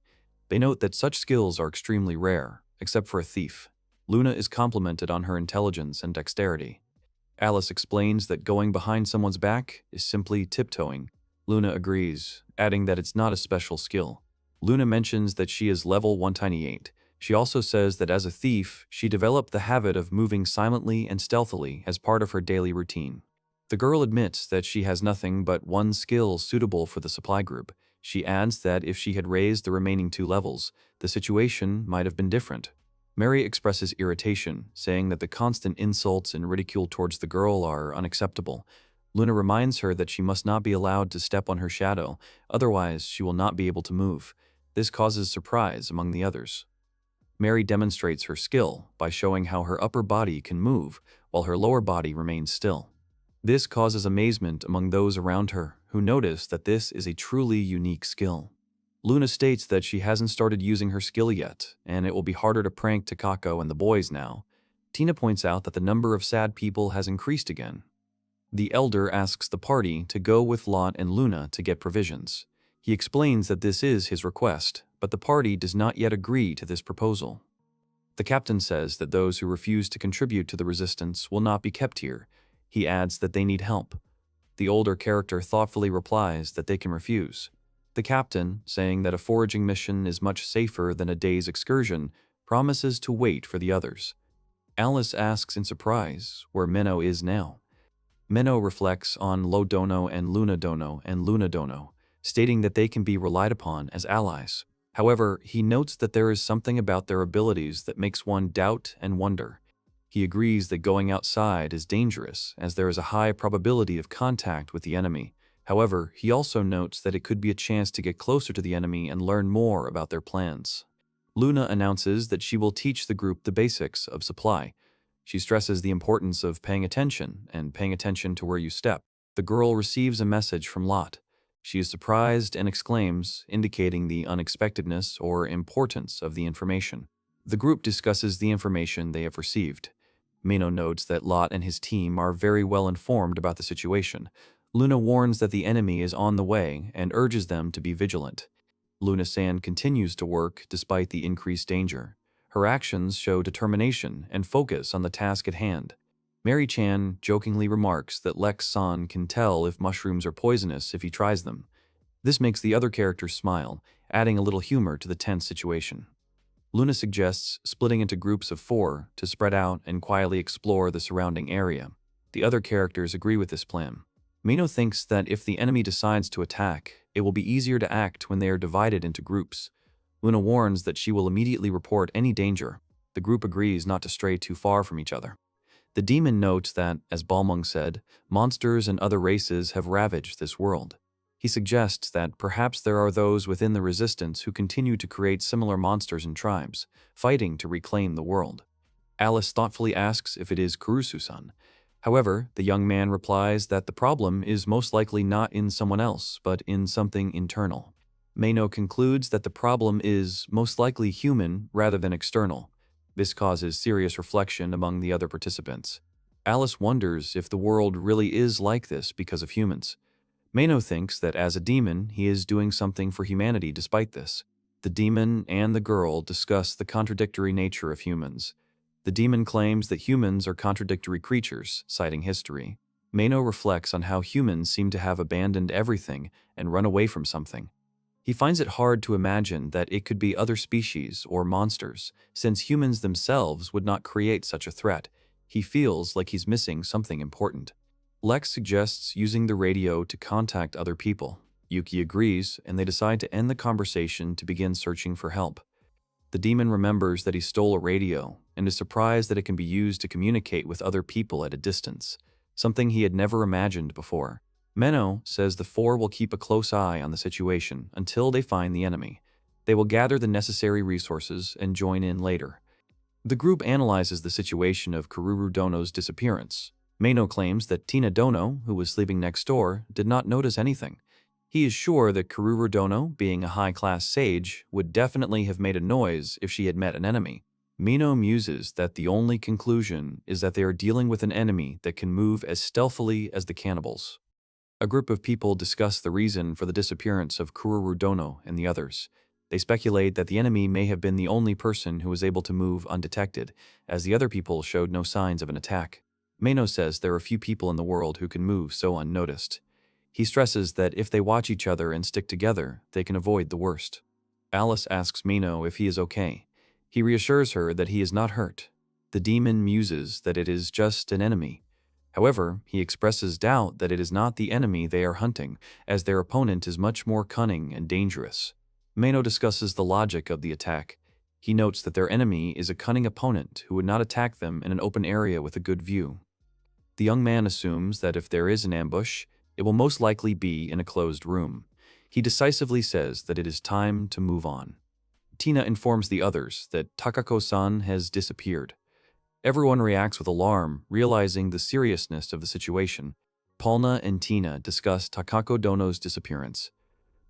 They note that such skills are extremely rare, except for a thief. Luna is complimented on her intelligence and dexterity. Alice explains that going behind someone's back is simply tiptoeing. Luna agrees, adding that it's not a special skill. Luna mentions that she is level 198. She also says that as a thief, she developed the habit of moving silently and stealthily as part of her daily routine. The girl admits that she has nothing but one skill suitable for the supply group. She adds that if she had raised the remaining 2 levels, the situation might have been different. Mary expresses irritation, saying that the constant insults and ridicule towards the girl are unacceptable. Luna reminds her that she must not be allowed to step on her shadow, otherwise she will not be able to move. This causes surprise among the others. Mary demonstrates her skill by showing how her upper body can move, while her lower body remains still. This causes amazement among those around her, who notice that this is a truly unique skill. Luna states that she hasn't started using her skill yet, and it will be harder to prank Kako and the boys now. Tina points out that the number of sad people has increased again. The elder asks the party to go with Lot and Luna to get provisions. He explains that this is his request, but the party does not yet agree to this proposal. The captain says that those who refuse to contribute to the resistance will not be kept here. He adds that they need help. The older character thoughtfully replies that they can refuse. The captain, saying that a foraging mission is much safer than a day's excursion, promises to wait for the others. Alice asks in surprise where Mino is now. Mino reflects on Lodono and Lunadono, stating that they can be relied upon as allies. However, he notes that there is something about their abilities that makes one doubt and wonder. He agrees that going outside is dangerous, as there is a high probability of contact with the enemy. However, he also notes that it could be a chance to get closer to the enemy and learn more about their plans. Luna announces that she will teach the group the basics of supply. She stresses the importance of paying attention to where you step. The girl receives a message from Lot. She is surprised and exclaims, indicating the unexpectedness or importance of the information. The group discusses the information they have received. Mino notes that Lot and his team are very well informed about the situation. Luna warns that the enemy is on the way and urges them to be vigilant. Luna-san continues to work despite the increased danger. Her actions show determination and focus on the task at hand. Mary-chan jokingly remarks that Lex-san can tell if mushrooms are poisonous if he tries them. This makes the other characters smile, adding a little humor to the tense situation. Luna suggests splitting into groups of 4 to spread out and quietly explore the surrounding area. The other characters agree with this plan. Mino thinks that if the enemy decides to attack, it will be easier to act when they are divided into groups. Luna warns that she will immediately report any danger. The group agrees not to stray too far from each other. The demon notes that, as Balmung said, monsters and other races have ravaged this world. He suggests that perhaps there are those within the resistance who continue to create similar monsters and tribes, fighting to reclaim the world. Alice thoughtfully asks if it is Kurusu-san. However, the young man replies that the problem is most likely not in someone else, but in something internal. Mino concludes that the problem is most likely human rather than external. This causes serious reflection among the other participants. Alice wonders if the world really is like this because of humans. Mino thinks that as a demon, he is doing something for humanity despite this. The demon and the girl discuss the contradictory nature of humans. The demon claims that humans are contradictory creatures, citing history. Mino reflects on how humans seem to have abandoned everything and run away from something. He finds it hard to imagine that it could be other species or monsters, since humans themselves would not create such a threat. He feels like he's missing something important. Lex suggests using the radio to contact other people. Yuki agrees, and they decide to end the conversation to begin searching for help. The demon remembers that he stole a radio and is surprised that it can be used to communicate with other people at a distance, something he had never imagined before. Mino says the 4 will keep a close eye on the situation until they find the enemy. They will gather the necessary resources and join in later. The group analyzes the situation of Kururu Dono's disappearance. Mino claims that Tina Dono, who was sleeping next door, did not notice anything. He is sure that Kururu Dono, being a high-class sage, would definitely have made a noise if she had met an enemy. Mino muses that the only conclusion is that they are dealing with an enemy that can move as stealthily as the cannibals. A group of people discuss the reason for the disappearance of Kururu Dono and the others. They speculate that the enemy may have been the only person who was able to move undetected, as the other people showed no signs of an attack. Mino says there are few people in the world who can move so unnoticed. He stresses that if they watch each other and stick together, they can avoid the worst. Alice asks Mino if he is okay. He reassures her that he is not hurt. The demon muses that it is just an enemy. However, he expresses doubt that it is not the enemy they are hunting, as their opponent is much more cunning and dangerous. Mino discusses the logic of the attack. He notes that their enemy is a cunning opponent who would not attack them in an open area with a good view. The young man assumes that if there is an ambush, it will most likely be in a closed room. He decisively says that it is time to move on. Tina informs the others that Takako-san has disappeared. Everyone reacts with alarm, realizing the seriousness of the situation. Palna and Tina discuss Takako Dono's disappearance.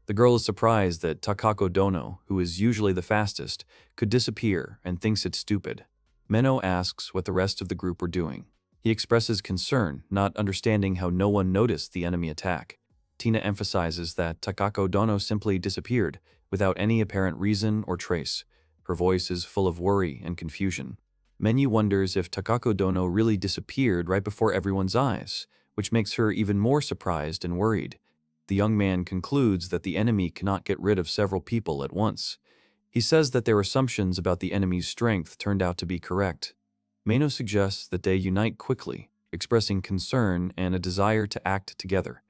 The girl is surprised that Takako Dono, who is usually the fastest, could disappear and thinks it's stupid. Mino asks what the rest of the group were doing. He expresses concern, not understanding how no one noticed the enemy attack. Tina emphasizes that Takako Dono simply disappeared, without any apparent reason or trace. Her voice is full of worry and confusion. Menu wonders if Takako Dono really disappeared right before everyone's eyes, which makes her even more surprised and worried. The young man concludes that the enemy cannot get rid of several people at once. He says that their assumptions about the enemy's strength turned out to be correct. Mino suggests that they unite quickly, expressing concern and a desire to act together.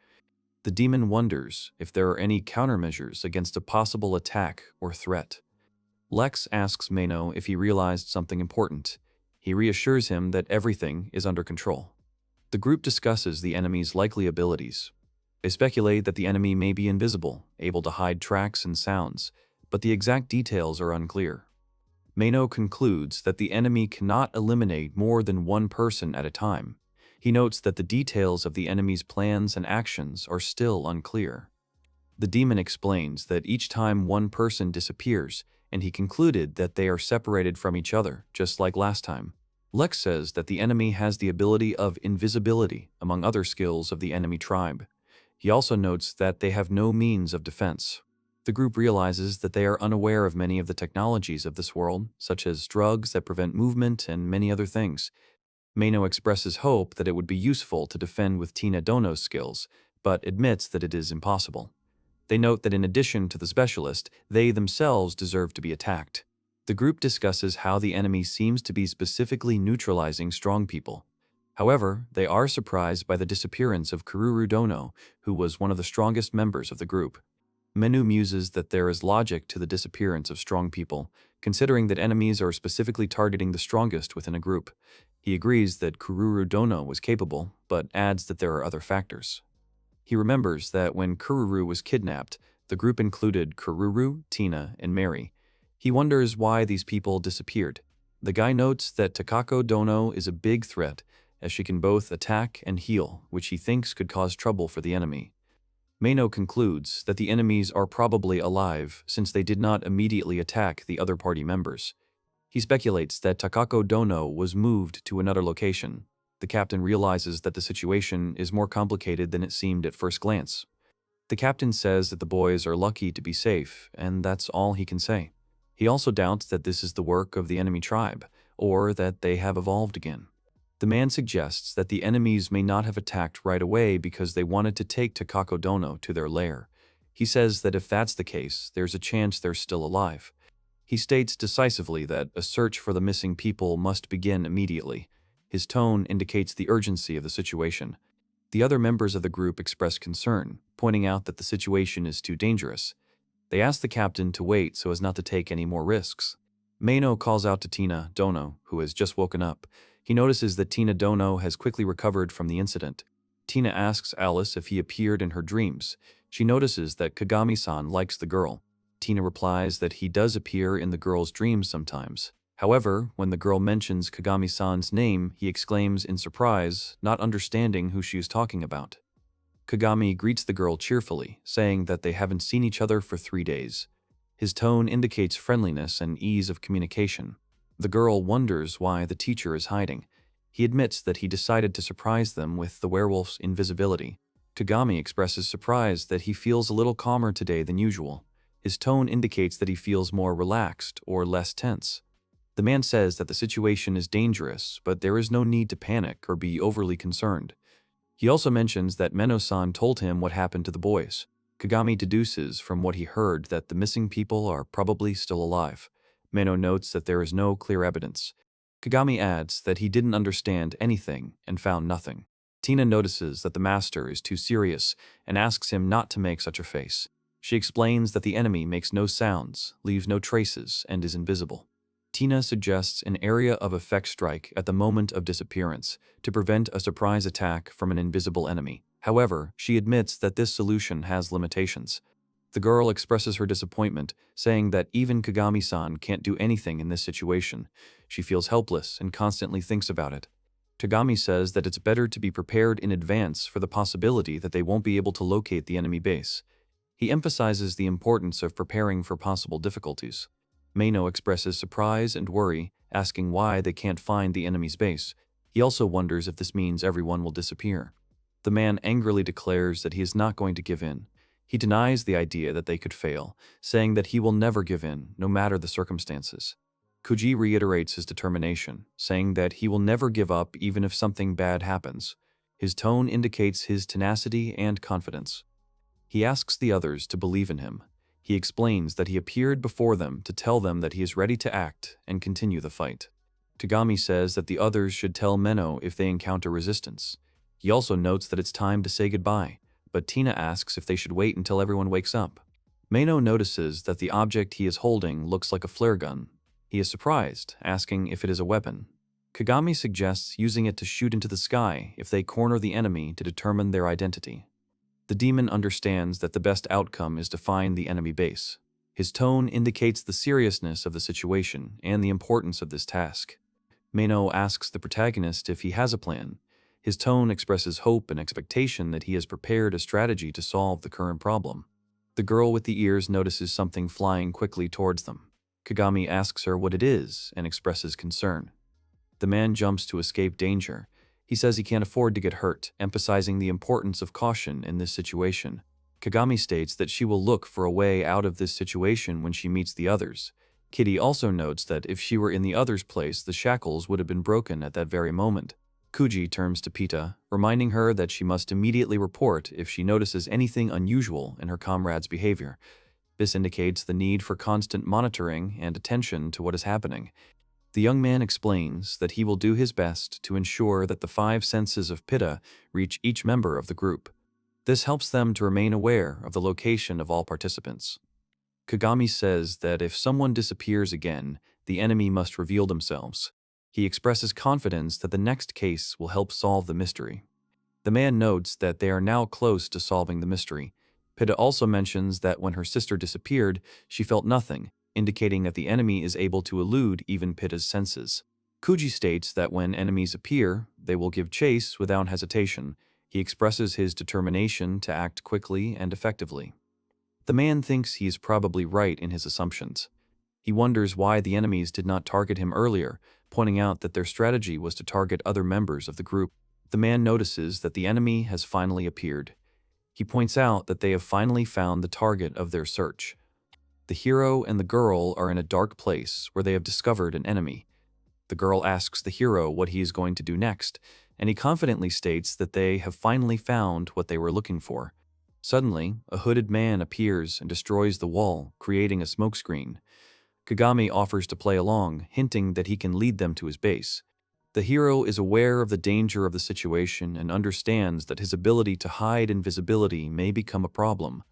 The demon wonders if there are any countermeasures against a possible attack or threat. Lex asks Mino if he realized something important. He reassures him that everything is under control. The group discusses the enemy's likely abilities. They speculate that the enemy may be invisible, able to hide tracks and sounds, but the exact details are unclear. Mino concludes that the enemy cannot eliminate more than one person at a time. He notes that the details of the enemy's plans and actions are still unclear. The demon explains that each time one person disappears, and he concluded that they are separated from each other, just like last time. Lex says that the enemy has the ability of invisibility, among other skills of the enemy tribe. He also notes that they have no means of defense. The group realizes that they are unaware of many of the technologies of this world, such as drugs that prevent movement and many other things. Mino expresses hope that it would be useful to defend with Tina Dono's skills, but admits that it is impossible. They note that in addition to the specialist, they themselves deserve to be attacked. The group discusses how the enemy seems to be specifically neutralizing strong people. However, they are surprised by the disappearance of Kururu Dono, who was one of the strongest members of the group. Menu muses that there is logic to the disappearance of strong people, considering that enemies are specifically targeting the strongest within a group. He agrees that Kururu Dono was capable, but adds that there are other factors. He remembers that when Kururu was kidnapped, the group included Kururu, Tina, and Mary. He wonders why these people disappeared. The guy notes that Takako Dono is a big threat, as she can both attack and heal, which he thinks could cause trouble for the enemy. Mino concludes that the enemies are probably alive since they did not immediately attack the other party members. He speculates that Takako Dono was moved to another location. The captain realizes that the situation is more complicated than it seemed at first glance. The captain says that the boys are lucky to be safe, and that's all he can say. He also doubts that this is the work of the enemy tribe, or that they have evolved again. The man suggests that the enemies may not have attacked right away because they wanted to take Takako Dono to their lair. He says that if that's the case, there's a chance they're still alive. He states decisively that a search for the missing people must begin immediately. His tone indicates the urgency of the situation. The other members of the group express concern, pointing out that the situation is too dangerous. They ask the captain to wait so as not to take any more risks. Mino calls out to Tina Dono, who has just woken up. He notices that Tina Dono has quickly recovered from the incident. Tina asks Alice if he appeared in her dreams. She notices that Kagami-san likes the girl. Tina replies that he does appear in the girl's dreams sometimes. However, when the girl mentions Kagami-san's name, he exclaims in surprise, not understanding who she is talking about. Kagami greets the girl cheerfully, saying that they haven't seen each other for 3 days. His tone indicates friendliness and ease of communication. The girl wonders why the teacher is hiding. He admits that he decided to surprise them with the werewolf's invisibility. Kagami expresses surprise that he feels a little calmer today than usual. His tone indicates that he feels more relaxed or less tense. The man says that the situation is dangerous, but there is no need to panic or be overly concerned. He also mentions that Meno-san told him what happened to the boys. Kagami deduces from what he heard that the missing people are probably still alive. Meno notes that there is no clear evidence. Kagami adds that he didn't understand anything and found nothing. Tina notices that the master is too serious and asks him not to make such a face. She explains that the enemy makes no sounds, leaves no traces, and is invisible. Tina suggests an area of effect strike at the moment of disappearance to prevent a surprise attack from an invisible enemy. However, she admits that this solution has limitations. The girl expresses her disappointment, saying that even Kagami-san can't do anything in this situation. She feels helpless and constantly thinks about it. Kagami says that it's better to be prepared in advance for the possibility that they won't be able to locate the enemy base. He emphasizes the importance of preparing for possible difficulties. Mino expresses surprise and worry, asking why they can't find the enemy's base. He also wonders if this means everyone will disappear. The man angrily declares that he is not going to give in. He denies the idea that they could fail, saying that he will never give in, no matter the circumstances. Kuji reiterates his determination, saying that he will never give up even if something bad happens. His tone indicates his tenacity and confidence. He asks the others to believe in him. He explains that he appeared before them to tell them that he is ready to act and continue the fight. Kagami says that the others should tell Meno if they encounter resistance. He also notes that it's time to say goodbye, but Tina asks if they should wait until everyone wakes up. Meno notices that the object he is holding looks like a flare gun. He is surprised, asking if it is a weapon. Kagami suggests using it to shoot into the sky if they corner the enemy to determine their identity. The demon understands that the best outcome is to find the enemy base. His tone indicates the seriousness of the situation and the importance of this task. Meno asks the protagonist if he has a plan. His tone expresses hope and expectation that he has prepared a strategy to solve the current problem. The girl with the ears notices something flying quickly towards them. Kagami asks her what it is and expresses concern. The man jumps to escape danger. He says he can't afford to get hurt, emphasizing the importance of caution in this situation. Kagami states that she will look for a way out of this situation when she meets the others. Kitty also notes that if she were in the others' place, the shackles would have been broken at that very moment. Kuji turns to Pita, reminding her that she must immediately report if she notices anything unusual in her comrade's behavior. This indicates the need for constant monitoring and attention to what is happening. The young man explains that he will do his best to ensure that the 5 senses of Pitta reach each member of the group. This helps them to remain aware of the location of all participants. Kagami says that if someone disappears again, the enemy must reveal themselves. He expresses confidence that the next case will help solve the mystery. The man notes that they are now close to solving the mystery. Pitta also mentions that when her sister disappeared, she felt nothing, indicating that the enemy is able to elude even Pitta's senses. Kuji states that when enemies appear, they will give chase without hesitation. He expresses his determination to act quickly and effectively. The man thinks he is probably right in his assumptions. He wonders why the enemies did not target him earlier, pointing out that their strategy was to target other members of the group. The man notices that the enemy has finally appeared. He points out that they have finally found the target of their search. The hero and the girl are in a dark place where they have discovered an enemy. The girl asks the hero what he is going to do next, and he confidently states that they have finally found what they were looking for. Suddenly, a hooded man appears and destroys the wall, creating a smokescreen. Kagami offers to play along, hinting that he can lead them to his base. The hero is aware of the danger of the situation and understands that his ability to hide invisibility may become a problem.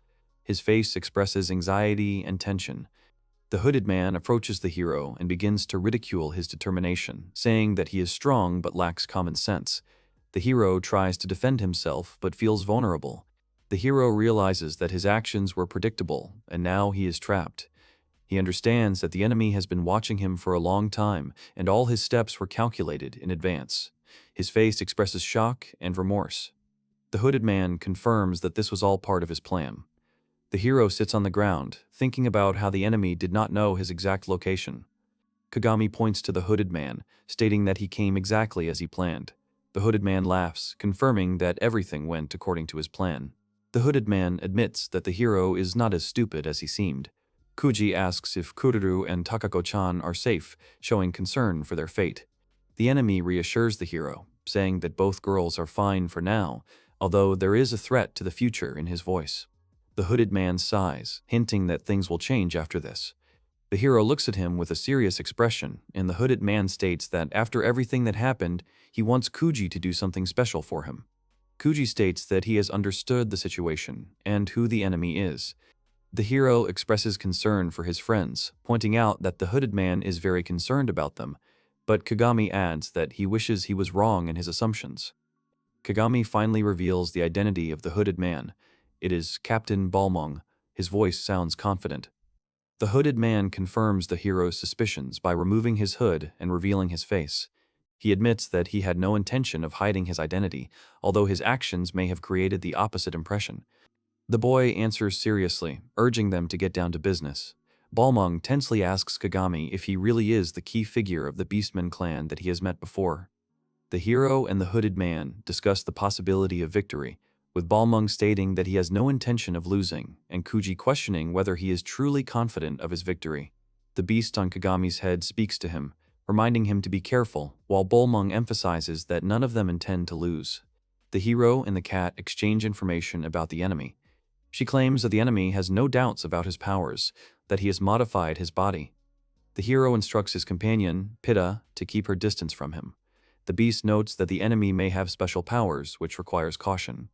His face expresses anxiety and tension. The hooded man approaches the hero and begins to ridicule his determination, saying that he is strong but lacks common sense. The hero tries to defend himself but feels vulnerable. The hero realizes that his actions were predictable, and now he is trapped. He understands that the enemy has been watching him for a long time, and all his steps were calculated in advance. His face expresses shock and remorse. The hooded man confirms that this was all part of his plan. The hero sits on the ground, thinking about how the enemy did not know his exact location. Kagami points to the hooded man, stating that he came exactly as he planned. The hooded man laughs, confirming that everything went according to his plan. The hooded man admits that the hero is not as stupid as he seemed. Kuji asks if Kururu and Takako-chan are safe, showing concern for their fate. The enemy reassures the hero, saying that both girls are fine for now, although there is a threat to the future in his voice. The hooded man sighs, hinting that things will change after this. The hero looks at him with a serious expression, and the hooded man states that after everything that happened, he wants Kuji to do something special for him. Kuji states that he has understood the situation and who the enemy is. The hero expresses concern for his friends, pointing out that the hooded man is very concerned about them, but Kagami adds that he wishes he was wrong in his assumptions. Kagami finally reveals the identity of the hooded man. It is Captain Balmung. His voice sounds confident. The hooded man confirms the hero's suspicions by removing his hood and revealing his face. He admits that he had no intention of hiding his identity, although his actions may have created the opposite impression. The boy answers seriously, urging them to get down to business. Balmung tensely asks Kagami if he really is the key figure of the beastmen clan that he has met before. The hero and the hooded man discuss the possibility of victory, with Balmung stating that he has no intention of losing, and Kuji questioning whether he is truly confident of his victory. The beast on Kagami's head speaks to him, reminding him to be careful, while Balmung emphasizes that none of them intend to lose. The hero and the cat exchange information about the enemy. She claims that the enemy has no doubts about his powers, that he has modified his body. The hero instructs his companion, Pitta, to keep her distance from him. The beast notes that the enemy may have special powers, which requires caution.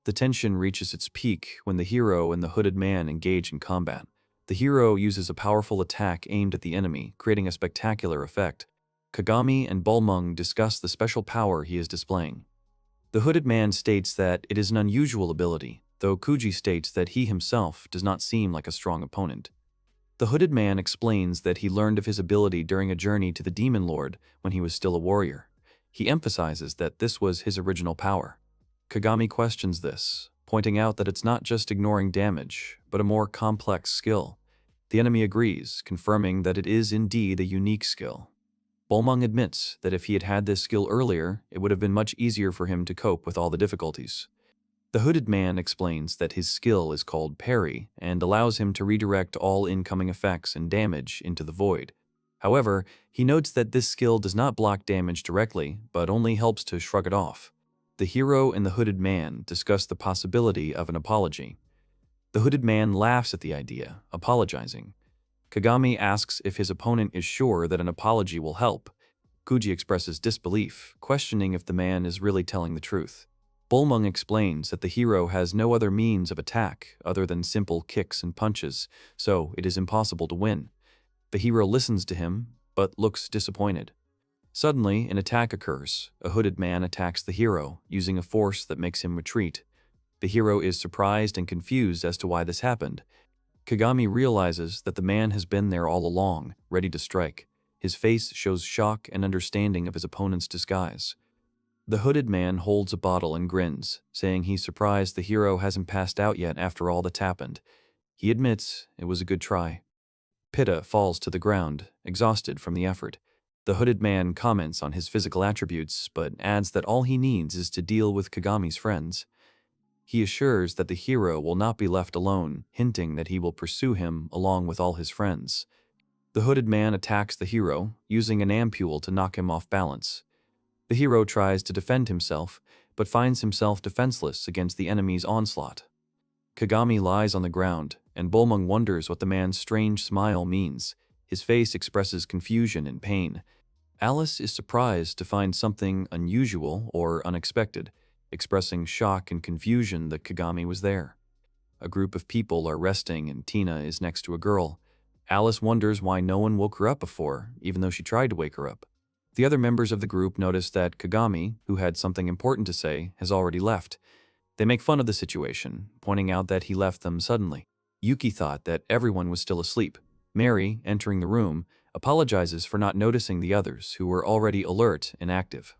The tension reaches its peak when the hero and the hooded man engage in combat. The hero uses a powerful attack aimed at the enemy, creating a spectacular effect. Kagami and Balmung discuss the special power he is displaying. The hooded man states that it is an unusual ability, though Kuji states that he himself does not seem like a strong opponent. The hooded man explains that he learned of his ability during a journey to the Demon Lord when he was still a warrior. He emphasizes that this was his original power. Kagami questions this, pointing out that it's not just ignoring damage, but a more complex skill. The enemy agrees, confirming that it is indeed a unique skill. Balmung admits that if he had had this skill earlier, it would have been much easier for him to cope with all the difficulties. The hooded man explains that his skill is called parry and allows him to redirect all incoming effects and damage into the void. However, he notes that this skill does not block damage directly, but only helps to shrug it off. The hero and the hooded man discuss the possibility of an apology. The hooded man laughs at the idea, apologizing. Kagami asks if his opponent is sure that an apology will help. Kuji expresses disbelief, questioning if the man is really telling the truth. Bullmung explains that the hero has no other means of attack other than simple kicks and punches, so it is impossible to win. The hero listens to him, but looks disappointed. Suddenly, an attack occurs. A hooded man attacks the hero, using a force that makes him retreat. The hero is surprised and confused as to why this happened. Kagami realizes that the man has been there all along, ready to strike. His face shows shock and understanding of his opponent's disguise. The hooded man holds a bottle and grins, saying he's surprised the hero hasn't passed out yet after all that's happened. He admits it was a good try. Pitta falls to the ground, exhausted from the effort. The hooded man comments on his physical attributes, but adds that all he needs is to deal with Kagami's friends. He assures that the hero will not be left alone, hinting that he will pursue him along with all his friends. The hooded man attacks the hero, using an ampule to knock him off balance. The hero tries to defend himself, but finds himself defenseless against the enemy's onslaught. Kagami lies on the ground, and Bullmung wonders what the man's strange smile means. His face expresses confusion and pain. Alice is surprised to find something unusual or unexpected, expressing shock and confusion that Kagami was there. A group of people are resting and Tina is next to a girl. Alice wonders why no one woke her up before, even though she tried to wake her up. The other members of the group notice that Kagami, who had something important to say, has already left. They make fun of the situation, pointing out that he left them suddenly. Yuki thought that everyone was still asleep. Mary, entering the room, apologizes for not noticing the others, who were already alert and active.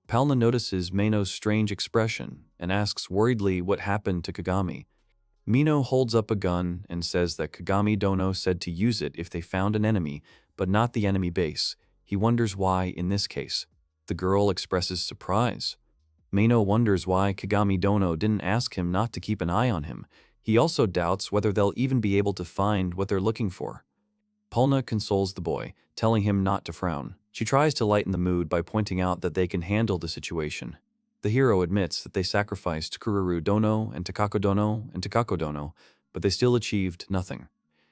Palna notices Mino's strange expression and asks worriedly what happened to Kagami. Mino holds up a gun and says that Kagami Dono said to use it if they found an enemy, but not the enemy base. He wonders why in this case. The girl expresses surprise. Mino wonders why Kagami Dono didn't ask him not to keep an eye on him. He also doubts whether they'll even be able to find what they're looking for. Palna consoles the boy, telling him not to frown. She tries to lighten the mood by pointing out that they can handle the situation. The hero admits that they sacrificed Kururu Dono and Takako Dono and Takako Dono, but they still achieved nothing.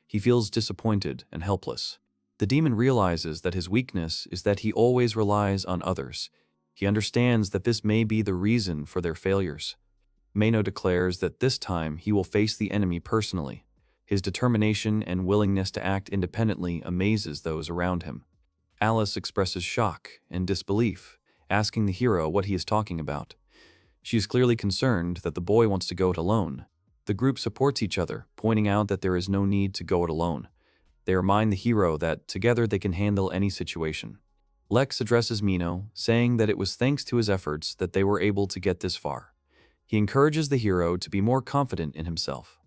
He feels disappointed and helpless. The demon realizes that his weakness is that he always relies on others. He understands that this may be the reason for their failures. Mino declares that this time he will face the enemy personally. His determination and willingness to act independently amazes those around him. Alice expresses shock and disbelief, asking the hero what he is talking about. She is clearly concerned that the boy wants to go it alone. The group supports each other, pointing out that there is no need to go it alone. They remind the hero that together they can handle any situation. Lex addresses Mino, saying that it was thanks to his efforts that they were able to get this far. He encourages the hero to be more confident in himself.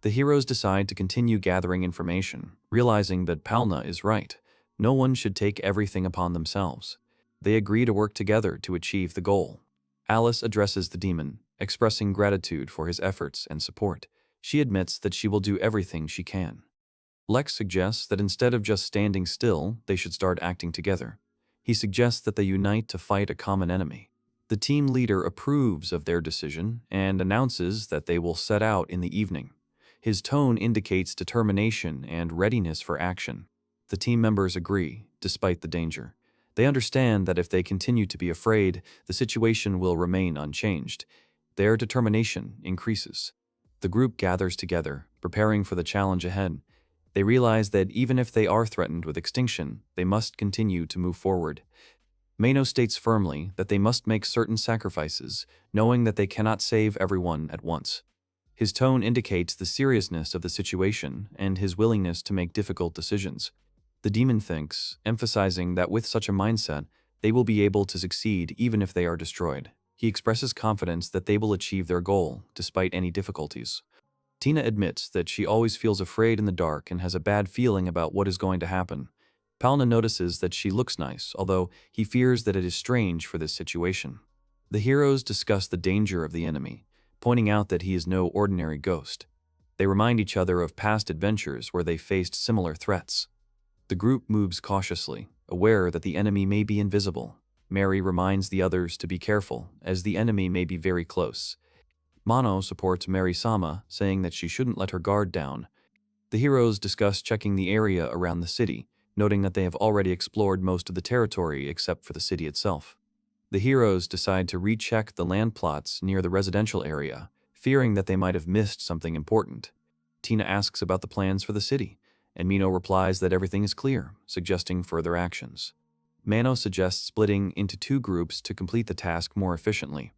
The heroes decide to continue gathering information, realizing that Palna is right. No one should take everything upon themselves. They agree to work together to achieve the goal. Alice addresses the demon, expressing gratitude for his efforts and support. She admits that she will do everything she can. Lex suggests that instead of just standing still, they should start acting together. He suggests that they unite to fight a common enemy. The team leader approves of their decision and announces that they will set out in the evening. His tone indicates determination and readiness for action. The team members agree, despite the danger. They understand that if they continue to be afraid, the situation will remain unchanged. Their determination increases. The group gathers together, preparing for the challenge ahead. They realize that even if they are threatened with extinction, they must continue to move forward. Mino states firmly that they must make certain sacrifices, knowing that they cannot save everyone at once. His tone indicates the seriousness of the situation and his willingness to make difficult decisions. The demon thinks, emphasizing that with such a mindset, they will be able to succeed even if they are destroyed. He expresses confidence that they will achieve their goal, despite any difficulties. Tina admits that she always feels afraid in the dark and has a bad feeling about what is going to happen. Palna notices that she looks nice, although he fears that it is strange for this situation. The heroes discuss the danger of the enemy, pointing out that he is no ordinary ghost. They remind each other of past adventures where they faced similar threats. The group moves cautiously, aware that the enemy may be invisible. Mary reminds the others to be careful, as the enemy may be very close. Mano supports Mary-sama, saying that she shouldn't let her guard down. The heroes discuss checking the area around the city, noting that they have already explored most of the territory except for the city itself. The heroes decide to recheck the land plots near the residential area, fearing that they might have missed something important. Tina asks about the plans for the city, and Mino replies that everything is clear, suggesting further actions. Mano suggests splitting into 2 groups to complete the task more efficiently.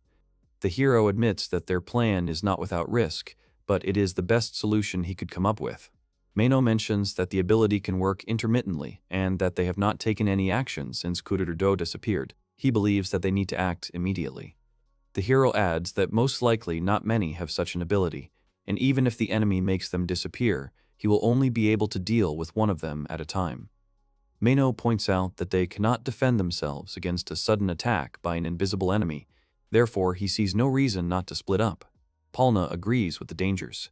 The hero admits that their plan is not without risk, but it is the best solution he could come up with. Mano mentions that the ability can work intermittently and that they have not taken any action since Kurudo disappeared. He believes that they need to act immediately. The hero adds that most likely not many have such an ability, and even if the enemy makes them disappear, he will only be able to deal with one of them at a time. Mano points out that they cannot defend themselves against a sudden attack by an invisible enemy. Therefore, he sees no reason not to split up. Palna agrees with the dangers.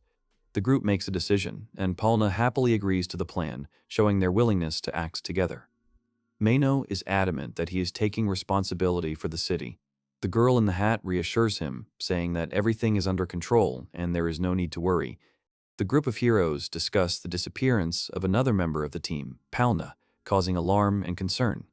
The group makes a decision, and Palna happily agrees to the plan, showing their willingness to act together. Mano is adamant that he is taking responsibility for the city. The girl in the hat reassures him, saying that everything is under control and there is no need to worry. The group of heroes discuss the disappearance of another member of the team, Palna, causing alarm and concern.